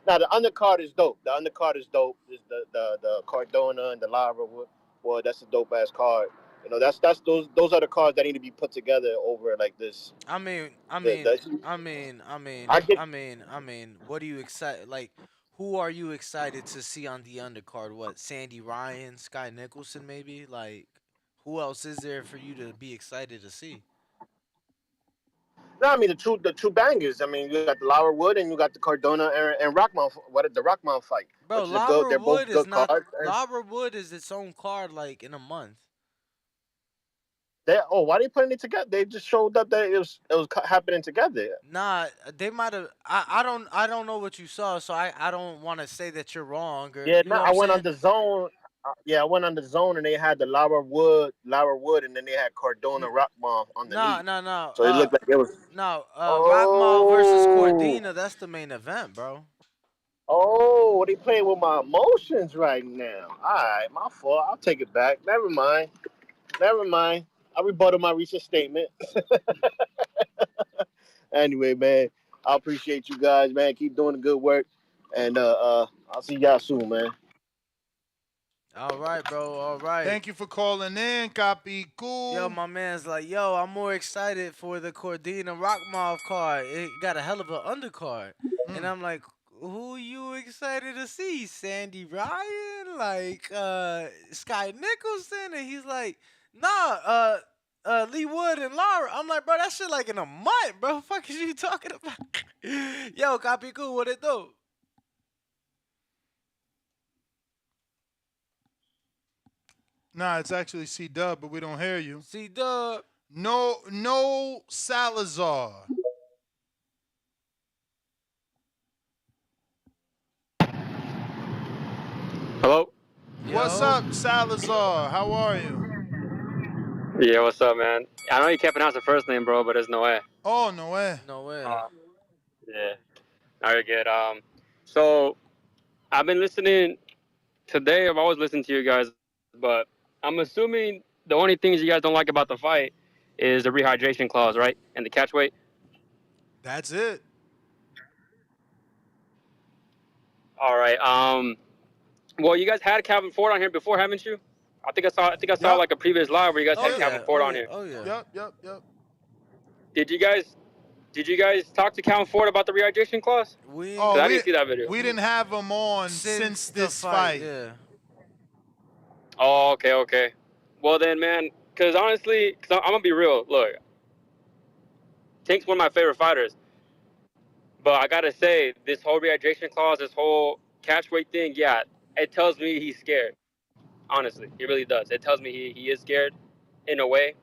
Now the undercard is dope. The undercard is dope. The Cardona and the Lara Wood. Boy, that's a dope ass card. You know, that's those are the cards that need to be put together over like this. I mean, I get what are you excited? Like, who are you excited to see on the undercard? What, Sandy Ryan, Sky Nicholson, maybe? Like, who else is there for you to be excited to see? No, I mean the two bangers. I mean, you got the Lara Wood and you got the Cardona and Rockmount. The Rockmount fight? Bro, Which is good. They're both good cards. Lara Wood is its own card, like, in a month. Why they putting it together? They just showed up that it was happening together. Nah, they might have. I don't know what you saw, so I don't want to say that you're wrong. Or, Yeah, you know no, what I I'm went saying? on the zone. I went on the zone and they had the Lara Wood, and then they had Cardona Rockmouth underneath. No. So it looked like it was. Rockmall versus Cordina. That's the main event, bro. Oh, they playing with my emotions right now. All right, my fault. I'll take it back. Never mind. I rebutted my recent statement. Anyway, man, I appreciate you guys, man. Keep doing the good work, and I'll see y'all soon, man. All right, bro. All right. Thank you for calling in, Copy Cool. Yo, my man's like, yo, I'm more excited for the Cordina Rockmouth card. It got a hell of an undercard. And I'm like, who you excited to see? Sandy Ryan? Like, Sky Nicholson? And he's like, nah, Lee Wood and Lara. I'm like, bro, that shit like in a month, bro. Fuck is you talking about? Yo, Copy Cool, what it do? Nah, it's actually C-Dub, but we don't hear you. C-Dub. No Salazar. Hello? What's up, Salazar? How are you? Yeah, what's up, man? I know you can't pronounce the first name, bro, but it's Noé. Oh, Noé. Yeah. Now you're good. So I've been listening today. I've always listened to you guys, but I'm assuming the only things you guys don't like about the fight is the rehydration clause, right? And the catch weight. That's it. All right. Well, you guys had Calvin Ford on here before, haven't you? I think I saw like a previous live where you guys had Calvin Ford on here. Oh yeah. Yep. Did you guys talk to Calvin Ford about the rehydration clause? I didn't see that video. We didn't have him on since this fight. Yeah. Oh, okay. Well then, man, because honestly, I'm gonna be real. Look, Tank's one of my favorite fighters, but I gotta say, this whole rehydration clause, this whole catch weight thing, yeah, it tells me he's scared. Honestly, it really does. It tells me he is scared, in a way,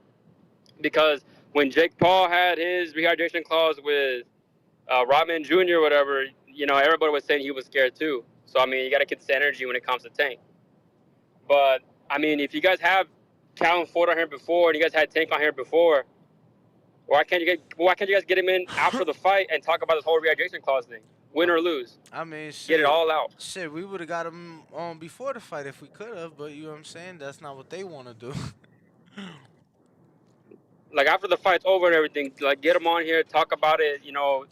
because when Jake Paul had his rehydration clause with Rodman Jr. or whatever, you know, everybody was saying he was scared too. So I mean, you gotta get the energy when it comes to Tank. But I mean, if you guys have Calvin Ford on here before and you guys had Tank on here before, why can't you guys get him in after the fight and talk about this whole rehydration clause thing, win or lose? I mean, shit. Get it all out. Shit, we would have got him on before the fight if we could have, but you know what I'm saying? That's not what they want to do. Like after the fight's over and everything, like get him on here, talk about it. You know,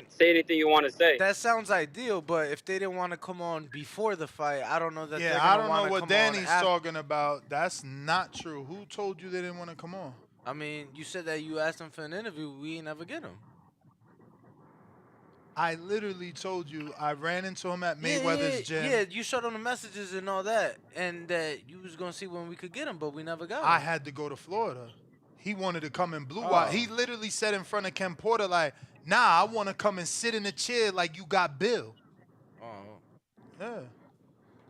say anything you want to say. That sounds ideal, but if they didn't want to come on before the fight, I don't know that Yeah, they're I gonna don't want know to what come Danny's on after. talking about. That's not true. Who told you they didn't want to come on? I mean, you said that you asked him for an interview. We ain't never get him. I literally told you I ran into him at Mayweather's gym. Yeah, you showed him the messages and all that, and that you was gonna see when we could get him, but we never got him. I had to go to Florida. He wanted to come in Blue Oh. Wire. He literally said in front of Ken Porter, like, nah, I want to come and sit in a chair like you got Bill. Oh. Yeah. We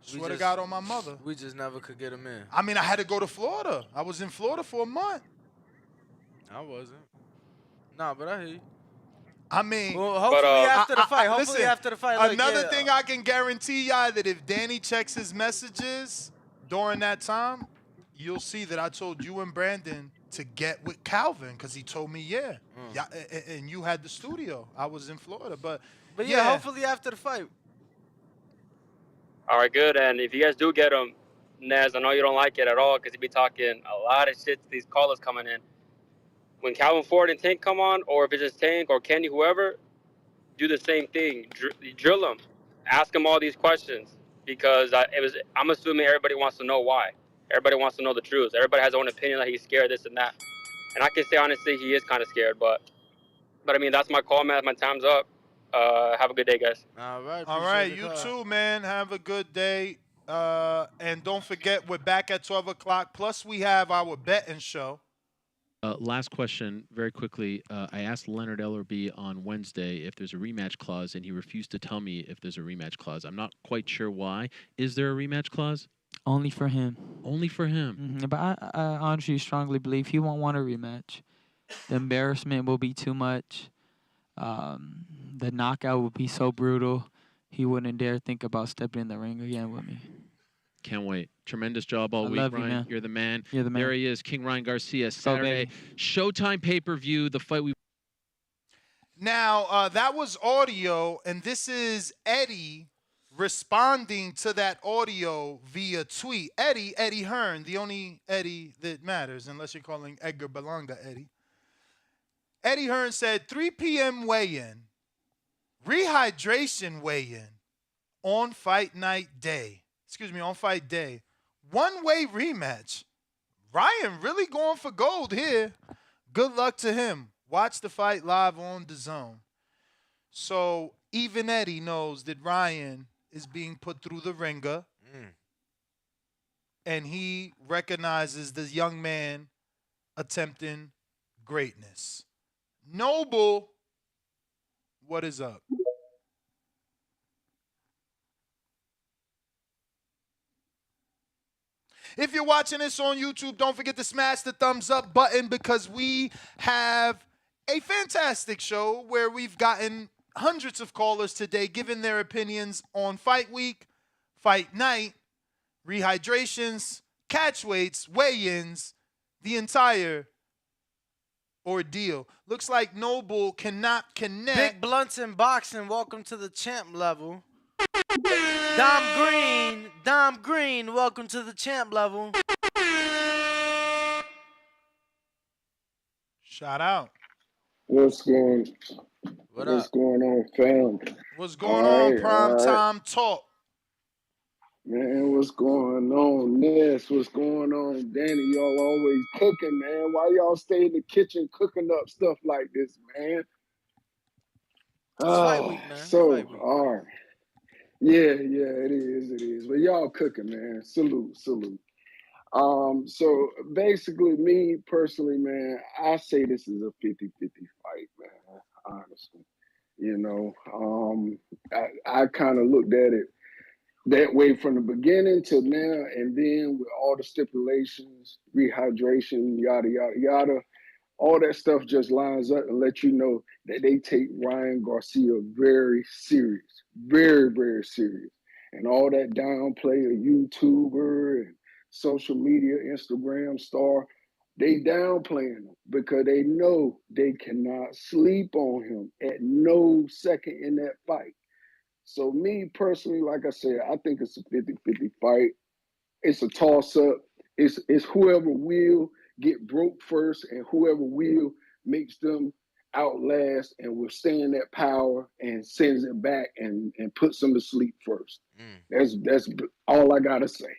Swear to just- God on my mother. We just never could get him in. I mean, I had to go to Florida. I was in Florida for a month. I wasn't. Nah, but I hear you. I mean, Well, hopefully after the fight. Hopefully listen, after the fight. Look, another yeah. thing I can guarantee y'all that if Danny checks his messages during that time, you'll see that I told you and Brandon to get with Calvin because he told me, yeah, and you had the studio. I was in Florida, but yeah, hopefully after the fight. All right, good. And if you guys do get him, Nez, I know you don't like it at all because you be talking a lot of shit to these callers coming in. When Calvin Ford and Tank come on, or if it's just Tank or Kenny, whoever, do the same thing. Drill them. Ask them all these questions because I'm assuming everybody wants to know why. Everybody wants to know the truth. Everybody has their own opinion that he's scared, this and that. And I can say honestly, he is kind of scared, but I mean, that's my call, man. My time's up. Have a good day, guys. All right. All right, you too, man. Have a good day. And don't forget, we're back at 12 o'clock. Plus, we have our betting show. Last question, very quickly. I asked Leonard Ellerby on Wednesday if there's a rematch clause, and he refused to tell me if there's a rematch clause. I'm not quite sure why. Is there a rematch clause? Only for him. Only for him. But I honestly strongly believe he won't want a rematch. The embarrassment will be too much. The knockout would be so brutal. He wouldn't dare think about stepping in the ring again with me. Can't wait. Tremendous job all I week, love you, Ryan. man. You're the man. You're the man. There he is, King Ryan Garcia, Go, Saturday. baby. Showtime pay-per-view, the fight we... Now, that was audio, and this is Eddie responding to that audio via tweet. Eddie Hearn, the only Eddie that matters, unless you're calling Edgar Berlanga Eddie. Eddie Hearn said 3 p.m. weigh-in, rehydration weigh-in on fight day. One-way rematch. Ryan really going for gold here. Good luck to him. Watch the fight live on DAZN. So even Eddie knows that Ryan is being put through the ringer. And he recognizes this young man attempting greatness. Noble, what is up? If you're watching this on YouTube, don't forget to smash the thumbs up button because we have a fantastic show where we've gotten hundreds of callers today giving their opinions on fight week, fight night, rehydrations, catch weights, weigh-ins, the entire ordeal. Looks like Noble cannot connect. Big blunts in boxing. Welcome to the champ level. Dom Green, welcome to the champ level. Shout out. What's going on, fam? What's going on, Prime Time Talk? Man, what's going on, Ness? What's going on, Danny? Y'all always cooking, man. Why y'all stay in the kitchen cooking up stuff like this, man? It's fight week, man. So, Fight week. all right. Yeah, it is. But y'all cooking, man. Salute. So basically, me personally, man, I say this is a 50-50 fight, man, honestly. You know, I kind of looked at it that way from the beginning to now, and then with all the stipulations, rehydration, yada, yada, yada, all that stuff just lines up and let you know that they take Ryan Garcia very serious, very, very serious. And all that downplay a YouTuber and social media, Instagram star, they downplaying him because they know they cannot sleep on him at no second in that fight. So me personally, like I said, I think it's a 50-50 fight. It's a toss-up. It's whoever will get broke first, and whoever will makes them outlast and withstand that power and sends it back and puts them to sleep first. That's all I gotta say.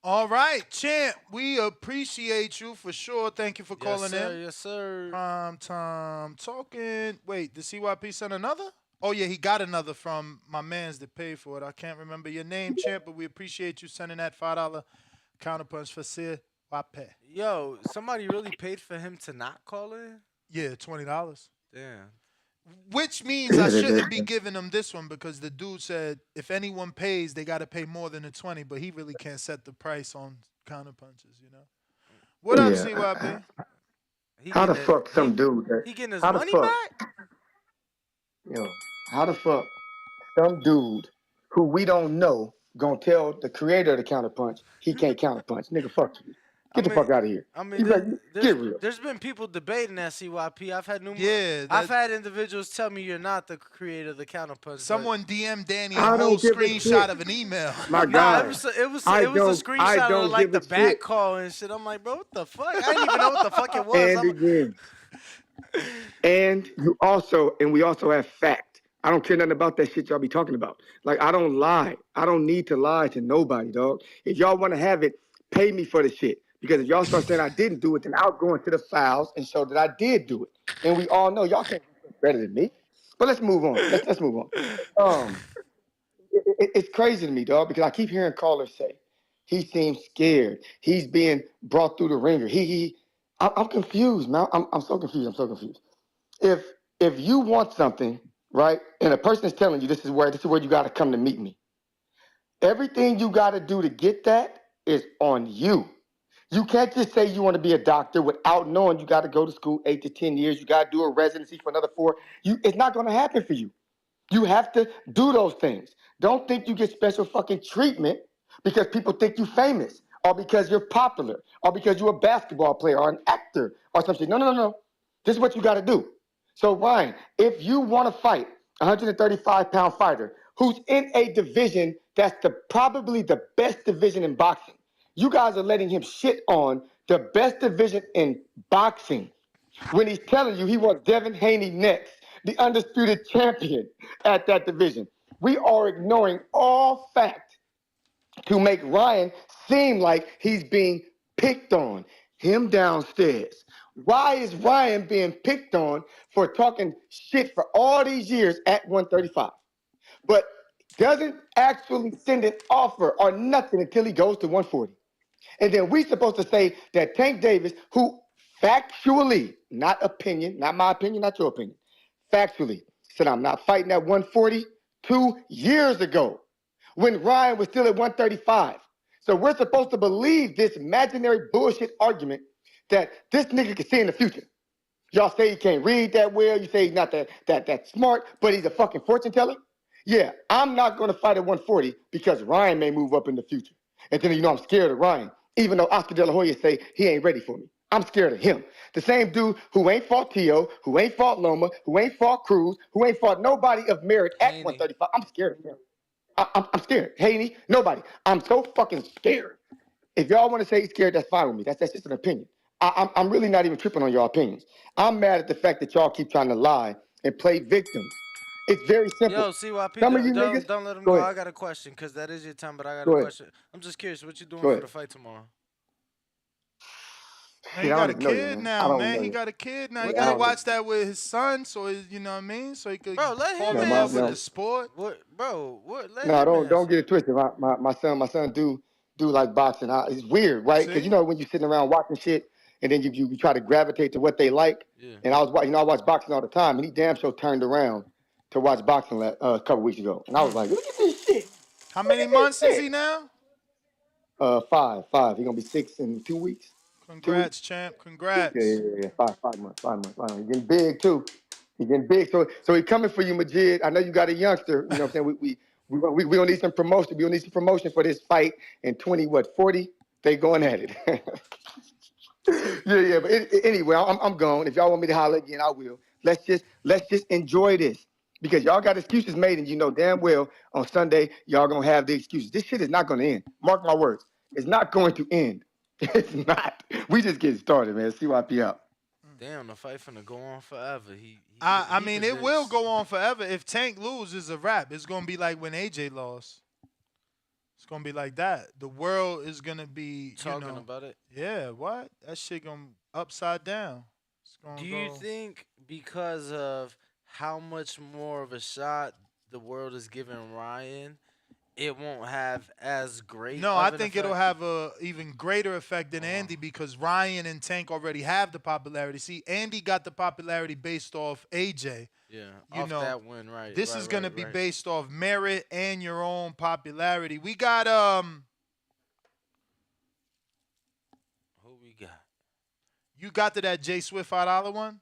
All right, champ. We appreciate you for sure. Thank you for calling in. Yes, sir. Prime time talking. Wait, did CYP send another? Oh yeah, he got another from my man's that paid for it. I can't remember your name, champ, but we appreciate you sending that $5 counterpunch for CYP. Yo, somebody really paid for him to not call in? Yeah, $20. Damn. Which means I shouldn't be giving him this one because the dude said if anyone pays, they got to pay more than the 20. But he really can't set the price on counterpunches, you know. What up, CYP? How the fuck some dude? He getting his how the money fuck, back? Yo, how the fuck some dude who we don't know gonna tell the creator of the counterpunch he can't counterpunch? Nigga, fuck you. Get the fuck out of here. I mean, You better get real. there's been people debating that CYP. I've had numerous. Yeah, I've had individuals tell me you're not the creator of the counterpunch. Someone DM Danny a I whole don't give a screenshot shit. of an email. My Nah, God. it was I a don't screenshot of like give the a back shit. call and shit. I'm like, bro, what the fuck? I didn't even know what the fuck it was. And again. And we also have fact. I don't care nothing about that shit y'all be talking about. Like, I don't lie. I don't need to lie to nobody, dog. If y'all want to have it, pay me for the shit. Because if y'all start saying I didn't do it, then I'll go into the files and show that I did do it. And we all know y'all can't do it better than me. But let's move on. Let's move on. It's crazy to me, dog, because I keep hearing callers say he seems scared. He's being brought through the ringer. I'm confused, man. I'm so confused. I'm so confused. If you want something, right, and a person is telling you this is where you got to come to meet me, everything you got to do to get that is on you. You can't just say you want to be a doctor without knowing you got to go to school 8 to 10 years. You got to do a residency for another 4. It's not going to happen for you. You have to do those things. Don't think you get special fucking treatment because people think you famous or because you're popular or because you're a basketball player or an actor or something. No. This is what you got to do. So, Ryan, if you want to fight a 135-pound fighter who's in a division that's probably the best division in boxing, you guys are letting him shit on the best division in boxing when he's telling you he wants Devin Haney next, the undisputed champion at that division. We are ignoring all fact to make Ryan seem like he's being picked on. Him downstairs. Why is Ryan being picked on for talking shit for all these years at 135, but doesn't actually send an offer or nothing until he goes to 140? And then we supposed to say that Tank Davis, who factually, not opinion, not my opinion, not your opinion, factually said, I'm not fighting at 140 2 years ago when Ryan was still at 135. So we're supposed to believe this imaginary bullshit argument that this nigga can see in the future. Y'all say he can't read that well. You say he's not that smart, but he's a fucking fortune teller. Yeah, I'm not going to fight at 140 because Ryan may move up in the future. And then, I'm scared of Ryan, even though Oscar De La Hoya say he ain't ready for me. I'm scared of him. The same dude who ain't fought Tio, who ain't fought Loma, who ain't fought Cruz, who ain't fought nobody of merit at 135. I'm scared of him. I'm scared. Haney, nobody. I'm so fucking scared. If y'all want to say he's scared, that's fine with me. That's just an opinion. I'm really not even tripping on your opinions. I'm mad at the fact that y'all keep trying to lie and play victims. It's very simple. Yo, CYP, Some of you niggas, don't let him go go. ahead. I got a question because that is your time, but I got Go a ahead. question. I'm just curious, what you doing Go for ahead. the fight tomorrow? Man, he I got a don't know you, kid man. now, I don't man. know He you. got a kid now. Yeah, He I got to don't know. watch that with his son, so you know what I mean. So he could Bro, let fall him in No, love with no. the sport. What, bro? What? Let No, him don't get it twisted. My son do like boxing. It's weird, right? Because See? when you're sitting around watching shit and then you try to gravitate to what they like. Yeah. And I watch boxing all the time, and he damn sure turned around to watch boxing a couple weeks ago, and I was like, look at this shit. How many months is he now? 5. He gonna be 6 in 2 weeks. 2 weeks. Congrats, champ. Congrats. Yeah. 5 months. 5 months. He getting big too. He getting big. So he coming for you, Majid. I know you got a youngster. You know what I'm saying? We gonna need some promotion. We gonna need some promotion for this fight in 40. They going at it. yeah. But anyway, I'm gone. If y'all want me to holler again, I will. Let's just enjoy this because y'all got excuses made, and you know damn well on Sunday y'all gonna have the excuses. This shit is not gonna end. Mark my words. It's not going to end. It's not. We just getting started, man. CYP out. Damn, the fight finna go on forever. I mean, it will predicts- go on forever. If Tank loses, a wrap. It's gonna be like when AJ lost. It's gonna be like that. The world is gonna be talking you know, about it. Yeah, what? That shit gonna upside down. It's gonna Do you go. think because of how much more of a shot the world is giving Ryan, it won't have as great? No, of I an think it'll effect? have a even greater effect than Andy because Ryan and Tank already have the popularity. See, Andy got the popularity based off AJ. Yeah, You off know, that win, right? This right, is gonna right, be right. based off merit and your own popularity. We got Who we got? you got to that Jay Swift $5 one?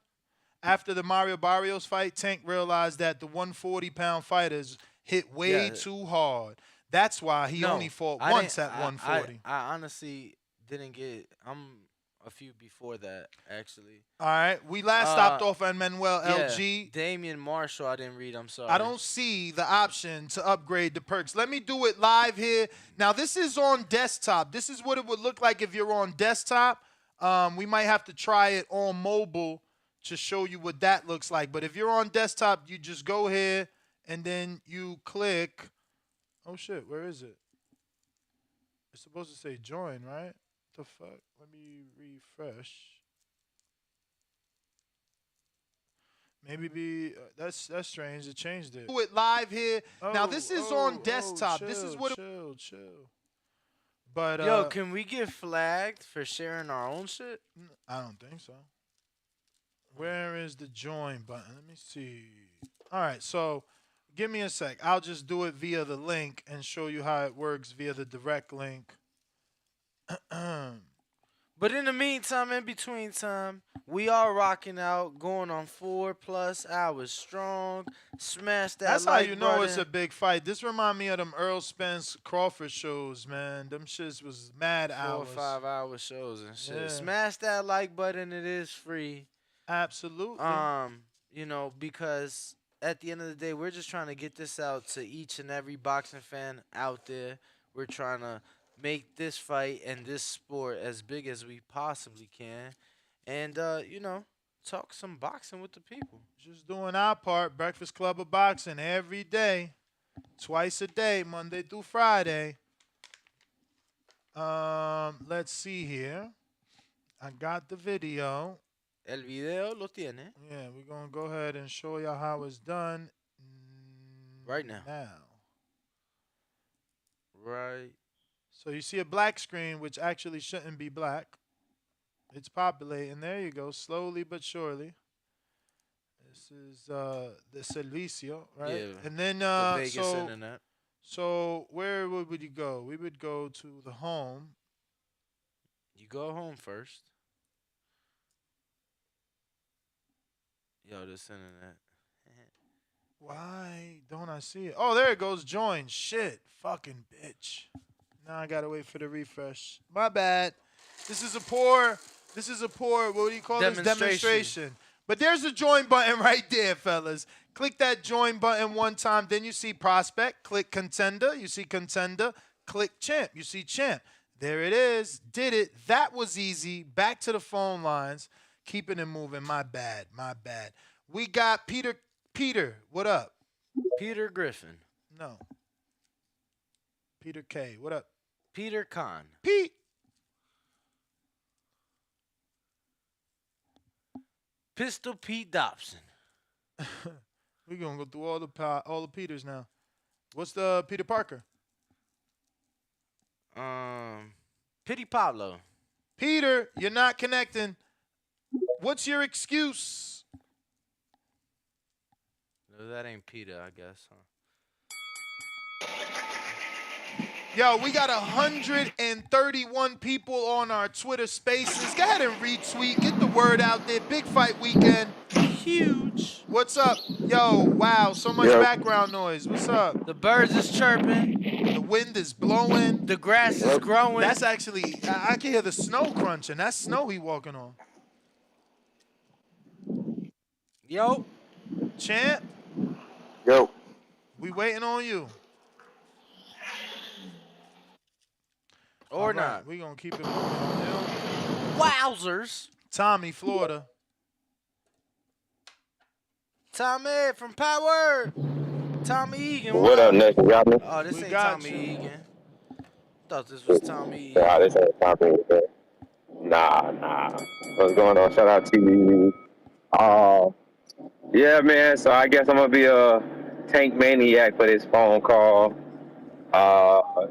After the Mario Barrios fight, Tank realized that the 140-pound fighters hit way Yeah. too hard. That's why he No, only fought I once didn't- at 140. I honestly didn't get. I'm a few before that actually. All right, we last stopped off on Manuel LG. Damian Marshall, I didn't read. I'm sorry. I don't see the option to upgrade the perks. Let me do it live here. Now, this is on desktop. This is what it would look like if you're on desktop. We might have to try it on mobile to show you what that looks like. But if you're on desktop, you just go here and then you click. Oh, shit. Where is it? It's supposed to say join, right? The fuck? Let me refresh. Maybe that's strange. It changed it. Do it live here. Now this is on desktop. This is what. Chill. But Yo, can we get flagged for sharing our own shit? I don't think so. Where is the join button? Let me see. All right, so give me a sec. I'll just do it via the link and show you how it works via the direct link. But in the meantime, in between time, we are rocking out, going on 4+ hours strong. Smash that That's how like you know it's a button. big fight. This remind me of them Earl Spence Crawford shows, man. Them shits was mad 4 or hours. 5 hour shows and shit. Yeah. Smash that like button. It is free. Absolutely. You know, because at the end of the day, we're just trying to get this out to each and every boxing fan out there. We're trying to make this fight and this sport as big as we possibly can. And, you know, talk some boxing with the people. Just doing our part. Breakfast Club of Boxing every day. Twice a day, Monday through Friday. Let's see here. I got the video. El video lo tiene. Yeah, we're going to go ahead and show y'all how it's done right now. Right. So you see a black screen, which actually shouldn't be black. It's populating. There you go, slowly but surely. This is the Servicio, right? Yeah, And then the Vegas internet. So where would you go? We would go to the home. You go home first. Yo, this internet. Why don't I see it? Oh, there it goes. Join. Shit. Fucking bitch. Now I gotta wait for the refresh. My bad. This is a poor, what do you call this? Demonstration. But there's a join button right there, fellas. Click that join button one time. Then you see prospect. Click contender. You see contender. Click champ. You see champ. There it is. Did it. That was easy. Back to the phone lines. Keeping it moving. My bad. We got Peter. Peter, what up? Peter Griffin. No. Peter K. What up? Peter Khan. Pete. Pistol Pete Dobson. We're gonna go through all the Peters now. What's the Peter Parker? Pity Pablo. Peter, you're not connecting. What's your excuse? No, that ain't Peter, I guess, huh? Yo, we got 131 people on our Twitter Spaces. Go ahead and retweet. Get the word out there. Big fight weekend. Huge. What's up? Yo, wow, so much background noise. What's up? The birds is chirping. The wind is blowing. The grass is growing. That's actually, I can hear the snow crunching. That's snow he walking on. Yo. Champ. Yo. We waiting on you. Or not. We're going to keep it moving. Wowzers. Tommy, Florida. Tommy from Power. Tommy Egan. What up, Nick? You got me? Oh, this ain't got Tommy Egan. Thought this was Tommy Egan. Nah, this ain't Tommy Egan. Nah. What's going on? Shout out to you. Yeah, man. So I guess I'm gonna be a Tank maniac for this phone call.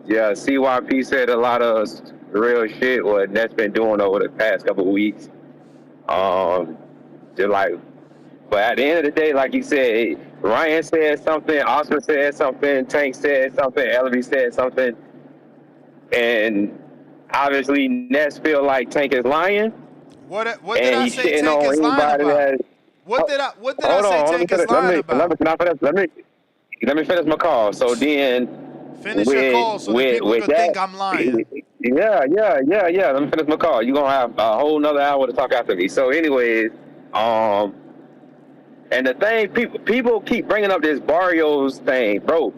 Yeah, CYP said a lot of real shit what Nets been doing over the past couple of weeks. Just like, but at the end of the day, like you said, Ryan said something, Oscar said something, Tank said something, Ellery said something, and obviously Nets feel like Tank is lying. What did I say Tank is lying about? What did I say Tank is lying about? Let me finish my call. So then, finish your call so that people could think I'm lying. Yeah. Let me finish my call. You're gonna have a whole nother hour to talk after me. So, anyways, and the thing, people keep bringing up this Barrios thing, bro.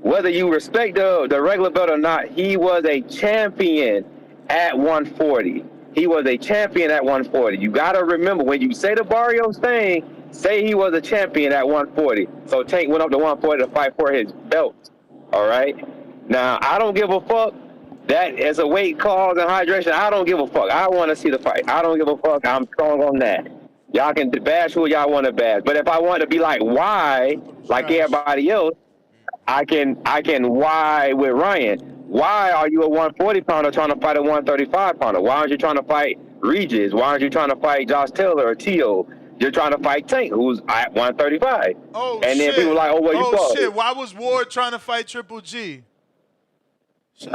Whether you respect the regular belt or not, he was a champion at 140. He was a champion at 140. You got to remember, when you say the Barrios thing, say he was a champion at 140. So Tank went up to 140 to fight for his belt. All right? Now, I don't give a fuck. That as a weight cause and hydration, I don't give a fuck. I want to see the fight. I don't give a fuck. I'm strong on that. Y'all can bash who y'all want to bash. But if I want to be like, why, like everybody else, I can why with Ryan. Why are you a 140-pounder trying to fight a 135-pounder? Why aren't you trying to fight Regis? Why aren't you trying to fight Josh Taylor or Tio? You're trying to fight Tank, who's at 135. Oh, and then people are like, shit. Why was Ward trying to fight Triple G? You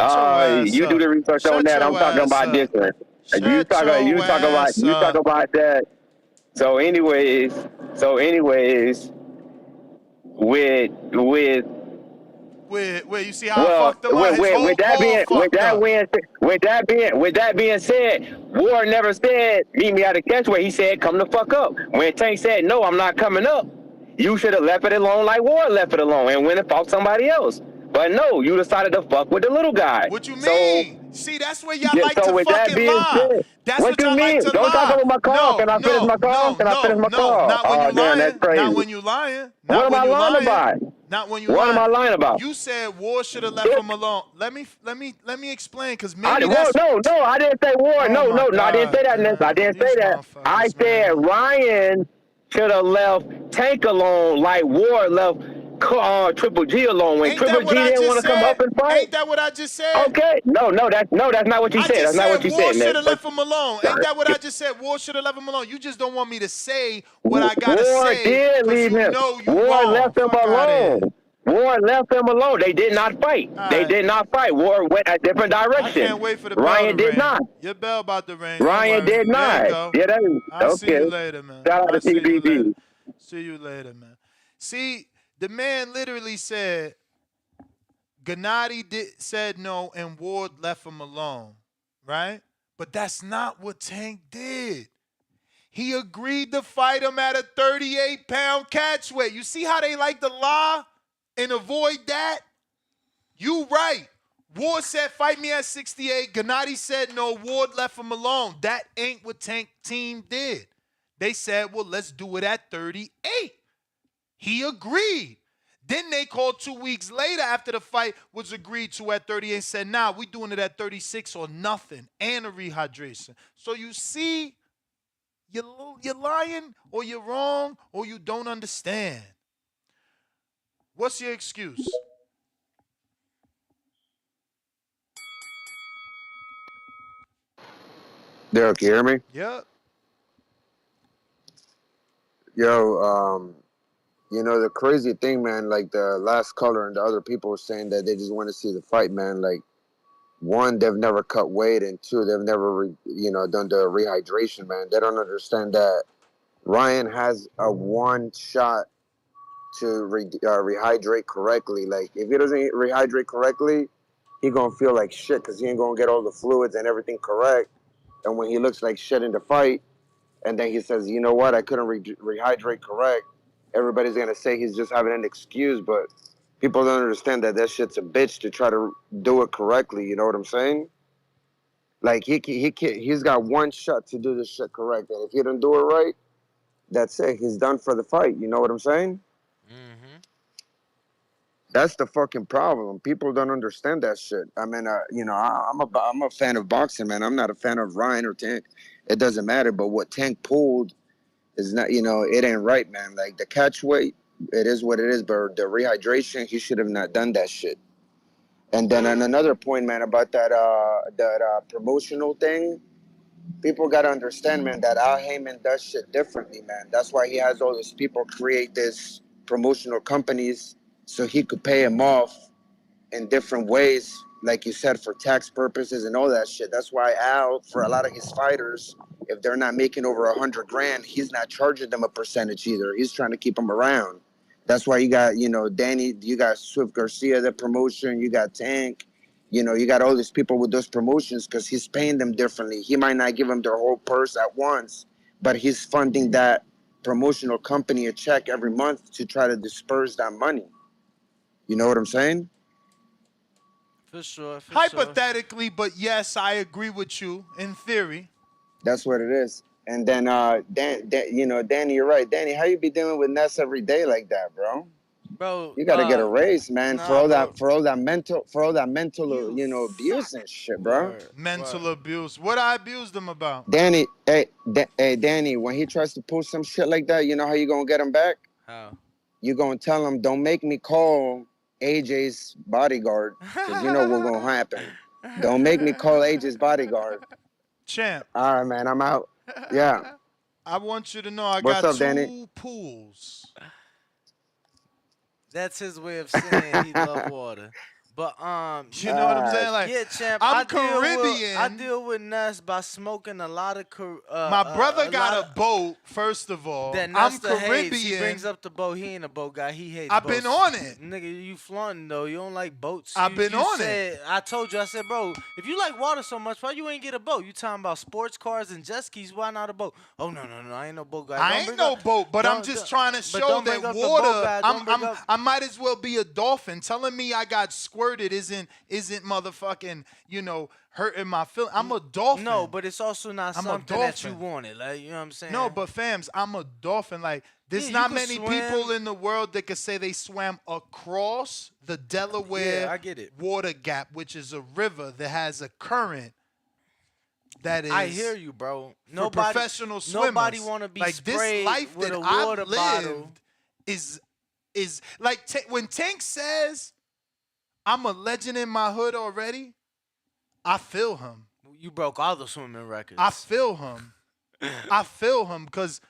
do the research on that. I'm talking about different. You talk about that. So anyways, with you see how I fucked him up? With that being said, Ward never said meet me at the catchway. He said come the fuck up. When Tank said no, I'm not coming up, you should have left it alone like Ward left it alone and went and fought somebody else. But no, you decided to fuck with the little guy. What you mean? See, that's where y'all like to fucking lie. That's what y'all like to lie. Don't talk about my call. Can I finish my call? Not when you lying. Not when you lying. What am I lying about? Not when you lying. What am I lying about? You said Ward should have left him alone. Let me explain, because maybe No, I didn't say Ward. No, I didn't say that, Ness. I didn't say that. I said Ryan should have left Tank alone like Ward left Triple G alone when Triple G didn't want to come up and fight. Ain't that what I just said? Okay, no, that's not what you said. That's not what you said. Ward should have left him alone. Ain't that what I just said? Ward should have left him alone. You just don't want me to say what I gotta say. Ward did leave him. Ward left him alone. Ward left him alone. They did not fight. They did not fight. Ward went a different direction. I can't wait for the Ryan bell to did ring. not. Your bell about to ring. Ryan did not. Yeah, that is I'll okay. see you later, man. Shout out to TBB. See you later, man. See, the man literally said Gennady said no and Ward left him alone, right? But that's not what Tank did. He agreed to fight him at a 38-pound catch weight. You see how they like to lie and avoid that? You right. Ward said fight me at 68. Gennady said no. Ward left him alone. That ain't what Tank team did. They said, well, let's do it at 38. He agreed. Then they called 2 weeks later after the fight was agreed to at 38 and said, nah, we doing it at 36 or nothing and a rehydration. So you see, you're lying or you're wrong or you don't understand. What's your excuse? Derek, you hear me? Yep. Yo, you know, the crazy thing, man, like the last caller and the other people were saying that they just want to see the fight, man. Like, one, they've never cut weight, and two, they've never, done the rehydration, man. They don't understand that Ryan has a one shot to rehydrate correctly. Like, if he doesn't rehydrate correctly, he gonna feel like shit because he ain't gonna get all the fluids and everything correct. And when he looks like shit in the fight, and then he says, you know what, I couldn't rehydrate correct, everybody's going to say he's just having an excuse, but people don't understand that shit's a bitch to try to do it correctly, you know what I'm saying? Like he's got one shot to do this shit correct, and if he don't do it right, that's it. He's done for the fight. You know what I'm saying? Mm-hmm. That's the fucking problem. People don't understand that shit. I mean, I'm a fan of boxing, man. I'm not a fan of Ryan or Tank. It doesn't matter. But what Tank pulled is not, it ain't right, man. Like the catch weight, it is what it is. But the rehydration, he should have not done that shit. And then on another point, man, about that promotional thing, people gotta understand, man, that Al Heyman does shit differently, man. That's why he has all these people create this promotional companies so he could pay him off in different ways, like you said, for tax purposes and all that shit. That's why Al, for a lot of his fighters, if they're not making over 100 grand, he's not charging them a percentage either. He's trying to keep them around. That's why you got, Danny, you got Swift Garcia, the promotion, you got Tank, you got all these people with those promotions because he's paying them differently. He might not give them their whole purse at once, but he's funding that promotional company a check every month to try to disperse that money. You know what I'm saying? For sure. Hypothetically, but yes, I agree with you in theory. That's what it is. And then, Danny, you're right. Danny, how you be dealing with Ness every day like that, bro? Bro, you gotta get a raise, man, for all that mental, abuse and shit, bro. Mental abuse. What I abused him about? Danny, hey, Danny, when he tries to pull some shit like that, you know how you gonna get him back? How? You gonna tell him, don't make me call AJ's bodyguard, because you know what's gonna happen. Don't make me call AJ's bodyguard. Champ. All right, man, I'm out. Yeah. I want you to know I What's got up, two Danny? pools. That's his way of saying he love water. But you know what I'm saying? Like, yeah, champ. I'm I Caribbean. deal with Ness by smoking a lot of. My brother got a boat. First of all, I'm Caribbean. He brings up the boat. He ain't a boat guy. He hates. I've boats. been on it, nigga. You flaunting though. You don't like boats. I've been on it. I told you. I said, bro, if you like water so much, why you ain't get a boat? You talking about sports cars and jet skis? Why not a boat? Oh no, I ain't no boat guy. I ain't no boat, but I'm just trying to show that water. I might as well be a dolphin. Telling me I got squirted isn't motherfucking, hurting my feelings. I'm a dolphin. No, but it's also not something that you wanted. Like, you know what I'm saying? No, but fams, I'm a dolphin. Like, there's not many people in the world that could say they swam across the Delaware I get it. Water Gap, which is a river that has a current that is. I hear you, bro. For professional swimmers. Nobody want to be like sprayed this life with that a water I've bottle. lived is like when Tank says I'm a legend in my hood already, I feel him. You broke all the swimming records. I feel him. I feel him because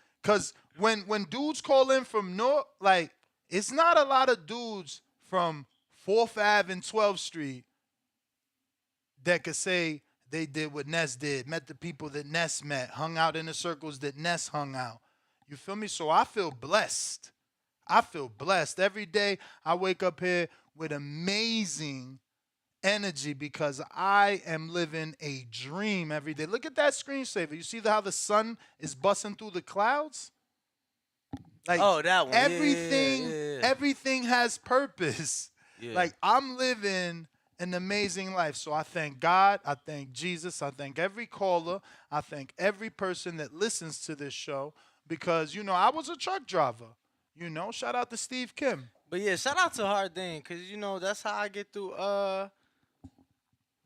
when dudes call in from North, like, it's not a lot of dudes from 4th Ave and 12th Street that could say they did what Ness did, met the people that Ness met, hung out in the circles that Ness hung out. You feel me? So I feel blessed. I feel blessed. Every day I wake up here with amazing energy because I am living a dream every day. Look at that screensaver. You see how the sun is busting through the clouds? Like, oh, that one. Everything has purpose. Yeah. Like, I'm living an amazing life. So I thank God. I thank Jesus. I thank every caller. I thank every person that listens to this show because, I was a truck driver. Shout out to Steve Kim. But yeah, shout out to Hardin, cause that's how I get through.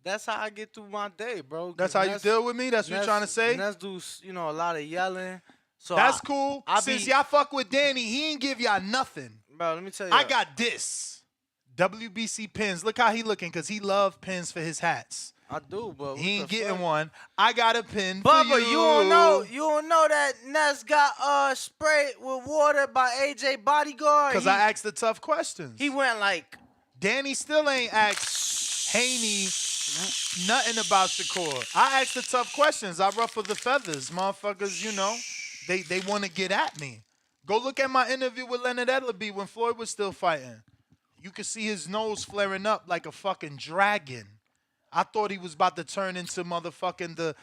That's how I get through my day, bro. That's how you deal with me. That's what you're trying to say. Let's do a lot of yelling. So that's cool. Since y'all fuck with Danny, he ain't give y'all nothing. Bro, let me tell you. I got this. WBC pins. Look how he looking, cause he love pins for his hats. I do, but he ain't getting one. I got a pin Bubba, for you. You don't know that Ness got sprayed with water by AJ bodyguard. Cause I asked the tough questions. He went like Danny still ain't asked Haney nothing about Shakur. I asked the tough questions. I ruffle the feathers. Motherfuckers, they want to get at me. Go look at my interview with Leonard Ellerbe when Floyd was still fighting. You could see his nose flaring up like a fucking dragon. I thought he was about to turn into motherfucking the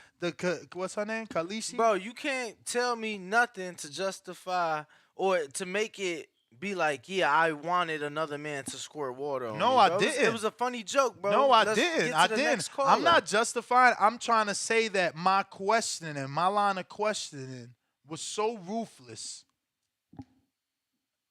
what's her name? Khaleesi? Bro, you can't tell me nothing to justify or to make it be like, yeah, I wanted another man to squirt water on No, me, I bro. didn't. It was a funny joke, bro. No, I Let's didn't. get I to the didn't. next caller. I'm not justifying. I'm trying to say that my questioning, my line of questioning was so ruthless.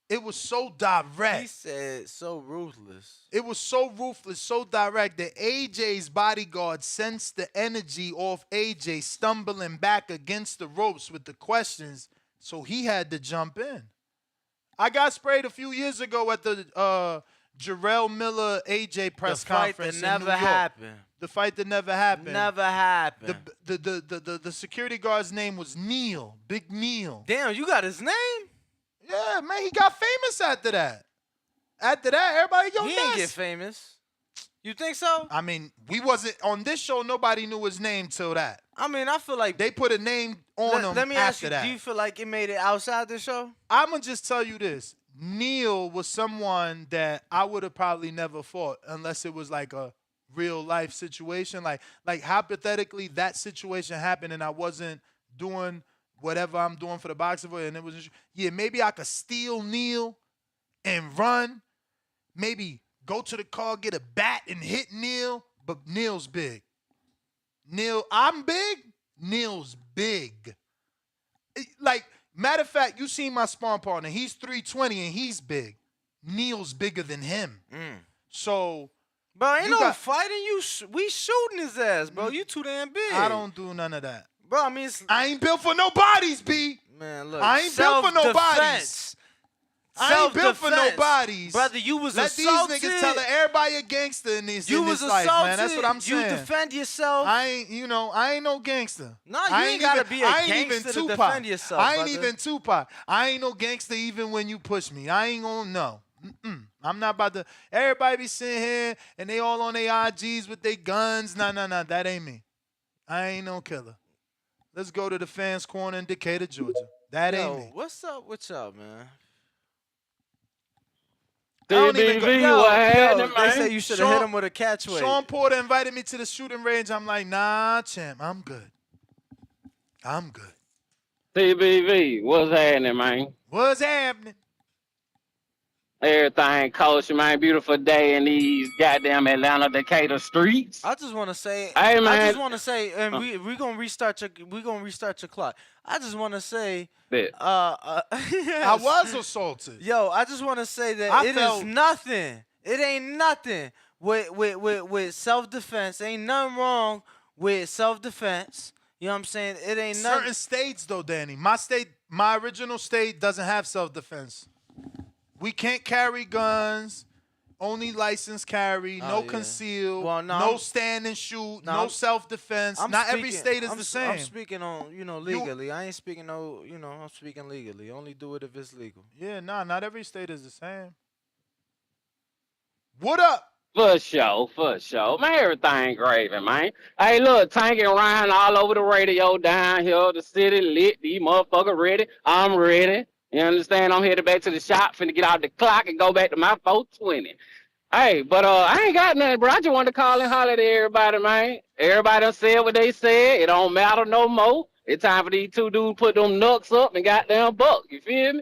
It was so direct. He said so ruthless. It was so ruthless, so direct that AJ's bodyguard sensed the energy off AJ stumbling back against the ropes with the questions, so he had to jump in. I got sprayed a few years ago at the Jarrell Miller AJ press conference in New York. The fight that never happened. The fight that never happened. Never happened. The security guard's name was Neil, Big Neil. Damn, you got his name? Yeah, man, he got famous after that. After that, everybody go He nuts. didn't get famous. You think so? I mean, we wasn't on this show. Nobody knew his name till that. I mean, I feel like they put a name on him. Let me ask after you: that. do you feel like it made it outside the show? I'm gonna just tell you this: Neil was someone that I would have probably never fought unless it was like a real life situation. Like hypothetically, that situation happened and I wasn't doing whatever I'm doing for the boxing, and it was maybe I could steal Neil and run. Maybe go to the car, get a bat, and hit Neil. But Neil's big. I'm big. Neil's big. Like, matter of fact, you seen my sparring partner. He's 320 and he's big. Neil's bigger than him. So, bro, ain't no fighting. We shooting his ass, bro. You too damn big. I don't do none of that. Bro, I mean, I ain't built for no bodies, B. Man, look, I ain't built for no bodies. I ain't built for no bodies. Brother, you was Let assaulted. these niggas tell everybody a gangster in this, You in was this life, assaulted. man. That's what I'm saying. You defend yourself. I ain't no gangster. No, you ain't gotta be a gangster to defend yourself, I ain't brother. even Tupac. I ain't no gangster even when you push me. I ain't gonna know. I'm not about to. Everybody be sitting here and they all on their IGs with their guns. Nah. That ain't me. I ain't no killer. Let's go to the fans' corner in Decatur, Georgia. That ain't me. What's up with y'all, man? They say you should have hit him with a catchweight. Sean Porter invited me to the shooting range. I'm like, nah, champ, I'm good. TBV, what's happening, man? What's happening? Everything kosher, man. Beautiful day in these goddamn Atlanta Decatur streets. I just want to say, hey, man. I just want to say, and we gonna restart your clock. I just want to say, I was assaulted. Yo, I just want to say that it is nothing. It ain't nothing with self-defense. Ain't nothing wrong with self-defense. You know what I'm saying? It ain't nothing. Certain states though, Danny. My original state doesn't have self-defense. We can't carry guns. Only license carry. No conceal. Well, no stand and shoot. No self-defense. Not every state is the same. I'm speaking on, legally. I ain't speaking I'm speaking legally. Only do it if it's legal. Yeah, not every state is the same. What up? For sure. Man, everything gravy, man. Hey, look, Tank and Ryan all over the radio down here. The city lit. These motherfuckers ready. I'm ready. You understand? I'm headed back to the shop, finna get out the clock and go back to my 420. Hey, but I ain't got nothing, bro. I just wanted to call and holler at everybody, man. Everybody done said what they said. It don't matter no more. It's time for these two dudes put them knucks up and goddamn buck. You feel me?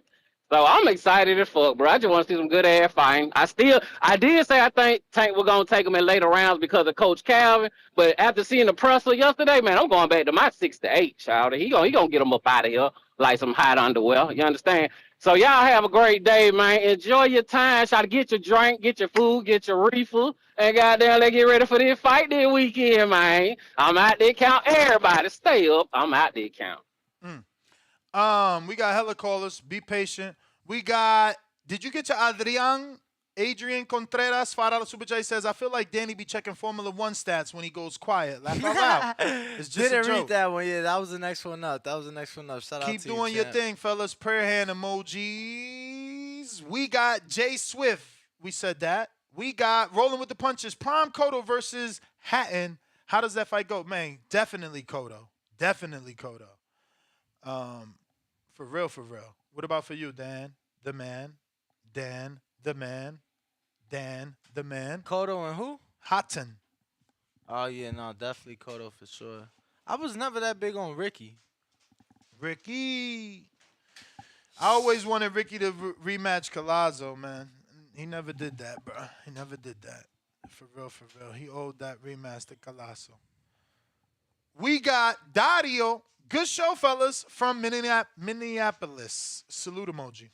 So I'm excited as fuck, bro. I just want to see some good ass fighting. I did say I think Tank was gonna take him in later rounds because of Coach Calvin, but after seeing the presser yesterday, man, I'm going back to my 6 to 8, child. He gonna get him up out of here like some hot underwear. You understand? So y'all have a great day, man. Enjoy your time. Try to get your drink, get your food, get your refill, and goddamn, let's get ready for this fight this weekend, man. I'm out there count everybody. Stay up. I'm out there count. We got hella callers. Be patient. We got. Did you get to Adrian Contreras? $5 super chat says, I feel like Danny be checking Formula One stats when he goes quiet. Laugh out loud. It's just Didn't a joke. read that one. Yeah, that was the next one up. Shout out Keep to doing you, your champ. thing, fellas. Prayer hand emojis. We got Jay Swift. We said that. We got Rolling with the Punches. Prime Cotto versus Hatton. How does that fight go? Man, definitely Cotto. For real. What about for you, Dan? The man. Dan, the man. Cotto and who? Hatton. Oh, yeah, no, definitely Cotto for sure. I was never that big on Ricky. I always wanted Ricky to rematch Collazo, man. He never did that, bro. He never did that. For real, for real. He owed that rematch to Collazo. We got Dario. Good show, fellas, from Minneapolis. Salute emoji.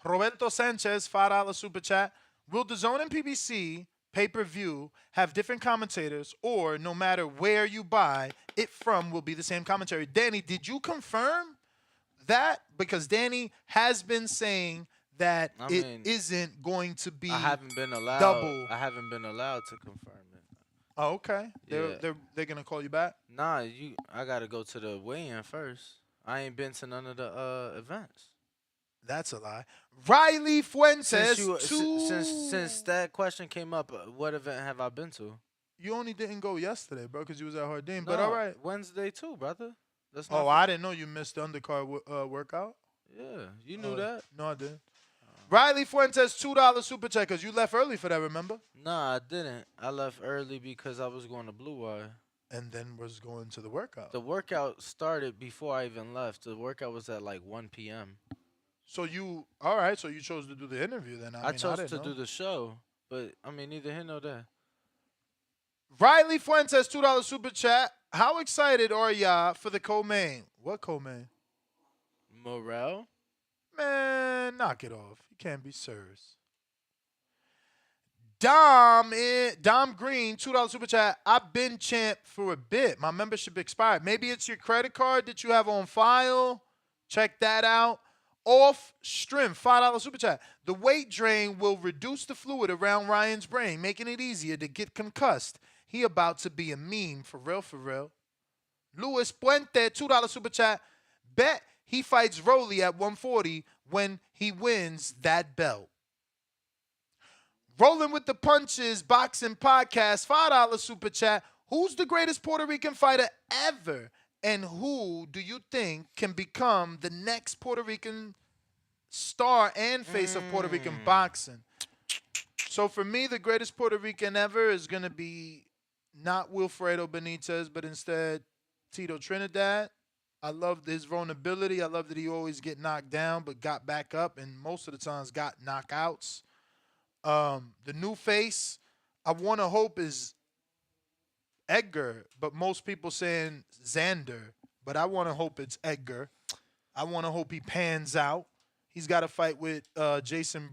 Roberto Sanchez, $5 super chat. Will DAZN and PBC pay-per-view have different commentators, or no matter where you buy it from will be the same commentary? Danny, did you confirm that? Because Danny has been saying that it isn't going to be I haven't been allowed. double. I haven't been allowed to confirm it. Oh, okay. Yeah. They're gonna call you back? Nah, I gotta go to the weigh-in first. I ain't been to none of the events. That's a lie. Riley Fuentes. Since that question came up, what event have I been to? You only didn't go yesterday, bro, because you was at Hardin. But all right. Wednesday too, brother. That's Oh, I didn't know you missed the undercard workout. Yeah, you knew that. No, I didn't. Riley Fuentes, $2 super check, because you left early for that, remember? Nah, I didn't. I left early because I was going to Blue Wire. And then was going to the workout. The workout started before I even left. The workout was at like 1 p.m. So you chose to do the interview then. I chose to know. do the show, but I mean, neither here nor there. Riley Fuentes, $2 super chat. How excited are y'all for the co-main? What co-main? Morel? Man, knock it off. You can't be serious. Dom Green, $2 super chat. I've been champ for a bit. My membership expired. Maybe it's your credit card that you have on file. Check that out. Off Strim, $5 super chat. The weight drain will reduce the fluid around Ryan's brain, making it easier to get concussed. He about to be a meme, for real, for real. Luis Puente, $2 super chat. Bet he fights Rolly at 140 when he wins that belt. Rolling with the Punches Boxing Podcast, $5 super chat. Who's the greatest Puerto Rican fighter ever? And who do you think can become the next Puerto Rican star and face of Puerto Rican boxing? So for me, the greatest Puerto Rican ever is going to be not Wilfredo Benitez, but instead Tito Trinidad. I loved his vulnerability. I love that he always get knocked down, but got back up, and most of the times got knockouts. The new face, I want to hope is Edgar, but most people saying Xander, but I want to hope it's Edgar. I want to hope he pans out. He's got a fight with Jason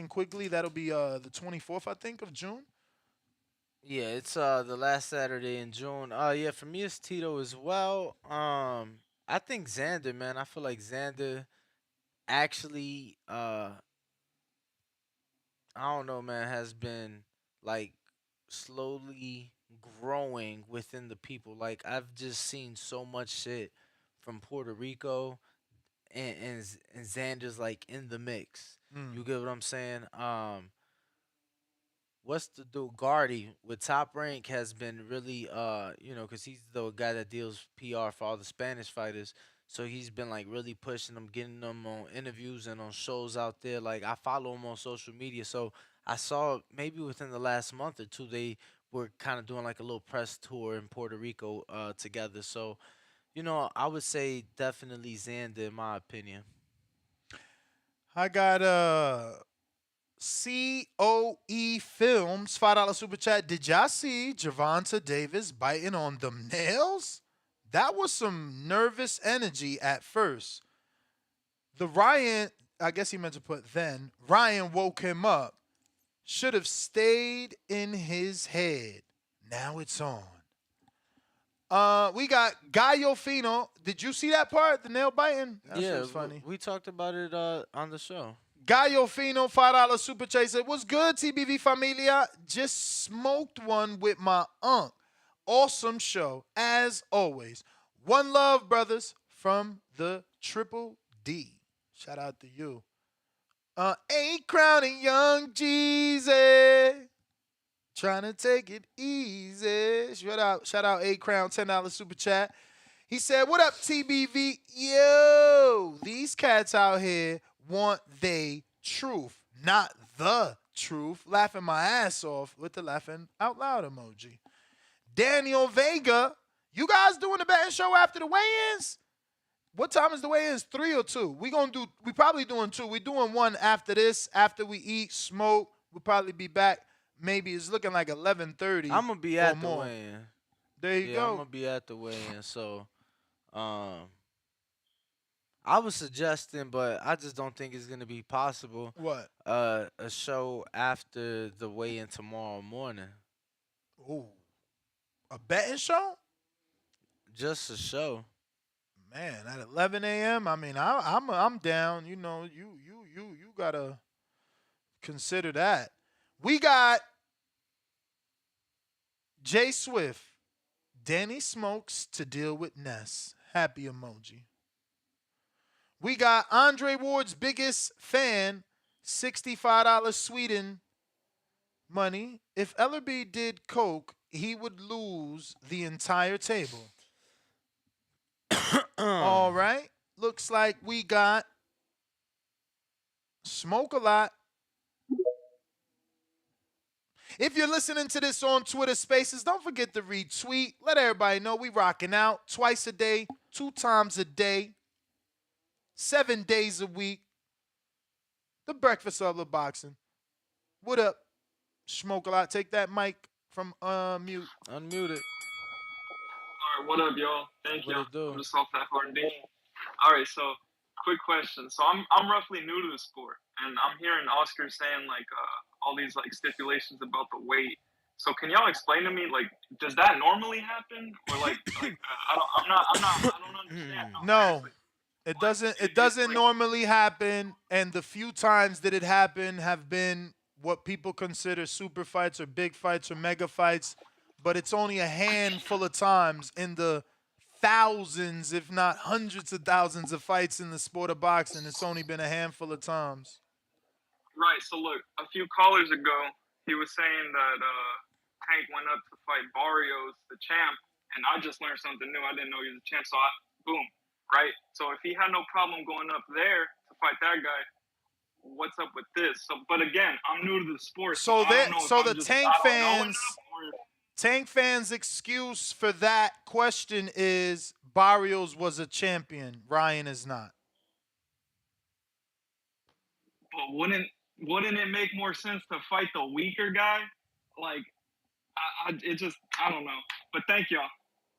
Quigley. That'll be the 24th, I think, of June. Yeah, it's the last Saturday in June. Yeah, for me it's Tito as well. I think Xander, man. I feel like Xander actually I don't know, man, has been like slowly growing within the people. Like I've just seen so much shit from Puerto Rico, and Xander's like in the mix. You get what I'm saying? What's the dude Guardy with Top Rank has been really because he's the guy that deals PR for all the Spanish fighters. So he's been like really pushing them, getting them on interviews and on shows out there. Like I follow him on social media. So I saw maybe within the last month or two they were kind of doing like a little press tour in Puerto Rico together. So, I would say definitely Xander in my opinion. I got COE Films, $5 super chat. Did y'all see Gervonta Davis biting on them nails? That was some nervous energy at first. Ryan, I guess he meant to put then, Ryan woke him up. Should have stayed in his head. Now it's on. We got Gallo Fino. Did you see that part? The nail biting? That shit was funny. We talked about it on the show. Gallo Fino, $5 super chaser. What's good, TBV Familia? Just smoked one with my unk. Awesome show, as always. One love, brothers, from the Triple D. Shout out to you. A Crown and Young Jeezy. Trying to take it easy. Shout out A Crown, $10 super chat. He said, what up, TBV? Yo, these cats out here want they truth, not the truth. Laughing my ass off with the laughing out loud emoji. Daniel Vega, you guys doing the betting show after the weigh-ins? What time is the weigh-ins? 3 or 2? We probably doing 2. We doing 1 after this. After we eat, smoke, we'll probably be back. Maybe it's looking like 11:30. I'm gonna be or at the more. weigh-in. There you Yeah, go. I'm gonna be at the weigh-in. So, I was suggesting, but I just don't think it's gonna be possible. What? A show after the weigh-in tomorrow morning. Ooh, a betting show? Just a show. Man, at 11 a.m. I mean, I'm down. You know, you gotta consider that. We got Jay Swift, Danny Smokes to deal with Ness. Happy emoji. We got Andre Ward's biggest fan, $65 Sweden money. If Ellerby did coke, he would lose the entire table. All right. Looks like we got Smoke a Lot. If you're listening to this on Twitter Spaces, don't forget to retweet. Let everybody know we rocking out twice a day, 2 times a day, 7 days a week. The Breakfast of the Boxing. What up, Smoke a Lot? Take that mic from mute. Unmute it. All right, what up, y'all? Thank you. I'm just off that hard D. All right, so quick question. So I'm roughly new to the sport, and I'm hearing Oscar saying like all these like stipulations about the weight. So can y'all explain to me, like, does that normally happen, or like I don't understand. No, it doesn't. It doesn't normally happen, and the few times that it happened have been what people consider super fights or big fights or mega fights, but it's only a handful of times in the thousands, if not hundreds of thousands of fights in the sport of boxing. It's only been a handful of times. Right. So look, a few callers ago, he was saying that Tank went up to fight Barrios, the champ, and I just learned something new. I didn't know he was a champ, so boom, right? So if he had no problem going up there to fight that guy, what's up with this? So, but again, I'm new to the sport, So I don't know if I'm the just, Tank I don't know fans, enough, or Tank fans' excuse for that question is Barrios was a champion. Ryan is not. but wouldn't it make more sense to fight the weaker guy? Like, I don't know. But thank y'all.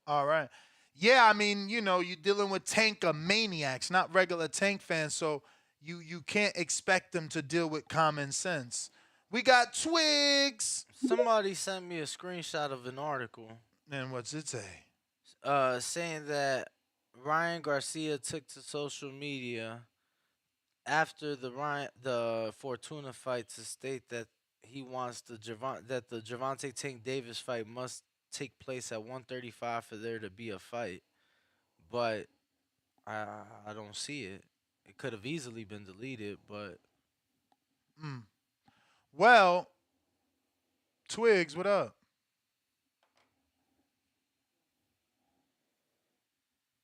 All right. Yeah, I mean, you know, you're dealing with Tankamaniacs, not regular Tank fans, so you can't expect them to deal with common sense. We got Twigs. Somebody sent me a screenshot of an article. And what's it say? Saying that Ryan Garcia took to social media after the Fortuna fight to state that he wants the Gervonta Tank Davis fight must take place at 135 for there to be a fight. But I don't see it. It could have easily been deleted, but Well, Twigs, what up?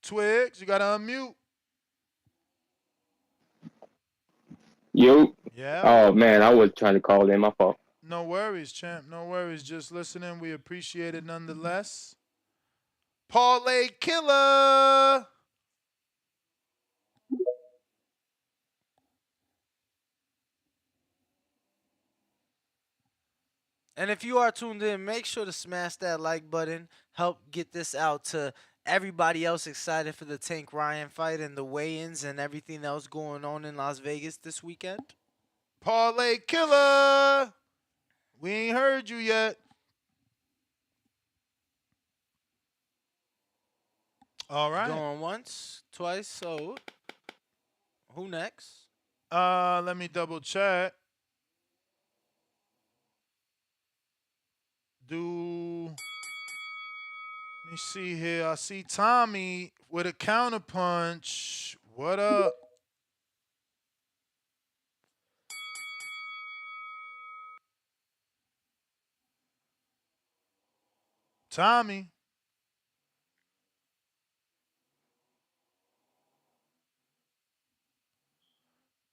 Twigs, you gotta unmute. Yo. Yeah. Oh man, I was trying to call in. My fault. No worries, champ. No worries. Just listening. We appreciate it nonetheless. Parlay Killer. And if you are tuned in, make sure to smash that like button. Help get this out to everybody else excited for the Tank Ryan fight and the weigh-ins and everything else going on in Las Vegas this weekend. Parlay Killer. We ain't heard you yet. All right. Going once, twice, so who next? Let me double check. Let me see here. I see Tommy with a counterpunch. What up? Tommy.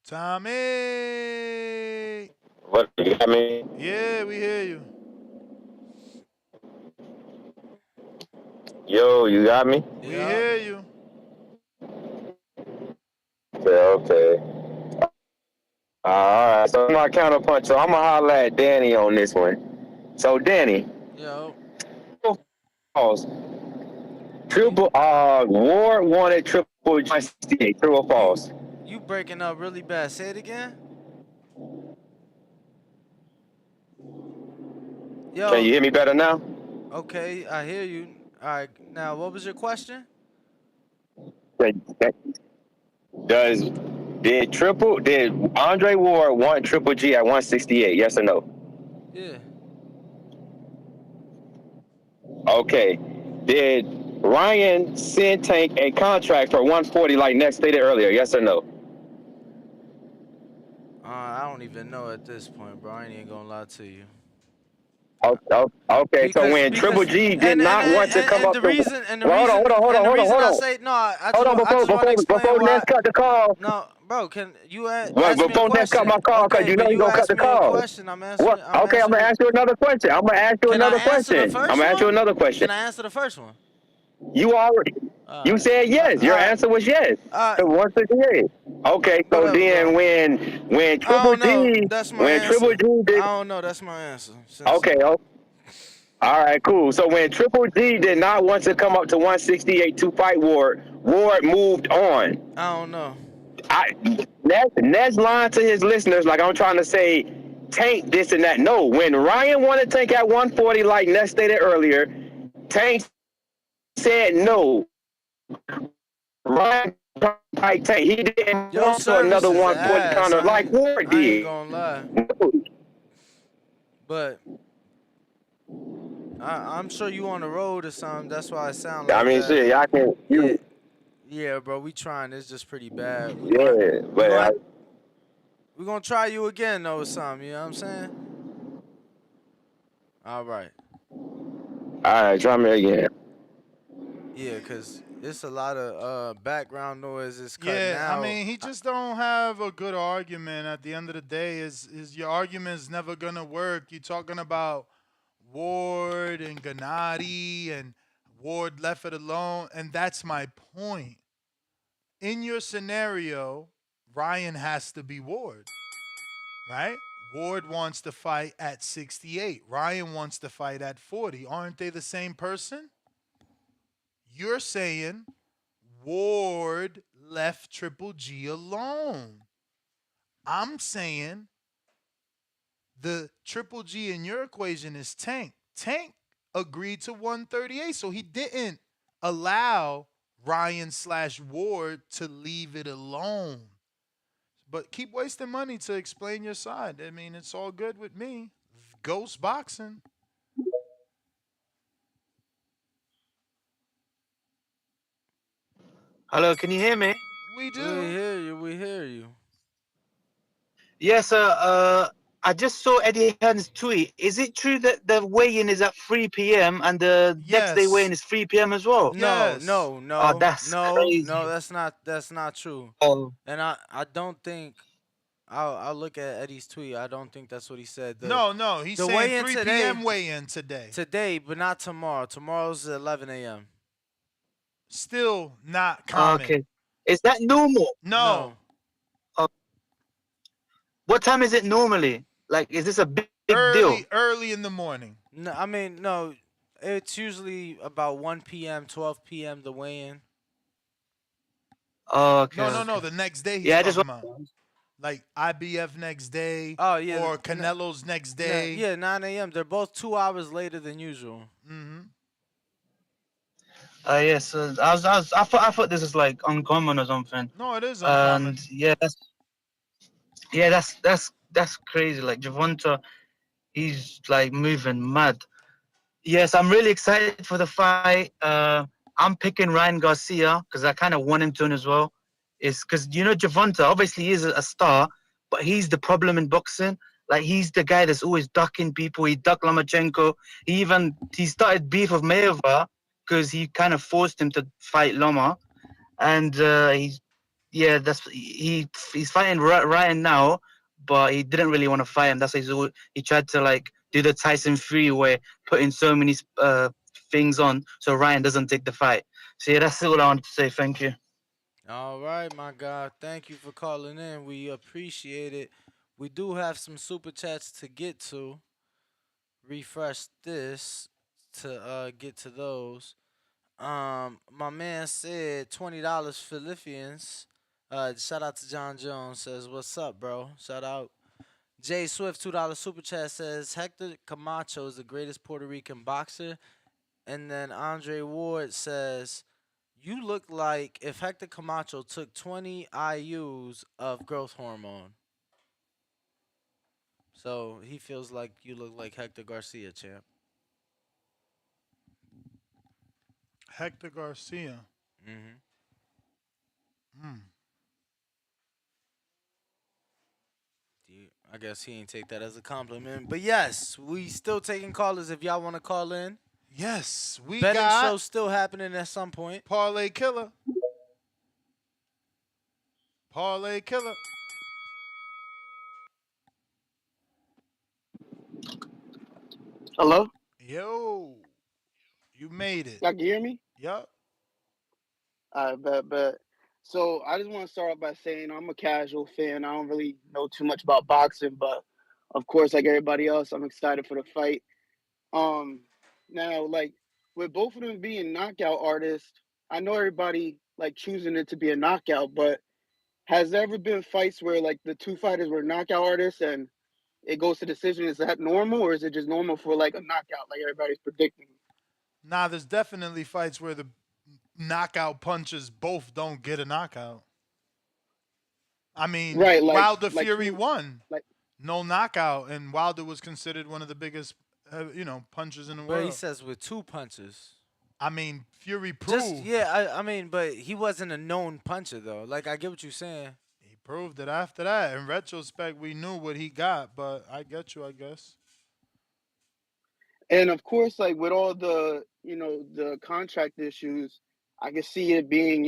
Tommy. What you got me? Yeah, we hear you. Yo, you got me? We hear you. Okay. All right. So my counterpunch. So I'm gonna holler at Danny on this one. So Danny. Yo. False. Triple. Ward wanted Triple G. True or false? You breaking up really bad. Say it again. Yo. Can you hear me better now? Okay, I hear you. All right. Now, what was your question? Did Andre Ward want Triple G at 168? Yes or no? Yeah. Okay. Did Ryan send Tank a contract for 140 like Ness stated earlier? Yes or no? I don't even know at this point, bro. I ain't gonna lie to you. Okay, so when Triple G did not want to come up to... Hold on, before Ness cut the call. No, bro, can you ask Well, me a before Ness cut my call, because you know he's going to cut the call. I'm answering. Okay, I'm going to ask you another question. I'm going to ask you another question. I'm going to ask you another question. Can I answer the first one? You already... You said yes. Your answer was yes. 168. Okay, so then when Triple G... Triple G did... I don't know. That's my answer. Okay. All right, cool. So when Triple G did not want to come up to 168 to fight Ward, Ward moved on. I don't know. Ned's lying to his listeners like I'm trying to say Tank this and that. No, when Ryan wanted Tank at 140 like Ness stated earlier, Tank said no. Ryan like Tank. He didn't want to another 140 counter like Ward did. I ain't gonna lie. But I'm sure you on the road or something. That's why I sound like that. Shit, I can. Yeah, bro, we trying. It's just pretty bad. But we're gonna try you again though or something. You know what I'm saying? All right. All right, try me again. Yeah, cause it's a lot of background noise. It's cutting out. I mean, he just don't have a good argument. At the end of the day, is your argument's never gonna work. You're talking about Ward and Gennady, and Ward left it alone, and that's my point. In your scenario, Ryan has to be Ward, right? Ward wants to fight at 68. Ryan wants to fight at 40. Aren't they the same person? You're saying Ward left Triple G alone. I'm saying the Triple G in your equation is Tank. Tank agreed to 138, so he didn't allow Ryan/Ward to leave it alone. But keep wasting money to explain your side. I mean, it's all good with me. Ghost boxing. Hello, can you hear me? We do. We hear you. Yes, I just saw Eddie Hearn's tweet. Is it true that the weigh-in is at 3 p.m. and the next day weigh-in is 3 p.m. as well? No. Oh, that's crazy. No, that's not true. And I don't think I'll look at Eddie's tweet. I don't think that's what he said. No, he's saying 3 p.m. weigh-in today. Today, but not tomorrow. Tomorrow's 11 a.m. Still not common. Okay. Is that normal? No. What time is it normally? Like, is this a big deal? Early in the morning. No, I mean, no. It's usually about 1 p.m., 12 p.m. the weigh-in. Okay. No. The next day he's talking about. Like IBF next day. Oh, yeah. Or Canelo's next day. Yeah, 9 a.m. They're both 2 hours later than usual. Mm-hmm. Yes. I thought this was like uncommon or something. No, it is uncommon. And that's crazy. Like Gervonta, he's like moving mad. Yes, I'm really excited for the fight. I'm picking Ryan Garcia because I kind of want him to as well. It's because Gervonta obviously is a star, but he's the problem in boxing. Like he's the guy that's always ducking people. He ducked Lomachenko. He started beef with Mayweather because he kind of forced him to fight Loma, and he's fighting Ryan now, but he didn't really want to fight him. That's why he tried to like do the Tyson Fury where putting so many things on so Ryan doesn't take the fight. So yeah, that's all I wanted to say. Thank you. All right, my God. Thank you for calling in. We appreciate it. We do have some super chats to get to. Refresh this to get to those. My man said $20 Philippians. Shout out to John Jones. Says, "What's up, bro?" Shout out. Jay Swift $2 super chat says Hector Camacho is the greatest Puerto Rican boxer. And then Andre Ward says, "You look like if Hector Camacho took 20 IUs of growth hormone." So he feels like you look like Hector Garcia, champ. Hector Garcia. Mm-hmm. Hmm. I guess he ain't take that as a compliment. But yes, we still taking callers if y'all want to call in. Yes, we Betting got show still happening at some point. Parlay Killer. Parlay Killer. Hello? Yo. You made it. Y'all can hear me? Yup. But so I just want to start off by saying I'm a casual fan. I don't really know too much about boxing, but of course, like everybody else, I'm excited for the fight. Now, like with both of them being knockout artists, I know everybody like choosing it to be a knockout, but has there ever been fights where like the two fighters were knockout artists and it goes to decision? Is that normal, or is it just normal for like a knockout, like everybody's predicting? Nah, there's definitely fights where the knockout punches both don't get a knockout. I mean, right, Wilder Fury won. Like, no knockout, and Wilder was considered one of the biggest, punches in the But world. he says with 2 punches. I mean, Fury proved. I mean, but he wasn't a known puncher though. Like I get what you're saying. He proved it after that. In retrospect, we knew what he got, but I get you, I guess. and of course, like with all the the contract issues, I can see it being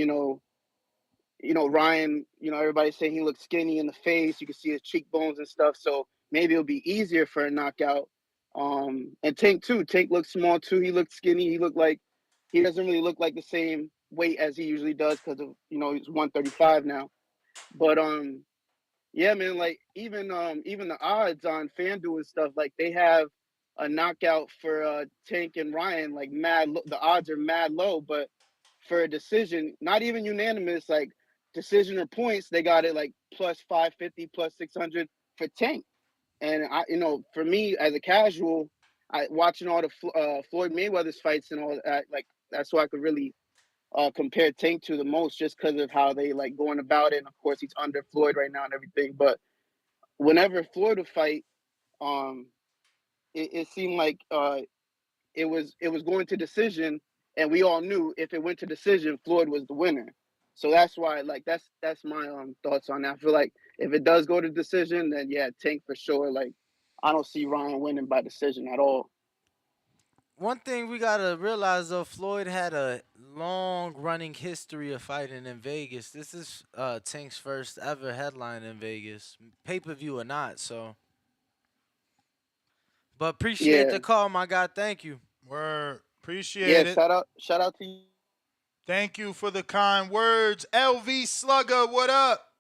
Ryan. Everybody's saying he looks skinny in the face. You can see his cheekbones and stuff. So maybe it'll be easier for a knockout. And Tank too. Tank looks small too. He looked skinny. He looked like he doesn't really look like the same weight as he usually does because of he's 135 now. But yeah, man, like even the odds on FanDuel and stuff, like they have a knockout for Tank and Ryan, like the odds are mad low, but for a decision, not even unanimous, like decision or points, they got it like plus 550, plus 600 for Tank. And for me as a casual, watching all the Floyd Mayweather's fights and all that, like that's who I could really compare Tank to the most, just because of how they like going about it. And of course, he's under Floyd right now and everything. But whenever Floyd would fight, it seemed like it was going to decision, and we all knew if it went to decision, Floyd was the winner. So that's why, like, that's my thoughts on that. I feel like if it does go to decision, then yeah, Tank for sure. Like, I don't see Ryan winning by decision at all. One thing we gotta realize though, Floyd had a long running history of fighting in Vegas. This is Tank's first ever headline in Vegas, pay-per-view or not. So, but appreciate the call, my God. Thank you. Word. Appreciate it. Shout out to you. Thank you for the kind words. LV Slugger, what up?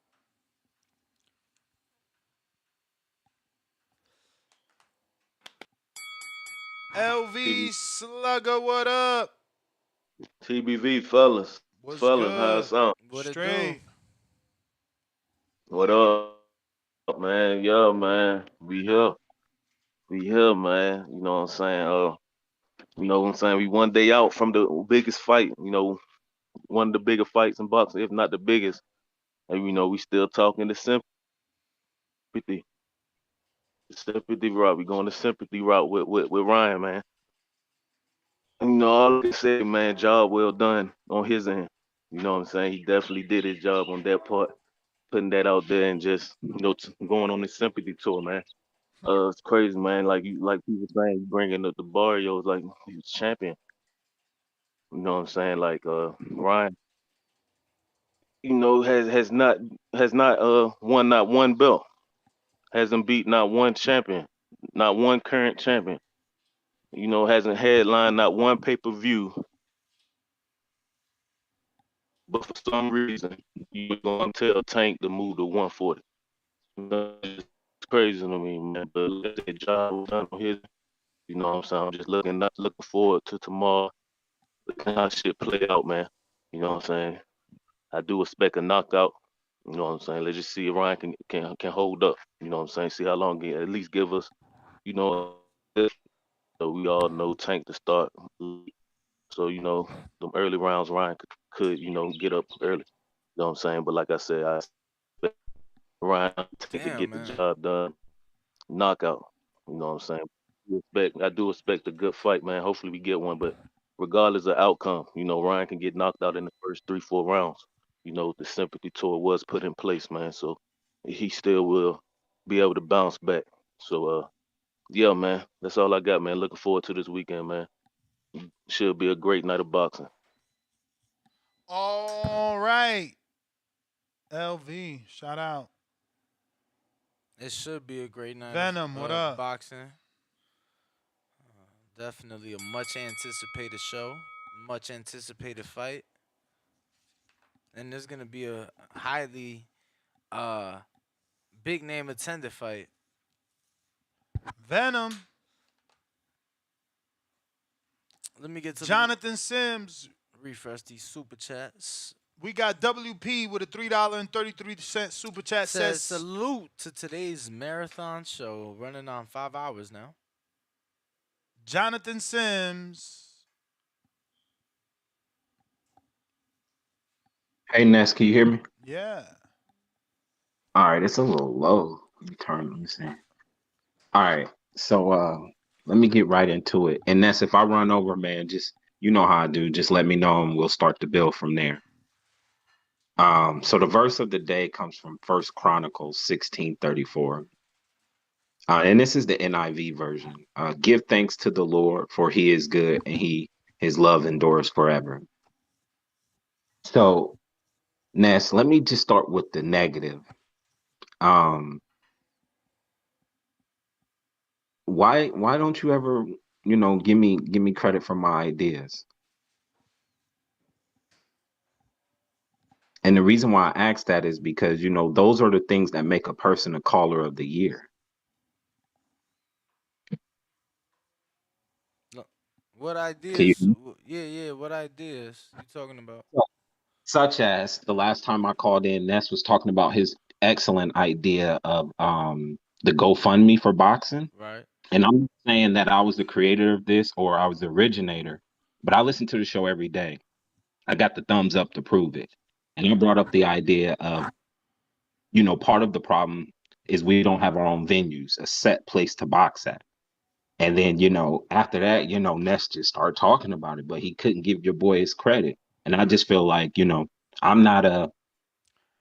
LV Slugger, what up? TBV, fellas. What's fellas, good? how it sound? Straight. What up, man? Yeah, man. We here. We here, man. You know what I'm saying? You know what I'm saying? We one day out from the biggest fight, one of the bigger fights in boxing, if not the biggest. And we still talking the sympathy. The sympathy route. We going the sympathy route with Ryan, man. All I can say, man, job well done on his end. You know what I'm saying? He definitely did his job on that part, putting that out there and just, going on this sympathy tour, man. It's crazy, man. Like people saying, you bringing up the Barrios like he was champion. You know what I'm saying? Like Ryan, has not won not one belt, hasn't beat not one champion, not one current champion. Hasn't headlined not one pay-per-view. but for some reason, you were going to tell Tank to move to 140. It's crazy to me, man. But let that job done on his. You know what I'm saying? I'm just looking forward to tomorrow. Looking how shit play out, man. You know what I'm saying? I do expect a knockout. You know what I'm saying? Let's just see if Ryan can hold up. You know what I'm saying? See how long he at least give us. You know, so we all know Tank to start. So you know, them early rounds Ryan could get up early. You know what I'm saying? But like I said, I expect Ryan to get the job done. Knockout. You know what I'm saying? I do expect a good fight, man. Hopefully we get one, but regardless of outcome, Ryan can get knocked out in the first 3-4 rounds. The sympathy tour was put in place, man. So he still will be able to bounce back. So yeah, man. That's all I got, man. Looking forward to this weekend, man. Should be a great night of boxing. All right. LV, shout out. It should be a great night. Venom, what up? Boxing. Definitely a much anticipated show, much anticipated fight, and there's gonna be a highly big name attended fight. Venom. Let me get to Jonathan Sims. Refresh these super chats. We got WP with a $3.33 super chat. Says salute to today's marathon show, running on 5 hours now. Jonathan Sims. Hey Ness, can you hear me? Yeah. All right, it's a little low. Let me see. All right, so let me get right into it. And Ness, if I run over, man, just you know how I do. Just let me know, and we'll start the build from there. So the verse of the day comes from 1 Chronicles 16:34. And this is the NIV version. Give thanks to the Lord, for he is good, and his love endures forever. So, Ness, let me just start with the negative. Why don't you ever, give me credit for my ideas? And the reason why I ask that is because, those are the things that make a person a caller of the year. What ideas? Yeah. What ideas you talking about? Such as the last time I called in, Ness was talking about his excellent idea of the GoFundMe for boxing. Right. And I'm not saying that I was the creator of this or I was the originator, but I listen to the show every day. I got the thumbs up to prove it. And I brought up the idea of, part of the problem is we don't have our own venues, a set place to box at. And then, after that, Ness just started talking about it, but he couldn't give your boy his credit. And I just feel like, I'm not a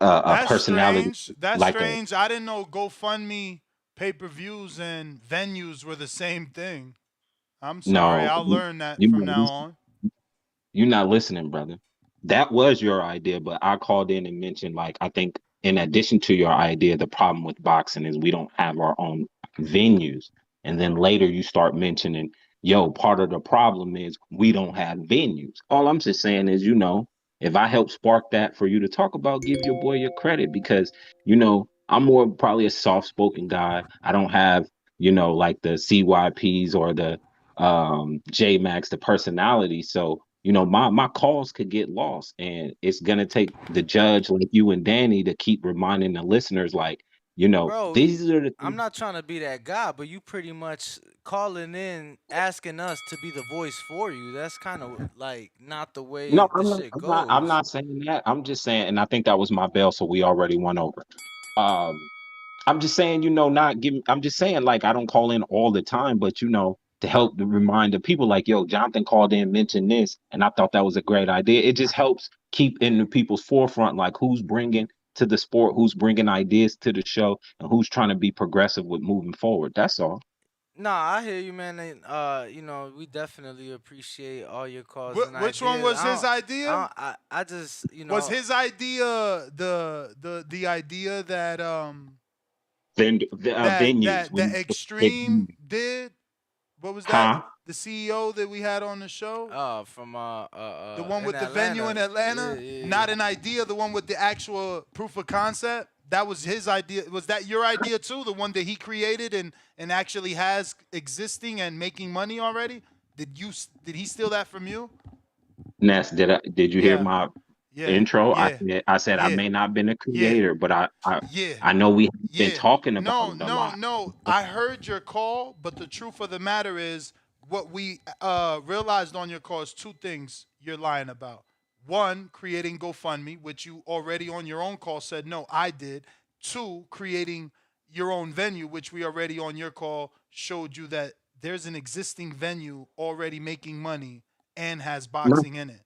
personality. That's like strange. I didn't know GoFundMe pay-per-views and venues were the same thing. I'm sorry. I'll learn that from now on. You're not listening, brother. That was your idea, but I called in and mentioned, I think in addition to your idea, the problem with boxing is we don't have our own venues. And then later you start mentioning, part of the problem is we don't have venues. All I'm just saying is, if I help spark that for you to talk about, give your boy your credit because, I'm more probably a soft-spoken guy. I don't have, like the CYPs or the J-Max, the personality. So, my calls could get lost, and it's gonna take the judge like you and Danny to keep reminding the listeners, Bro, these are the. I'm not trying to be that guy, but you pretty much calling in, asking us to be the voice for you. That's kind of not the way No, shit goes. I'm not saying that. I'm just saying, and I think that was my bell, so we already went over. I'm just saying, I'm just saying, I don't call in all the time, but to help to remind the people Jonathan called in, mentioned this, and I thought that was a great idea. It just helps keep in the people's forefront, who's bringing to the sport, who's bringing ideas to the show, and who's trying to be progressive with moving forward. That's all. Nah, I hear you, man. And, we definitely appreciate all your calls. Which one was his idea? I just, Was his idea the idea that venues that Extreme did What was Huh? that? The CEO that we had on the show? From the one with the Atlanta. venue in Atlanta? Yeah. Not an idea, the one with the actual proof of concept? That was his idea. Was that your idea too? The one that he created and actually has existing and making money already? Did he steal that from you? Ness, did you hear my intro? I said I may not have been a creator, but I know we have been talking about it a lot. No. I heard your call, but the truth of the matter is what we realized on your call is two things you're lying about. One, creating GoFundMe, which you already on your own call said, no, I did. Two, creating your own venue, which we already on your call showed you that there's an existing venue already making money and has boxing in it.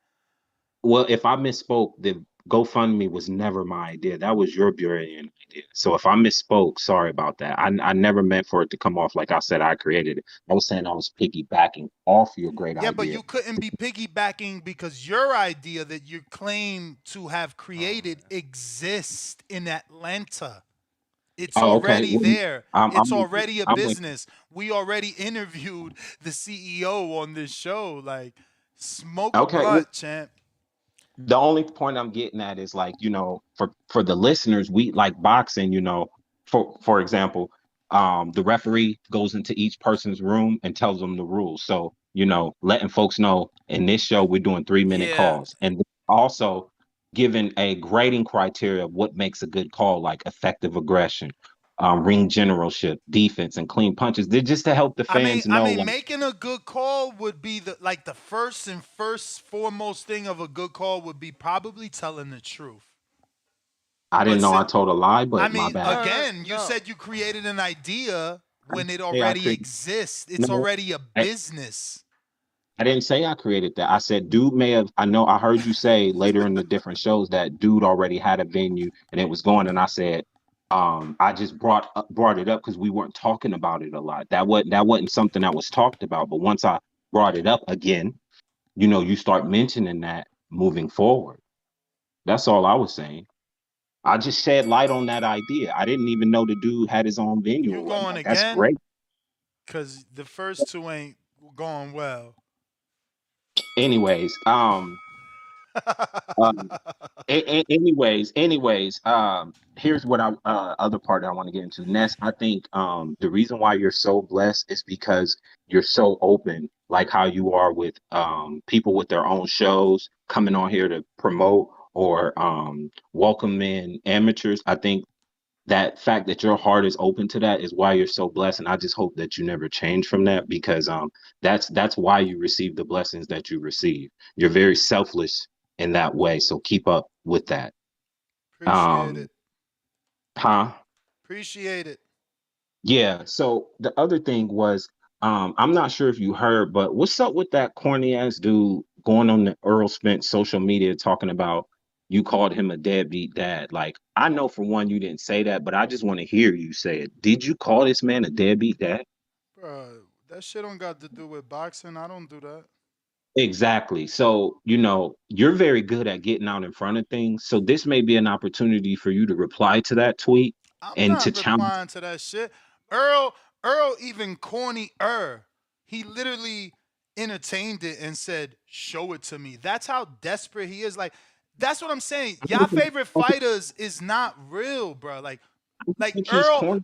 Well, if I misspoke, the GoFundMe was never my idea. That was your brilliant idea. So if I misspoke, sorry about that. I never meant for it to come off like I said I created it. I was saying I was piggybacking off your great idea. Yeah, but you couldn't be piggybacking because your idea that you claim to have created exists in Atlanta. It's already there. It's already a business. We already interviewed the CEO on this show. Like, smoke a blunt, champ. The only point I'm getting at is like, for the listeners, we like boxing, for example, the referee goes into each person's room and tells them the rules. So, letting folks know in this show, we're doing 3-minute calls, and also giving a grading criteria of what makes a good call, like effective aggression, ring generalship, defense, and clean punches. They're just to help the fans know. I mean, making a good call would be the first and foremost thing of a good call would be probably telling the truth. I didn't know I told a lie, but my bad. Again, you said you created an idea when it already exists. It's already a business. I didn't say I created that. I said dude may have. I heard you say later in the different shows that dude already had a venue and it was going, and I said. I just brought it up because we weren't talking about it a lot. That wasn't something that was talked about. But once I brought it up again, you start mentioning that moving forward. That's all I was saying. I just shed light on that idea. I didn't even know the dude had his own venue. You going again? That's great. Because the first two ain't going well. Anyways, here's what other part I want to get into. Ness, I think the reason why you're so blessed is because you're so open, like how you are with people with their own shows coming on here to promote or welcome in amateurs. I think that fact that your heart is open to that is why you're so blessed, and I just hope that you never change from that, because that's why you receive the blessings that you receive. You're very selfless in that way, so keep up with that. Appreciate it. Huh? Appreciate it. Yeah. So the other thing was, I'm not sure if you heard, but what's up with that corny ass dude going on the Earl Spence social media talking about you called him a deadbeat dad? Like, I know for one you didn't say that, but I just want to hear you say it. Did you call this man a deadbeat dad? Bro, that shit don't got to do with boxing. I don't do that. Exactly. So, you're very good at getting out in front of things. So this may be an opportunity for you to reply to that tweet and to challenge. I'm not replying to that shit. Earl even corny-er. He literally entertained it and said, "Show it to me." That's how desperate he is. Like, that's what I'm saying. Y'all favorite fighters is not real, bro. Like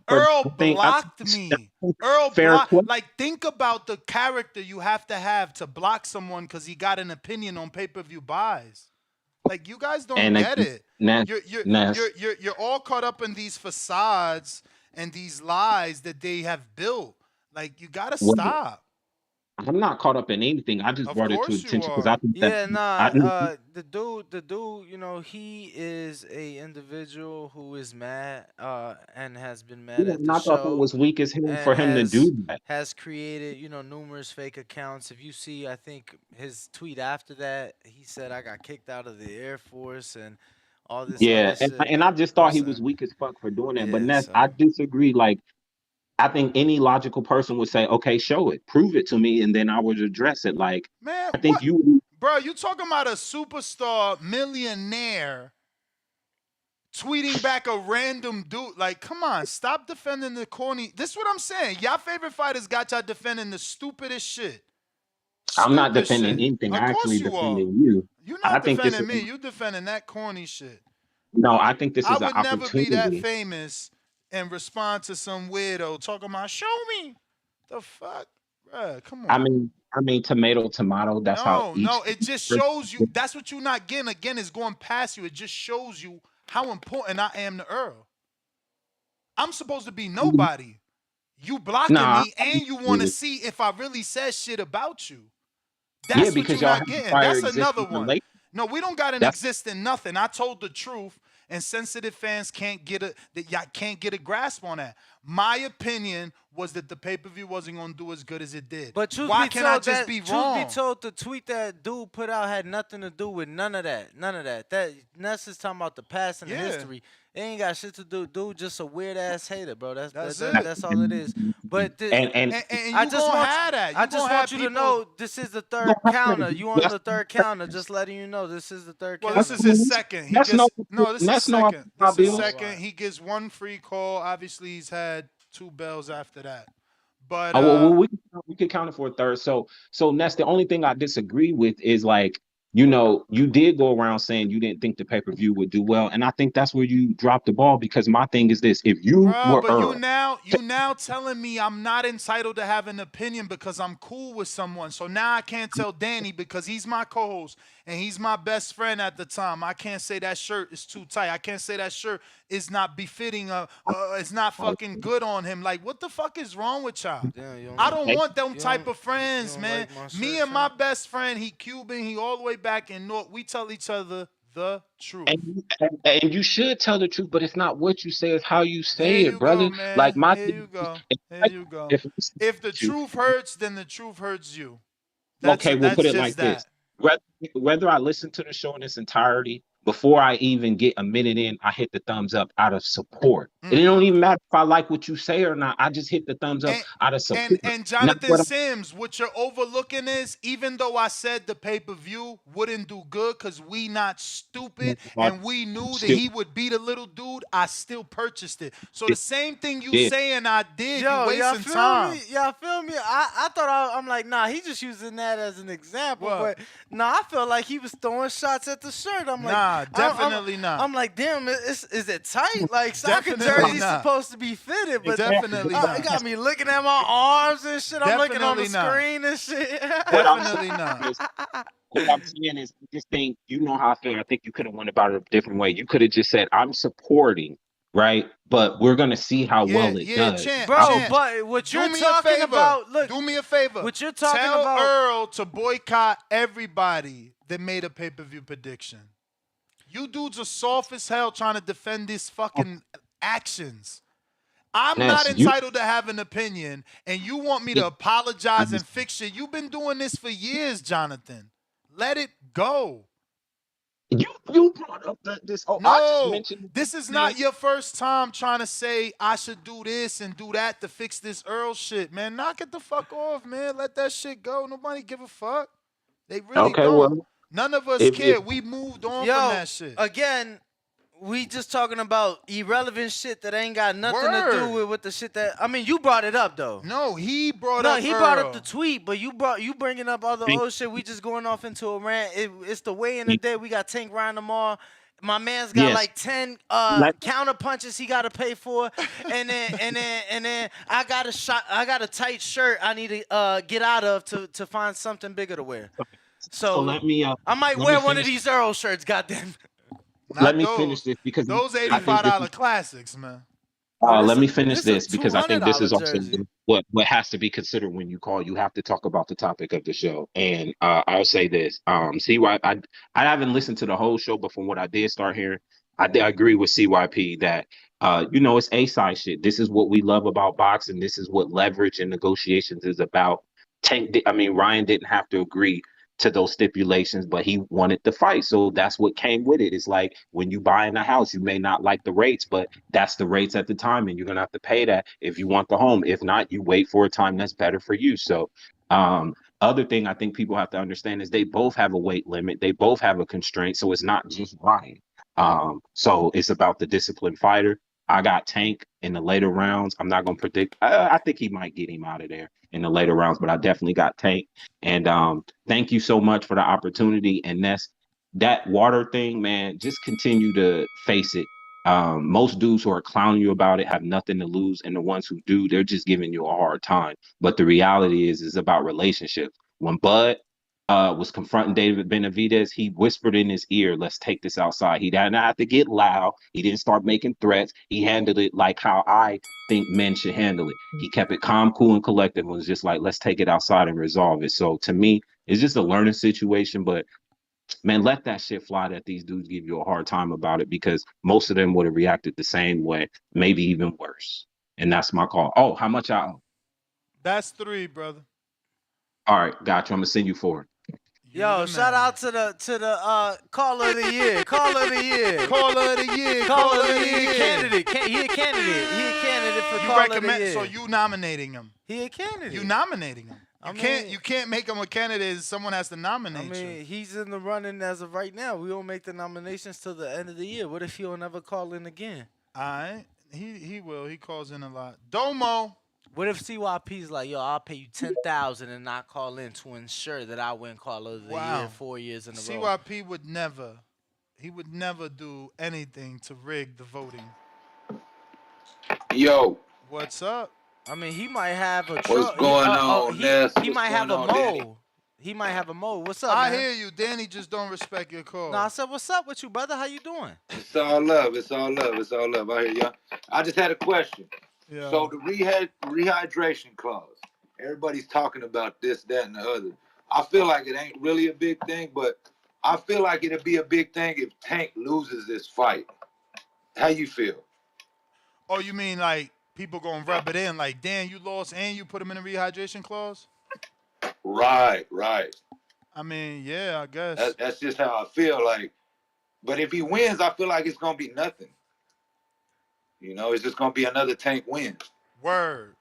Earl blocked me. Earl blocked. Like, think about the character you have to block someone because he got an opinion on pay-per-view buys. Like, you guys don't get it. You're all caught up in these facades and these lies that they have built. Like, you gotta stop. I'm not caught up in anything. I just brought it to attention because I think the dude, he is a individual who is mad and has been mad at the I show. thought it was weak as hell for him to do that. Has created, numerous fake accounts. If you see, I think his tweet after that, he said, "I got kicked out of the Air Force," and all this. Yeah, and I just thought he was weak as fuck for doing that. But Ness, I disagree. Like, I think any logical person would say, "Okay, show it, prove it to me, and then I would address it." Like, man, I think you, bro, you talking about a superstar millionaire tweeting back a random dude. Like, come on, stop defending the corny. This is what I'm saying. Y'all favorite fighters got y'all defending the stupidest shit. I'm not Stupid defending shit. anything. Of I course actually you are. defending you. You're I not think this defending is me. You defending that corny shit. no. I think this I is an would never be that opportunity. famous and respond to some weirdo talking about show me. The fuck? Bruh, come I on. mean, tomato, tomato. That's how each. No, it just shows you. That's what you're not getting. Again, is going past you. It just shows you how important I am to Earl. I'm supposed to be nobody. You blocking Nah, me, and you want to see if I really said shit about you. yeah, That's what because you're y'all not have a getting. prior That's another existing one. relationship. No, we don't got an That's existing nothing. I told the truth, and sensitive fans can't get a grasp on that. My opinion was that the pay-per-view wasn't gonna do as good as it did. But truth why be can I told, just be wrong? Truth be told, the tweet that dude put out had nothing to do with none of that. None of that. That's just talking about the past and the history. It ain't got shit to do. Dude, just a weird ass hater, bro. That's all it is. But and I you just gonna want have that. You I just gonna want have you to people- know this is the third counter. You on the third counter? Just letting you know this is the third Well, counter. this is his second. He That's gets, no- this is that's no second. This is Bill. second. He gets one free call. Obviously, he's had 2 bells after that. But well, we could count it for a third. So Ness, the only thing I disagree with is like, you did go around saying you didn't think the pay-per-view would do well, and I think that's where you dropped the ball, because my thing is this: if you were but Earl, you now telling me I'm not entitled to have an opinion because I'm cool with someone. So now I can't tell Danny, because he's my co-host and he's my best friend at the time. I can't say that shirt is too tight. I can't say that shirt is not befitting. It's not fucking good on him. Like, what the fuck is wrong with y'all? I don't want them type of friends, man. Me and my best friend, he Cuban, he all the way back in North. We tell each other the truth. and you should tell the truth, but it's not what you say; it's how you say Here it, you brother. go, man. Like my Here you go. if- Here you go. if the truth hurts, then the truth hurts you. We'll put it like this: whether I listen to the show in its entirety, before I even get a minute in, I hit the thumbs up out of support. And it don't even matter if I like what you say or not. I just hit the thumbs up out of support. And Jonathan Sims, what you're overlooking is, even though I said the pay-per-view wouldn't do good because we not stupid and we knew that he would beat a little dude, I still purchased it. So the same thing you saying I did, Yo, you y'all wasting feel time. me? Y'all feel me? I thought I'm like, nah, he just using that as an example. But nah, I felt like he was throwing shots at the shirt. I'm like, nah, definitely not. I'm like, damn, is it tight? Like, soccer Definitely jersey's not. supposed to be fitted, but Definitely not. it got me looking at my arms and shit. I'm looking on the Definitely not. screen and shit. Definitely not. What I'm saying is, I just think, how I feel. I think you could have went about it a different way. You could have just said, I'm supporting, right? But we're going to see how well it does. Bro, but what you're talking about, look. Do me a favor. What you're talking Tell about. Earl to boycott everybody that made a pay-per-view prediction. You dudes are soft as hell trying to defend these fucking actions. I'm not entitled to have an opinion, and you want me to apologize and fix it. You've been doing this for years, Jonathan. Let it go. You brought up this. I just mentioned this is not your first time trying to say I should do this and do that to fix this Earl shit, man. Knock it the fuck off, man. Let that shit go. Nobody give a fuck. They really don't. Well, none of us care. We moved on from that shit. Again, we just talking about irrelevant shit that ain't got nothing to do with the shit that. I mean, you brought it up though. No, he brought up. No, he brought up the tweet, but you bringing up all the old shit. We just going off into a rant. It's the way in the day. We got Tank Ryan tomorrow. My man's got like 10 counter punches he got to pay for, and then I got a tight shirt I need to get out of to find something bigger to wear. So let me. I might wear one of these Earl shirts. Goddamn. Let me finish this because those $85 classics, man. Let me finish this because I think this is also what has to be considered when you call. You have to talk about the topic of the show, and I'll say this: CY, I haven't listened to the whole show, but from what I did start hearing, I agree with CYP that it's A-side shit. This is what we love about boxing. This is what leverage and negotiations is about. Ryan didn't have to agree to those stipulations, but he wanted to fight, so that's what came with it. It's like when you buy in a house, you may not like the rates, but that's the rates at the time, and you're gonna have to pay that if you want the home. If not, you wait for a time that's better for you. So other thing I think people have to understand is they both have a weight limit, they both have a constraint, so it's not just Ryan. So it's about the disciplined fighter. I got Tank in the later rounds. I'm not gonna predict. I think he might get him out of there in the later rounds, but I definitely got Tank. And thank you so much for the opportunity. And that water thing, man. Just continue to face it. Most dudes who are clowning you about it have nothing to lose, and the ones who do, they're just giving you a hard time. But the reality is about relationships. When Bud was confronting David Benavidez, he whispered in his ear, "Let's take this outside." He didn't have to get loud. He didn't start making threats. He handled it like how I think men should handle it. He kept it calm, cool, and collected, and was just like, "Let's take it outside and resolve it." So to me, it's just a learning situation. But man, let that shit fly that these dudes give you a hard time about it, because most of them would have reacted the same way, maybe even worse. And that's my call. Oh, how much I owe? That's 3, brother. All right, gotcha. I'm gonna send you 4. Yo, shout out to the caller of the year. Caller of the year. Caller of the year. Caller of the year. Candidate. He a candidate. He a candidate for You caller of the recommend, year. so you nominating him? He a candidate. You nominating him? You can't make him a candidate. Someone has to nominate you. He's in the running as of right now. We don't make the nominations till the end of the year. What if he'll never call in again? All right, he will. He calls in a lot. Domo. What if CYP's like, yo, I'll pay you $10,000 and not call in to ensure that I win caller of the year 4 years in a row? CYP would never. He would never do anything to rig the voting. Yo. What's up? I mean, he might have a. What's going on, Ness? He might have a mole. He might have a mole. What's up, I man? hear you. Danny just don't respect your call. No, I said, what's up with you, brother? How you doing? It's all love. It's all love. It's all love. I hear y'all. I just had a question. Yeah. So the rehydration clause, everybody's talking about this, that, and the other. I feel like it ain't really a big thing, but I feel like it'd be a big thing if Tank loses this fight. How you feel? Oh, you mean like people gonna rub it in like, Dan, you lost and you put him in a rehydration clause? Right. I mean, yeah, I guess. That's just how I feel like. But if he wins, I feel like it's gonna be nothing. You know, it's just gonna be another Tank win. Word.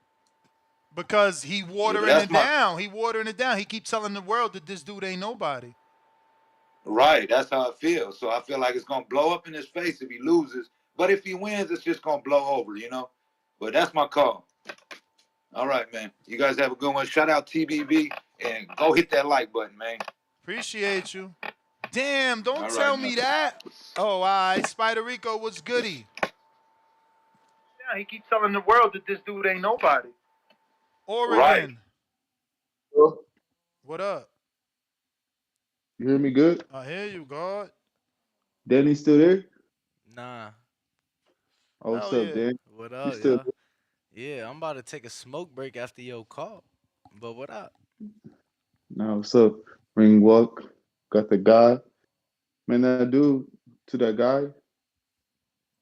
Because he watering it down. He watering it down. He keeps telling the world that this dude ain't nobody. Right, that's how I feel. So I feel like it's gonna blow up in his face if he loses. But if he wins, it's just gonna blow over, you know. But that's my call. All right, man. You guys have a good one. Shout out TBV and go hit that like button, man. Appreciate you. Damn, don't All tell right, me man. that. Oh, all right. Spider Rico, what's goody? Yeah, he keeps telling the world that this dude ain't nobody. Oregon. Right. Hello? What up? You hear me good? I hear you, God. Danny still there? Nah. Oh, what's Hell up, yeah. Dan? What You up, still y'all? Yeah, I'm about to take a smoke break after your call. But what up? Nah, what's up? Ring walk. Got the guy. Man, that dude to that guy.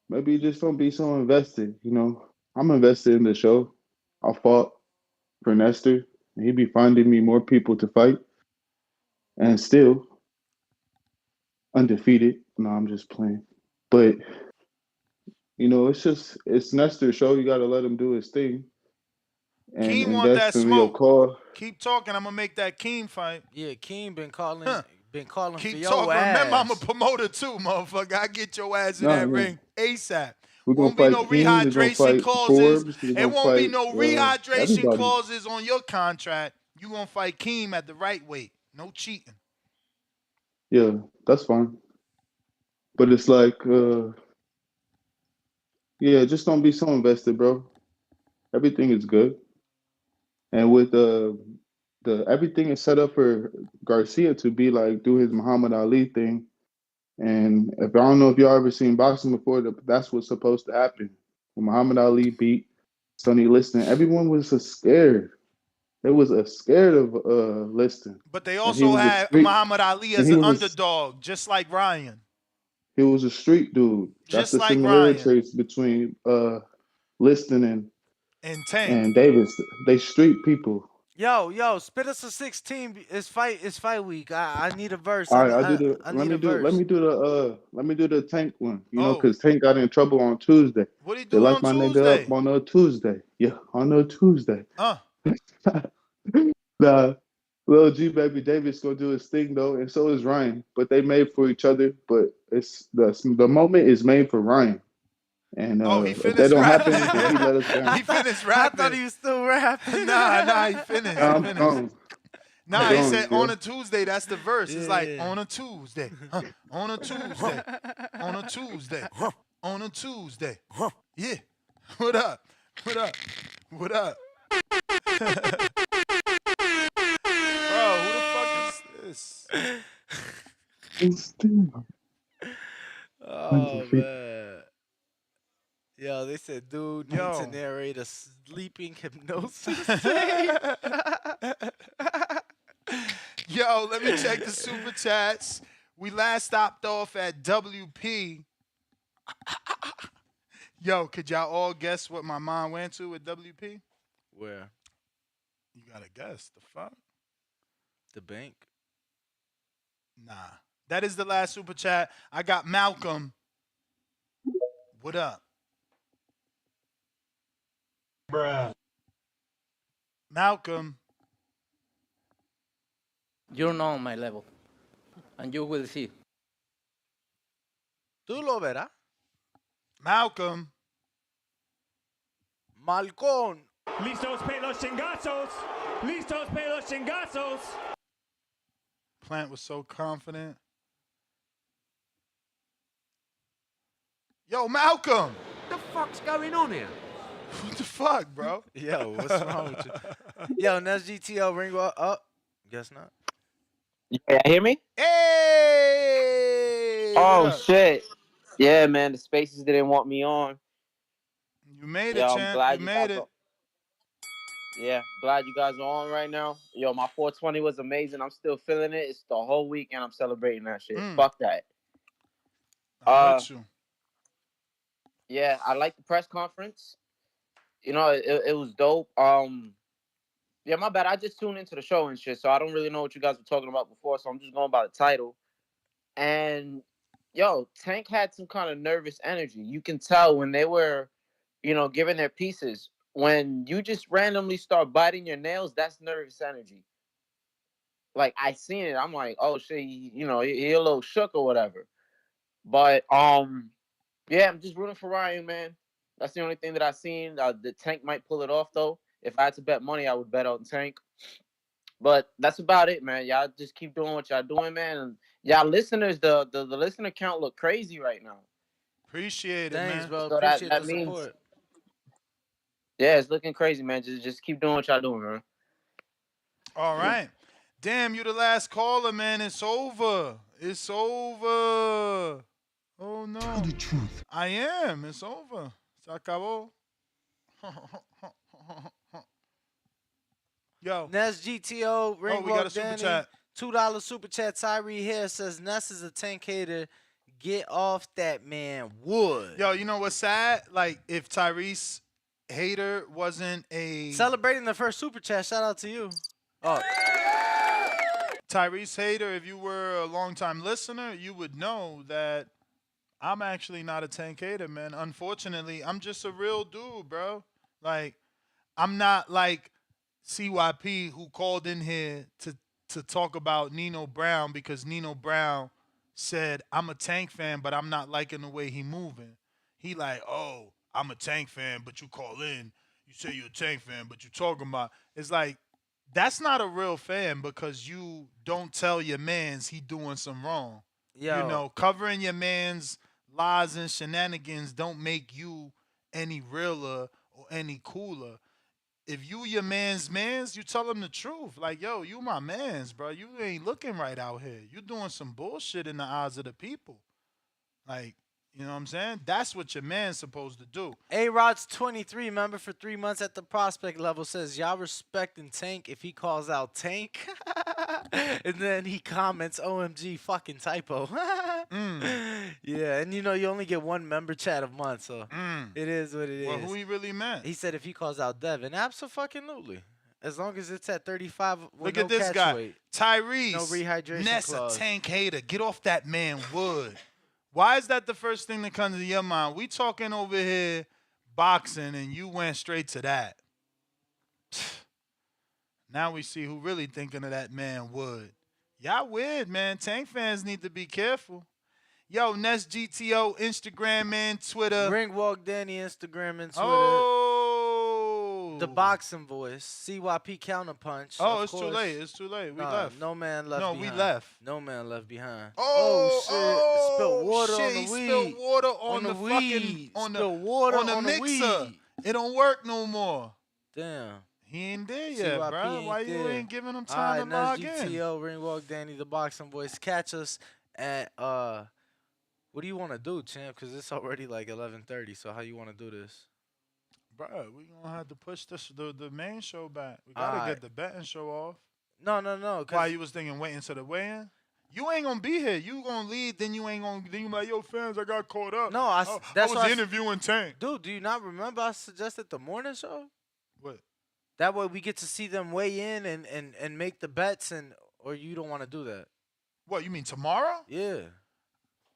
Maybe you just don't be so invested, you know. I'm invested in the show. I fought for Nestor, and he be finding me more people to fight. And still undefeated. No, I'm just playing. But you know, it's Nestor's show. You gotta let him do his thing. And Keem want that invest in your smoke. car. Keep talking. I'm gonna make that Keem fight. Yeah, Keem been calling for Keep your talking. ass. Remember, I'm a promoter too, motherfucker. I get your ass in Nah, that yeah. ring ASAP. We're gonna Won't be fight no Keem, we're gonna rehydration fight clauses. Forbes, we're It gonna won't be fight, no rehydration everybody. clauses on your contract. You gonna fight Keem at the right weight. No cheating. Yeah, that's fine. But it's like, yeah, just don't be so invested, bro. Everything is good. And with the everything is set up for Garcia to be like do his Muhammad Ali thing. And if I don't know if y'all ever seen boxing before, that's what's supposed to happen. When Muhammad Ali beat Sonny Liston, everyone was scared. They was scared of Liston. But they And he also was a had street- Muhammad Ali and as he an was a- underdog, just like Ryan. He was a street dude. That's Just the like similarity Ryan. traits between Liston And Tank. and Davis. They street people. Yo, spit us a 16. It's fight week. I need a verse. All right, I let need me a do verse. let me do the Tank one. You know, Oh. because Tank got in trouble on Tuesday. What he They do like on my nigga Tuesday? up on a Tuesday. Yeah, on a Tuesday. Uh. Nah, Lil G Baby Davis gonna do his thing though, and so is Ryan. But they made for each other. But it's the moment is made for Ryan. And he if that finished don't rapping. happen, then he let us down. He finished I rapping. thought he was still rapping. Nah, he finished. I'm He finished. gone. Nah, I'm he gone, said yo. on a Tuesday. That's the verse. It's like Yeah. on a Tuesday, on a Tuesday, on a Tuesday, on a Tuesday. Yeah. What up? What up? What up? Bro, who the fuck is this? Oh man. Yo, they said dude needs Yo. to narrate a sleeping hypnosis tape. Yo, let me check the super chats. We last stopped off at WP. Yo, could y'all all guess what my mom went to with WP? Where? You gotta guess. The fuck? The bank. Nah. That is the last super chat. I got Malcolm. What up? Bruh. Malcolm. You're not on my level. And you will see. Tú lo verás. Malcolm. Malcón. Listos pe los chingazos. Listos pe los chingazos. Plant was so confident. Yo, Malcolm. What the fuck's going on here? What the fuck, bro? Yo, what's wrong with you? Yo, Nez GTO ring up. Guess not. Yeah, hear me? Hey! Oh What up? shit! Yeah, man, the spaces didn't want me on. You made Yo, it, I'm champ. glad You you made guys it. are- Yeah, glad you guys are on right now. Yo, my 420 was amazing. I'm still feeling it. It's the whole weekend. I'm celebrating that shit. Fuck that. I'm with you. Yeah, I like the press conference. You know, it was dope. Yeah, my bad. I just tuned into the show and shit, so I don't really know what you guys were talking about before. So I'm just going by the title. And yo, Tank had some kind of nervous energy. You can tell when they were, giving their pieces. When you just randomly start biting your nails, that's nervous energy. Like I seen it, I'm like, oh shit, he a little shook or whatever. But yeah, I'm just rooting for Ryan, man. That's the only thing that I seen. The Tank might pull it off though. If I had to bet money, I would bet on Tank. But that's about it, man. Y'all just keep doing what y'all doing, man. And y'all listeners, the listener count look crazy right now. Appreciate it, Thanks, man. bro. So Appreciate that the means, support. yeah, it's looking crazy, man. Just keep doing what y'all doing, man. All right. Damn, you the last caller, man. It's over. It's over. Oh no. Tell the truth. I am. It's over. Se acabó. Yo. Ness GTO, Ring we got a Walk super Danny, chat. $2 super chat. Tyree here says Ness is a tank hater. Get off that man wood. Yo, you know what's sad? Like, if Tyrese Hater wasn't a... Celebrating the first super chat. Shout out to you. Oh. Tyrese Hater, if you were a longtime listener, you would know that I'm actually not a tank hater, man. Unfortunately, I'm just a real dude, bro. Like, I'm not like CYP who called in here to talk about Nino Brown because Nino Brown said, I'm a Tank fan, but I'm not liking the way he moving. He like, oh, I'm a Tank fan, but you call in. You say you're a Tank fan, but you talking about. It's like, that's not a real fan because you don't tell your mans he doing some wrong. Yo. You know, covering your man's lies and shenanigans don't make you any realer or any cooler. If you your mans, you tell him the truth. Like, yo, you my mans, bro. You ain't looking right out here. You doing some bullshit in the eyes of the people. Like, you know what I'm saying? That's what your man's supposed to do. A-Rod's 23, member for 3 months at the prospect level, says, y'all respecting Tank if he calls out Tank? And then he comments, OMG, fucking typo. Yeah, and you only get one member chat a month, so it is what it is. Well, who he really meant? He said if he calls out Devin, abso-fucking-lutely. As long as it's at 35 with Look no at this catch guy. weight. Tyrese. No rehydration Nessa, clause. Tank hater. Get off that man Wood. Why is that the first thing that comes to your mind? We talking over here boxing and you went straight to that. Now we see who really thinking of that man Wood. Y'all weird, man. Tank fans need to be careful. Yo, Nest GTO, Instagram and Twitter. Ring Walk Danny, Instagram and Twitter. Oh. The Boxing Voice, CYP Counterpunch. Oh, of it's too course. late. It's too late. We Nah, left. No man left No, behind. we left. No man left behind. Oh, shit. Spilled water shit, on the he weed. spilled water on the weed. fucking on Spilled water on the on mixer. weed. It don't work no more. Damn. He ain't there yet, CYP bro. ain't Why you there. ain't giving him All time right, to log Nest in? GTO, Ring Walk Danny, The Boxing Voice. Catch us at what do you want to do, champ? Because it's already like 11:30. So how you want to do this? Bro, we gonna have to push the main show back. We gotta get the betting show off. No. Why you was thinking waiting to the weigh-in? You ain't gonna be here. You gonna leave, then you ain't gonna. Then you like, yo, fans, I got caught up. No, I was interviewing Tank. Dude, do you not remember I suggested the morning show? What? That way we get to see them weigh in and make the bets, or you don't want to do that? What, you mean tomorrow? Yeah.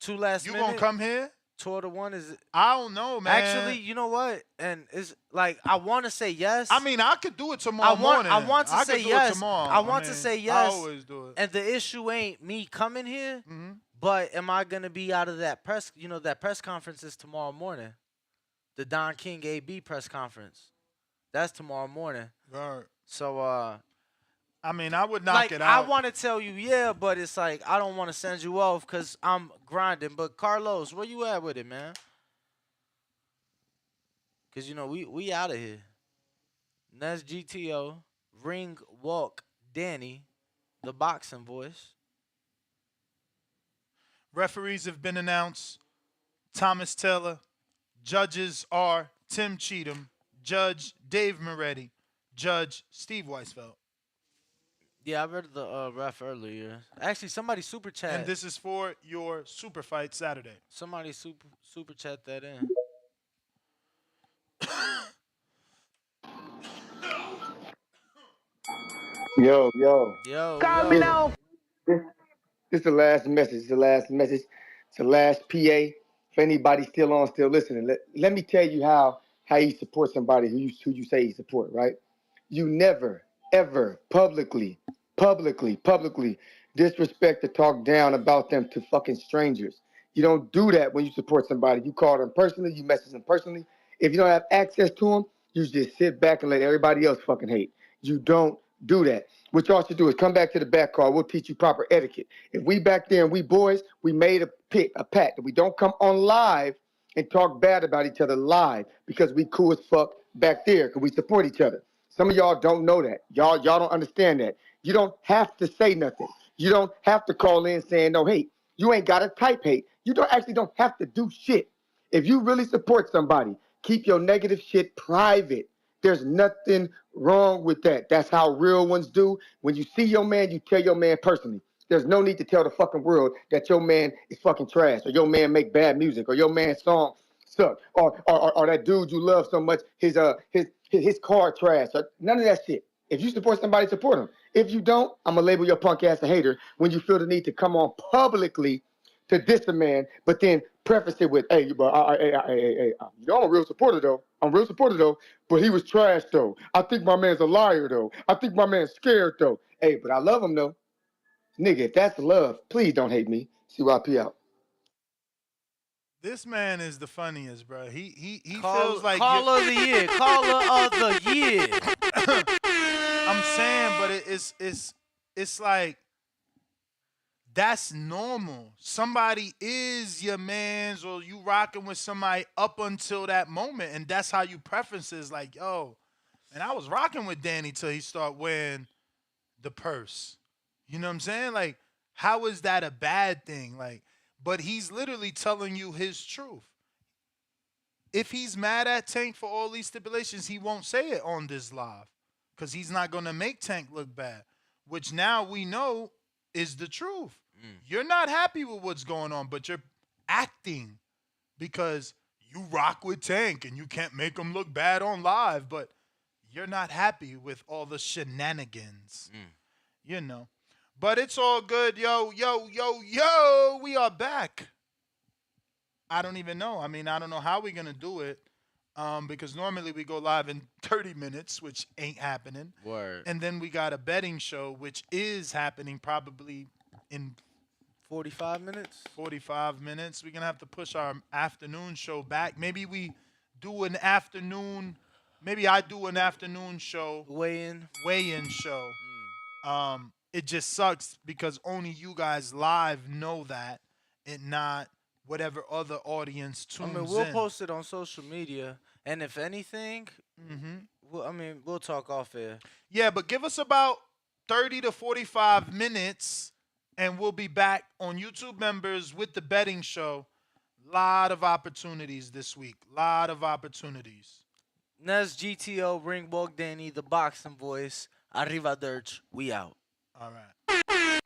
2 last You minute. gonna come here? 2 to 1 is. I don't know, man. Actually, you know what? And it's like I want to say yes. I mean, I could do it tomorrow morning. I want to I say could do yes. it tomorrow. I want to say yes. I always do it. And the issue ain't me coming here, Mm-hmm. but am I gonna be out of that press? You know that press conference is tomorrow morning. The Don King AB press conference. That's tomorrow morning. Right. So I mean, I would knock it out. I want to tell you, yeah, but it's like I don't want to send you off because I'm grinding. But Carlos, where you at with it, man? Because, you know, we out of here. Nest GTO, Ring Walk Danny, The Boxing Voice. Referees have been announced. Thomas Taylor. Judges are Tim Cheatham, Judge Dave Moretti, Judge Steve Weisfeld. Yeah, I read the ref earlier. Actually, somebody super chat. And this is for your super fight Saturday. Somebody super chat that in. Yo. Coming out. This is the last message. It's the last message. It's the last PA. For anybody still on, still listening, let me tell you how you support somebody who you say you support, right? You never, ever publicly disrespect or talk down about them to fucking strangers. You don't do that when you support somebody. You call them personally, you message them personally. If you don't have access to them, you just sit back and let everybody else fucking hate. You don't do that. What y'all should do is come back to the back call. We'll teach you proper etiquette. If we back there and we boys, we made a pact that we don't come on live and talk bad about each other live because we cool as fuck back there because we support each other. Some of y'all don't know that. Y'all don't understand that. You don't have to say nothing. You don't have to call in saying no hate. You ain't got to type hate. You don't have to do shit. If you really support somebody, keep your negative shit private. There's nothing wrong with that. That's how real ones do. When you see your man, you tell your man personally. There's no need to tell the fucking world that your man is fucking trash or your man make bad music or your man's song suck or that dude you love so much, his car trash. None of that shit. If you support somebody, support them. If you don't, I'm going to label your punk ass a hater when you feel the need to come on publicly to diss a man, but then preface it with, hey, bro, hey, you know I'm a real supporter, though. But he was trash, though. I think my man's a liar, though. I think my man's scared, though. Hey, but I love him, though. Nigga, if that's love, please don't hate me. CYP out. This man is the funniest, bro. He Call, feels like caller of the year. Caller of the year. I'm saying, but it's like that's normal. Somebody is your man's or you rocking with somebody up until that moment, and that's how you preferences. Like, yo, and I was rocking with Danny till he start wearing the purse. You know what I'm saying? Like, how is that a bad thing? Like, but he's literally telling you his truth. If he's mad at Tank for all these stipulations, he won't say it on this live because he's not going to make Tank look bad, which now we know is the truth. You're not happy with what's going on, but you're acting because you rock with Tank and you can't make him look bad on live, but you're not happy with all the shenanigans, you know. But it's all good. Yo, we are back. I don't even know. I mean, I don't know how we're going to do it. because normally we go live in 30 minutes, which ain't happening. Word. And then we got a betting show, which is happening probably in 45 minutes. 45 minutes. We're gonna have to push our afternoon show back. Maybe we do an afternoon. Maybe I do an afternoon show. Weigh-in show. It just sucks because only you guys live know that, and not whatever other audience tunes in. We'll post it on social media, and if anything, we'll talk off air. Yeah, but give us about 30 to 45 minutes, and we'll be back on YouTube members with the betting show. Lot of opportunities this week. Lot of opportunities. Nez GTO, Ring Bogdani, the boxing voice. Arriva Dirch. We out. All right.